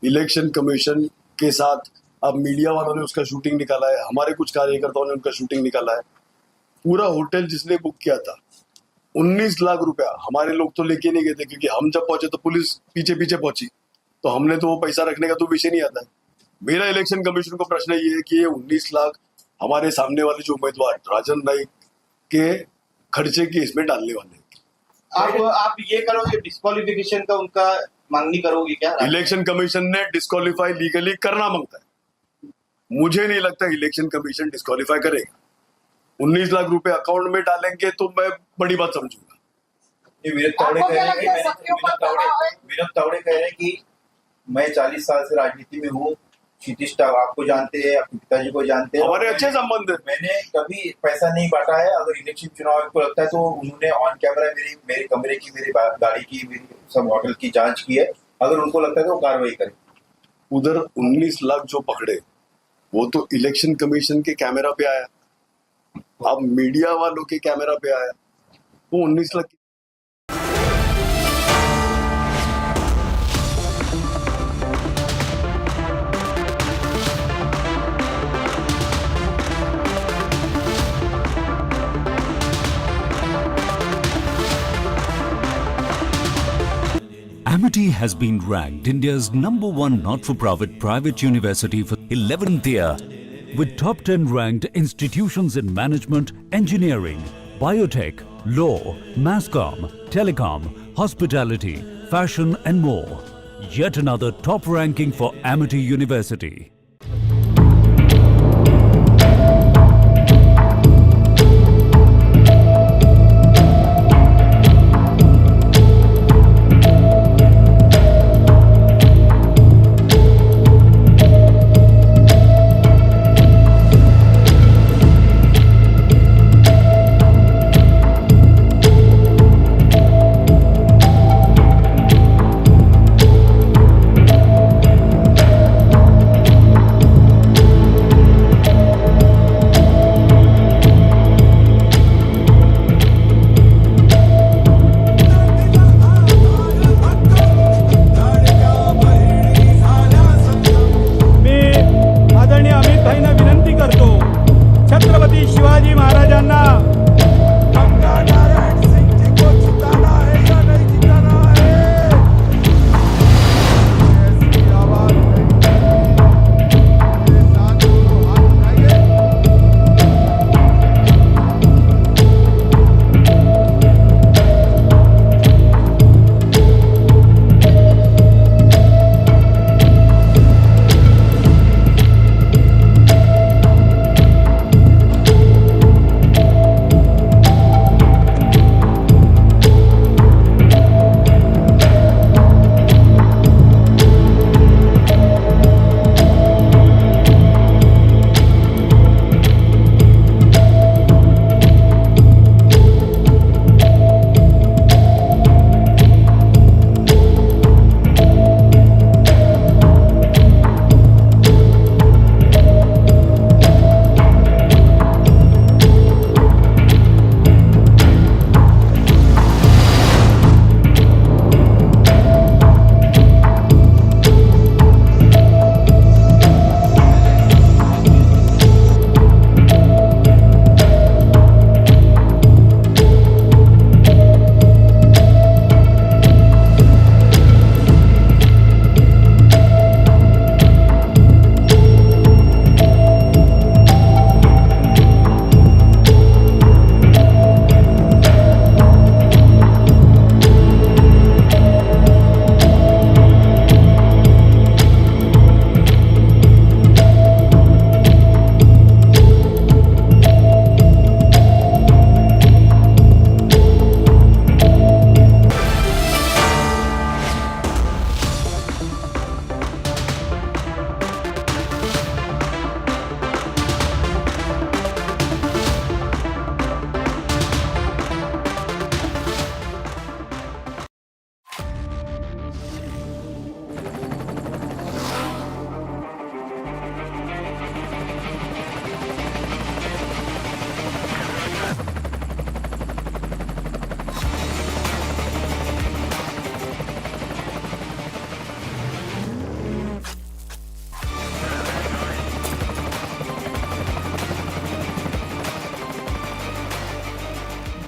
इलेक्शन कमीशन के साथ। अब मीडिया वालों ने उसका शूटिंग निकाला है, हमारे कुछ कार्यकर्ताओं ने उनका शूटिंग निकाला है। पूरा होटल जिसने बुक किया था 19 लाख रुपया हमारे लोग तो लेके नहीं गए थे, क्योंकि हम जब पहुंचे तो पुलिस पीछे पीछे पहुंची, तो हमने तो वो पैसा रखने का तो विषय नहीं आता है। मेरा इलेक्शन कमीशन को प्रश्न ये है कि ये 19 लाख हमारे सामने वाले जो उम्मीदवार राजन नाइक के खर्चे के इसमें डालने वाले हैं। आप ये करोगे डिस्क्वालिफिकेशन का उनका मांगनी करोगे क्या? इलेक्शन कमीशन ने डिस्क्वालीफाई लीगली करना मांगता है, मुझे नहीं लगता इलेक्शन कमीशन डिस्क्वालीफाई करेगा। 19 लाख रुपए अकाउंट में डालेंगे तो मैं बड़ी बात समझूंगा। विनोद तावड़े कह रहे हैं कि मैं 40 साल से राजनीति में हूँ, क्षितिज आपको जानते हैं, अपने पिताजी को जानते हैं, हमारे अच्छे संबंध है। मैंने कभी पैसा नहीं बांटा है। अगर इलेक्शन चुनाव को लगता है तो उन्होंने ऑन कैमरा मेरे कमरे की, मेरी गाड़ी की, मेरी सब होटल की जांच की है। अगर उनको लगता है तो वो कार्रवाई करें। उधर 19 लाख जो पकड़े वो तो इलेक्शन कमीशन के कैमरा पे आया, अब मीडिया वालों के कैमरा पे आया, वो 19 lakh. Amity has been ranked India's #1 not-for-profit private university for 11th year, with top 10 ranked institutions in management, engineering, biotech, law, mass comm, telecom, hospitality, fashion and more. Yet another top ranking for Amity University.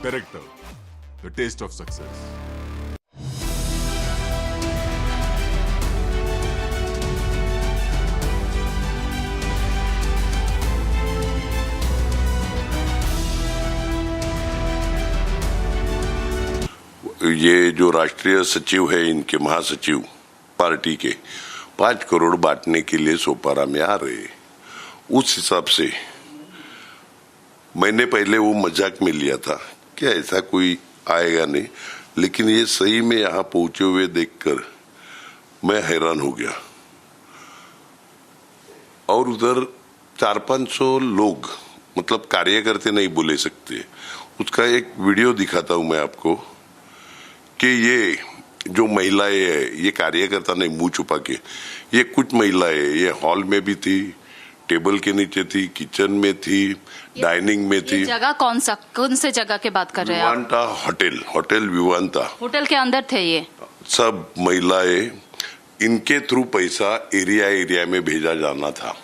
Character, the taste of success. ये जो राष्ट्रीय सचिव है, इनके महासचिव party के 5 करोड़ बांटने के लिए सोपारा में आ रहे, उस हिसाब से मैंने पहले वो मजाक में लिया था कि ऐसा कोई आएगा नहीं, लेकिन ये सही में यहाँ पहुंचे हुए देखकर मैं हैरान हो गया। और उधर 400-500 लोग, मतलब कार्यकर्ता नहीं बोले सकते, उसका एक वीडियो दिखाता हूं मैं आपको कि ये जो महिलाएं है, ये कार्यकर्ता नहीं मुंह छुपा के, ये कुछ महिलाएं ये हॉल में भी थी, टेबल के नीचे थी, किचन में थी, डाइनिंग में थी। जगह कौन से जगह की बात कर रहे हैं आप? विवांता होटल विवांता होटल के अंदर थे ये सब महिलाएं, इनके थ्रू पैसा एरिया में भेजा जाना था।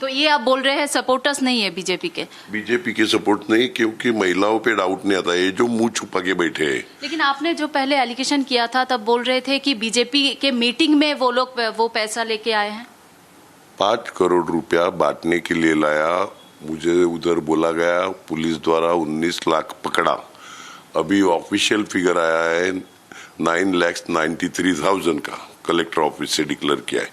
तो ये आप बोल रहे हैं सपोर्टर्स नहीं है बीजेपी के? बीजेपी के सपोर्ट नहीं, क्योंकि महिलाओं पे डाउट नहीं आता, ये जो मुंह छुपा के बैठे हैं। लेकिन आपने जो पहले एलिगेशन किया था तब बोल रहे थे कि बीजेपी के मीटिंग में वो लोग वो पैसा लेके आए हैं। 5 करोड़ रुपया बांटने के लिए लाया, मुझे उधर बोला गया, पुलिस द्वारा 19 लाख पकड़ा। अभी ऑफिशियल फिगर आया है 9,93,000 का, कलेक्टर ऑफिस से डिक्लेयर किया है।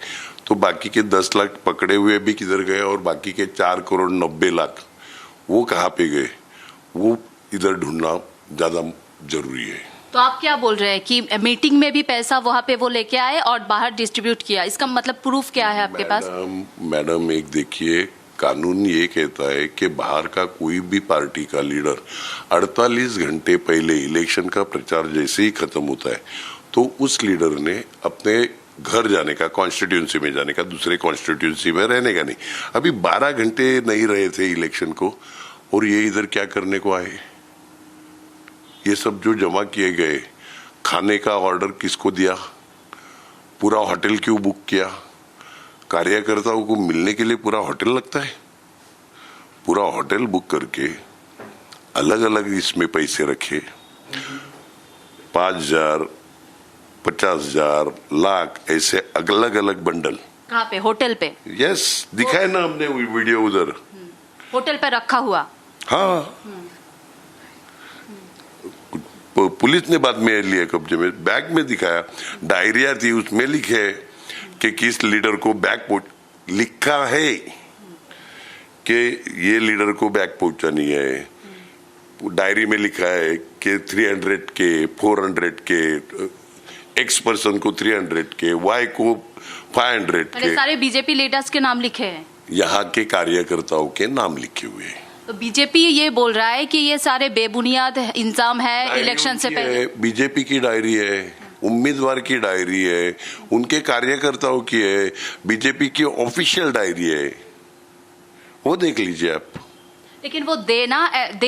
तो बाकी के 10 लाख पकड़े हुए भी किधर गए, और बाकी के 4 करोड़ 90 लाख वो कहाँ पे गए, वो इधर ढूंढना ज्यादा जरूरी है। तो आप क्या बोल रहे हैं कि मीटिंग में भी पैसा वहाँ पे वो लेके आए और बाहर डिस्ट्रीब्यूट किया, इसका मतलब प्रूफ क्या है आपके पास? मैडम एक देखिए, कानून ये कहता है कि बाहर का कोई भी पार्टी का लीडर 48 घंटे पहले इलेक्शन का प्रचार जैसे ही खत्म होता है तो उस लीडर ने अपने घर जाने का, कॉन्स्टिट्यूंसी में जाने का, दूसरे कॉन्स्टिट्यूंसी में रहने का नहीं। अभी 12 घंटे नहीं रहे थे इलेक्शन को, और ये इधर क्या करने को आए? ये सब जो जमा किए गए, खाने का ऑर्डर किसको दिया, पूरा होटल क्यों बुक किया? कार्यकर्ताओं को मिलने के लिए पूरा होटल लगता है? पूरा होटल बुक करके अलग अलग इसमें पैसे रखे, 5,000, 50,000, लाख, ऐसे अलग अलग बंडल। कहाँ पे? होटल पे? यस, दिखाए ना हमने वीडियो उधर, होटल पे रखा हुआ। हाँ, पुलिस ने बाद में लिया कब्जे में, बैग में दिखाया, डायरिया थी, उसमें लिखे कि किस लीडर को बैग लिखा है कि ये लीडर को बैग पहुंचानी है। डायरी में लिखा है कि 300 के, 400 के, एक्स पर्सन को 300 के, वाई को 500 के। सारे बीजेपी लीडर्स के नाम लिखे हैं, यहाँ के कार्यकर्ताओं के नाम लिखे हुए हैं। तो बीजेपी ये बोल रहा है कि ये सारे बेबुनियाद इंजाम है इलेक्शन से पहले। बीजेपी की डायरी है, उम्मीदवार की डायरी है, उनके कार्यकर्ताओं की है, बीजेपी की ऑफिशियल डायरी है, वो देख लीजिए आप। लेकिन वो दे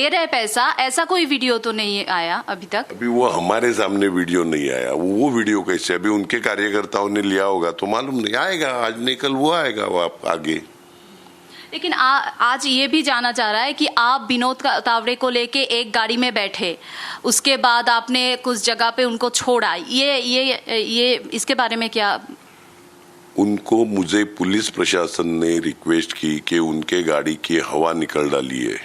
रहे पैसा, ऐसा कोई वीडियो तो नहीं आया अभी तक। अभी वो हमारे सामने वीडियो नहीं आया, वो वीडियो कैसे? अभी उनके कार्यकर्ताओं ने लिया होगा तो मालूम नहीं, आएगा आज नहीं कल वो आएगा वो आगे। लेकिन आज ये भी जाना जा रहा है कि आप विनोद तावड़े को लेके एक गाड़ी में बैठे, उसके बाद आपने कुछ जगह पे उनको छोड़ा, ये इसके बारे में क्या? उनको मुझे पुलिस प्रशासन ने रिक्वेस्ट की कि उनके गाड़ी की हवा निकल डाली है।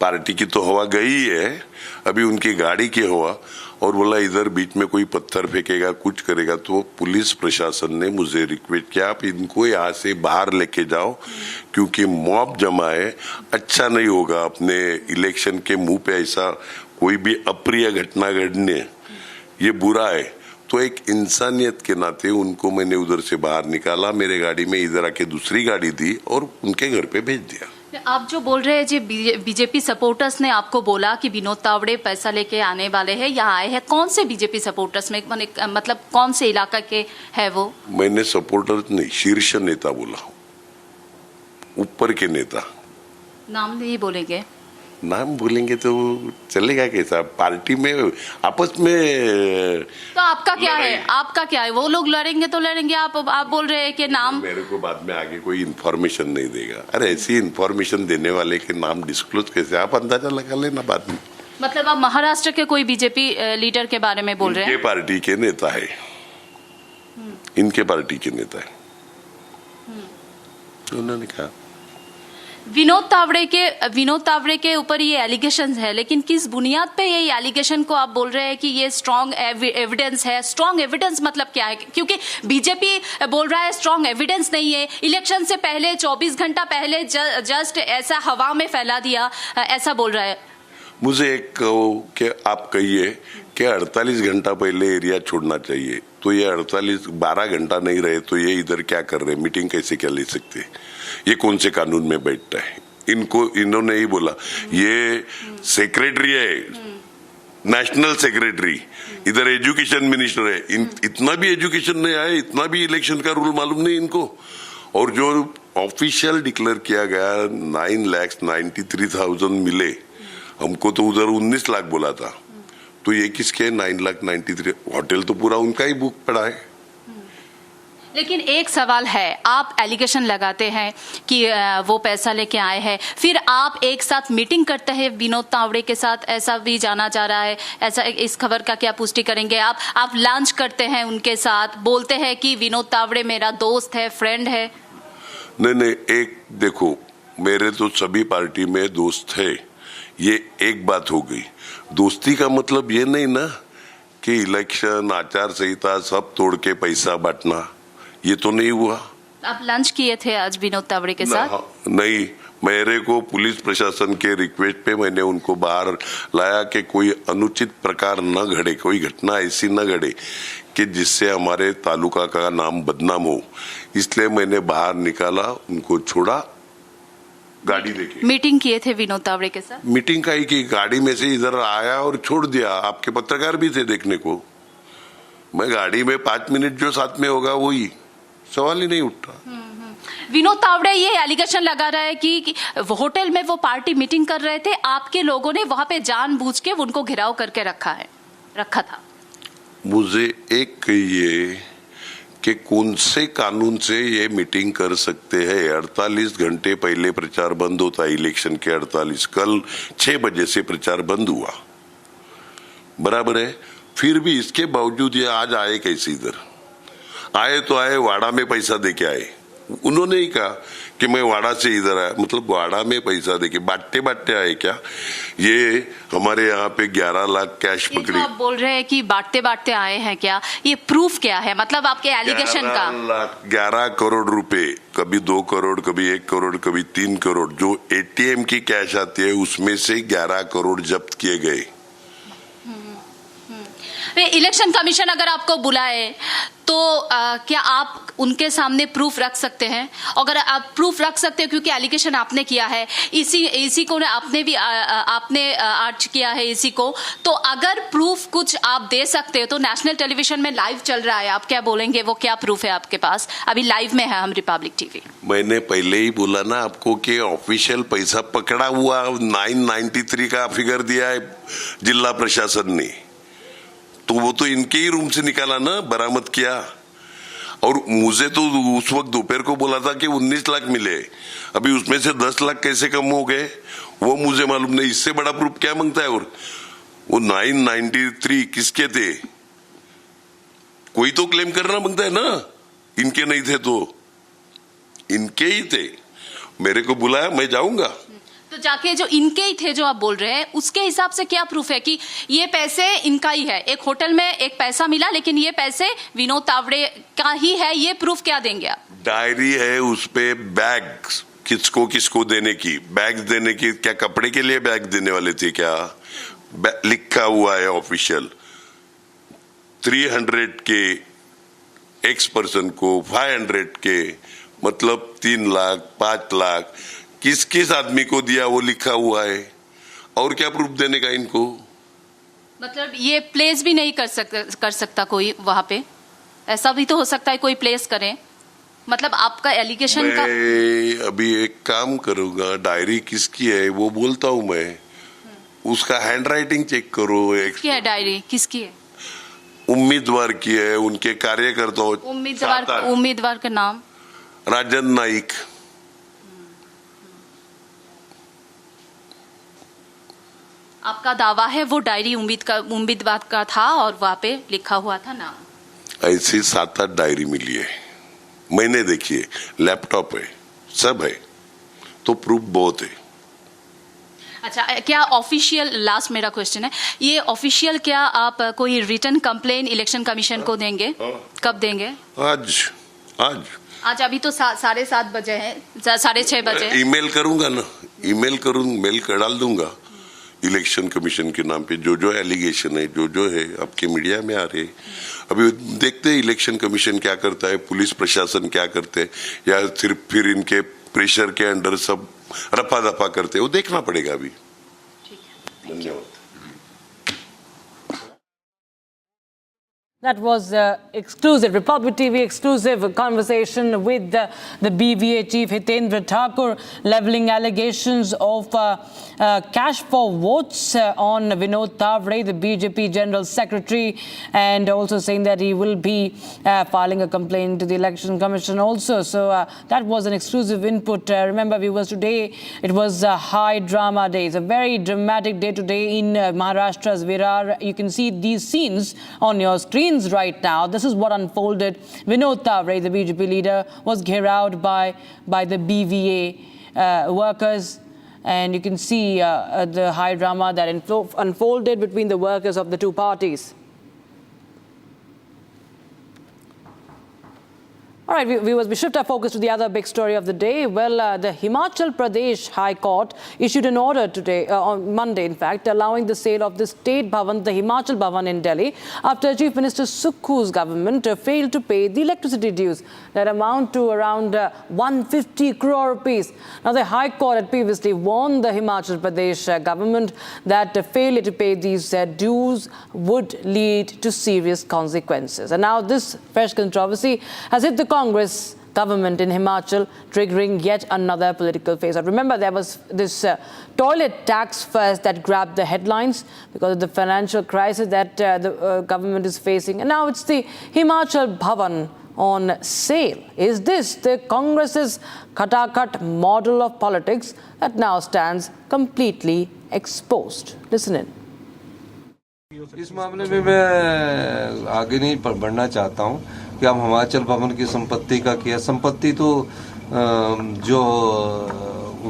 पार्टी की तो हवा गई है, अभी उनकी गाड़ी की हवा, और बोला इधर बीच में कोई पत्थर फेंकेगा, कुछ करेगा। तो पुलिस प्रशासन ने मुझे रिक्वेस्ट किया, आप इनको यहाँ से बाहर लेके जाओ, क्योंकि मॉब जमा है, अच्छा नहीं होगा अपने इलेक्शन के मुंह पे ऐसा कोई भी अप्रिय घटना घटने, ये बुरा है। तो एक इंसानियत के नाते उनको मैंने उधर से बाहर निकाला, मेरे गाड़ी में इधर आके दूसरी गाड़ी दी और उनके घर पे भेज दिया। आप जो बोल रहे हैं जी, बीजेपी सपोर्टर्स ने आपको बोला कि विनोद तावड़े पैसा लेके आने वाले हैं, यहाँ आए हैं, कौन से बीजेपी सपोर्टर्स में, मतलब कौन से इलाका के है वो? मैंने सपोर्टर्स नहीं, शीर्ष नेता बोला, ऊपर के नेता। नाम नहीं बोलेंगे? नाम बोलेंगे तो चलेगा कैसा? पार्टी में आपस में तो आपका क्या है? आपका क्या है? वो लोग लड़ेंगे तो लड़ेंगे, आप बोल रहे हैं कि नाम। मेरे को बाद में आगे कोई इन्फॉर्मेशन नहीं देगा। अरे ऐसी इन्फॉर्मेशन देने वाले के नाम डिस्क्लोज कैसे? आप अंदाजा लगा लेना बाद में। मतलब आप महाराष्ट्र के कोई बीजेपी लीडर के बारे में बोल रहे हैं? इनके पार्टी के नेता है, इनके पार्टी के नेता है। उन्होंने कहा विनोद तावड़े के ऊपर ये एलिगेशन है, लेकिन किस बुनियाद पे ये एलिगेशन को आप बोल रहे हैं कि ये स्ट्रॉन्ग एविडेंस है? स्ट्रॉन्ग एविडेंस मतलब क्या है? क्योंकि बीजेपी बोल रहा है स्ट्रॉन्ग एविडेंस नहीं है, इलेक्शन से पहले 24 घंटा पहले जस्ट ऐसा हवा में फैला दिया, ऐसा बोल रहा है। मुझे एक कहो कि आप कहिए कि 48 घंटा पहले एरिया छोड़ना चाहिए, तो ये 12 घंटा नहीं रहे तो ये इधर क्या कर रहे, मीटिंग कैसे क्या ले सकते? ये कौन से कानून में बैठता है? इन्होंने ही बोला, ये सेक्रेटरी है, नेशनल सेक्रेटरी, इधर एजुकेशन मिनिस्टर है, इतना भी एजुकेशन नहीं आया, इतना भी इलेक्शन का रूल मालूम नहीं इनको। और जो ऑफिशियल डिक्लेयर किया गया 9,93,000 मिले, हमको तो उधर 19 लाख बोला था, तो ये किसके 9,93,000? होटल तो पूरा उनका ही बुक पड़ा है। लेकिन एक सवाल है, आप एलिगेशन लगाते हैं कि वो पैसा लेके आए हैं, फिर आप एक साथ मीटिंग करते हैं विनोद तावड़े के साथ, ऐसा भी जाना जा रहा है, ऐसा इस खबर का क्या पुष्टि करेंगे आप लंच करते हैं उनके साथ, बोलते हैं कि विनोद तावड़े मेरा दोस्त है, फ्रेंड है? नहीं, एक देखो, मेरे तो सभी पार्टी में दोस्त है, ये एक बात हो गई। दोस्ती का मतलब ये नहीं ना कि इलेक्शन आचार संहिता सब तोड़ के पैसा बांटना, ये तो नहीं हुआ। आप लंच किए थे आज विनोद तावड़े के साथ? नहीं, मेरे को पुलिस प्रशासन के रिक्वेस्ट पे मैंने उनको बाहर लाया कि कोई अनुचित प्रकार न घड़े, कोई घटना ऐसी न घड़े कि जिससे हमारे तालुका का नाम बदनाम हो, इसलिए मैंने बाहर निकाला, उनको छोड़ा गाड़ी लेके। मीटिंग किए थे विनोद तावड़े के साथ? मीटिंग का ही की, गाड़ी में से इधर आया और छोड़ दिया। आपके पत्रकार भी थे देखने को, मैं गाड़ी में 5 मिनट जो साथ में होगा वही, सवाल ही नहीं उठता। विनोद तावड़े ये एलिगेशन लगा रहा है कि होटल में वो पार्टी मीटिंग कर रहे थे, आपके लोगों ने वहां पे जानबूझ के उनको घेराव करके रखा था। मुझे एक कहिए कि कौन से कानून से ये मीटिंग कर सकते हैं? 48 घंटे पहले प्रचार बंद होता है, इलेक्शन के 48, कल 6 बजे से प्रचार बंद हुआ, बराबर है। फिर भी इसके बावजूद ये आज आए कैसे? इधर आए तो आए, वाड़ा में पैसा देके आए। उन्होंने ही कहा कि मैं वाड़ा से इधर आया, मतलब वाड़ा में पैसा देके बांटते आए क्या? ये हमारे यहाँ पे 11 लाख कैश पकड़ी। आप बोल रहे हैं कि बांटते आए हैं क्या? ये प्रूफ क्या है, मतलब आपके एलिगेशन का? 11 करोड़ रुपए, कभी 2 करोड़, कभी 1 करोड़, कभी 3 करोड़, जो एटीएम की कैश आती है उसमें से 11 करोड़ जब्त किए गए। इलेक्शन कमीशन अगर आपको बुलाए तो क्या आप उनके सामने प्रूफ रख सकते हैं? अगर आप प्रूफ रख सकते हैं, क्योंकि एलिगेशन आपने किया है, इसी को आपने भी आपने आर्च किया है इसी को, तो अगर प्रूफ कुछ आप दे सकते हो तो नेशनल टेलीविजन में लाइव चल रहा है, आप क्या बोलेंगे? वो क्या प्रूफ है आपके पास? अभी लाइव में है हम रिपब्लिक टीवी। मैंने पहले ही बोला ना आपको कि ऑफिशियल पैसा पकड़ा हुआ 993 का फिगर दिया है जिला प्रशासन ने, तो वो तो इनके ही रूम से निकाला ना, बरामद किया। और मुझे तो उस वक्त दोपहर को बोला था कि 19 लाख मिले, अभी उसमें से 10 लाख कैसे कम हो गए वो मुझे मालूम नहीं। इससे बड़ा प्रूफ क्या मांगता है? और वो 993 किसके थे? कोई तो क्लेम करना मांगता है ना, इनके नहीं थे तो इनके ही थे। मेरे को बुलाया, मैं जाऊंगा। तो जाके जो इनके ही थे जो आप बोल रहे हैं, उसके हिसाब से क्या प्रूफ है कि ये पैसे इनका ही है? एक होटल में एक पैसा मिला, लेकिन ये पैसे विनोद तावड़े का ही है, ये प्रूफ क्या देंगे आप? डायरी है, उस पे बैग किसको देने की, बैग देने की, क्या कपड़े के लिए बैग देने वाले थे क्या? लिखा हुआ है ऑफिशियल। 300 के एक्स पर्सन को, 500 के, मतलब 3 लाख 5 लाख किस किस आदमी को दिया वो लिखा हुआ है। और क्या प्रूफ देने का इनको? मतलब ये प्लेस भी नहीं कर सकता कोई वहां पे? ऐसा भी तो हो सकता है कोई प्लेस करे, मतलब आपका एलिगेशन का। अभी एक काम करूंगा, डायरी किसकी है वो बोलता हूं मैं, उसका हैंडराइटिंग चेक करो। किसकी है डायरी? किसकी है? उम्मीदवार की है, उनके कार्यकर्ताओं। उम्मीदवार का नाम? राजन नाइक। आपका दावा है वो डायरी उम्मीदवार का था और वहाँ पे लिखा हुआ था नाम? ऐसी 7-8 डायरी मिली है, मैंने देखी है, लैपटॉप है, सब है, तो प्रूफ बहुत है। अच्छा, क्या ऑफिशियल, लास्ट मेरा क्वेश्चन है, ये ऑफिशियल क्या आप कोई रिटर्न कंप्लेन इलेक्शन कमीशन को देंगे? कब देंगे? आज अभी तो 7:30 बजे हैं, 6:30 बजे। ईमेल करूंगा ना, मेल कर डाल दूंगा इलेक्शन कमीशन के नाम पे, जो एलिगेशन है, जो है आपके मीडिया में आ रहे। अभी देखते हैं इलेक्शन कमीशन क्या करता है, पुलिस प्रशासन क्या करते हैं, या सिर्फ फिर इनके प्रेशर के अंडर सब रफा दफा करते हैं, वो देखना पड़ेगा अभी। धन्यवाद। That was exclusive, Republic TV exclusive conversation with the BVA chief Hitendra Thakur, levelling allegations of cash for votes on Vinod Tawde, the BJP General Secretary, and also saying that he will be filing a complaint to the Election Commission also. So that was an exclusive input. Remember, viewers, today it was a high drama day. It's a very dramatic day today in Maharashtra's Virar. You can see these scenes on your screen right now. This is what unfolded. Vinod Tawde, the BJP leader, was gherawed by the BVA workers, and you can see the high drama that unfolded between the workers of the two parties. All right, viewers, we shift our focus to the other big story of the day. Well, the Himachal Pradesh High Court issued an order today, on Monday in fact, allowing the sale of the State Bhavan, the Himachal Bhavan in Delhi, after Chief Minister Sukhu's government failed to pay the electricity dues that amount to around 150 crore rupees. Now, the High Court had previously warned the Himachal Pradesh government that failure to pay these dues would lead to serious consequences. And now this fresh controversy has hit the Congress government in Himachal, triggering yet another political phase-out. Remember, there was this toilet tax first that grabbed the headlines because of the financial crisis that the government is facing. And now it's the Himachal Bhavan on sale. Is this the Congress's khatakhat model of politics that now stands completely exposed? Listen in. इस मामले में मैं आगे नहीं बढ़ना चाहता हूं कि हम हिमाचल भवन की संपत्ति का किया। संपत्ति तो जो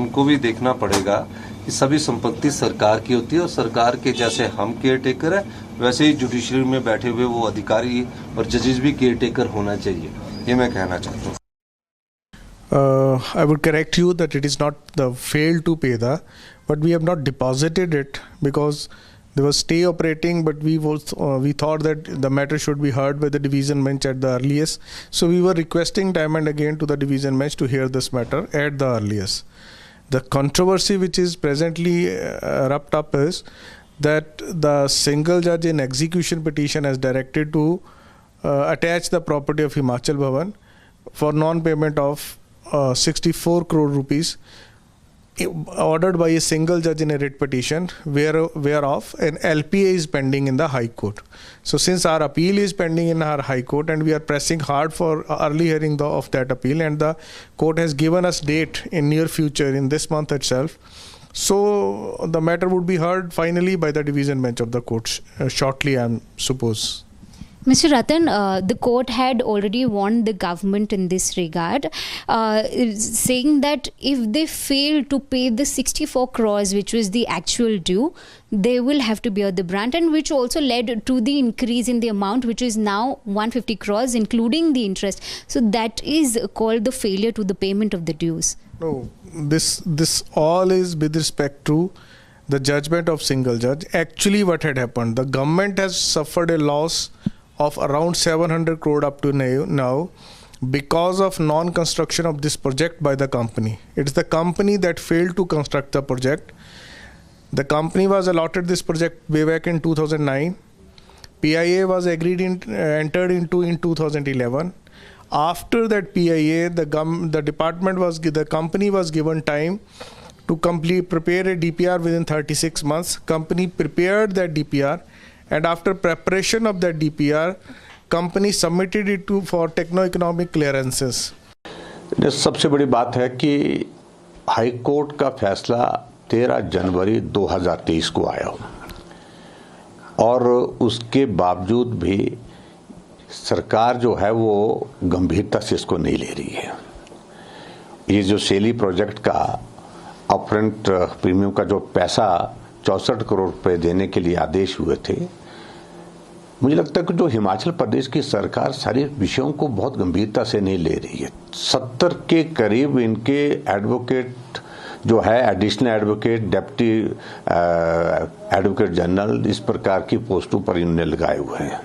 उनको भी देखना पड़ेगा कि सभी संपत्ति सरकार की होती है, और सरकार के जैसे हम केयर टेकर है, वैसे ही जुडिशरी में बैठे हुए वो अधिकारी और जजेस भी केयर टेकर होना चाहिए, ये मैं कहना चाहता हूँ। I would correct you that it is not the failed to pay but we have not deposited it because there was stay operating, but we thought that the matter should be heard by the division bench at the earliest. So we were requesting time and again to the division bench to hear this matter at the earliest. The controversy which is presently wrapped up is that the single judge in execution petition has directed to attach the property of Himachal Bhavan for non-payment of 64 crore rupees ordered by a single judge in a writ petition, whereof an LPA is pending in the High Court. So since our appeal is pending in our High Court and we are pressing hard for early hearing of that appeal, and the court has given us date in near future in this month itself, so the matter would be heard finally by the division bench of the court shortly, I suppose. Mr. Ratan, the court had already warned the government in this regard, saying that if they fail to pay the 64 crores, which was the actual due, they will have to bear the brunt, and which also led to the increase in the amount, which is now 150 crores, including the interest. So that is called the failure to the payment of the dues. No, this all is with respect to the judgment of single judge. Actually, what had happened, the government has suffered a loss of around 700 crore up to now because of non-construction of this project by the company. It's the company that failed to construct the project. The company was allotted this project way back in 2009. PIA was entered into in 2011. After that PIA, the company was given time to prepare a DPR within 36 months. Company prepared that DPR, and after preparation of that DPR, company submitted it for techno-economic clearances. सबसे बड़ी बात है कि high court का फैसला 13 जनवरी 2023 को आया हूँ और उसके बावजूद भी सरकार जो है वो गंभीरता से इसको नहीं ले रही है। ये जो सेली प्रोजेक्ट का अपफ्रंट प्रीमियम का जो पैसा 64 करोड़ रुपए देने के लिए आदेश हुए थे, मुझे लगता है कि जो हिमाचल प्रदेश की सरकार सारे विषयों को बहुत गंभीरता से नहीं ले रही है। 70 के करीब इनके एडवोकेट जो है, additional advocate, deputy advocate general, इस प्रकार की पोस्टों पर इन्होंने लगाए हुए हैं,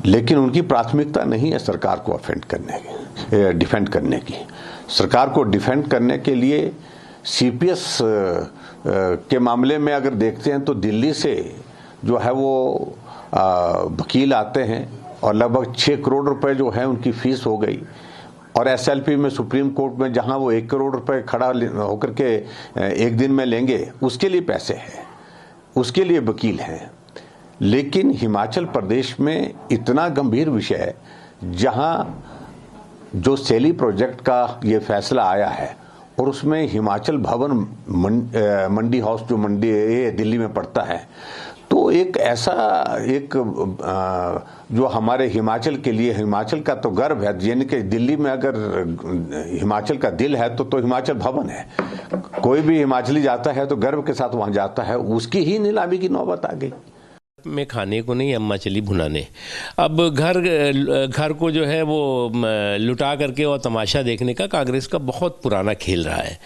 लेकिन उनकी प्राथमिकता नहीं है सरकार को डिफेंड करने की। सरकार को डिफेंड करने के लिए सीपीएस के मामले में अगर देखते हैं तो दिल्ली से जो है वो वकील आते हैं और लगभग 6 करोड़ रुपए जो है उनकी फीस हो गई, और एसएलपी में सुप्रीम कोर्ट में जहां वो 1 करोड़ रुपए खड़ा होकर के एक दिन में लेंगे, उसके लिए पैसे हैं, उसके लिए वकील हैं। लेकिन हिमाचल प्रदेश में इतना गंभीर विषय जहां जो सेली प्रोजेक्ट का ये फैसला आया है और उसमें हिमाचल भवन मंडी हाउस जो ये दिल्ली में पड़ता है, तो एक ऐसा जो हमारे हिमाचल के लिए, हिमाचल का तो गर्व है, यानी कि दिल्ली में अगर हिमाचल का दिल है तो हिमाचल भवन है। कोई भी हिमाचली जाता है तो गर्व के साथ वहां जाता है, उसकी ही नीलामी की नौबत आ गई। में खाने को नहीं, अम्मा चली भुनाने। अब घर को जो है वो लुटा करके और तमाशा देखने का कांग्रेस का बहुत पुराना खेल रहा है।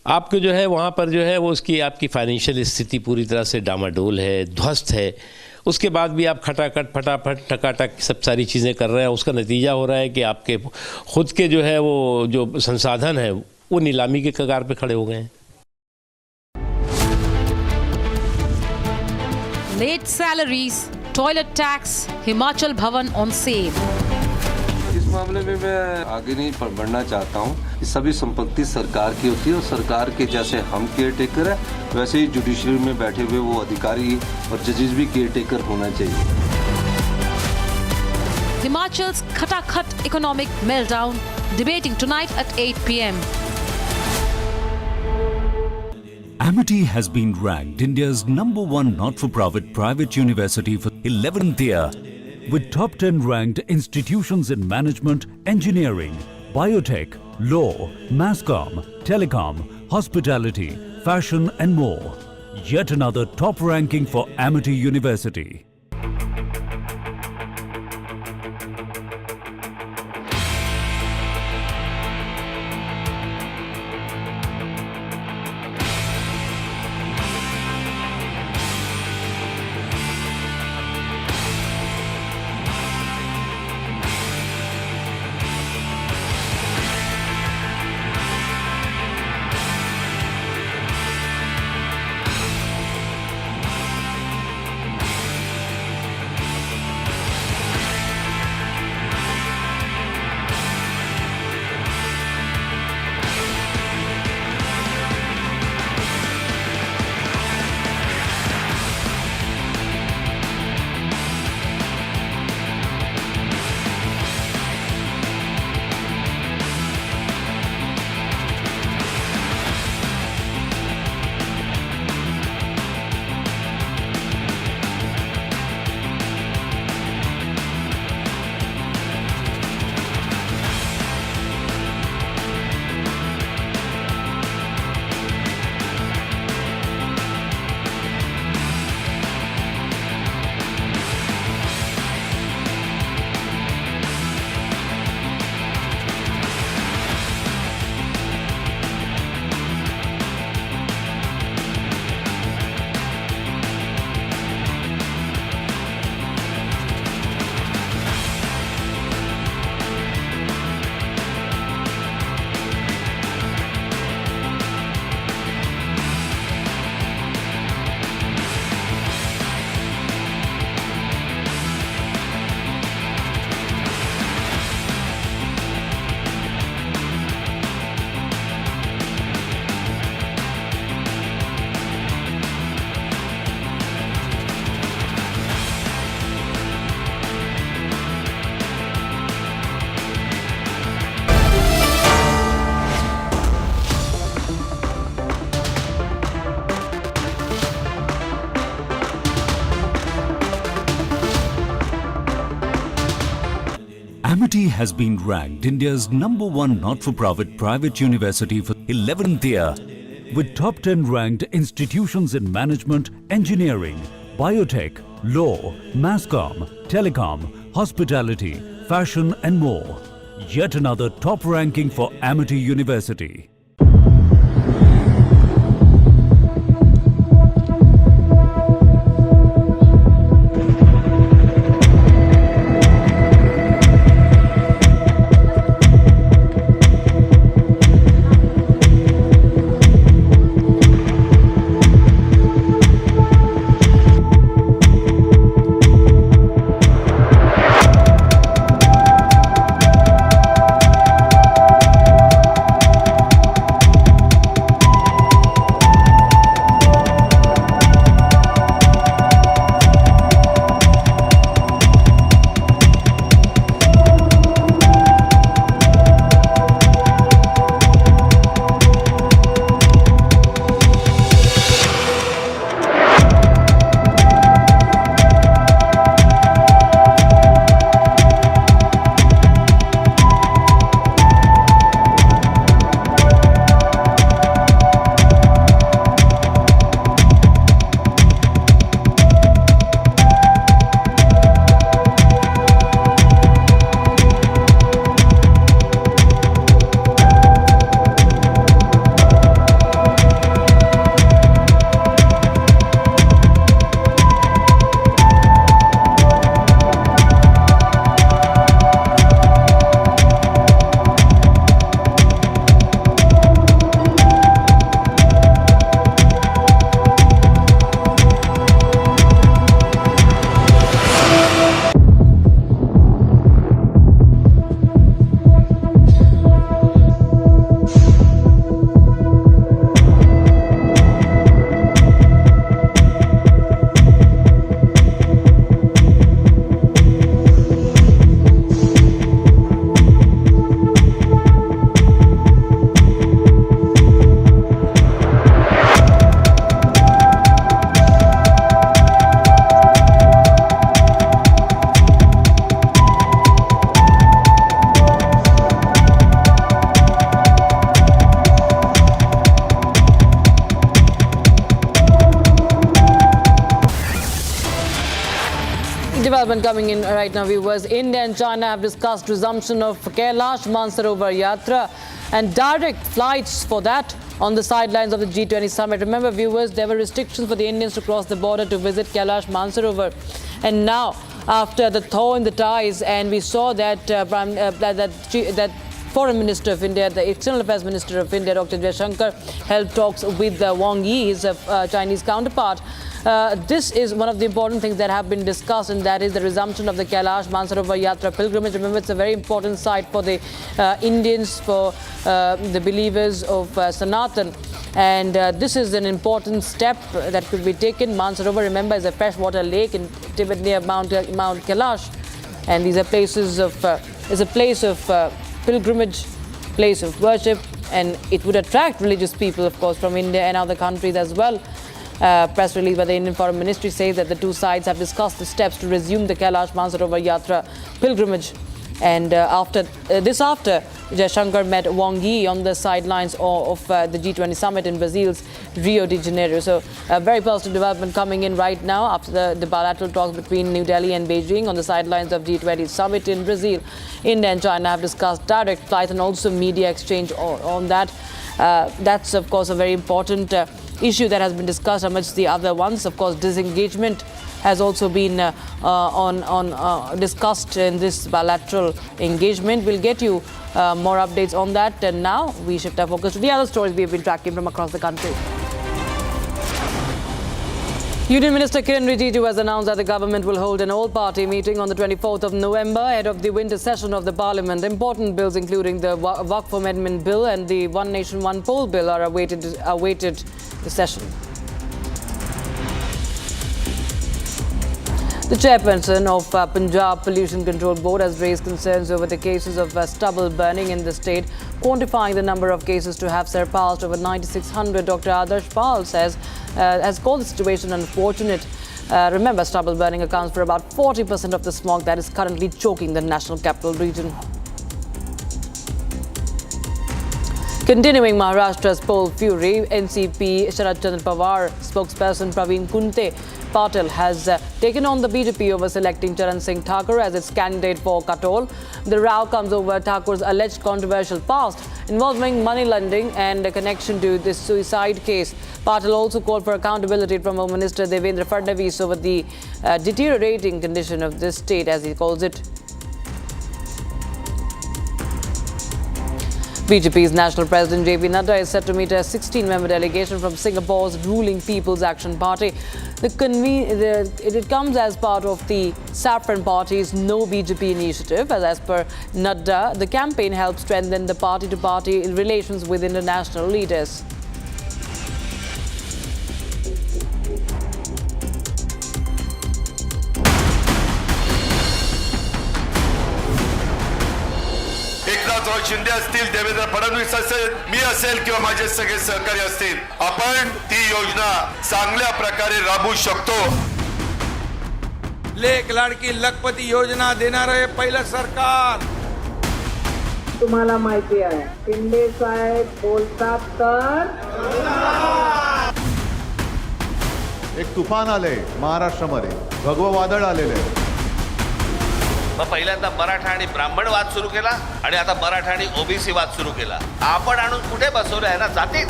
आपको जो है वहाँ पर जो है वो उसकी आपकी फाइनेंशियल स्थिति पूरी तरह से डामाडोल है, ध्वस्त है। उसके बाद भी आप खटाखट फटाफट टकाटक सब सारी चीज़ें कर रहे हैं। उसका नतीजा हो रहा है कि आपके खुद के जो है वो जो संसाधन है वो नीलामी के कगार पे खड़े हो गए हैं। Late salaries, toilet tax, Himachal Bhavan on sale. इस मामले में मैं आगे नहीं बढ़ना चाहता हूँ। सभी संपत्ति सरकार की होती है और सरकार के जैसे हम केयर टेकर है, वैसे ही जुडिशरी में बैठे हुए वो अधिकारी और जजेस भी केयर टेकर होना चाहिए। Himachal's Khatakhat economic meltdown, debating tonight at 8 p.m. Amity has been ranked India's #1 not-for-profit private university for 11th year, with top 10 ranked institutions in management, engineering, biotech, law, masscom, telecom, hospitality, fashion and more. Yet another top ranking for Amity University. IIT has been ranked India's #1 not-for-profit private university for 11th year, with top 10 ranked institutions in management, engineering, biotech, law, masscom, telecom, hospitality, fashion and more. Yet another top ranking for Amity University. Development coming in right now, viewers. India and China have discussed resumption of Kailash Mansarovar Yatra and direct flights for that on the sidelines of the G20 summit. Remember, viewers, there were restrictions for the Indians to cross the border to visit Kailash Mansarovar. And now, after the thaw in the ties, and we saw that that Foreign Minister of India, the External Affairs Minister of India, Dr. Jaishankar, held talks with Wang Yi, his Chinese counterpart. This is one of the important things that have been discussed, and that is the resumption of the Kailash Mansarovar Yatra pilgrimage. Remember, it's a very important site for the Indians, for the believers of Sanatan. And this is an important step that could be taken. Mansarovar, remember, is a freshwater lake in Tibet near Mount Kailash. And these are places of, is a place of pilgrimage, place of worship, and it would attract religious people, of course, from India and other countries as well. Press release by the Indian Foreign Ministry says that the two sides have discussed the steps to resume the Kailash Mansarovar Yatra pilgrimage. And after Jaishankar met Wang Yi on the sidelines of the G20 summit in Brazil's Rio de Janeiro. So a very positive development coming in right now after the bilateral talks between New Delhi and Beijing on the sidelines of G20 summit in Brazil. India and China have discussed direct flight and also media exchange on that. That's, of course, a very important issue that has been discussed amidst the other ones. Of course, disengagement has also been discussed in this bilateral engagement. We'll get you more updates on that. And now we shift our focus to the other stories we have been tracking from across the country. Union Minister Kiren Rijiju has announced that the government will hold an all-party meeting on the 24th of November ahead of the winter session of the Parliament. Important bills, including the Waqf Amendment Bill and the One Nation, One Poll Bill, are awaited the session. The chairperson of Punjab Pollution Control Board has raised concerns over the cases of stubble burning in the state, quantifying the number of cases to have surpassed over 9,600. Dr. Adarsh Pal says has called the situation unfortunate. Remember, stubble burning accounts for about 40% of the smog that is currently choking the national capital region. Continuing Maharashtra's poll fury, NCP Sharad Chandra Pawar spokesperson Praveen Kunte Patil has taken on the BJP over selecting Charan Singh Thakur as its candidate for Katol. The row comes over Thakur's alleged controversial past involving money lending and a connection to this suicide case. Patil also called for accountability from Home Minister Devendra Fadnavis over the deteriorating condition of this state, as he calls it. BJP's National President JP Nadda is set to meet a 16-member delegation from Singapore's ruling People's Action Party. It comes as part of the Saffron Party's No BJP initiative. As per Nadda, the campaign helps strengthen the party-to-party relations with international leaders. Eknathrao Shinde असतील, देवेंद्र फडणवीस असेल, मी असेल किंवा माझे सगळे सहकारी असतील, आपण ती योजना चांगल्या प्रकारे राबवू शकतो. लेक लाडकी लखपती योजना देणार आहे पहिलं सरकार. तुम्हाला माहिती आहे, शिंदे साहेब बोलतात तर एक तुफान आले महाराष्ट्रामध्ये, भगवं वादळ आलेले. मग पहिल्यांदा मराठा आणि ब्राह्मण वाद सुरू केला आणि आता मराठा आणि ओबीसी वाद सुरू केला. आपण आणून कुठे बसवलं आहे ना जातीत.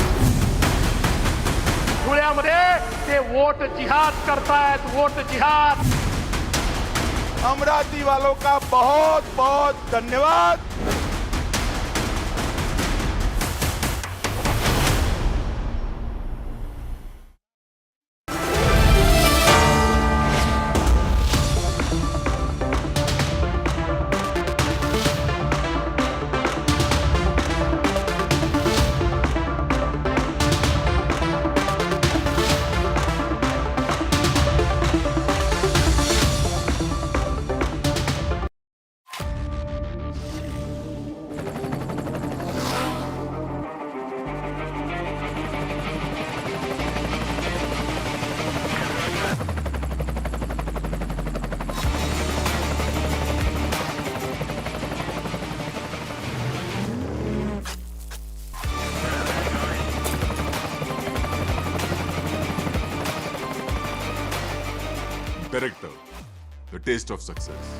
पुण्यामध्ये ते वोट जिहाद करतायत, वोट जिहाद. अमरावती वालों का बहुत बहुत धन्यवाद. Director, the taste of success.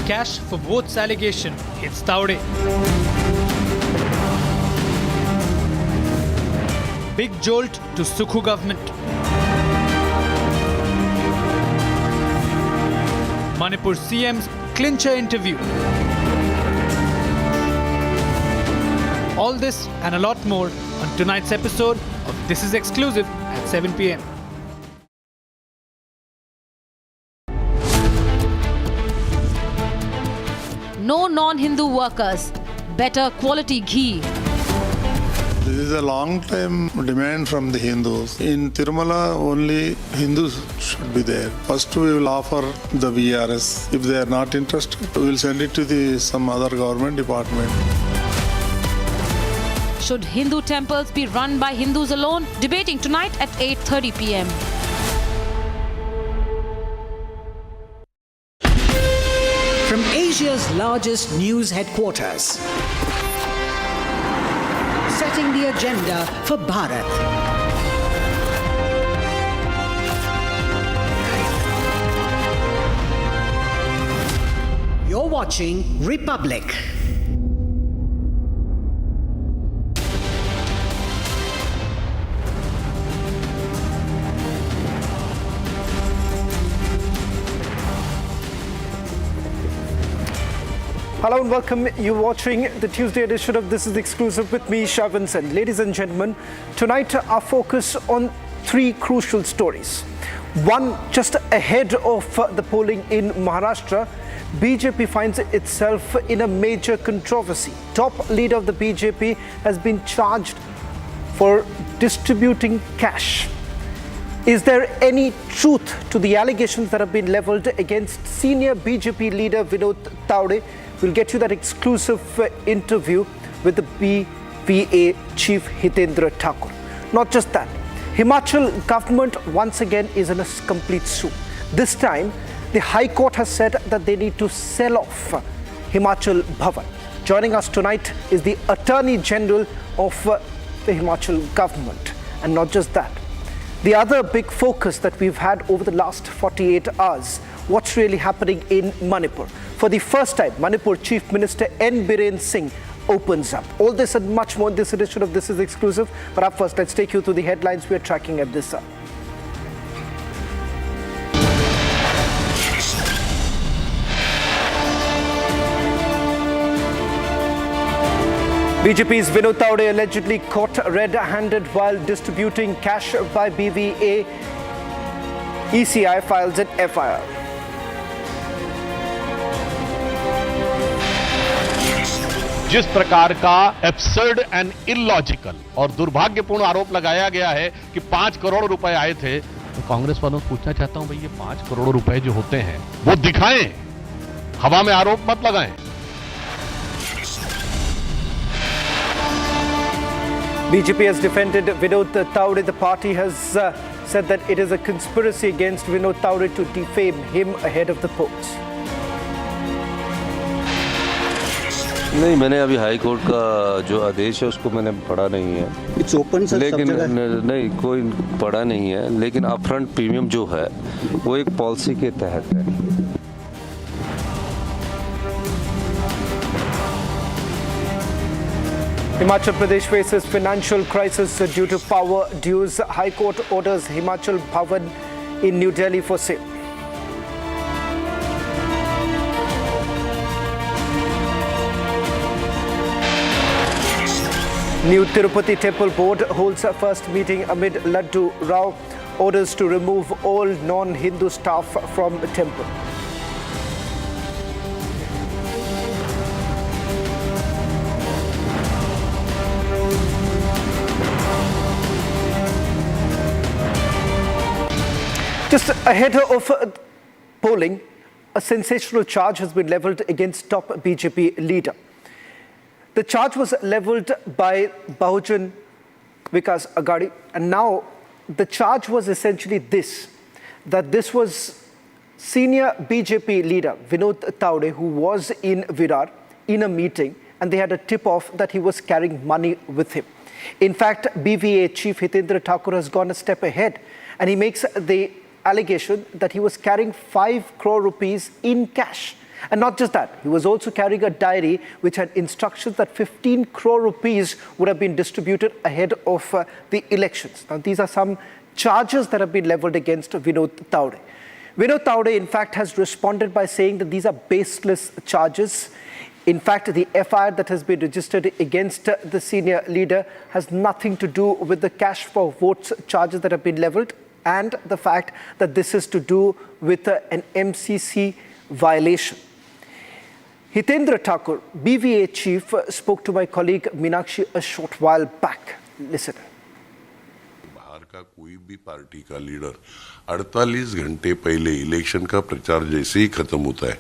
Cash for votes allegation hits Tawde. Big jolt to Sukhu government. Manipur CM's clincher interview. All this and a lot more on tonight's episode of This Is Exclusive at 7 p.m. no non-Hindu workers, better quality ghee. This is a long-time demand from the Hindus. In Tirumala, only Hindus should be there. First, we will offer the VRS. If they are not interested, we will send it to some other government department. Should Hindu temples be run by Hindus alone? Debating tonight at 8:30 p.m. From Asia's largest news headquarters, setting the agenda for Bharat. You're watching Republic. Hello and welcome. You're watching the Tuesday edition of This is Exclusive with me, Shavan Sen. Ladies and gentlemen, tonight our focus on three crucial stories. One, just ahead of the polling in Maharashtra, BJP finds itself in a major controversy. Top leader of the BJP has been charged for distributing cash. Is there any truth to the allegations that have been leveled against senior BJP leader Vinod Tawde? We'll get you that exclusive interview with the BVA chief Hitendra Thakur. Not just that, Himachal government once again is in a complete soup. This time, the High Court has said that they need to sell off Himachal Bhavan. Joining us tonight is the Attorney General of the Himachal government. And not just that, the other big focus that we've had over the last 48 hours, what's really happening in Manipur. For the first time, Manipur Chief Minister N. Biren Singh opens up. All this and much more in this edition of This is Exclusive. But up first, let's take you through the headlines we are tracking at this hour. BJP's Vinod Tawde allegedly caught red-handed while distributing cash by BVA. ECI files an FIR. जिस प्रकार का absurd and illogical और दुर्भाग्यपूर्ण आरोप लगाया गया है कि 5 करोड़ रुपए आए थे, तो कांग्रेस वालों से पूछना चाहता हूं भाई, ये 5 करोड़ रुपए जो होते हैं वो दिखाएं, हवा में आरोप मत लगाएं। BJP has defended Vinod Tawde. The party has said that it is a conspiracy against Vinod Tawde to defame him ahead of the polls. नहीं, मैंने अभी हाई कोर्ट का जो आदेश है उसको मैंने पढ़ा नहीं है। इट्स ओपन सर, लेकिन नहीं, कोई पढ़ा नहीं है। लेकिन अपफ्रंट प्रीमियम जो है वो एक पॉलिसी के तहत है। Himachal Pradesh faces financial crisis due to power dues. High Court orders Himachal Bhavan in New Delhi for sale. New Tirupati Temple Board holds a first meeting amid Laddu Rao orders to remove all non-Hindu staff from the temple. Just ahead of polling, a sensational charge has been leveled against top BJP leader. The charge was leveled by Bahujan Vikas Aghadi, and now the charge was essentially this, that this was senior BJP leader Vinod Tawde, who was in Virar in a meeting, and they had a tip-off that he was carrying money with him. In fact, BVA chief Hitendra Thakur has gone a step ahead, and he makes the allegation that he was carrying 5 crore rupees in cash. And not just that, he was also carrying a diary which had instructions that 15 crore rupees would have been distributed ahead of the elections. Now, these are some charges that have been leveled against Vinod Tawde. Vinod Tawde, in fact, has responded by saying that these are baseless charges. In fact, the FIR that has been registered against the senior leader has nothing to do with the cash for votes charges that have been leveled, and the fact that this is to do with an MCC violation. Hitendra Thakur, BVA chief, spoke to my colleague Meenakshi a short while back. Listen. बाहर का कोई भी party का leader 48 घंटे पहले election का प्रचार जैसे ही खत्म होता है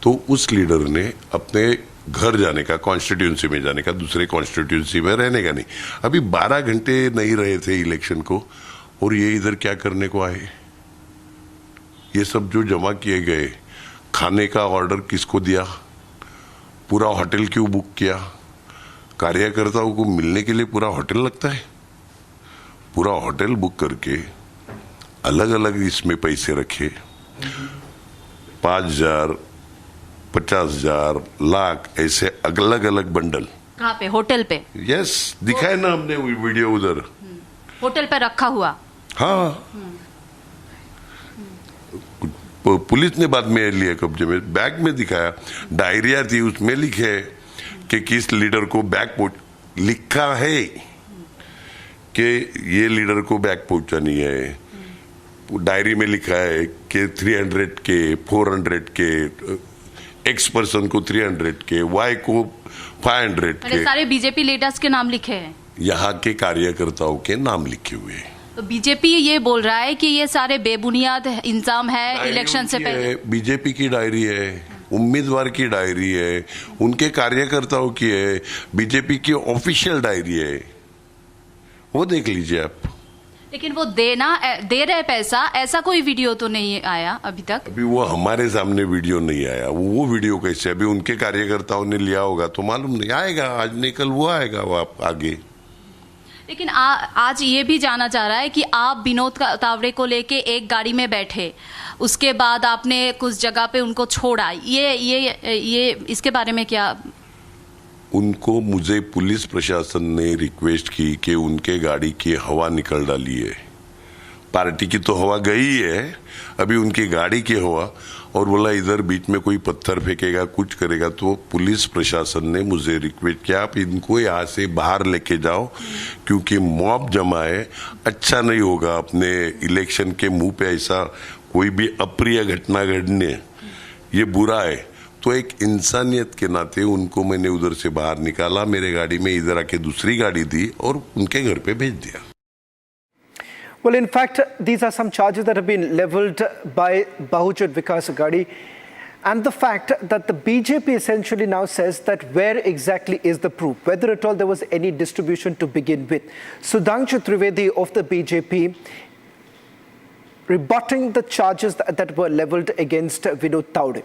तो उस लीडर ने अपने घर जाने का, कॉन्स्टिट्यूंसी में जाने का, दूसरे कॉन्स्टिट्यूंसी में रहने का नहीं। अभी 12 घंटे नहीं रहे थे इलेक्शन को और ये इधर क्या करने को आए? ये सब जो जमा किए गए, खाने का ऑर्डर किसको दिया, पूरा होटल क्यों बुक किया, कार्यकर्ताओं को मिलने के लिए पूरा होटल लगता है, पूरा होटल बुक करके अलग अलग इसमें पैसे रखे, 5,000, 50,000, लाख, ऐसे अलग अलग बंडल। कहाँ पे? होटल पे? यस, दिखाए ना हमने वीडियो उधर, होटल पे रखा हुआ। हाँ, पुलिस ने बाद में लिया कब्जे में, बैग में दिखाया, डायरिया थी उसमें लिखे कि किस लीडर को बैग लिखा है कि ये लीडर को बैग पहुंचानी है। डायरी में लिखा है कि 300 के, 400 के, एक्स पर्सन को 300 के, वाई को 500 के। सारे बीजेपी लीडर्स के नाम लिखे हैं, यहाँ के कार्यकर्ताओं के नाम लिखे हुए हैं। तो बीजेपी ये बोल रहा है कि ये सारे बेबुनियाद इंजाम है इलेक्शन से पहले। बीजेपी की डायरी है, उम्मीदवार की डायरी है, उनके कार्यकर्ताओं की है, बीजेपी की ऑफिशियल डायरी है, वो देख लीजिए आप। लेकिन वो दे रहे पैसा, ऐसा कोई वीडियो तो नहीं आया अभी तक। अभी वो हमारे सामने वीडियो नहीं आया, वो वीडियो कैसे? अभी उनके कार्यकर्ताओं ने लिया होगा तो मालूम नहीं, आएगा आज नहीं कल वो आएगा वो आगे। लेकिन आज ये भी जाना जा रहा है कि आप विनोद तावड़े को लेके एक गाड़ी में बैठे, उसके बाद आपने कुछ जगह पे उनको छोड़ा, ये इसके बारे में क्या? उनको मुझे पुलिस प्रशासन ने रिक्वेस्ट की कि उनके गाड़ी की हवा निकल डाली है। पार्टी की तो हवा गई है, अभी उनकी गाड़ी की हवा, और बोला इधर बीच में कोई पत्थर फेंकेगा, कुछ करेगा, तो पुलिस प्रशासन ने मुझे रिक्वेस्ट किया आप इनको यहाँ से बाहर लेके जाओ क्योंकि मॉब जमा है, अच्छा नहीं होगा अपने इलेक्शन के मुंह पे ऐसा कोई भी अप्रिय घटना घटने, ये बुरा है। तो एक इंसानियत के नाते उनको मैंने उधर से बाहर निकाला, मेरे गाड़ी में इधर आके दूसरी गाड़ी दी और उनके घर पे भेज दिया। Well, in fact, these are some charges that have been leveled by Bahujan Vikas Aghadi, and the fact that the BJP essentially now says that where exactly is the proof, whether at all there was any distribution to begin with. Sudhanshu Trivedi of the BJP rebutting the charges that were leveled against Vinod Tawde.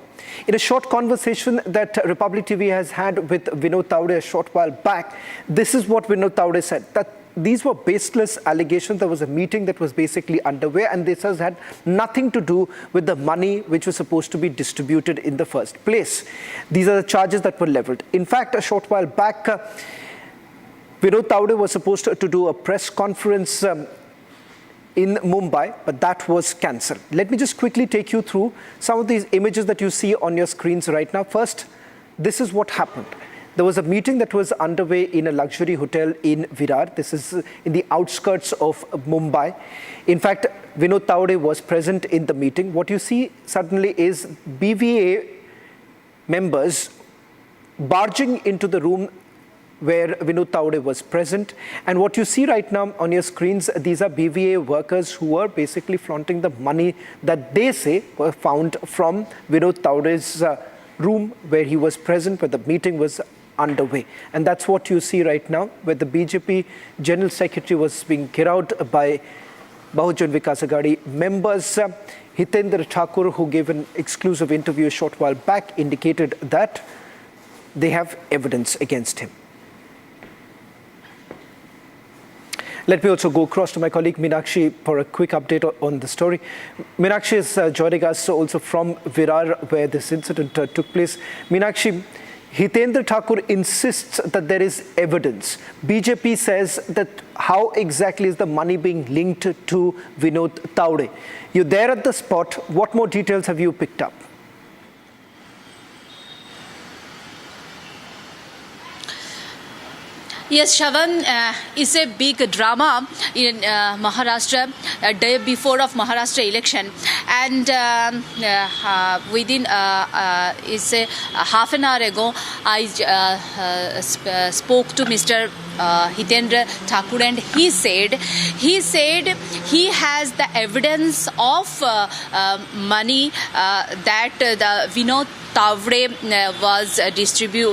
In a short conversation that Republic TV has had with Vinod Tawde a short while back, this is what Vinod Tawde said, that these were baseless allegations. There was a meeting that was basically underway and this has had nothing to do with the money which was supposed to be distributed in the first place. These are the charges that were leveled. In fact, a short while back, Vinod Tawde was supposed to do a press conference in Mumbai, but that was cancelled. Let me just quickly take you through some of these images that you see on your screens right now. First, this is what happened. There was a meeting that was underway in a luxury hotel in Virar. This is in the outskirts of Mumbai. In fact, Vinod Tawde was present in the meeting. What you see suddenly is BVA members barging into the room where Vinod Tawde was present. And what you see right now on your screens, these are BVA workers who are basically flaunting the money that they say were found from Vinod Tawde's room where he was present, where the meeting was underway. And that's what you see right now, where the BJP General Secretary was being GheraoedBy by Bahujan Vikas Aghadi members. Hitendra Thakur, who gave an exclusive interview a short while back, indicated that they have evidence against him. Let me also go across to my colleague Meenakshi for a quick update on the story. Meenakshi is joining us also from Virar, where this incident took place. Meenakshi, Hitendra Thakur insists that there is evidence. BJP says that how exactly is the money being linked to Vinod Tawde? You're there at the spot. What more details have you picked up? Yes, Shavan, is a big drama in Maharashtra, day before of Maharashtra election, and within is a half an hour ago, I spoke to Mr. Hitendra Thakur, and he said he has the evidence of money that the Vinod Tawde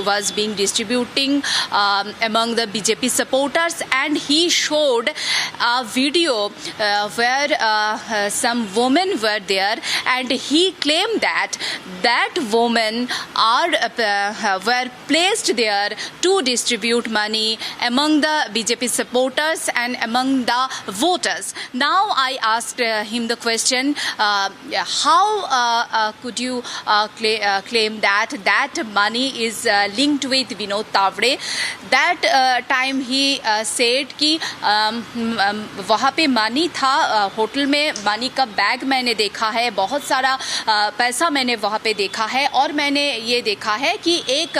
was being distributing among the BJP supporters, and he showed a video where some women were there, and he claimed that women were placed there to distribute money among the BJP supporters and among the voters. Now I asked him the question, how could you claim that money is linked with Vinod Tawde? That time he said कि वहाँ पे money था, hotel में money का bag मैंने देखा है, बहुत सारा पैसा मैंने वहाँ पे देखा है, और मैंने ये देखा है कि एक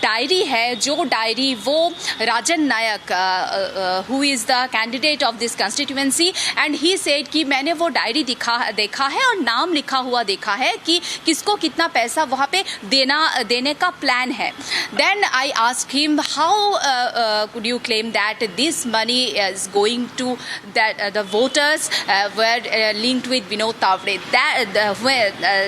डायरी है, जो डायरी वो राजन नायक who is the candidate of this constituency, and he said कि मैंने वो डायरी देखा है और नाम लिखा हुआ देखा है कि किसको कितना पैसा वहाँ पे देने का प्लान है. Then I asked him, how could you claim that this money is going to that the voters were linked with Vinod Tawde?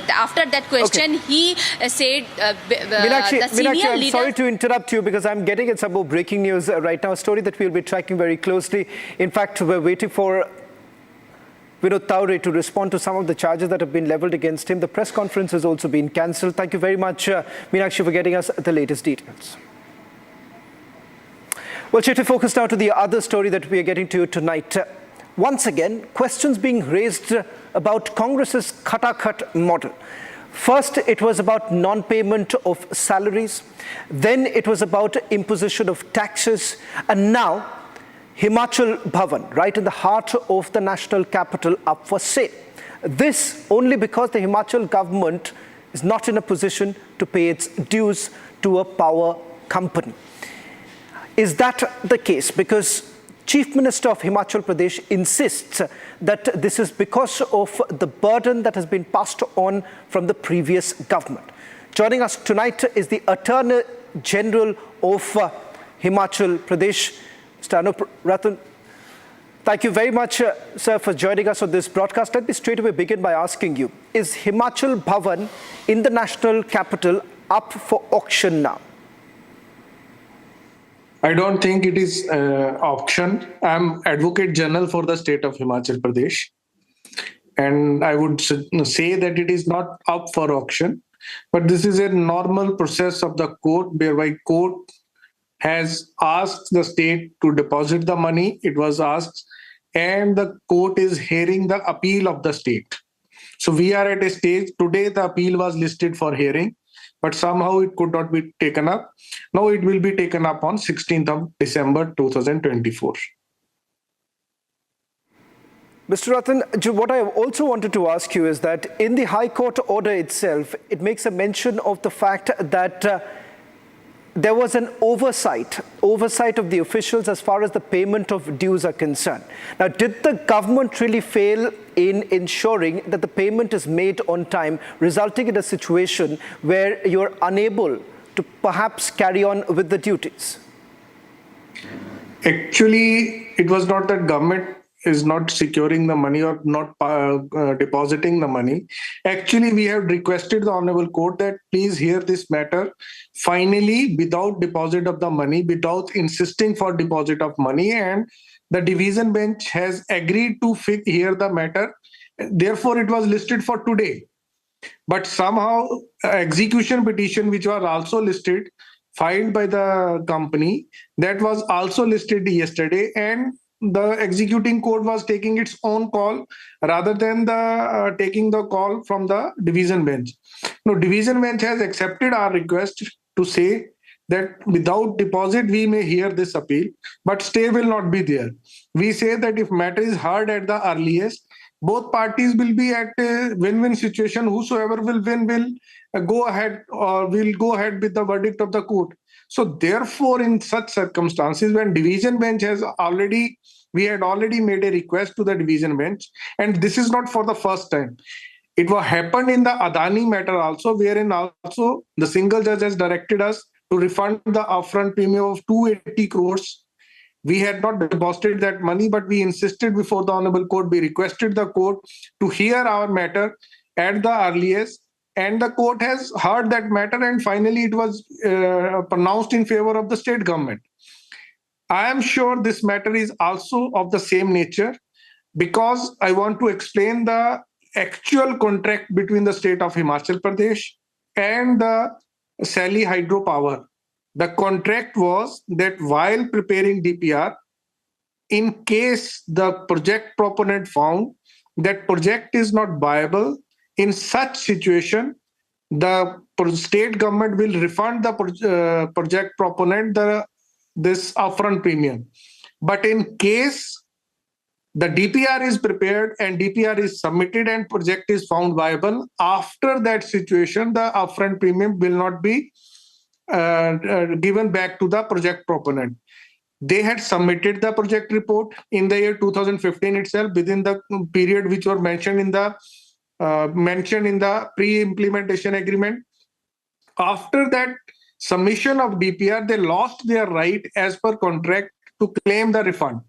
After that question, he said, Meenakshi, I'm sorry to interrupt you, because I'm getting some more breaking news right now, a story that we'll be tracking very closely. In fact, we're waiting for Vinod Tawde to respond to some of the charges that have been leveled against him. The press conference has also been cancelled. Thank you very much, Meenakshi, for getting us the latest details. Well, to focus now to the other story that we are getting to tonight. Once again, questions being raised about Congress's Khatakhat model. First, it was about non-payment of salaries. Then it was about imposition of taxes. And now, Himachal Bhavan, right in the heart of the national capital, up for sale. This only because the Himachal government is not in a position to pay its dues to a power company. Is that the case? Because Chief Minister of Himachal Pradesh insists that this is because of the burden that has been passed on from the previous government. Joining us tonight is the Attorney General of Himachal Pradesh, Mr. Arnab Goswami. Thank you very much, sir, for joining us on this broadcast. Let me straight away begin by asking you, is Himachal Bhavan in the national capital up for auction now? I don't think it is auction. I'm Advocate General for the state of Himachal Pradesh. And I would say that it is not up for auction, but this is a normal process of the court, whereby court has asked the state to deposit the money. It was asked, and the court is hearing the appeal of the state. So we are at a stage, today the appeal was listed for hearing, but somehow it could not be taken up. Now it will be taken up on 16th of December 2024. Mr. Ratan, what I also wanted to ask you is that in the High Court order itself, it makes a mention of the fact that there was an oversight of the officials as far as the payment of dues are concerned. Now, did the government really fail in ensuring that the payment is made on time, resulting in a situation where you're unable to perhaps carry on with the duties? Actually, it was not that government is not securing the money or not depositing the money. Actually, we have requested the Honorable Court that please hear this matter finally without deposit of the money, without insisting for deposit of money, and the division bench has agreed to hear the matter. Therefore, it was listed for today. But somehow, execution petition, which was also listed, filed by the company, that was also listed yesterday, and the executing court was taking its own call rather than taking the call from the division bench. No, division bench has accepted our request to say that without deposit we may hear this appeal, but stay will not be there. We say that if matter is heard at the earliest, both parties will be at a win-win situation. Whosoever will win will go ahead or will go ahead with the verdict of the court. So therefore, in such circumstances, when division bench we had already made a request to the division bench, and this is not for the first time. It was happened in the Adani matter also, wherein also the single judge has directed us to refund the upfront premium of 280 crores. We had not deposited that money, but we insisted before the Honorable Court. We requested the court to hear our matter at the earliest, and the court has heard that matter, and finally it was pronounced in favor of the state government. I am sure this matter is also of the same nature, because I want to explain the actual contract between the state of Himachal Pradesh and the Secy hydropower. The contract was that while preparing DPR, in case the project proponent found that project is not viable, in such situation, the state government will refund the project proponent this upfront premium. But in case the DPR is prepared and DPR is submitted and project is found viable, after that situation, the upfront premium will not be given back to the project proponent. They had submitted the project report in the year 2015 itself, within the period which were mentioned in the pre-implementation agreement. After that submission of DPR, they lost their right as per contract to claim the refund.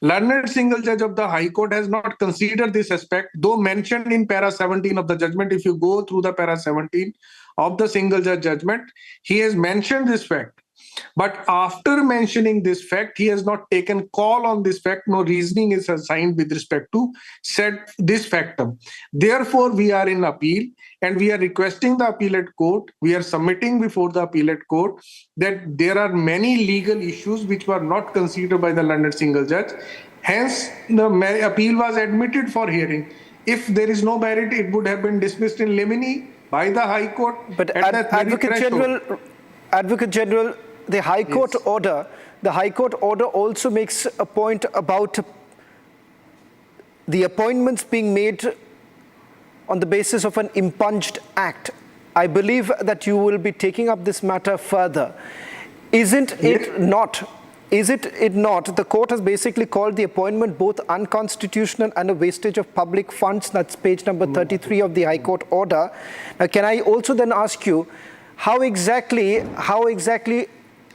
Learned single judge of the High Court has not considered this aspect, though mentioned in para 17 of the judgment. If you go through the para 17 of the single judge judgment, he has mentioned this fact. But after mentioning this fact, he has not taken call on this fact. No reasoning is assigned with respect to said this factum. Therefore, we are in appeal, and we are requesting the appellate court. We are submitting before the appellate court that there are many legal issues which were not considered by the learned single judge. Hence, the appeal was admitted for hearing. If there is no merit, it would have been dismissed in limine by the High Court. But Advocate General, the High Court order also makes a point about the appointments being made on the basis of an impunged act. I believe that you will be taking up this matter further. Isn't it not? The court has basically called the appointment both unconstitutional and a wastage of public funds. That's page number 33 of the High Court order. Now, can I also then ask you, how exactly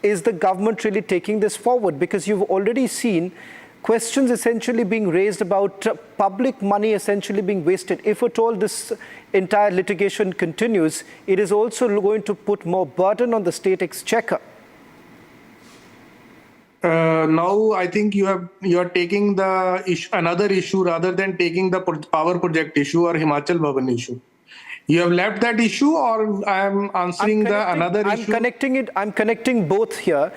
is the government really taking this forward? Because you've already seen questions essentially being raised about public money essentially being wasted. If at all this entire litigation continues, it is also going to put more burden on the state exchequer. Now I think you are taking the another issue rather than taking the power project issue or Himachal Bhavan issue. You have left that issue, or I am answering another issue? I'm connecting both here.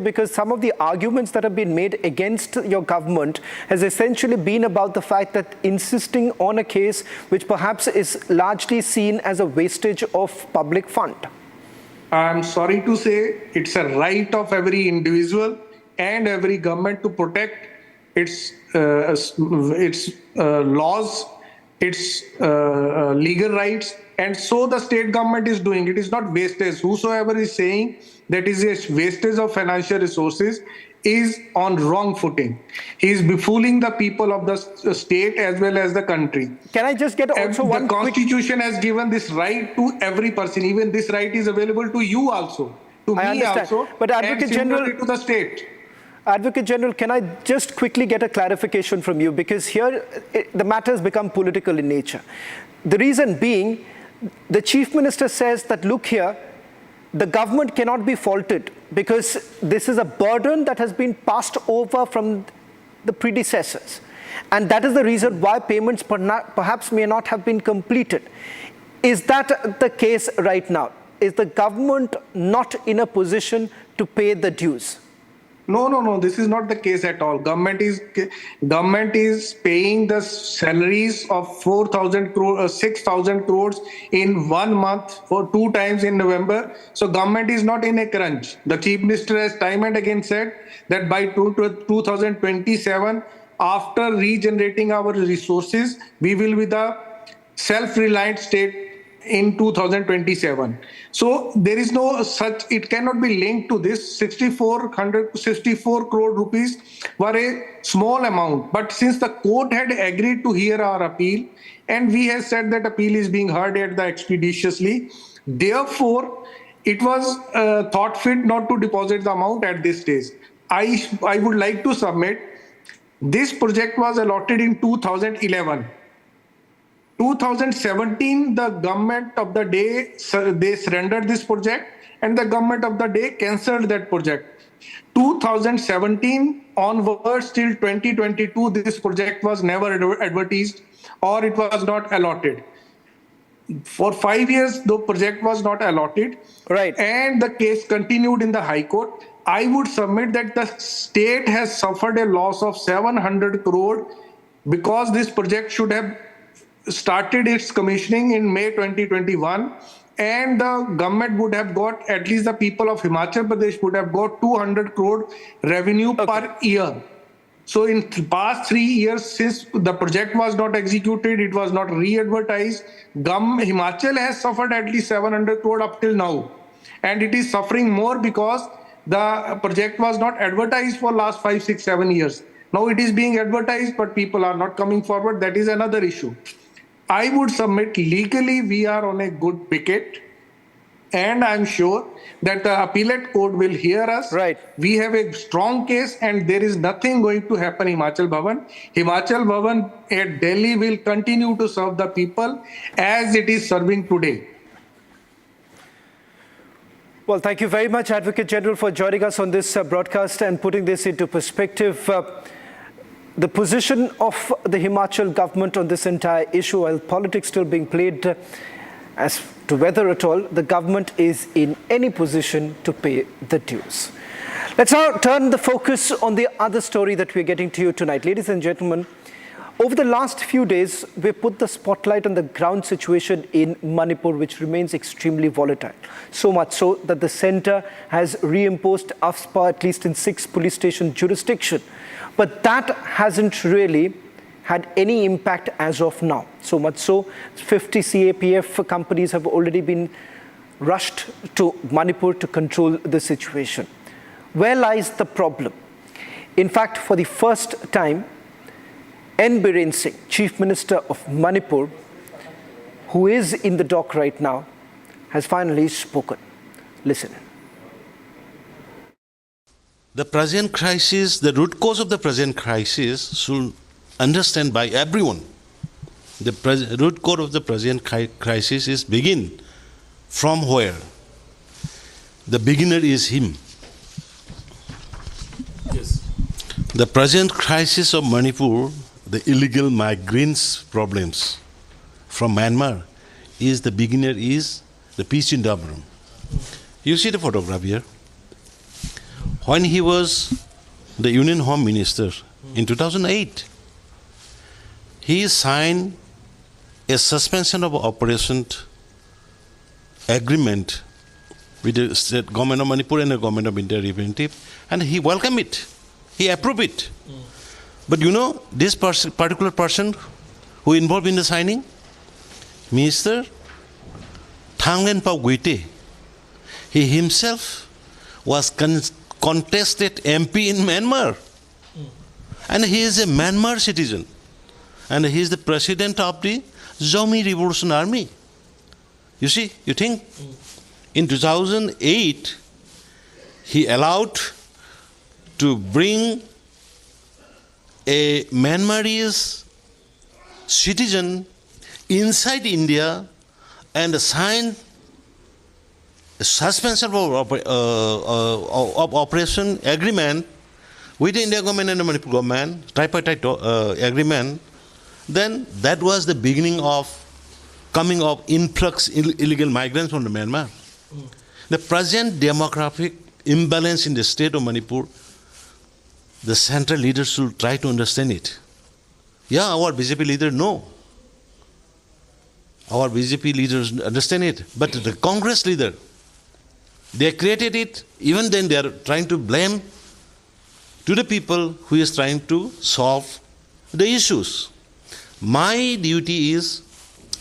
Because some of the arguments that have been made against your government has essentially been about the fact that insisting on a case which perhaps is largely seen as a wastage of public fund. I'm sorry to say, it's a right of every individual and every government to protect its laws, its legal rights, and so the state government is doing. It is not wastage. Whosoever is saying that is a wastage of financial resources is on wrong footing. He is befooling the people of the state as well as the country. Can I just get also one The Constitution has given this right to every person. Even this right is available to you also, to me also, but Advocate General, to the state. Advocate General, can I just quickly get a clarification from you? Because here the matter has become political in nature. The reason being, the Chief Minister says that, look here, the government cannot be faulted because this is a burden that has been passed over from the predecessors. And that is the reason why payments perhaps may not have been completed. Is that the case right now? Is the government not in a position to pay the dues? No. This is not the case at all. Government is paying the salaries of 6,000 crores in 1 month for 2 times in November. So government is not in a crunch. The Chief Minister has time and again said that by 2027, after regenerating our resources, we will be the self-reliant state in 2027. So there is no such, it cannot be linked to this. 64 crore rupees were a small amount. But since the court had agreed to hear our appeal, and we have said that appeal is being heard at the expeditiously, therefore, it was thought fit not to deposit the amount at this stage. I would like to submit, this project was allotted in 2011. 2017, the government of the day, they surrendered this project, and the government of the day cancelled that project. 2017 onwards till 2022, this project was never advertised or it was not allotted. For 5 years, the project was not allotted. Right. And the case continued in the High Court. I would submit that the state has suffered a loss of 700 crore because this project should have started its commissioning in May 2021, and the government would have got, at least the people of Himachal Pradesh would have got 200 crore revenue per year. So in the past 3 years, since the project was not executed, it was not re-advertised, Himachal has suffered at least 700 crore up till now. And it is suffering more because the project was not advertised for last 5, 6, 7 years. Now it is being advertised, but people are not coming forward. That is another issue. I would submit legally we are on a good wicket, and I'm sure that the appellate court will hear us. Right. We have a strong case, and there is nothing going to happen in Himachal Bhavan. Himachal Bhavan at Delhi will continue to serve the people as it is serving today. Well, thank you very much, Advocate General, for joining us on this broadcast and putting this into perspective. The position of the Himachal government on this entire issue, while politics still being played as to whether at all the government is in any position to pay the dues. Let's now turn the focus on the other story that we're getting to you tonight. Ladies and gentlemen, over the last few days, we've put the spotlight on the ground situation in Manipur, which remains extremely volatile. So much so that the centre has reimposed AFSPA at least in 6 police station jurisdiction. But that hasn't really had any impact as of now. So much so, 50 CAPF companies have already been rushed to Manipur to control the situation. Where lies the problem? In fact, for the first time, N. Biren Singh, Chief Minister of Manipur, who is in the dock right now, has finally spoken. Listen. The present crisis, the root cause of the present crisis should understand by everyone. The root cause of the present crisis is begin from where? The beginner is him. Yes. The present crisis of Manipur, the illegal migrants problems from Myanmar, is the beginner is the peace in Dabram. You see the photograph here. When he was the Union Home Minister in 2008, he signed a suspension of operation agreement with the state government of Manipur and the government of India representative, and he welcomed it. He approved it. But you know, this particular person who involved in the signing, Mr. Thanglen Pao Guite, he himself was contested MP in Myanmar. And he is a Myanmar citizen. And he is the president of the Zomi Revolution Army. You see, you think? In 2008, he allowed to bring a Myanmarese citizen inside India and sign a suspension of operation agreement with the India government and the Manipur government, tripartite agreement. Then that was the beginning of coming of influx illegal migrants from the Myanmar. The present demographic imbalance in the state of Manipur, the central leaders should try to understand it. Yeah, our BJP leader know. Our BJP leaders understand it. But the Congress leader, they created it, even then they are trying to blame to the people who is trying to solve the issues. My duty is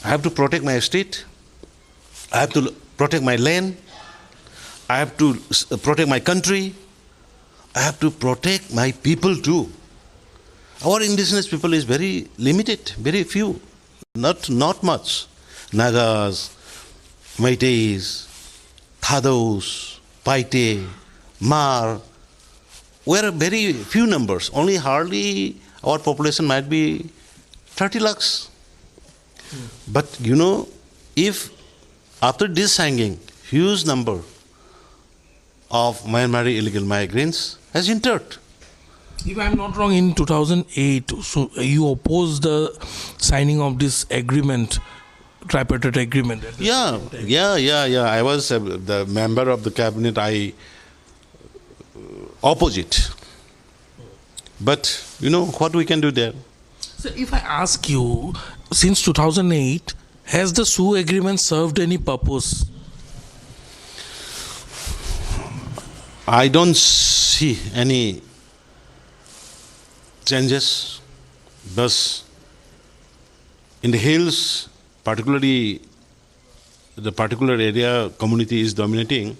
I have to protect my estate, I have to protect my land, I have to protect my country, I have to protect my people too. Our indigenous people is very limited, very few, not much. Nagas, Meiteis, Thados, Paite, Mar, we're very few numbers. Only hardly our population might be 30 lakhs. But you know, if after this hanging, huge number of Myanmar illegal migrants has entered. If I'm not wrong, in 2008, so you opposed the signing of this agreement, tripartite agreement. Yeah. I was the member of the cabinet. I opposite. But you know what we can do there. So if I ask you, since 2008, has the Sioux agreement served any purpose? I don't see any changes. Thus, in the hills, particularly the particular area community is dominating,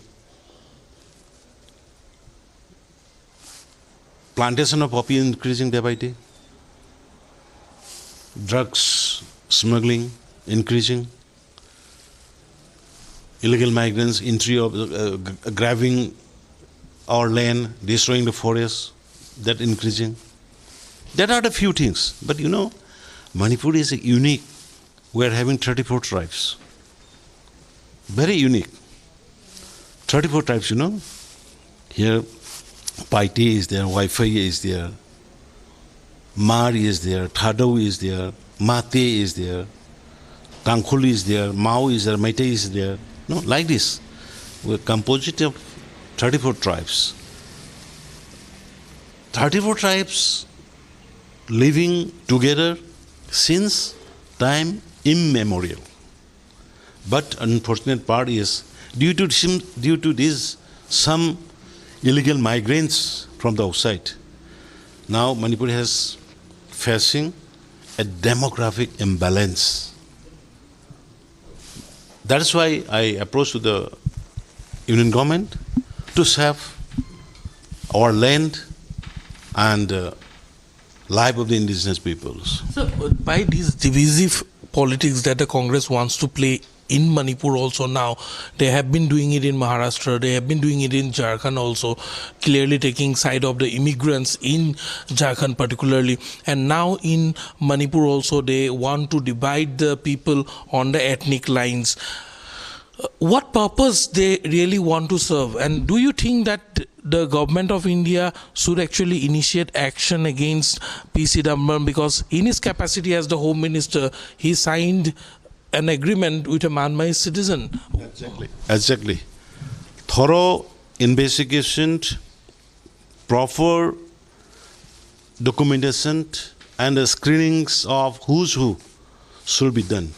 plantation of poppy increasing day by day, drugs smuggling increasing, illegal migrants entry of grabbing our land, destroying the forest, that increasing. There are the few things, but you know, Manipur is unique. We are having 34 tribes. Very unique. 34 tribes, you know. Here, Paite is there, Wi-Fi is there, Mar is there, Thadau is there, Mate is there, Tangkhul is there, Mao is there, Meitei is there. No, like this. We're composite of 34 tribes. 34 tribes living together since time immemorial. But unfortunate part is due to this some illegal migrants from the outside. Now Manipur has facing a demographic imbalance. That's why I approached to the union government to save our land and life of the indigenous peoples. So, by these divisive politics that the Congress wants to play in Manipur also now, they have been doing it in Maharashtra, they have been doing it in Jharkhand also, clearly taking side of the immigrants in Jharkhand particularly, and now in Manipur also they want to divide the people on the ethnic lines. What purpose they really want to serve, and do you think that the government of India should actually initiate action against P. Chidambaram, because in his capacity as the Home Minister he signed an agreement with a Myanmar citizen? Exactly. Thorough investigation, proper documentation and the screenings of who's who should be done.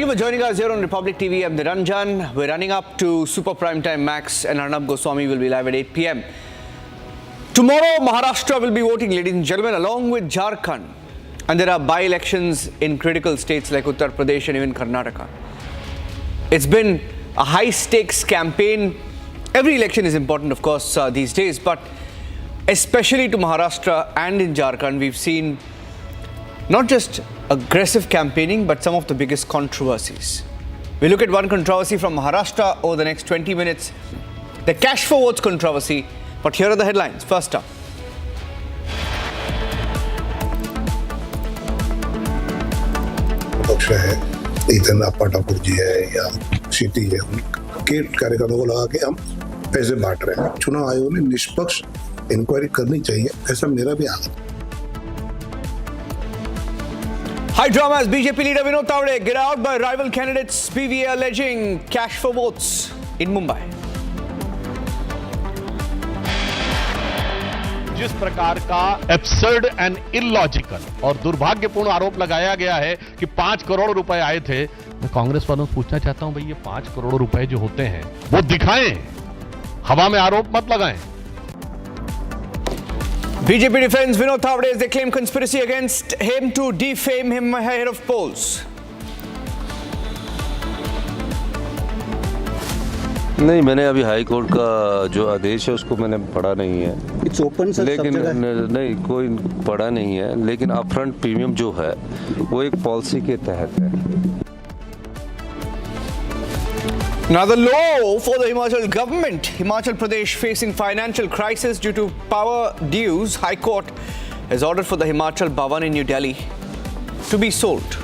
for joining us here on Republic TV. I'm Niranjan. We're running up to Super Primetime Max, and Arnab Goswami will be live at 8 p.m. Tomorrow, Maharashtra will be voting, ladies and gentlemen, along with Jharkhand. And there are by-elections in critical states like Uttar Pradesh and even Karnataka. It's been a high-stakes campaign. Every election is important, of course, these days, but especially to Maharashtra and in Jharkhand, we've seen not just aggressive campaigning, but some of the biggest controversies. We look at one controversy from Maharashtra over the next 20 minutes, the cash for votes controversy. But here are the headlines. First up. पक्ष है, इधर अप्पा ठाकुर जी है या क्षिति है, उनके कार्यकर्ताओं को लगा के हम पैसे बांट रहे हैं। चुनाव आयोग ने निष्पक्ष इंक्वायरी करनी चाहिए, ऐसा मेरा भी आग्रह है। High drama as BJP leader Vinod Tawde get out by rival candidates BVA alleging cash for votes in Mumbai. जिस प्रकार का एब्सर्ड एंड इलॉजिकल और दुर्भाग्यपूर्ण आरोप लगाया गया है कि 5 करोड़ रुपए आए थे, मैं कांग्रेस वालों से पूछना चाहता हूं, भाई ये 5 करोड़ रुपए जो होते हैं वो दिखाएं, हवा में आरोप मत लगाएं। BJP defends Vinod Tawde as they claim conspiracy against him to defame him ahead of polls. नहीं, मैंने अभी हाई कोर्ट का जो आदेश है उसको मैंने पढ़ा नहीं है। इट्स ओपन सर, लेकिन नहीं, कोई पढ़ा नहीं है, लेकिन अपफ्रंट प्रीमियम जो है वो एक पॉलिसी के तहत है। Another low for the Himachal government. Himachal Pradesh facing financial crisis due to power dues. High Court has ordered for the Himachal Bhavan in New Delhi to be sold.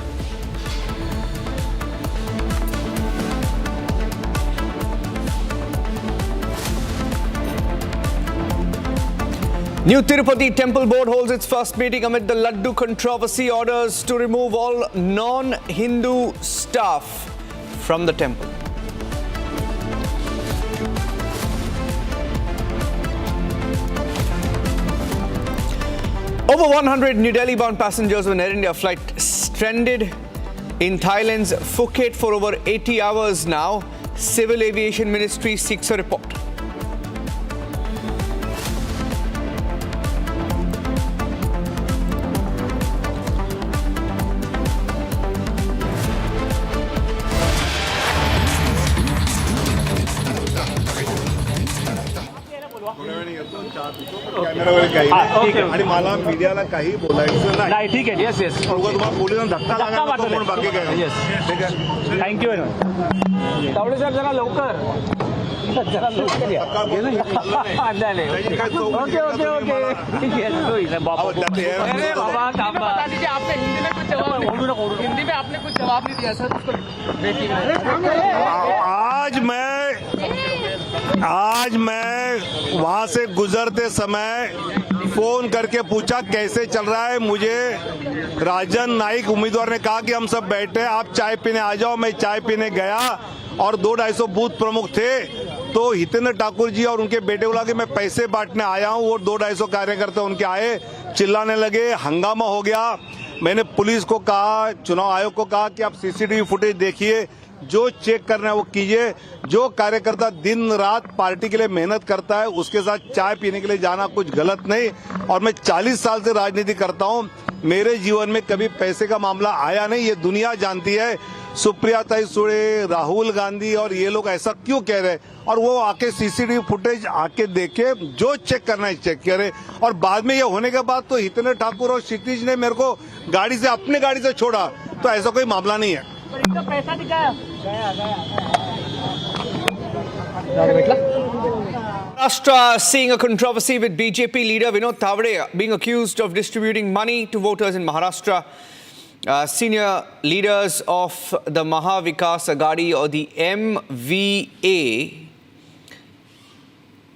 New Tirupati Temple Board holds its first meeting amid the Laddu controversy. Orders to remove all non-Hindu staff from the temple. Over 100 New Delhi-bound passengers on an Air India flight stranded in Thailand's Phuket for over 80 hours now. Civil Aviation Ministry seeks a report. आणि मला मीडियाला काही बोलायचं नाही, ठीक आहे, yes yes, तुम्हाला पोलिसांना धक्का लागला म्हणून बाकी काय, येस, ठीक आहे, थँक्यू व्हेरी मच। तावडे साहेब जरा लवकर या, ओके ओके ओके, ठीक है, बाबा थांबा, आपने हिंदी में कुछ जवाब, हिंदी में आपने कुछ जवाब नहीं दिया सर उसको। आज मैं वहां से गुजरते समय फोन करके पूछा कैसे चल रहा है। मुझे राजन नाइक उम्मीदवार ने कहा कि हम सब बैठे, आप चाय पीने आ जाओ। मैं चाय पीने गया और 200-250 बूथ प्रमुख थे, तो हितेंद्र ठाकुर जी और उनके बेटे को लगा कि मैं पैसे बांटने आया हूं। वो 200-250 कार्यकर्ता उनके आए, चिल्लाने लगे, हंगामा हो गया। मैंने पुलिस को कहा, चुनाव आयोग को कहा कि आप सीसीटीवी फुटेज देखिए, जो चेक करना है वो कीजिए। जो कार्यकर्ता दिन रात पार्टी के लिए मेहनत करता है उसके साथ चाय पीने के लिए जाना कुछ गलत नहीं। और मैं 40 साल से राजनीति करता हूं, मेरे जीवन में कभी पैसे का मामला आया नहीं, ये दुनिया जानती है। सुप्रिया ताई सुळे, राहुल गांधी और ये लोग ऐसा क्यों कह रहे हैं? और वो आके सीसीटीवी फुटेज आके देखे, जो चेक करना है चेक करे। और बाद में ये होने के बाद तो हितेंद्र ठाकुर और क्षितिज ने मेरे को गाड़ी से, अपने गाड़ी से छोड़ा, तो ऐसा कोई मामला नहीं है। पैसा दिखाया Maharashtra seeing a controversy with BJP leader Vinod Tawde being accused of distributing money to voters in Maharashtra. Senior leaders of the Mahavikas Aghadi or the MVA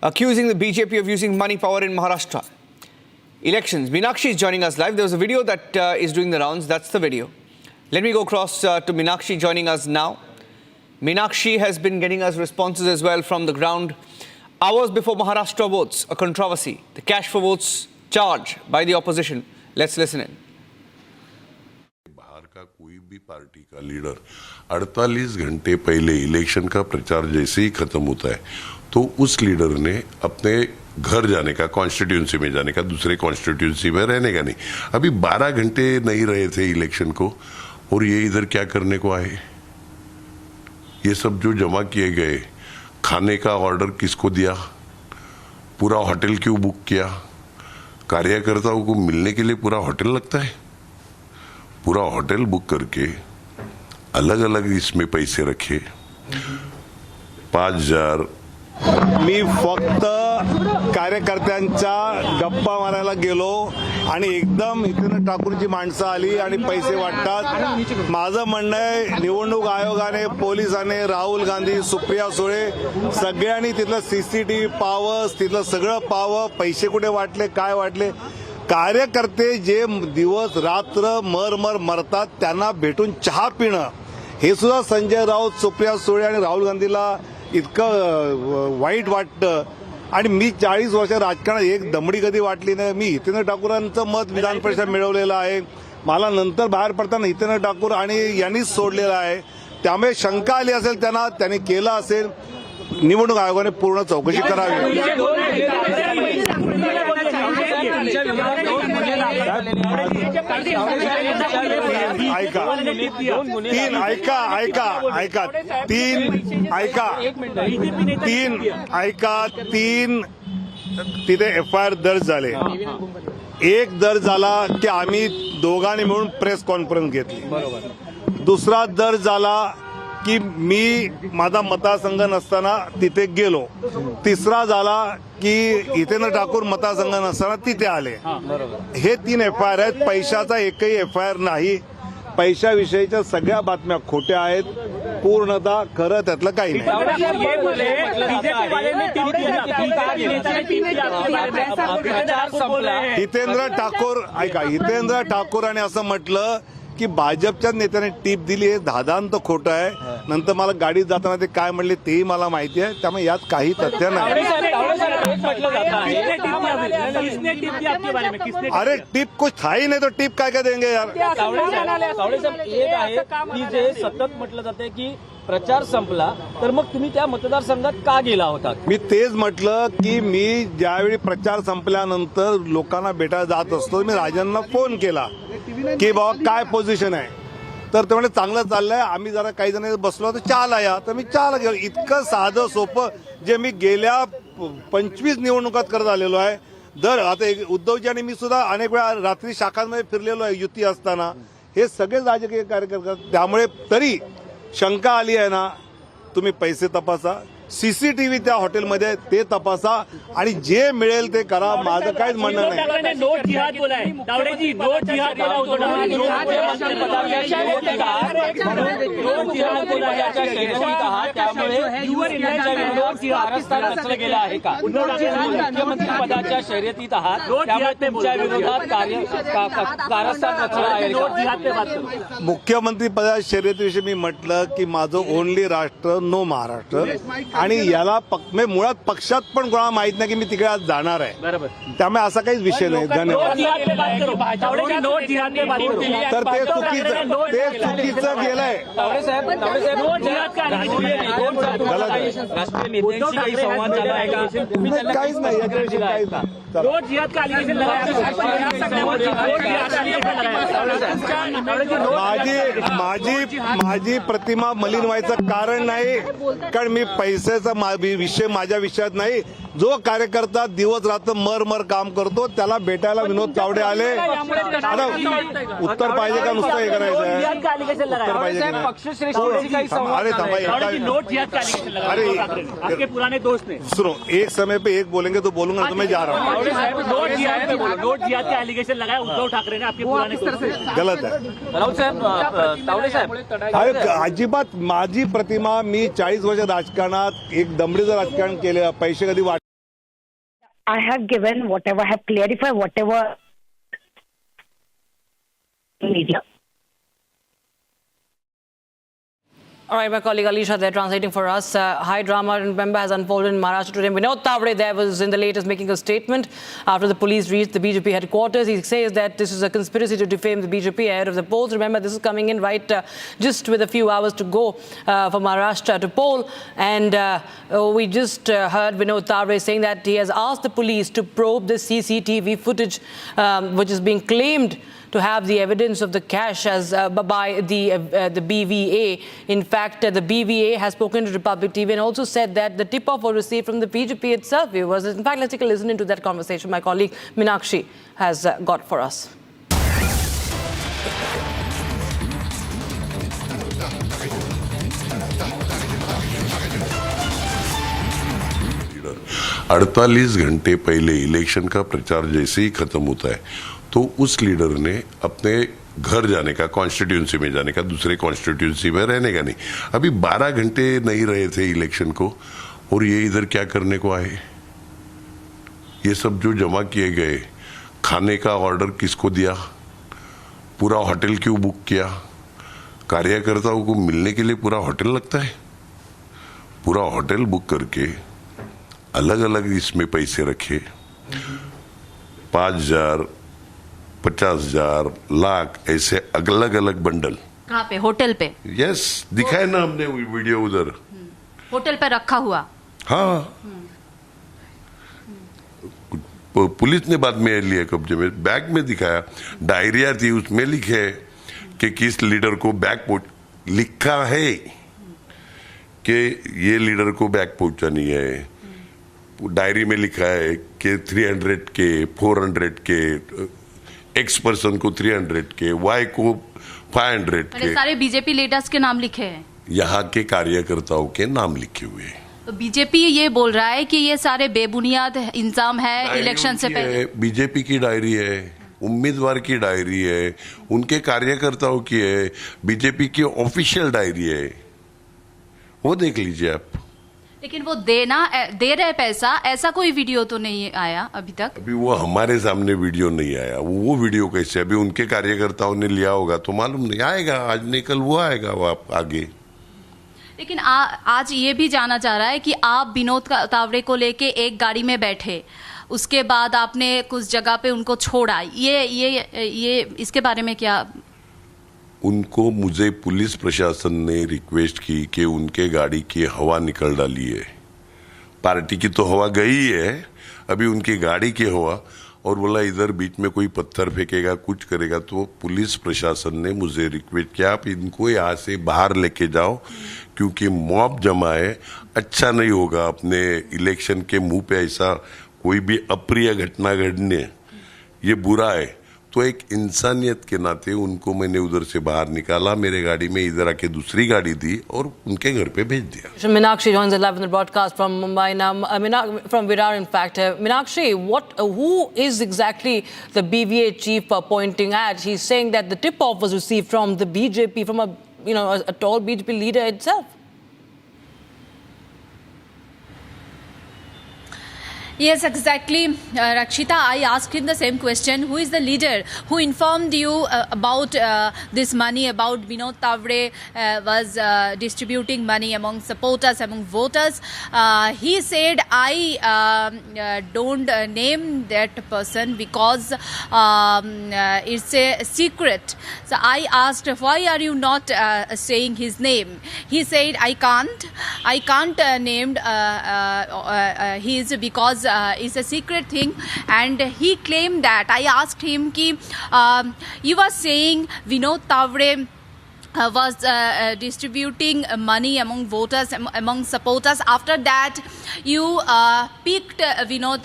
accusing the BJP of using money power in Maharashtra. Elections. Meenakshi is joining us live. There was a video that is doing the rounds. That's the video. Let me go across to Meenakshi joining us now. Meenakshi has been getting us responses as well from the ground. Hours before Maharashtra votes, a controversy. The cash for votes charge by the opposition. Let's listen in. बाहर का कोई भी party का leader 48 घंटे पहले election का प्रचार जैसे ही खत्म होता है तो उस लीडर ने अपने घर जाने का, कॉन्स्टिट्यूंसी में जाने का, दूसरे कॉन्स्टिट्यूंसी में रहने का नहीं। अभी 12 घंटे नहीं रहे थे इलेक्शन को और ये इधर क्या करने को आए? ये सब जो जमा किए गए, खाने का ऑर्डर किसको दिया, पूरा होटल क्यों बुक किया, कार्यकर्ताओं को मिलने के लिए पूरा होटल लगता है, पूरा होटल बुक करके अलग अलग इसमें पैसे रखे 5,000। मी फक्त कार्यकर्त्यांच्या गप्पा मारायला गेलो आणि एकदम इथे ठाकूरची माणसं आली आणि पैसे वाटतात। माझं म्हणणं आहे निवडणूक आयोगाने, पोलिसांनी, राहुल गांधी, सुप्रिया सुळे सगळ्यांनी तिथलं सीसीटीव्ही पाहावं, तिथलं सगळं पाहावं, पैसे कुठे वाटले, काय वाटले। कार्यकर्ते जे दिवस रात्र मर मरतात त्यांना भेटून चहा पिणं हे सुद्धा संजय राऊत, सुप्रिया सुळे आणि राहुल गांधीला इतकं वाईट वाटतं। आणि मी 40 वर्ष राजकारणात एक दमडी कधी वाटली नाही। मी हितेंद्र ठाकूरांचं मत विधान परिषद मिळवलेलं आहे, मला नंतर बाहेर पडताना हितेंद्र ठाकूर आणि यांनीच सोडलेलं आहे। त्यामुळे शंका आली असेल त्यांनी केलं असेल, निवडणूक आयोगाने पूर्ण चौकशी करावी। तीन तिथे FIR दर्ज झाले। एक दर्ज झाला की आम्ही दोघांनी मिळून प्रेस कॉन्फरन्स घेतली। दुसरा दर्ज झाला की मी माझा मतदारसंघ नसताना तिथे गेलो। तिसरा झाला की हितेंद्र ठाकूर मतदारसंघ नसताना तिथे आले। हे 3 FIR आहेत। पैशाचा एकही FIR नाही। पैशाविषयीच्या सगळ्या बातम्या खोट्या आहेत, पूर्णतः खरं त्यातलं काही नाही। हितेंद्र ठाकूरांनी असं म्हटलं की भाजपच्या नेत्याने टीप दिली, हे धादांत खोटं आहे। नंतर मला गाडीत जाताना ते काय म्हणले तेही मला माहिती आहे, त्यामुळे यात काही तथ्य नाही। अरे टीप कुछ था ही नहीं तो टीप काय काय देंगे यार। एक आहे की जे सतत म्हटलं जाते की प्रचार संपला तर मग तुम्ही त्या मतदारसंघात का गेला होता? मी तेच म्हटलं की मी ज्यावेळी प्रचार संपल्यानंतर लोकांना भेटायला जात असतो, मी राजांना फोन केला की बाबा काय पोझिशन आहे, तर ते म्हणजे चांगलं चाललंय, आम्ही जरा काही जण बसलो तर चहाला या, तर मी चहाला गेलो। इतकं साधं सोपं जे मी गेल्या 25 निवडणुकात करत आलेलो आहे। आता उद्धवजी आणि मी सुद्धा अनेक वेळा रात्री शाखांमध्ये फिरलेलो आहे युती असताना। हे सगळे राजकीय कार्यकर्ते, त्यामुळे तरी शंका आली आहे ना, तुम्ही पैसे तपासा, सीसीटीव्ही त्या हॉटेलमध्ये ते तपासा आणि जे मिळेल ते करा, माझं काहीच म्हणणं नाही। नोट जिहाद बोलाय तावडेजी, नोट जिहाद बोला होतो ना, त्यामुळे गेला आहे का? मुख्यमंत्री पदाच्या शर्यतीत आहात, तुमच्या विरोधात कारस्थान रचलं आहे। मुख्यमंत्री पदाच्या शर्यतीविषयी मी म्हटलं की माझं ओनली राष्ट्र नो महाराष्ट्र, आणि याला मुळात पक्षात पण कोणाला माहित नाही की मी तिकडे आज जाणार आहे, बरोबर। त्यामुळे असा काही विषय नाही। धन्यवाद। तर ते चुकीचं गेलंय। काहीच नाही याच्याविषयी, काहीच नाही। माझी प्रतिमा मलिन व्हायचं कारण नाही, कारण मी पैशाचा विषय माझ्या विषयात नाही। जो कार्यकर्ता दिवस रात्र मर काम करतो त्याला भेटायला विनोद तावडे आले। आता उत्तर पाहिजे का नुसतं हे करायचं आहे? उत्तर पाहिजे की आपके पुराने दोस्त ने सुनो, एक समय पे एक बोलेंगे तो बोलूंगा, तो मैं जा रहा हूँ। नोट जिहाद के एलिगेशन लगाया उद्धव ठाकरे ने आपके पुराने दोस्त। गलत आहे तावडे साहेब। अजिबात माझी प्रतिमा, मी 40 वर्ष राजकारणात एक दमडीचं राजकारण केलं, पैसे कधी I have given whatever, I have clarified whatever media. All right, my colleague Alisha there translating for us. High drama, remember, has unfolded in Maharashtra today. Vinod Tawde there was in the latest making a statement after the police reached the BJP headquarters. He says that this is a conspiracy to defame the BJP ahead of the polls. Remember, this is coming in right just with a few hours to go for Maharashtra to poll. And we just heard Vinod Tawde saying that he has asked the police to probe the CCTV footage, which is being claimed to have the evidence of the cash as by the BVA. In fact, the BVA has spoken to Republic TV and also said that the tip-off was received from the BJP itself. In fact, let's take a listen into that conversation my colleague Meenakshi has got for us. अड़तालीस घंटे पहले election का प्रचार जैसे ही खत्म होता है तो उस लीडर ने अपने घर जाने का, कॉन्स्टिट्यूंसी में जाने का, दूसरे कॉन्स्टिट्यूंसी में रहने का नहीं। अभी 12 घंटे नहीं रहे थे इलेक्शन को और ये इधर क्या करने को आए? ये सब जो जमा किए गए, खाने का ऑर्डर किसको दिया, पूरा होटल क्यों बुक किया, कार्यकर्ताओं को मिलने के लिए पूरा होटल लगता है, पूरा होटल बुक करके अलग अलग इसमें पैसे रखे, 5,000, 50,000, लाख ऐसे अलग अलग बंडल। कहाँ पे? होटल पे? यस, दिखाए ना हमने वीडियो उधर। होटल पे रखा हुआ? हाँ, पुलिस ने बाद में लिया कब्जे में, बैग में दिखाया, डायरिया थी उसमें लिखे कि किस लीडर को बैग लिखा है कि ये लीडर को बैग पहुंचानी है। डायरी में लिखा है कि 300 के, 400 के, एक्स पर्सन को 300 के, वाई को 500 के। सारे बीजेपी लीडर्स के नाम लिखे हैं, यहाँ के कार्यकर्ताओं के नाम लिखे हुए हैं। तो बीजेपी ये बोल रहा है कि ये सारे बेबुनियाद इंतजाम है इलेक्शन से पहले। बीजेपी की डायरी है, उम्मीदवार की डायरी है, उनके कार्यकर्ताओं की है, बीजेपी की ऑफिशियल डायरी है, वो देख लीजिए आप। लेकिन वो दे रहे पैसा, ऐसा कोई वीडियो तो नहीं आया अभी तक। अभी वो हमारे सामने वीडियो नहीं आया, वो वीडियो कैसे? अभी उनके कार्यकर्ताओं ने लिया होगा तो मालूम नहीं, आएगा आज नहीं कल वो आएगा वो आगे। लेकिन आज ये भी जाना चाह रहा है कि आप विनोद तावड़े को लेके एक गाड़ी में बैठे, उसके बाद आपने कुछ जगह पे उनको छोड़ा, ये इसके बारे में क्या? उनको मुझे पुलिस प्रशासन ने रिक्वेस्ट की कि उनके गाड़ी की हवा निकल डाली है। पार्टी की तो हवा गई है, अभी उनकी गाड़ी की हवा, और बोला इधर बीच में कोई पत्थर फेंकेगा, कुछ करेगा, तो पुलिस प्रशासन ने मुझे रिक्वेस्ट किया आप इनको यहाँ से बाहर लेके जाओ क्योंकि मॉब जमा है, अच्छा नहीं होगा अपने इलेक्शन के मुंह पे ऐसा कोई भी अप्रिय घटना घटने, ये बुरा है। तो एक इंसानियत के नाते उनको मैंने उधर से बाहर निकाला, मेरे गाड़ी में इधर आके दूसरी गाड़ी दी और उनके घर पे भेज दिया। Meenakshi joins us live in the broadcast from Mumbai now. From Virar, in fact. Meenakshi, who is exactly the BVA chief pointing at? He's saying that the tip-off was received from the BJP, from a tall BJP leader itself. Yes, exactly, Rakshita. I asked him the same question. Who is the leader who informed you about this money, about Vinod Tawde was distributing money among supporters, among voters? He said, I don't name that person because it's a secret. So I asked, why are you not saying his name? He said, I can't name his because it's a secret thing, and he claimed that. I asked him ki you were saying Vinod Tawde was distributing money among voters, among supporters. After that, you picked Vinod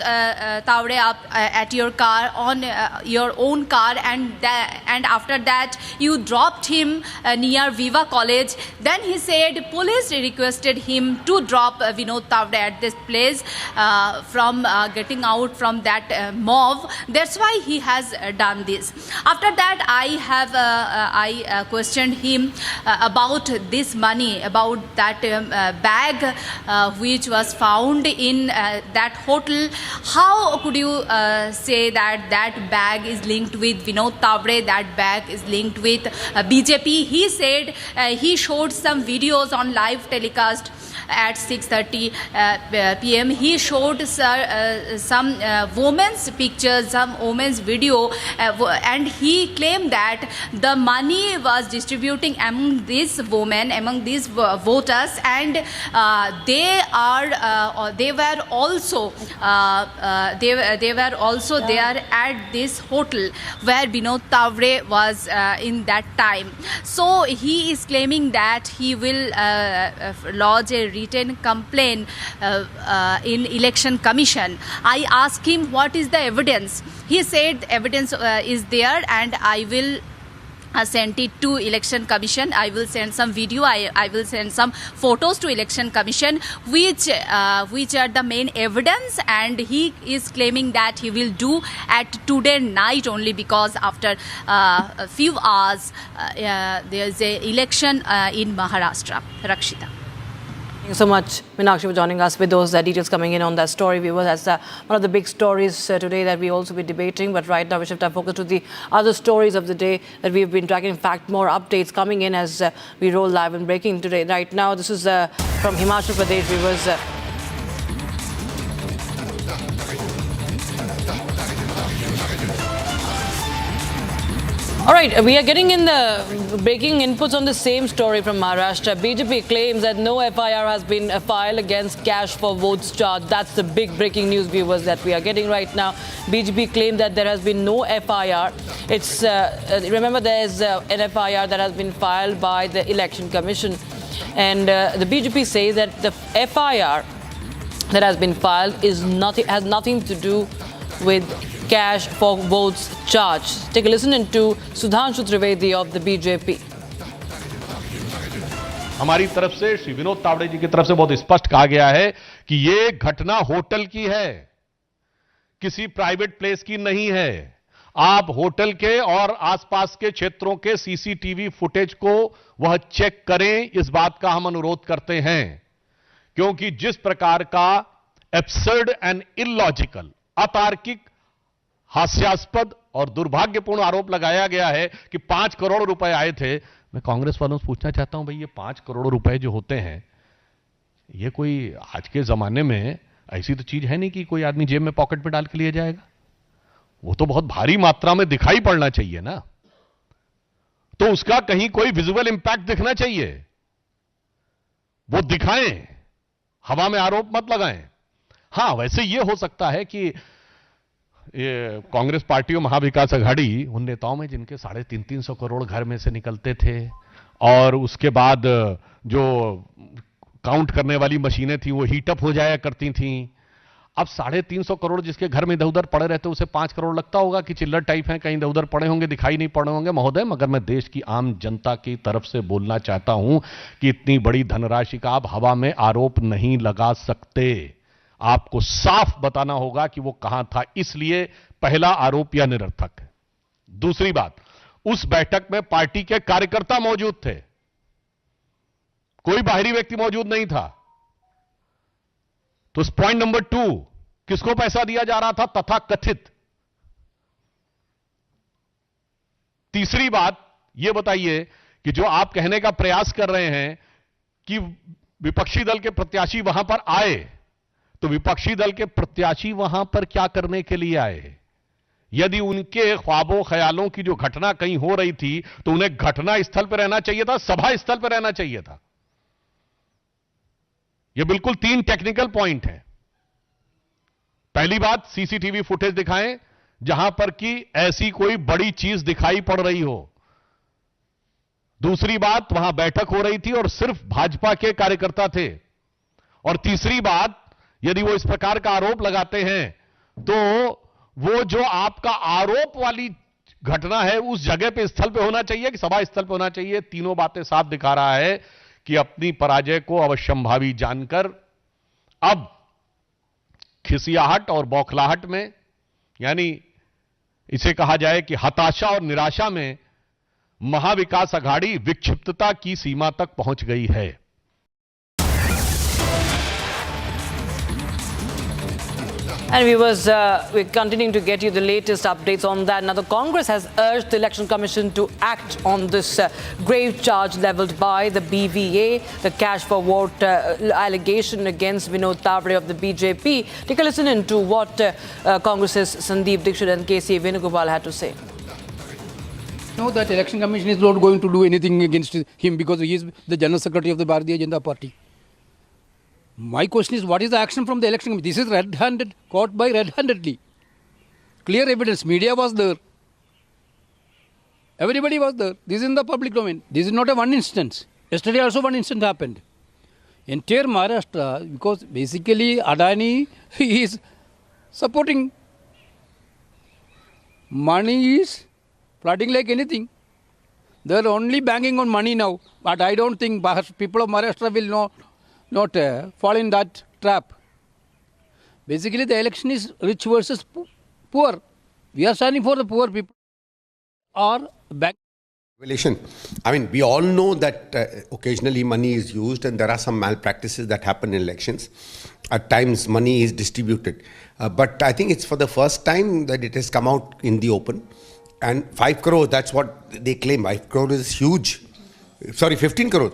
Tawde up at your car, on your own car, and after that, you dropped him near Viva College. Then he said police requested him to drop Vinod Tawde at this place from getting out from that mob. That's why he has done this. After that, I questioned him him about this money, about that bag which was found in that hotel. How could you say that that bag is linked with Vinod Tawde, that bag is linked with BJP? He said he showed some videos on live telecast at 6:30 p.m. He showed some women's pictures, some women's video, and he claimed that the money was distributing among these women, among these voters, and they were also there at this hotel where Vinod Tawde was in that time. So he is claiming that he will lodge a written complaint in election commission. I asked him what is the evidence. He said evidence is there and I will send it to election commission. I will send some video, I will send some photos to election commission which are the main evidence, and he is claiming that he will do at today night only, because after a few hours there is a election in Maharashtra. Rakshita. Thank you so much, Meenakshi, for joining us with those details coming in on that story. Viewers, that's one of the big stories today that we also be debating. But right now, we shift our focus to the other stories of the day that we've been tracking. In fact, more updates coming in as we roll live and breaking today. Right now, this is from Himachal Pradesh, viewers. All right, we are getting in the breaking inputs on the same story from Maharashtra. BJP claims that no FIR has been filed against cash for votes charge. That's the big breaking news, viewers, that we are getting right now. BJP claimed that there has been no FIR. It's remember, there's an FIR that has been filed by the Election Commission, and the BJP says that the FIR that has been filed has nothing to do with cash for votes charge. Take a listen into Sudhanshu Trivedi of the BJP. हमारी तरफ से श्री विनोद तावड़े जी की तरफ से बहुत स्पष्ट कहा गया है कि ये घटना होटल की है, किसी प्राइवेट प्लेस की नहीं है। आप होटल के और आसपास के क्षेत्रों के सीसीटीवी फुटेज को वह चेक करें, इस बात का हम अनुरोध करते हैं, क्योंकि जिस प्रकार का एब्सर्ड एंड इलॉजिकल, अतार्किक, हास्यास्पद और दुर्भाग्यपूर्ण आरोप लगाया गया है कि 5 करोड़ रुपए आए थे। मैं कांग्रेस वालों से पूछना चाहता हूं, भाई ये 5 करोड़ रुपए जो होते हैं, ये कोई आज के जमाने में ऐसी तो चीज है नहीं कि कोई आदमी जेब में पॉकेट में डाल के लिए जाएगा। वो तो बहुत भारी मात्रा में दिखाई पड़ना चाहिए ना, तो उसका कहीं कोई विजुअल इंपैक्ट दिखना चाहिए, वो दिखाएं, हवा में आरोप मत लगाएं। हां, वैसे ये हो सकता है कि ये कांग्रेस पार्टी और महाविकास अघाड़ी उन नेताओं में जिनके 350 करोड़ घर में से निकलते थे, और उसके बाद जो काउंट करने वाली मशीनें थी वो हीटअप हो जाया करती थी। अब 350 करोड़ जिसके घर में इधर उधर पड़े रहते, उसे 5 करोड़ लगता होगा कि चिल्लर टाइप है, कहीं इधर उधर पड़े होंगे, दिखाई नहीं पड़े होंगे। महोदय, मगर मैं देश की आम जनता की तरफ से बोलना चाहता हूं कि इतनी बड़ी धनराशि का आप हवा में आरोप नहीं लगा सकते। आपको साफ बताना होगा कि वो कहां था। इसलिए पहला आरोप यह निरर्थक है। दूसरी बात, उस बैठक में पार्टी के कार्यकर्ता मौजूद थे, कोई बाहरी व्यक्ति मौजूद नहीं था। तो पॉइंट नंबर 2, किसको पैसा दिया जा रहा था तथा कथित। तीसरी बात, यह बताइए कि जो आप कहने का प्रयास कर रहे हैं कि विपक्षी दल के प्रत्याशी वहां पर आए, तो विपक्षी दल के प्रत्याशी वहां पर क्या करने के लिए आए? यदि उनके ख्वाबों ख्यालों की जो घटना कहीं हो रही थी, तो उन्हें घटना स्थल पर रहना चाहिए था, सभा स्थल पर रहना चाहिए था। यह बिल्कुल 3 टेक्निकल पॉइंट है। पहली बात, सीसीटीवी फुटेज दिखाएं जहां पर कि ऐसी कोई बड़ी चीज दिखाई पड़ रही हो। दूसरी बात, वहां बैठक हो रही थी और सिर्फ भाजपा के कार्यकर्ता थे। और तीसरी बात, यदि वो इस प्रकार का आरोप लगाते हैं, तो वो जो आपका आरोप वाली घटना है उस जगह पे, स्थल पे होना चाहिए कि सभा स्थल पे होना चाहिए। तीनों बातें साफ दिखा रहा है कि अपनी पराजय को अवश्यंभावी जानकर अब खिसियाहट और बौखलाहट में, यानी इसे कहा जाए कि हताशा और निराशा में, महाविकास अघाड़ी विक्षिप्तता की सीमा तक पहुंच गई है। And viewers, we're continuing to get you the latest updates on that. Now, the Congress has urged the Election Commission to act on this grave charge leveled by the BVA, the cash for vote allegation against Vinod Tawde of the BJP. Take a listen into what Congress's Sandeep Dixit and Secy Vinod Tawde had to say. No, that Election Commission is not going to do anything against him because he is the General Secretary of the Bharatiya Janata Party. My question is, what is the action from the Election Commission? This is red-handed, caught by red-handedly. Clear evidence, media was there. Everybody was there. This is in the public domain. This is not a one instance. Yesterday also one instance happened. Entire Maharashtra, because basically Adani is supporting. Money is flooding like anything. They are only banking on money now. But I don't think people of Maharashtra will not fall in that trap. Basically, the election is rich versus poor. We are standing for the poor people. Or back. I mean, we all know that occasionally money is used and there are some malpractices that happen in elections. At times, money is distributed. But I think it's for the first time that it has come out in the open. And 5 crores, that's what they claim. 5 crores is huge. Sorry, 15 crores.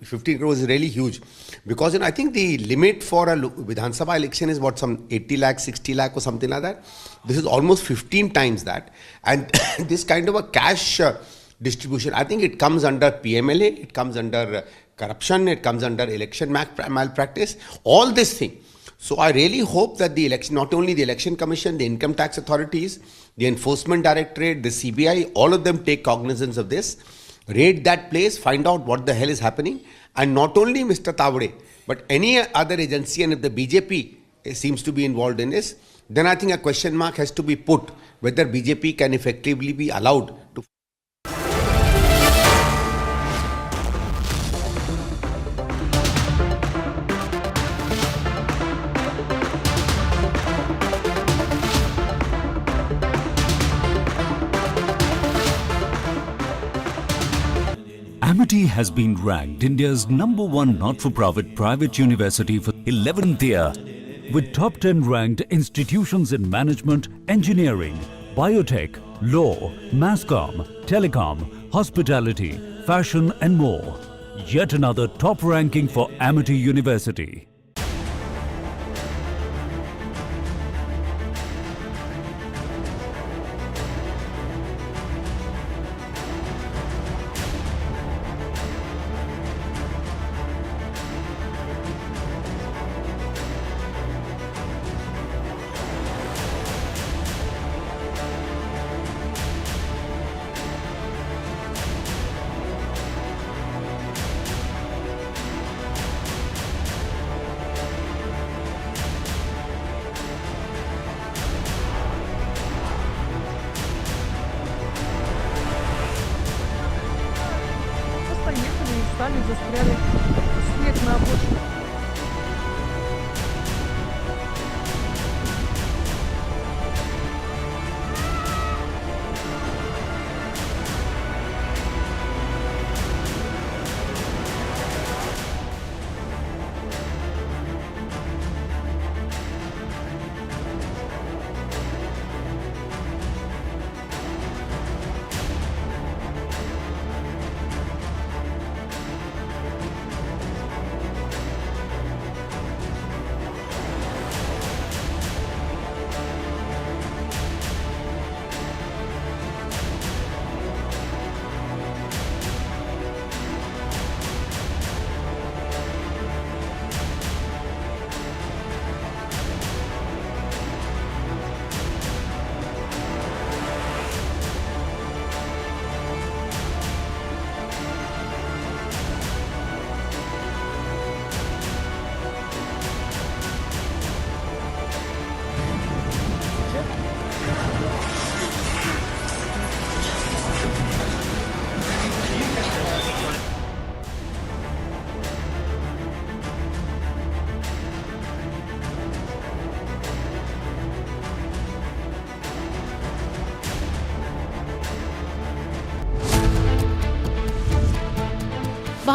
15 crores is really huge. Because I think the limit for a Vidhan Sabha election is what, some 80 lakh, 60 lakh or something like that. This is almost 15 times that. And this kind of a cash distribution, I think it comes under PMLA, it comes under corruption, it comes under election malpractice, all this thing. So I really hope that the election, not only the Election Commission, the income tax authorities, the Enforcement Directorate, the CBI, all of them take cognizance of this. Raid that place, find out what the hell is happening, and not only Mr. Tawde, but any other agency, and if the BJP seems to be involved in this, then I think a question mark has to be put whether BJP can effectively be allowed to. Amity has been ranked India's #1 not-for-profit private university for 11th year, with top 10 ranked institutions in management, engineering, biotech, law, masscom, telecom, hospitality, fashion and more. Yet another top ranking for Amity University.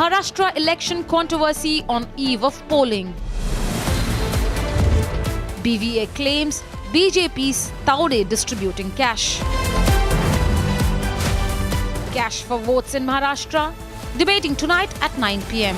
Maharashtra election controversy on eve of polling. BVA claims BJP's Tawde distributing cash. Cash for votes in Maharashtra, debating tonight at 9 p.m.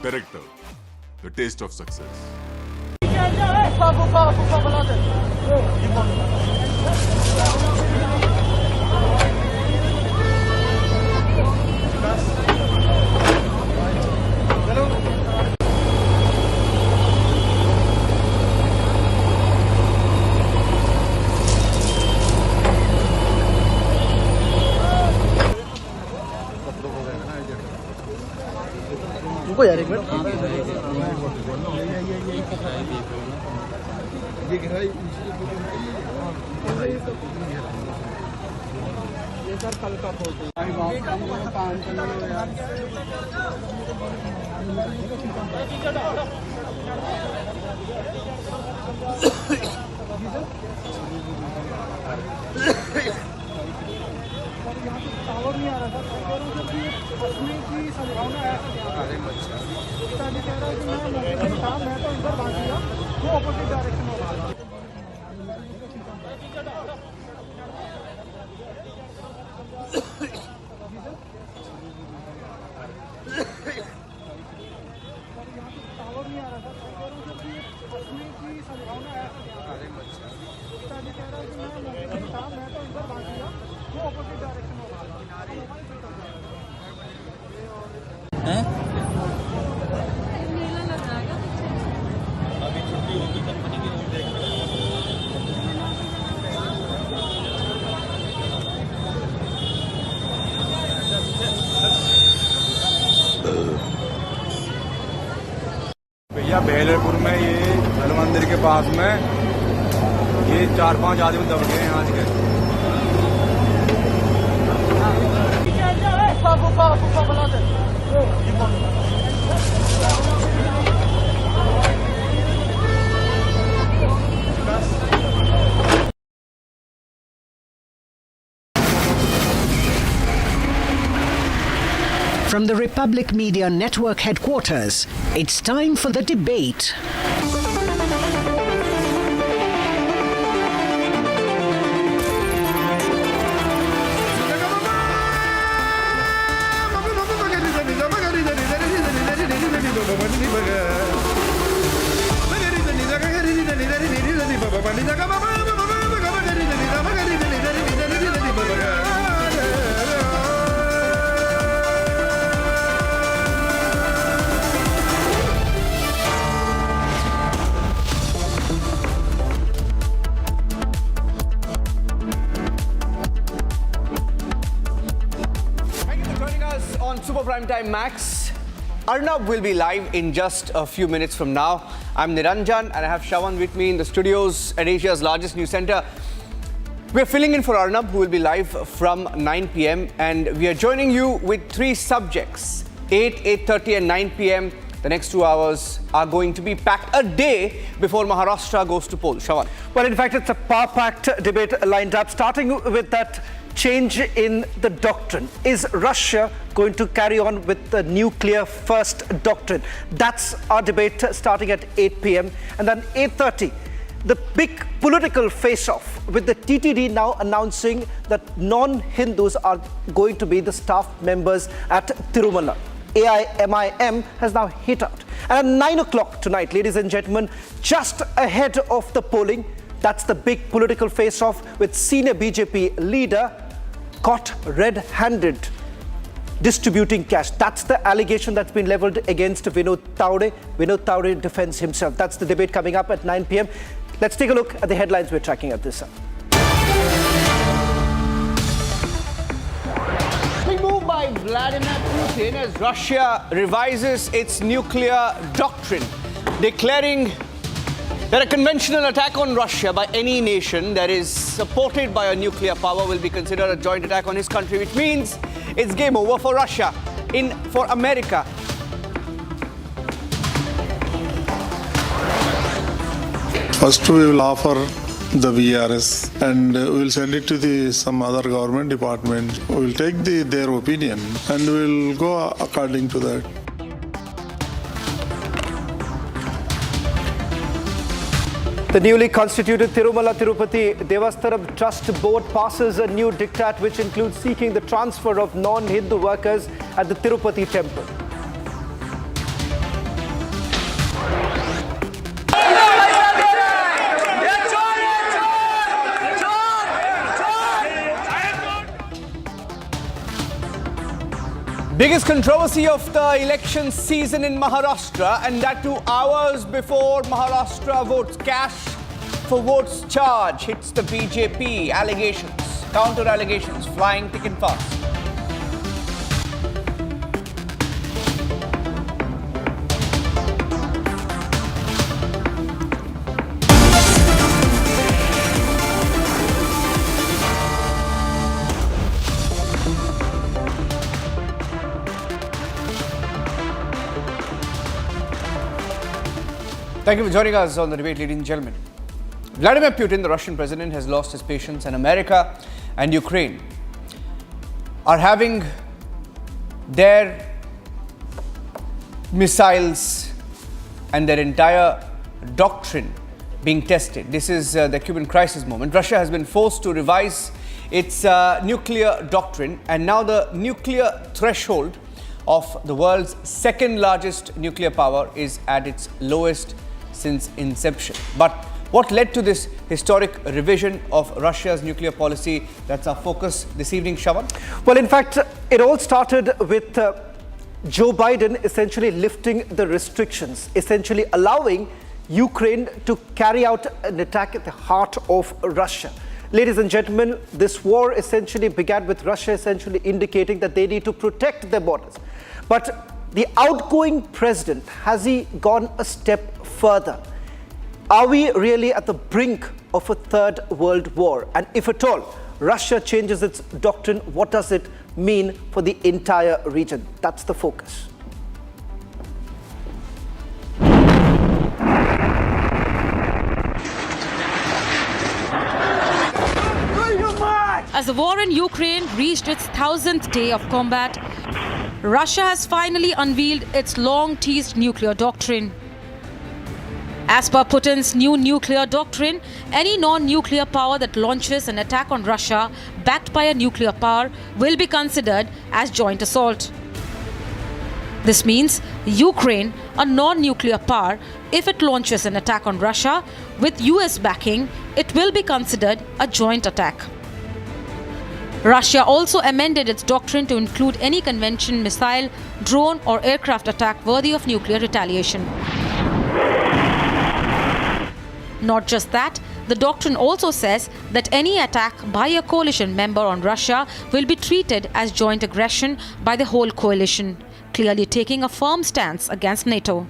Director, the taste of success. रुको यार एक minute ये गहराई ये sir कल का photo tower नहीं आ रहा था फंसने की संभावना है। पिताजी कह रहा है कि मैं मौके पर था, मैं तो इधर भाग गया, वो ऑपोजिट डायरेक्शन में भागा। टावर नहीं आ रहा था, फंसने की संभावना है। पिताजी कह रहा है कि मैं मौके पर था, मैं तो इधर भाग गया, वो ऑपोजिट डायरेक्शन में भागा। अभी छुट्टी होगी कंपनी की न्यूज़ देख रहे भैया बेलरपुर में ये जल मंदिर के पास में ये 4-5 आदमी दब गए हैं आज के। From the Republic Media Network headquarters, it's time for the debate. Primetime Max. Arnab will be live in just a few minutes from now. I'm Niranjan and I have Shravan with me in the studios at Asia's largest news center. We're filling in for Arnab, who will be live from 9 p.m. and we are joining you with three subjects. 8, 8:30 and 9 p.m. The next 2 hours are going to be packed a day before Maharashtra goes to poll. Shravan. Well, in fact, it's a power-packed debate lined up, starting with that change in the doctrine. Is Russia going to carry on with the nuclear first doctrine? That's our debate starting at 8 p.m. And then 8:30, the big political face-off with the TTD now announcing that non-Hindus are going to be the staff members at Tirumala. AIMIM has now hit out. And at 9 o'clock tonight, ladies and gentlemen, just ahead of the polling, that's the big political face-off with senior BJP leader caught red-handed distributing cash. That's the allegation that's been leveled against Vinod Tawde. Vinod Tawde defends himself. That's the debate coming up at 9 p.m. Let's take a look at the headlines we're tracking at this hour. Big move by Vladimir Putin as Russia revises its nuclear doctrine, declaring that a conventional attack on Russia by any nation that is supported by a nuclear power will be considered a joint attack on his country, which means it's game over for Russia, for America. First, we will offer the VRS and we will send it to some other government department. We will take their opinion and we will go according to that. The newly constituted Tirumala Tirupati Devasthanam Trust Board passes a new diktat which includes seeking the transfer of non-Hindu workers at the Tirupati temple. Biggest controversy of the election season in Maharashtra, and that 2 hours before Maharashtra votes. Cash for votes charge hits the BJP. Allegations, counter allegations, flying thick and fast. Thank you for joining us on the debate, ladies and gentlemen. Vladimir Putin, the Russian president, has lost his patience, and America and Ukraine are having their missiles and their entire doctrine being tested. This is the Cuban crisis moment. Russia has been forced to revise its nuclear doctrine, and now the nuclear threshold of the world's second largest nuclear power is at its lowest since inception. But what led to this historic revision of Russia's nuclear policy? That's our focus this evening, Shravan. Well, in fact, it all started with Joe Biden essentially lifting the restrictions, essentially allowing Ukraine to carry out an attack at the heart of Russia. Ladies and gentlemen, this war essentially began with Russia essentially indicating that they need to protect their borders. But the outgoing president, has he gone a step further? Are we really at the brink of a third world war? And if at all, Russia changes its doctrine, what does it mean for the entire region? That's the focus. As the war in Ukraine reached its 1000th day of combat, Russia has finally unveiled its long-teased nuclear doctrine. As per Putin's new nuclear doctrine, any non-nuclear power that launches an attack on Russia backed by a nuclear power will be considered as joint assault. This means Ukraine, a non-nuclear power, if it launches an attack on Russia with US backing, it will be considered a joint attack. Russia also amended its doctrine to include any conventional missile, drone or aircraft attack worthy of nuclear retaliation. Not just that, the doctrine also says that any attack by a coalition member on Russia will be treated as joint aggression by the whole coalition. clearly taking a firm stance against NATO.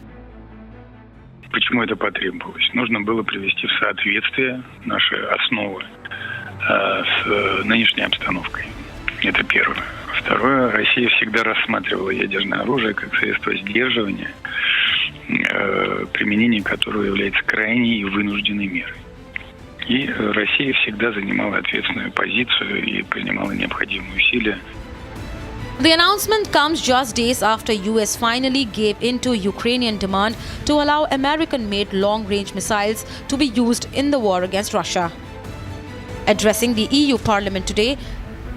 Почему это потребовалось? Нужно было привести в соответствие наши основы с нынешней обстановкой. Это первое. Второе, Россия всегда рассматривала ядерное оружие как средство сдерживания, применение которого является крайней и вынужденной мерой. И Россия всегда занимала ответственную позицию и принимала необходимые усилия. The announcement comes just days after US finally gave in to Ukrainian demand to allow American-made long-range missiles to be used in the war against Russia. Addressing the EU Parliament today,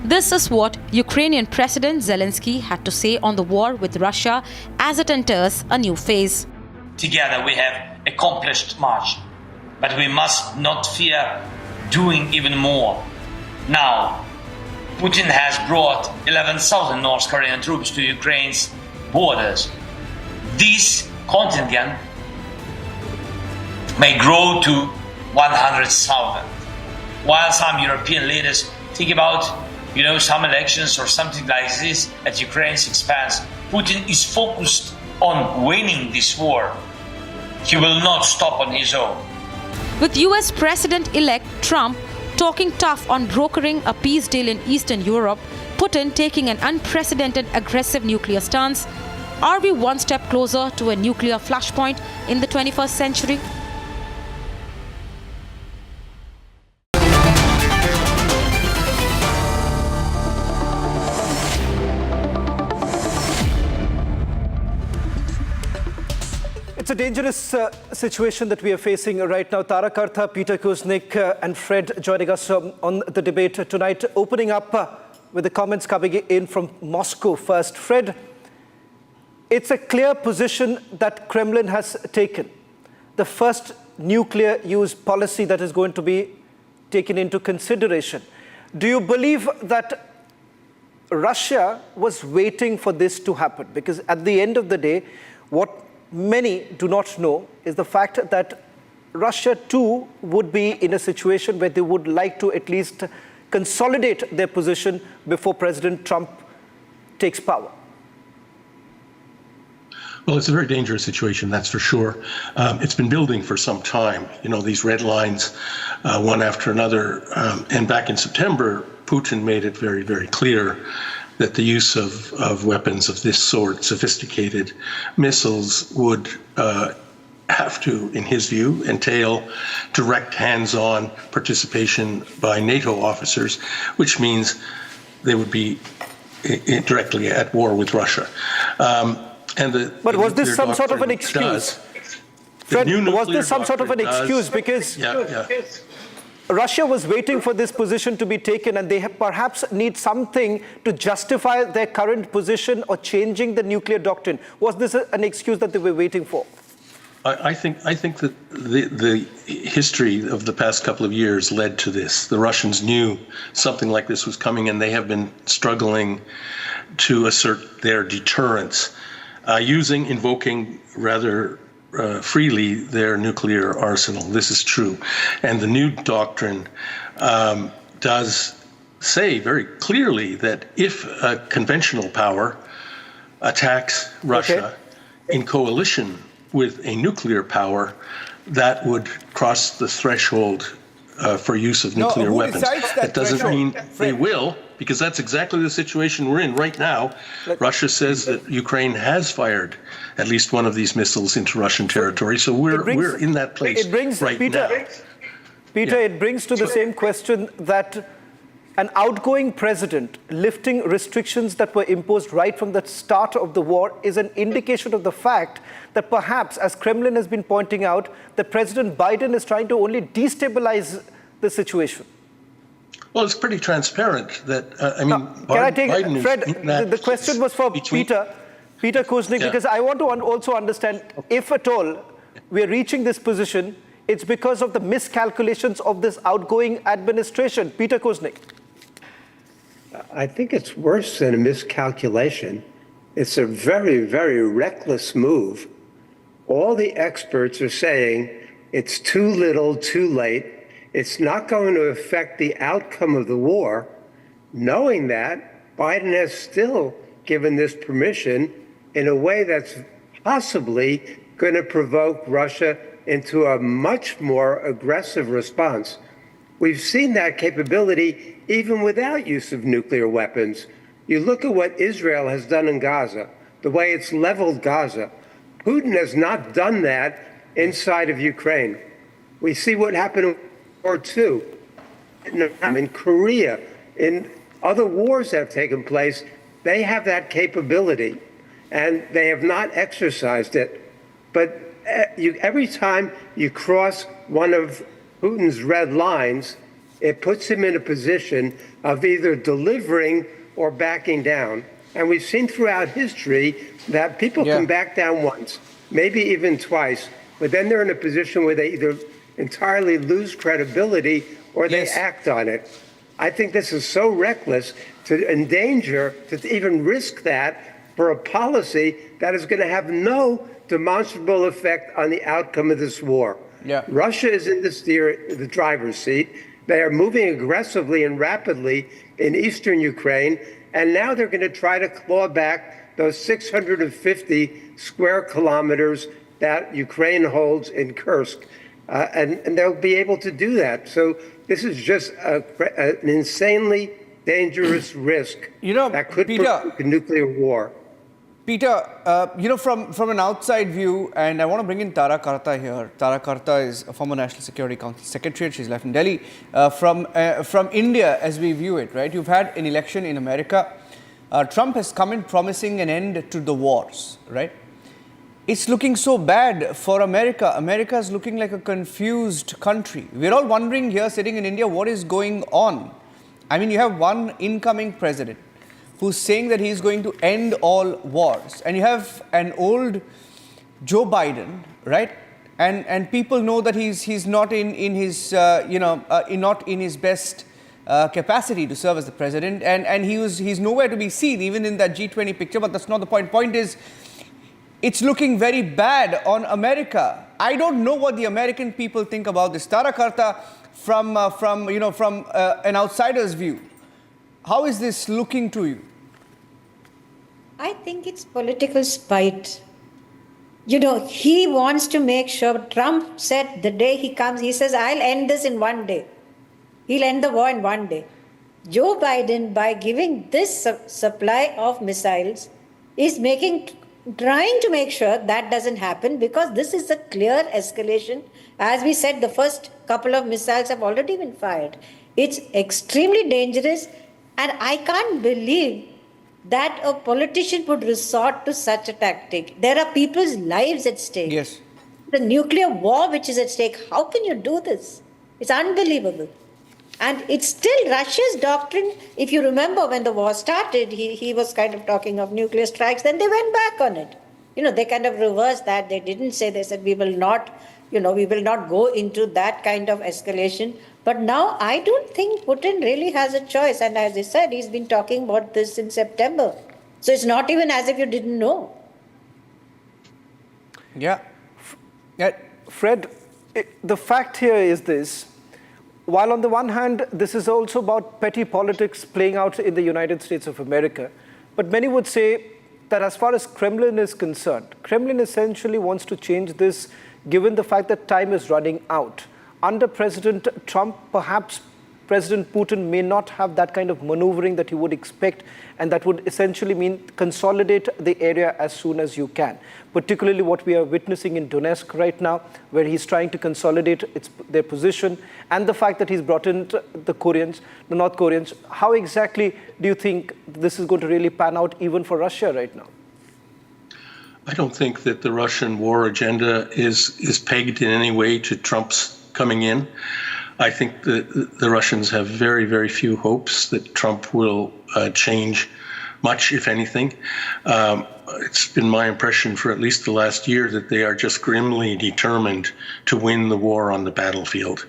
this is what Ukrainian President Zelensky had to say on the war with Russia as it enters a new phase. Together we have accomplished much, but we must not fear doing even more. Now, Putin has brought 11,000 North Korean troops to Ukraine's borders. This contingent may grow to 100,000. While some European leaders think about, some elections or something like this at Ukraine's expense, Putin is focused on winning this war. He will not stop on his own. With US President-elect Trump talking tough on brokering a peace deal in Eastern Europe, Putin taking an unprecedented aggressive nuclear stance, are we one step closer to a nuclear flashpoint in the 21st century? It's a dangerous situation that we are facing right now. Tara Kartha, Peter Kuznick and Fred joining us on the debate tonight. Opening up with the comments coming in from Moscow first. Fred, it's a clear position that Kremlin has taken. The first nuclear use policy that is going to be taken into consideration. Do you believe that Russia was waiting for this to happen? Because at the end of the day, what many do not know is the fact that Russia too would be in a situation where they would like to at least consolidate their position before President Trump takes power. Well, it's a very dangerous situation, that's for sure. It's been building for some time, these red lines, one after another. And back in September, Putin made it very, very clear that the use of weapons of this sort, sophisticated missiles, would have to, in his view, entail direct hands-on participation by NATO officers, which means they would be directly at war with Russia. But was this some sort of an excuse? Fred, was this some sort of an excuse? Because Russia was waiting for this position to be taken, and they perhaps need something to justify their current position or changing the nuclear doctrine. Was this an excuse that they were waiting for? I think that the history of the past couple of years led to this. The Russians knew something like this was coming, and they have been struggling to assert their deterrence, invoking rather freely their nuclear arsenal. This is true. And the new doctrine does say very clearly that if a conventional power attacks Russia in coalition with a nuclear power, that would cross the threshold for use of nuclear weapons. That doesn't mean they will, because that's exactly the situation we're in right now. Russia says that Ukraine has fired at least one of these missiles into Russian territory, so we're in that place right now. Peter, it brings to the same question that an outgoing president lifting restrictions that were imposed right from the start of the war is an indication of the fact that perhaps, as Kremlin has been pointing out, that President Biden is trying to only destabilize the situation. Well, it's pretty transparent that, can I take, Biden Fred, the question was for Peter Kuznick, because I want to also understand, if at all we're reaching this position, it's because of the miscalculations of this outgoing administration. Peter Kuznick. I think it's worse than a miscalculation. It's a very, very reckless move. All the experts are saying it's too little, too late. It's not going to affect the outcome of the war. Knowing that, Biden has still given this permission in a way that's possibly going to provoke Russia into a much more aggressive response. We've seen that capability even without use of nuclear weapons. You look at what Israel has done in Gaza, the way it's leveled Gaza. Putin has not done that inside of Ukraine. We see what happened in World War II, in Korea, in other wars that have taken place. They have that capability, and they have not exercised it. But every time you cross one of Putin's red lines, it puts him in a position of either delivering or backing down. And we've seen throughout history that people can back down once, maybe even twice, but then they're in a position where they either entirely lose credibility or they act on it. I think this is so reckless to endanger, to even risk that for a policy that is going to have no demonstrable effect on the outcome of this war. Russia is in the driver's seat. They are moving aggressively and rapidly in eastern Ukraine, and now they're going to try to claw back those 650 square kilometers that Ukraine holds in Kursk, and they'll be able to do that. So this is just an insanely dangerous risk that could provoke a nuclear war. Peter, from an outside view, and I want to bring in Tara Karta here. Tara Karta is a former National Security Council Secretary. She's left in Delhi. From India, as we view it, right? You've had an election in America. Trump has come in promising an end to the wars, right? It's looking so bad for America. America is looking like a confused country. We're all wondering here, sitting in India, what is going on? I mean, you have one incoming president who's saying that he's going to end all wars. And you have an old Joe Biden, right? And people know that he's not in his not in his best capacity to serve as the president, and he's nowhere to be seen, even in that G20 picture. But that's not the point. Point is, it's looking very bad on America. I don't know what the American people think about this. Tara Karta, from an outsider's view, how is this looking to you? I think it's political spite. He wants to make sure. Trump said the day he comes, he says, I'll end this in one day. He'll end the war in one day. Joe Biden, by giving this supply of missiles, is trying to make sure that doesn't happen, because this is a clear escalation. As we said, the first couple of missiles have already been fired. It's extremely dangerous, and I can't believe that a politician would resort to such a tactic. There are people's lives at stake. Yes. The nuclear war which is at stake. How can you do this? It's unbelievable. And it's still Russia's doctrine. If you remember, when the war started, he was kind of talking of nuclear strikes. Then they went back on it. They kind of reversed that. They didn't say, they said, we will not go into that kind of escalation. But now I don't think Putin really has a choice. And as I said, he's been talking about this in September. So it's not even as if you didn't know. Yeah. Fred, the fact here is this. While on the one hand, this is also about petty politics playing out in the United States of America, but many would say that as far as Kremlin is concerned, Kremlin essentially wants to change this given the fact that time is running out. Under President Trump, perhaps President Putin may not have that kind of maneuvering that you would expect, and that would essentially mean consolidate the area as soon as you can. Particularly what we are witnessing in Donetsk right now, where he's trying to consolidate their position, and the fact that he's brought in the North Koreans. How exactly do you think this is going to really pan out even for Russia right now? I don't think that the Russian war agenda is pegged in any way to Trump's coming in. I think that the Russians have very, very few hopes that Trump will change much, if anything. It's been my impression for at least the last year that they are just grimly determined to win the war on the battlefield.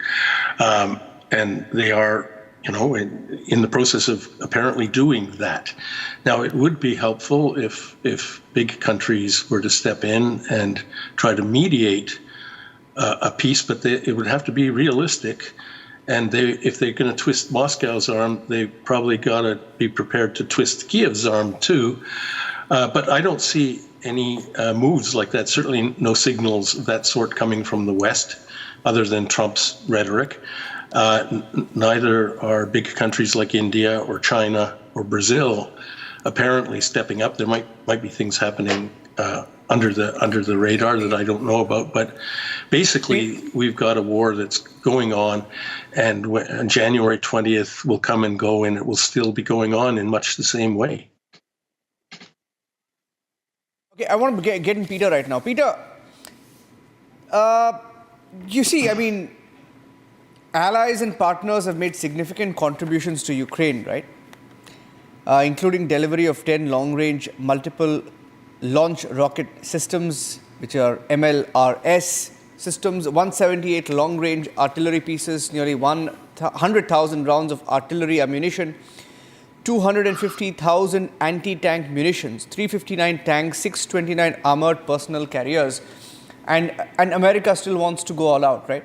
And they are, in the process of apparently doing that. Now, it would be helpful if big countries were to step in and try to mediate a peace, but it would have to be realistic. And if they're going to twist Moscow's arm, they probably got to be prepared to twist Kiev's arm too. But I don't see any moves like that, certainly no signals of that sort coming from the West, other than Trump's rhetoric. Neither are big countries like India or China or Brazil apparently stepping up. There might be things happening under the radar that I don't know about, but basically we've got a war that's going on, and January 20th will come and go, and it will still be going on in much the same way. Okay, I want to get in Peter right now. Peter, you see, I mean, allies and partners have made significant contributions to Ukraine, right? Including delivery of 10 long-range multiple launch rocket systems, which are MLRS systems, 178 long-range artillery pieces, nearly 100,000 rounds of artillery ammunition, 250,000 anti-tank munitions, 359 tanks, 629 armored personnel carriers, and America still wants to go all out, right?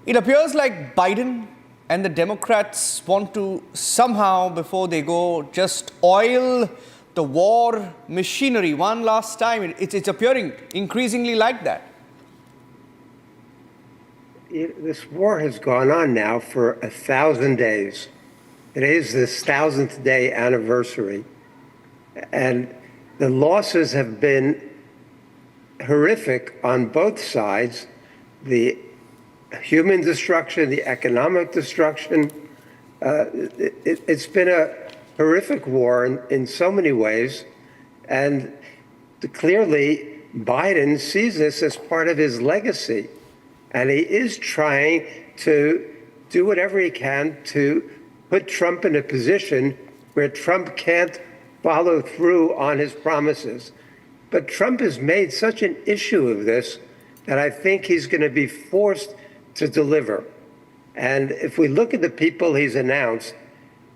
It appears like Biden and the Democrats want to somehow, before they go, just oil the war machinery one last time. It's appearing increasingly like that. This war has gone on now for 1,000 days. Today is this 1,000th day anniversary. And the losses have been horrific on both sides. The human destruction, the economic destruction. It's been a horrific war in so many ways. And clearly, Biden sees this as part of his legacy. And he is trying to do whatever he can to put Trump in a position where Trump can't follow through on his promises. But Trump has made such an issue of this that I think he's going to be forced to deliver. And if we look at the people he's announced,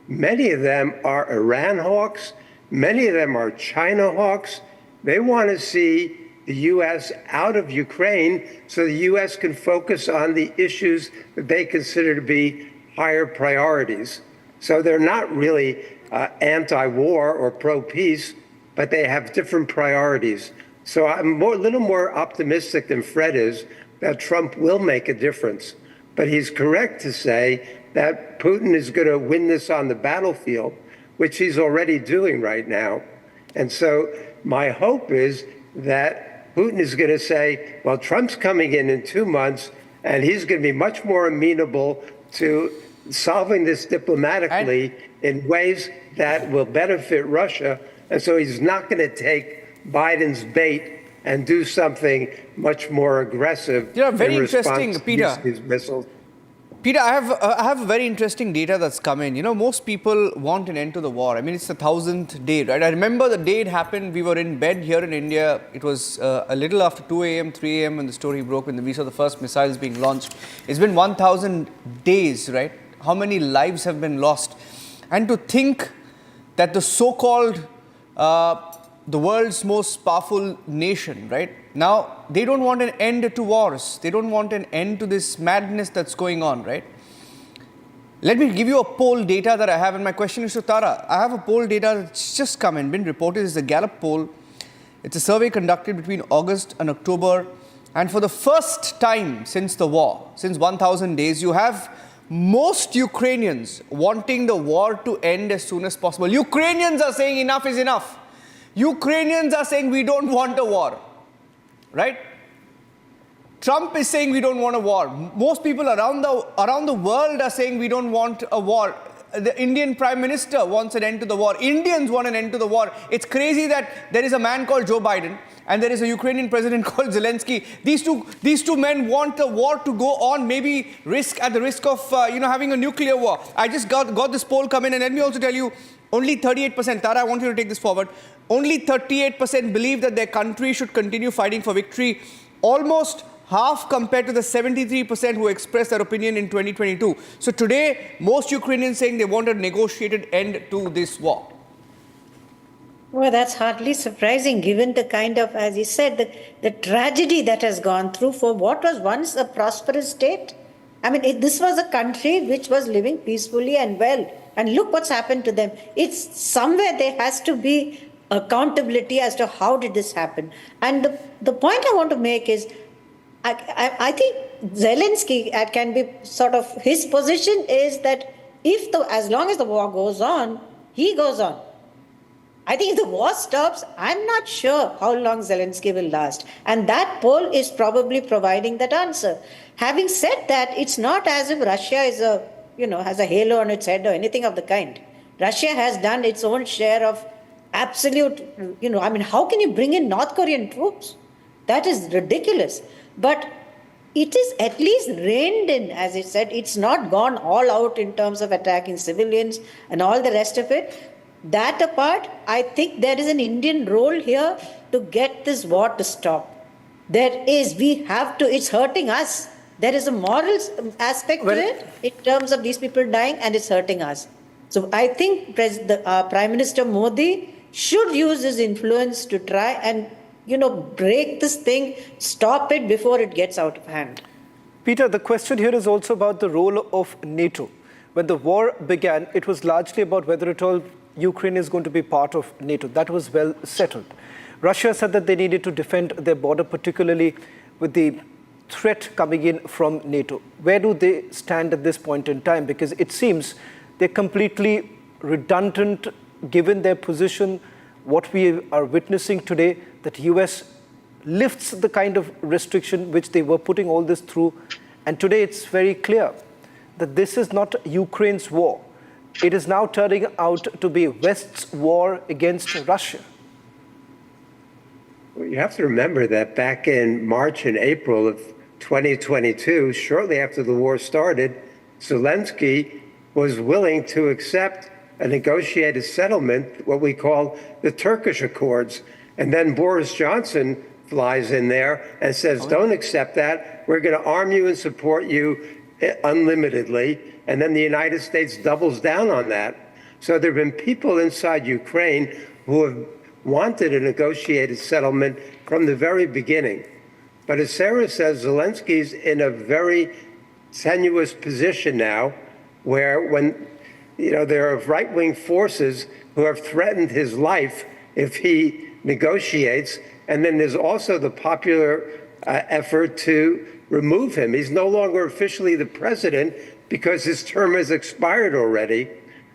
many of them are Iran hawks, many of them are China hawks. They want to see the U.S. out of Ukraine so the U.S. can focus on the issues that they consider to be higher priorities. So they're not really anti-war or pro-peace, but they have different priorities. So I'm a little more optimistic than Fred is that Trump will make a difference. But he's correct to say that Putin is going to win this on the battlefield, which he's already doing right now. And so my hope is that Putin is going to say, well, Trump's coming in 2 months, and he's going to be much more amenable to solving this diplomatically in ways that will benefit Russia. And so he's not going to take Biden's bait and do something much more aggressive. Very interesting, Peter. These missiles. Peter, I have very interesting data that's come in. You know, most people want an end to the war. I mean, it's the 1,000th day, right? I remember the day it happened. We were in bed here in India. It was a little after 2 a.m., 3 a.m. when the story broke, when we saw the first missiles being launched. It's been 1,000 days, right? How many lives have been lost? And to think that the so-called the world's most powerful nation, right? Now, they don't want an end to wars. They don't want an end to this madness that's going on, right? Let me give you a poll data that I have, and my question is to Tara. I have a poll data that's just come in, been reported. It's a Gallup poll. It's a survey conducted between August and October. And for the first time since the war, since 1,000 days, you have most Ukrainians wanting the war to end as soon as possible. Ukrainians are saying enough is enough. Ukrainians are saying we don't want a war, right? Trump is saying we don't want a war. Most people around the world are saying we don't want a war. The Indian Prime Minister wants an end to the war. Indians want an end to the war. It's crazy that there is a man called Joe Biden and there is a Ukrainian president called Zelensky. These two men want the war to go on, maybe at the risk of having a nuclear war. I just got this poll come in, and let me also tell you, only 38%, Tara, I want you to take this forward, only 38% believe that their country should continue fighting for victory, almost half compared to the 73% who expressed their opinion in 2022. So today, most Ukrainians saying they want a negotiated end to this war. Well, that's hardly surprising given the kind of, as you said, the tragedy that has gone through for what was once a prosperous state. I mean, this was a country which was living peacefully and well. And look what's happened to them. It's somewhere there has to be accountability as to how did this happen. And the point I want to make is, I think Zelensky can be sort of, his position is that as long as the war goes on, he goes on. I think if the war stops, I'm not sure how long Zelensky will last. And that poll is probably providing that answer. Having said that, it's not as if Russia is has a halo on its head or anything of the kind. Russia has done its own share of absolute, how can you bring in North Korean troops? That is ridiculous. But it is at least reined in, as I said. It's not gone all out in terms of attacking civilians and all the rest of it. That apart, I think there is an Indian role here to get this war to stop. It's hurting us. There is a moral aspect to it in terms of these people dying, and it's hurting us. So I think Prime Minister Modi should use his influence to try and, break this thing, stop it before it gets out of hand. Peter, the question here is also about the role of NATO. When the war began, it was largely about whether at all Ukraine is going to be part of NATO. That was well settled. Russia said that they needed to defend their border, particularly with the threat coming in from NATO. Where do they stand at this point in time? Because it seems they're completely redundant given their position. What we are witnessing today, that US lifts the kind of restriction which they were putting all this through. And today it's very clear that this is not Ukraine's war. It is now turning out to be West's war against Russia. Well, you have to remember that back in March and April of 2022, shortly after the war started, Zelensky was willing to accept a negotiated settlement, what we call the Turkish Accords. And then Boris Johnson flies in there and says, don't accept that. We're going to arm you and support you unlimitedly. And then the United States doubles down on that. So there have been people inside Ukraine who have wanted a negotiated settlement from the very beginning. But as Sarah says, Zelensky's in a very tenuous position now, where when there are right-wing forces who have threatened his life if he negotiates, and then there's also the popular effort to remove him. He's no longer officially the president because his term has expired already.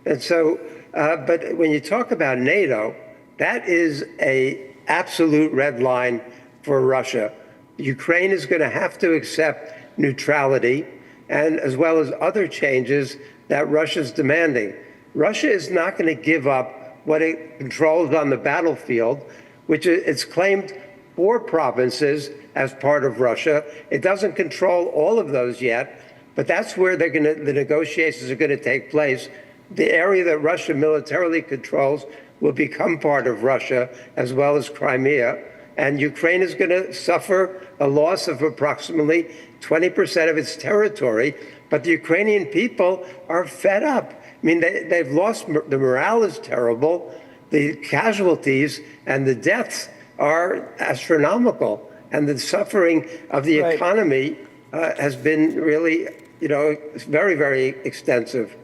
And so, but when you talk about NATO, that is an absolute red line for Russia. Ukraine is going to have to accept neutrality, and as well as other changes that Russia's demanding. Russia is not going to give up what it controls on the battlefield, which it's claimed 4 provinces as part of Russia. It doesn't control all of those yet, but that's where the negotiations are going to take place. The area that Russia militarily controls will become part of Russia, as well as Crimea. And Ukraine is going to suffer a loss of approximately 20% of its territory. But the Ukrainian people are fed up. I mean, they've lost, the morale is terrible. The casualties and the deaths are astronomical. And the suffering of the economy has been really, very, very extensive.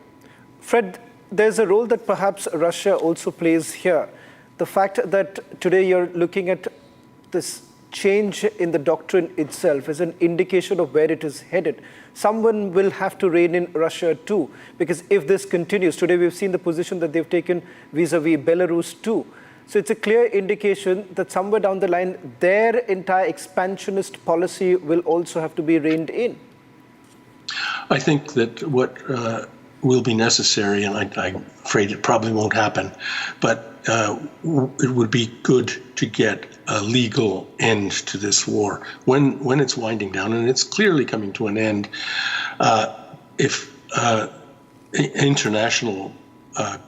Fred, there's a role that perhaps Russia also plays here. The fact that today you're looking at this change in the doctrine itself is an indication of where it is headed. Someone will have to rein in Russia too, because if this continues, today we've seen the position that they've taken vis-a-vis Belarus too. So it's a clear indication that somewhere down the line, their entire expansionist policy will also have to be reined in. I think that what will be necessary, and I'm afraid it probably won't happen, but it would be good to get a legal end to this war when it's winding down, and it's clearly coming to an end. If international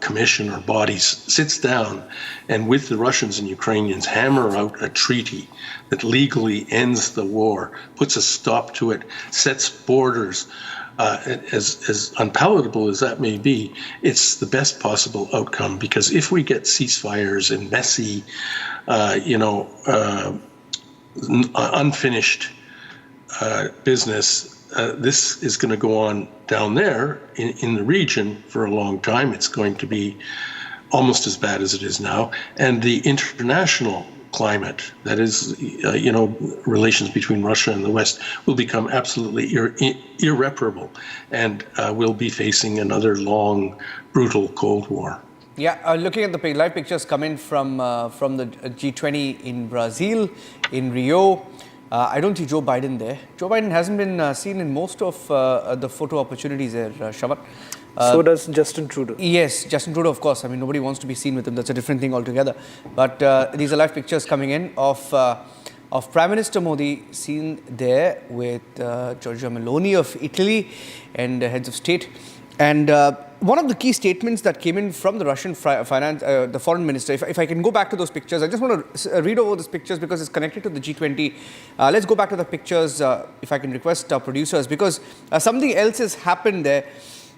commission or bodies sits down and with the Russians and Ukrainians hammer out a treaty that legally ends the war, puts a stop to it, sets borders, as unpalatable as that may be, it's the best possible outcome. Because if we get ceasefires and messy, unfinished business, this is going to go on down there in the region for a long time. It's going to be almost as bad as it is now, and the international climate, that is, relations between Russia and the West, will become absolutely irreparable, and we'll be facing another long, brutal Cold War. Yeah, looking at the live pictures coming from the G20 in Brazil, in Rio. I don't see Joe Biden there. Joe Biden hasn't been seen in most of the photo opportunities there, Shravan. So does Justin Trudeau. Yes, Justin Trudeau, of course. I mean, nobody wants to be seen with him. That's a different thing altogether. But these are live pictures coming in of Prime Minister Modi seen there with Giorgia Meloni of Italy and heads of state. And one of the key statements that came in from the Russian the foreign minister, if I can go back to those pictures, I just want to read over those pictures because it's connected to the G20. Let's go back to the pictures, if I can request our producers, because something else has happened there.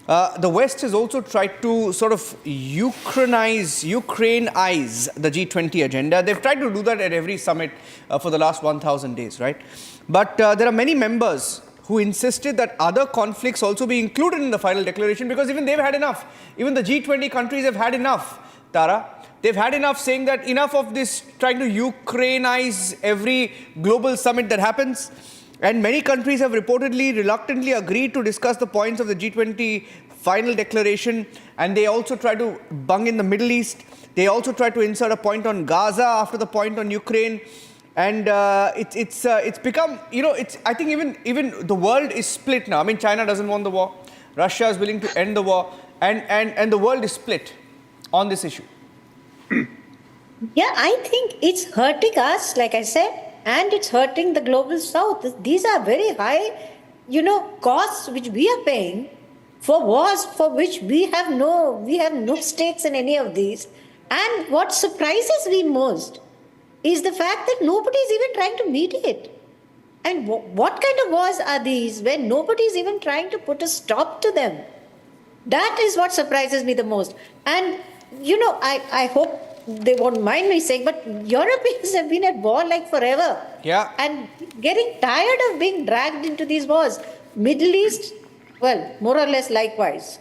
The West has also tried to sort of Ukrainize the G20 agenda. They've tried to do that at every summit for the last 1,000 days, right? But there are many members who insisted that other conflicts also be included in the final declaration because even they've had enough. Even the G20 countries have had enough, Tara. They've had enough, saying that enough of this trying to Ukrainize every global summit that happens. And many countries have reportedly reluctantly agreed to discuss the points of the G20 final declaration. And they also try to bung in the Middle East. They also try to insert a point on Gaza after the point on Ukraine. And it's become, I think even the world is split now. I mean, China doesn't want the war. Russia is willing to end the war. And the world is split on this issue. Yeah, I think it's hurting us, like I said, and it's hurting the global south. These are very high, costs which we are paying for wars for which we have no stakes in any of these. And what surprises me most is the fact that nobody is even trying to mediate. And what kind of wars are these when nobody is even trying to put a stop to them? That is what surprises me the most. And, I hope they won't mind me saying, but Europeans have been at war like forever. Yeah. And getting tired of being dragged into these wars. Middle East, well, more or less likewise.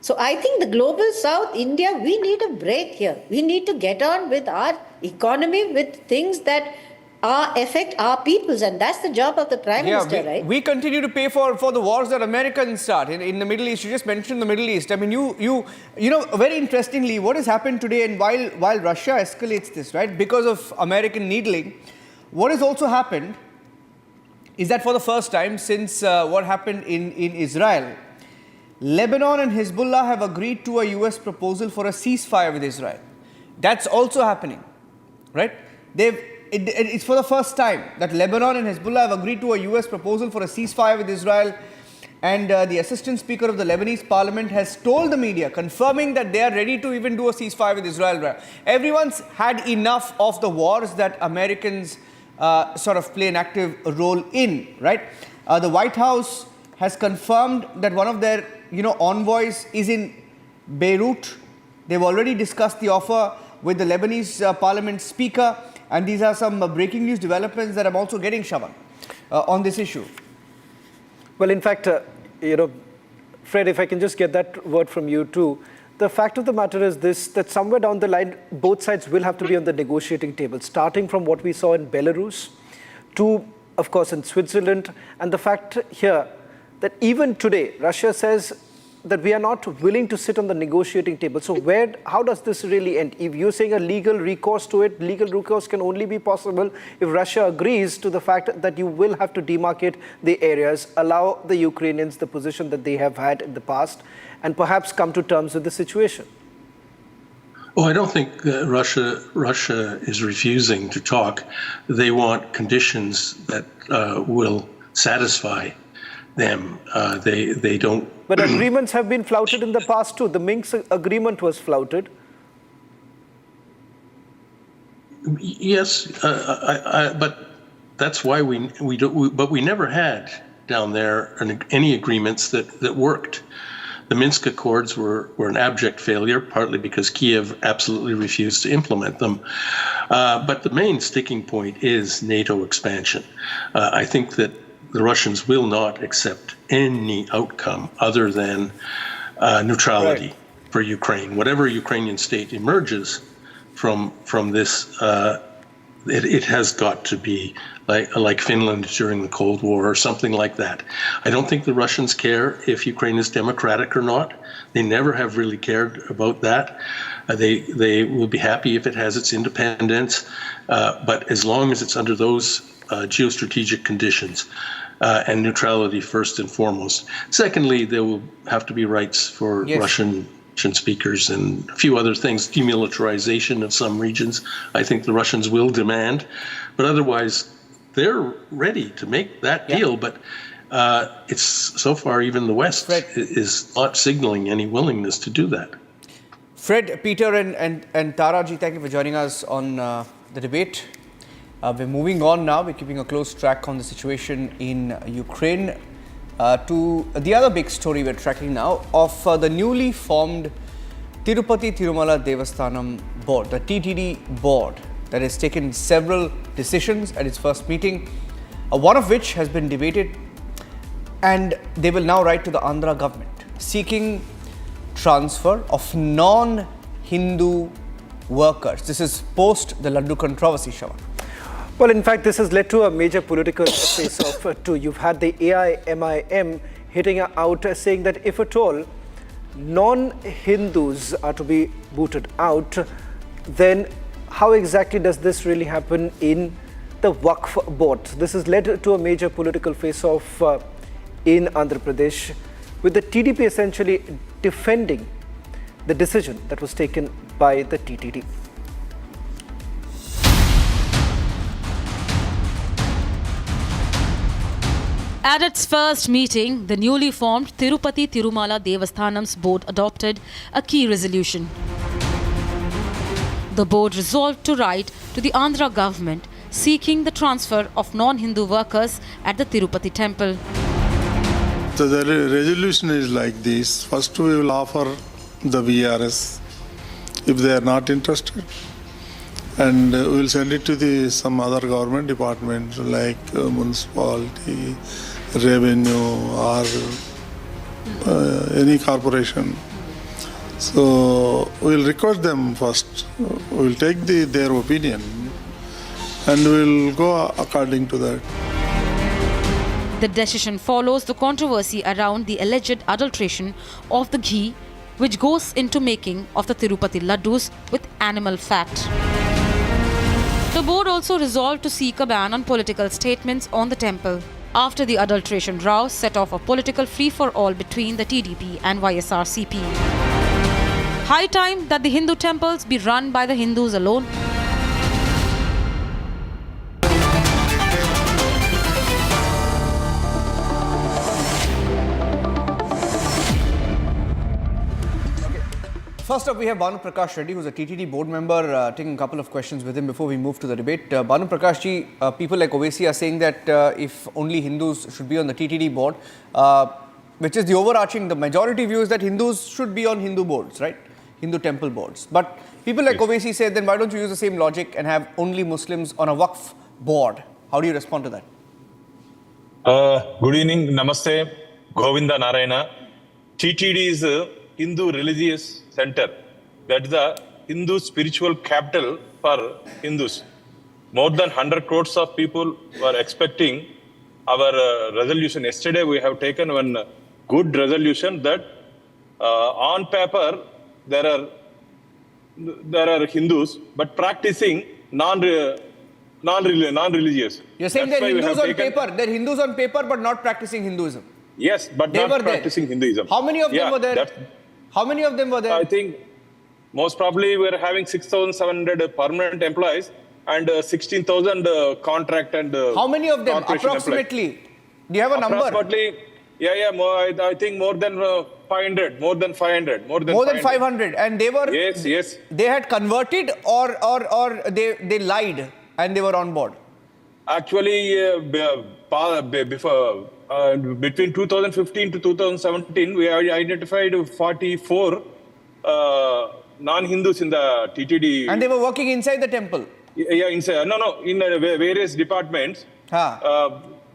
So I think the global south, India, we need a break here. We need to get on with our economy, with things that affect our peoples, and that's the job of the Prime Minister, right? We continue to pay for the wars that Americans start in the Middle East. You just mentioned the Middle East. I mean, very interestingly, what has happened today, and while Russia escalates this, right, because of American needling, what has also happened is that for the first time since what happened in Israel, Lebanon and Hezbollah have agreed to a US proposal for a ceasefire with Israel. That's also happening, right? It's for the first time that Lebanon and Hezbollah have agreed to a US proposal for a ceasefire with Israel. And the Assistant Speaker of the Lebanese Parliament has told the media, confirming that they are ready to even do a ceasefire with Israel. Everyone's had enough of the wars that Americans sort of play an active role in, right? The White House has confirmed that one of their envoys is in Beirut. They've already discussed the offer with the Lebanese Parliament Speaker. And these are some breaking news developments that I'm also getting, Shravan, on this issue. Well, in fact, Fred, if I can just get that word from you too. The fact of the matter is this, that somewhere down the line, both sides will have to be on the negotiating table, starting from what we saw in Belarus to, of course, in Switzerland. And the fact here that even today, Russia says that we are not willing to sit on the negotiating table. So how does this really end? If you're saying a legal recourse to it, legal recourse can only be possible if Russia agrees to the fact that you will have to demarcate the areas, allow the Ukrainians the position that they have had in the past, and perhaps come to terms with the situation. Oh, I don't think Russia is refusing to talk. They want conditions that will satisfy them. They don't. But agreements have been flouted in the past too. The Minsk agreement was flouted. Yes, but that's why but we never had down there any agreements that worked. The Minsk Accords were an abject failure, partly because Kiev absolutely refused to implement them. But the main sticking point is NATO expansion. I think that the Russians will not accept any outcome other than neutrality. for Ukraine. Whatever Ukrainian state emerges from this, it has got to be like Finland during the Cold War or something like that. I don't think the Russians care if Ukraine is democratic or not. They never have really cared about that. They will be happy if it has its independence, but as long as it's under those geostrategic conditions and neutrality first and foremost. Secondly, there will have to be rights for Russian speakers and a few other things, demilitarization of some regions. I think the Russians will demand, but otherwise they're ready to make that deal. But it's so far even the West is not signaling any willingness to do that. Fred, Peter and Taraji, thank you for joining us on the debate. We're moving on now. We're keeping a close track on the situation in Ukraine. To the other big story we're tracking now of the newly formed Tirupati Tirumala Devasthanam board, the TTD board, that has taken several decisions at its first meeting, one of which has been debated, and they will now write to the Andhra government seeking transfer of non-Hindu workers. This is post the Laddu controversy, Shravan. Well, in fact, this has led to a major political face-off too. You've had the AIMIM hitting out saying that if at all non-Hindus are to be booted out, then how exactly does this really happen in the Waqf board? This has led to a major political face-off in Andhra Pradesh, with the TDP essentially defending the decision that was taken by the TTD. At its first meeting, the newly formed Tirupati Tirumala Devasthanam's board adopted a key resolution. The board resolved to write to the Andhra government seeking the transfer of non-Hindu workers at the Tirupati temple. The resolution is like this. First, we will offer the VRS if they are not interested, and we will send it to some other government departments like municipality, revenue, or any corporation. So we will request them first. We will take their opinion and we will go according to that. The decision follows the controversy around the alleged adulteration of the ghee, which goes into making of the Tirupati laddus with animal fat. The board also resolved to seek a ban on political statements on the temple after the adulteration row set off a political free-for-all between the TDP and YSRCP. High time that the Hindu temples be run by the Hindus alone. First up, we have Bhanu Prakash Reddy, who's a TTD board member, taking a couple of questions with him before we move to the debate. Bhanu Prakash ji, people like Owaisi are saying that if only Hindus should be on the TTD board, which is the overarching, the majority view is that Hindus should be on Hindu boards, right? Hindu temple boards. But people like Owaisi say, then why don't you use the same logic and have only Muslims on a Waqf board? How do you respond to that? Good evening, Namaste, Govinda Narayana. TTD is a Hindu religious center. That is the Hindu spiritual capital for Hindus. More than 100 crores of people were expecting our resolution. Yesterday we have taken one good resolution that on paper there are Hindus but practicing non-religious. You're saying they're Hindus on paper. They're Hindus on paper but not practicing Hinduism. Yes, but not practicing Hinduism. How many of them were there? How many of them were there? I think most probably we're having 6,700 permanent employees and 16,000 contract and how many of them approximately? Employees. Do you have a number? Approximately, I think more than 500. More than 500. More than 500. And they were. Yes. They had converted or they lied and they were on board. Actually, before. Between 2015 to 2017, we identified 44 non-Hindus in the TTD. And they were working inside the temple? Yeah, inside. No, in various departments.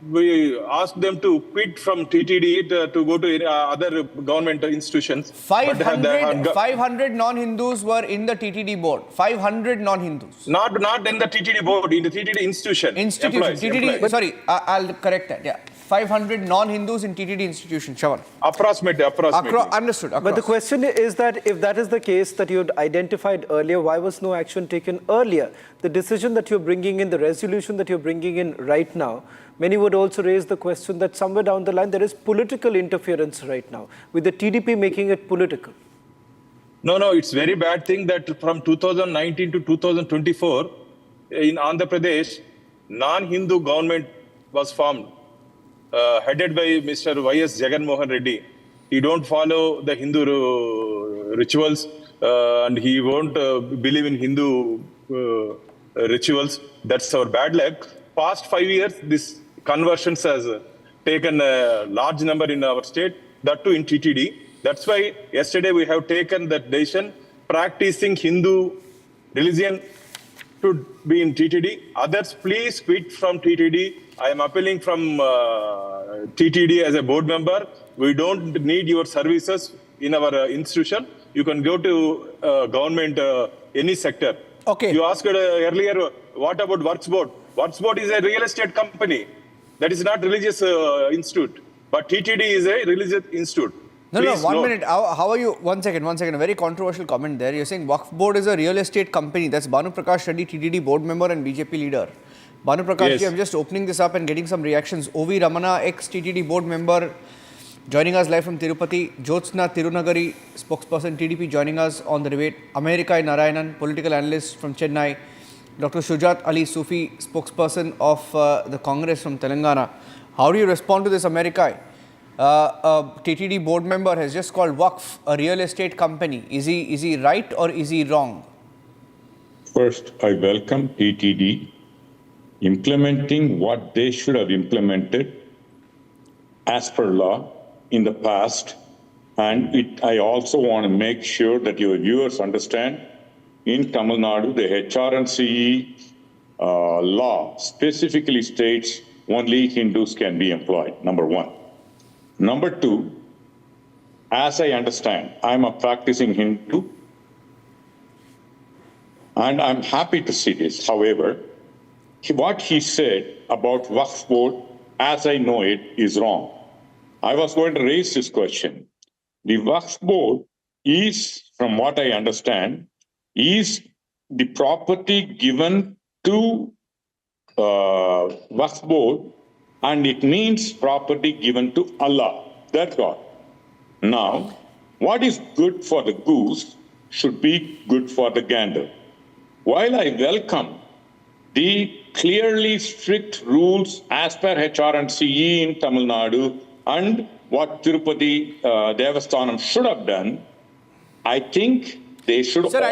we asked them to quit from TTD to go to other government institutions. 500 non-Hindus were in the TTD board. 500 non-Hindus. Not in the TTD board, in the TTD institution. TTD. Sorry, I'll correct that. Yeah, 500 non-Hindus in TTD institution. Shawan. Approximately. Understood. But the question is that if that is the case that you had identified earlier, why was no action taken earlier? The decision that you're bringing in, the resolution that you're bringing in right now, many would also raise the question that somewhere down the line there is political interference right now, with the TDP making it political. No, it's very bad thing that from 2019 to 2024, in Andhra Pradesh, non-Hindu government was formed, headed by Mr. Y.S. Jagan Mohan Reddy. He don't follow the Hindu rituals and he won't believe in Hindu rituals. That's our bad luck. Past 5 years, this conversions has taken a large number in our state, that too in TTD. That's why yesterday we have taken that decision, practicing Hindu religion to be in TTD. Others, please quit from TTD. I am appealing from TTD as a board member. We don't need your services in our institution. You can go to government, any sector. Okay. You asked earlier, what about Works Board? Works Board is a real estate company. That is not religious institute. But TTD is a religious institute. No, 1 minute. How are you? One second. A very controversial comment there. You're saying Waqf Board is a real estate company. That's Banu Prakash Reddy, TTD board member and BJP leader. Banu Prakash, yes. I'm just opening this up and getting some reactions. O.V. Ramana, ex-TTD board member, joining us live from Tirupati. Jyotsna Tirunagari, spokesperson TDP, joining us on the debate. Amerikai Narayanan, political analyst from Chennai. Dr. Shujat Ali Sufi, spokesperson of the Congress from Telangana. How do you respond to this, Amerikai? A TTD board member has just called Waqf a real estate company. Is he right or is he wrong? First, I welcome TTD implementing what they should have implemented as per law in the past. And I also want to make sure that your viewers understand, in Tamil Nadu, the HRNCE law specifically states only Hindus can be employed, number one. Number two, as I understand, I'm a practicing Hindu, and I'm happy to see this. However, what he said about Waqf Board, as I know it, is wrong. I was going to raise this question. The Waqf Board is, from what I understand, is the property given to Waqf Board, and it means property given to Allah, their God. Now, what is good for the goose should be good for the gander. While I welcome the clearly strict rules as per HRNCE in Tamil Nadu and what Tirupati Devasthanam should have done, I think they should the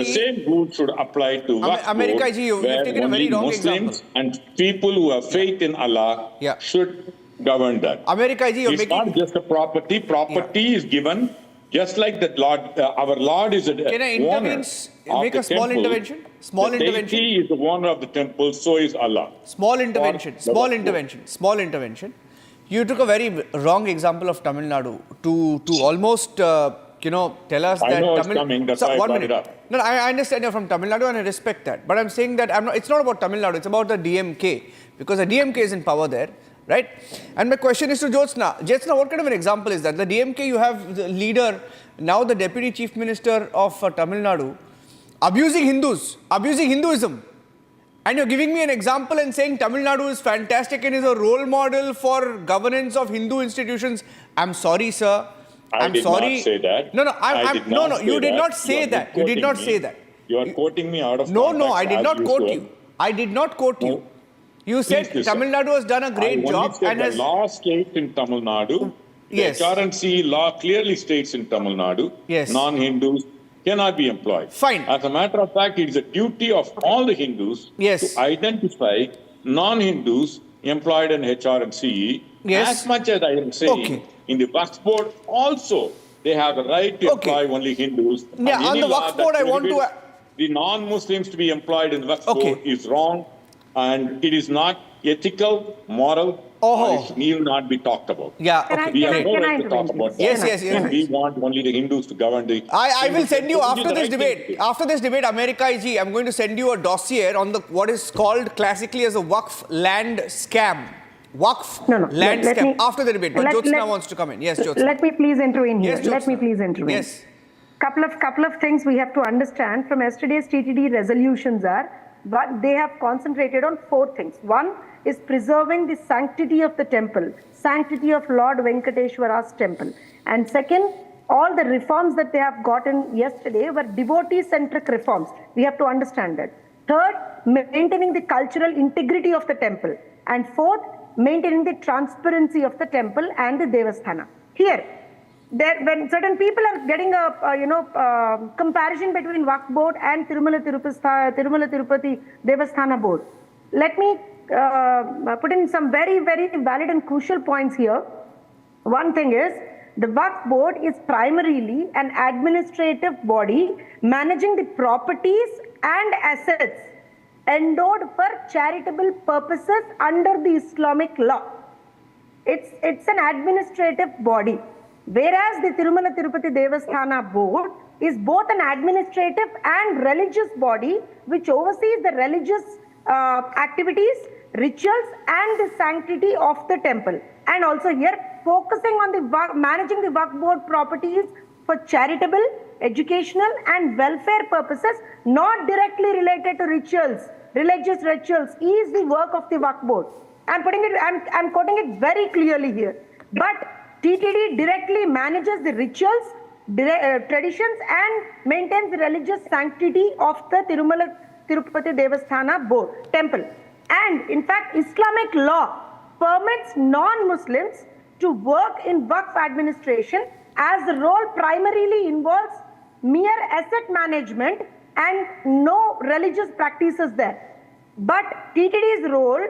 same rules should apply to Waqf you've taken a very wrong Muslims example. And people who have faith in Allah should govern that. It's not just a property. Property is given just like the Lord. Our Lord is Can I intervene? Make a small intervention. Small intervention. Deity is the owner of the temple. So is Allah. Small intervention. You took a very wrong example of Tamil Nadu to almost tell us that I know it's coming. That's why I brought it up. No, I understand you're from Tamil Nadu and I respect that. But I'm saying that it's not about Tamil Nadu. It's about the DMK, because the DMK is in power there, right? And my question is to Jyotsna. Jyotsna, what kind of an example is that? The DMK, you have the leader, now the Deputy Chief Minister of Tamil Nadu, abusing Hindus, abusing Hinduism. And you're giving me an example and saying Tamil Nadu is fantastic and is a role model for governance of Hindu institutions. I'm sorry, sir. I did not say that. You did not say that. You did not say that. You are quoting me out of context. No, I did not quote you. I did not quote you. You said Tamil Nadu has done a great job and has... The law states in Tamil Nadu. Yes. The HRNCE law clearly states in Tamil Nadu. Yes. Non-Hindus cannot be employed. Fine. As a matter of fact, it is a duty of all the Hindus to identify non-Hindus employed in HRNCE. As much as I am saying, in the Waqf Board also, they have the right to employ only Hindus. Yeah, on the Waqf Board, I want to... The non-Muslims to be employed in the Waqf Board is wrong. and it is not ethical, moral, or it need not be talked about. Yeah, okay. We have no right to talk about that. Yes. We want only the Hindus to govern the... I will send you after this debate. After this debate, America ji, I'm going to send you a dossier on the what is called classically as a Waqf land scam. Waqf land scam. After the debate, but Jyotsna wants to come in. Yes, Jyotsna. Let me please intervene here. Yes, let me please intervene. Yes. Couple of things we have to understand from yesterday's TTD resolutions are, but they have concentrated on 4 things. One is preserving the sanctity of the temple, sanctity of Lord Venkateshwara's temple. And second, all the reforms that they have gotten yesterday were devotee-centric reforms. We have to understand that. Third, maintaining the cultural integrity of the temple. And fourth, maintaining the transparency of the temple and the Devasthana. Here, when certain people are getting a comparison between Waqf Board and Tirumala Tirupati Devasthana Board, let me put in some very, very valid and crucial points here. One thing is, the Waqf Board is primarily an administrative body managing the properties and assets endowed for charitable purposes under the Islamic law. It's an administrative body. Whereas the Tirumala Tirupati Devasthana Board is both an administrative and religious body which oversees the religious activities, rituals and the sanctity of the temple. And also here focusing on the managing the Waqf Board properties for charitable, educational and welfare purposes not directly related to rituals, religious rituals is the work of the Waqf Board. I'm quoting it very clearly here. But TTD directly manages the rituals, traditions and maintains the religious sanctity of the Tirumala Tirupati Devasthana Board temple. And in fact, Islamic law permits non-Muslims to work in Waqf administration as the role primarily involves mere asset management and no religious practices there. But TTD's role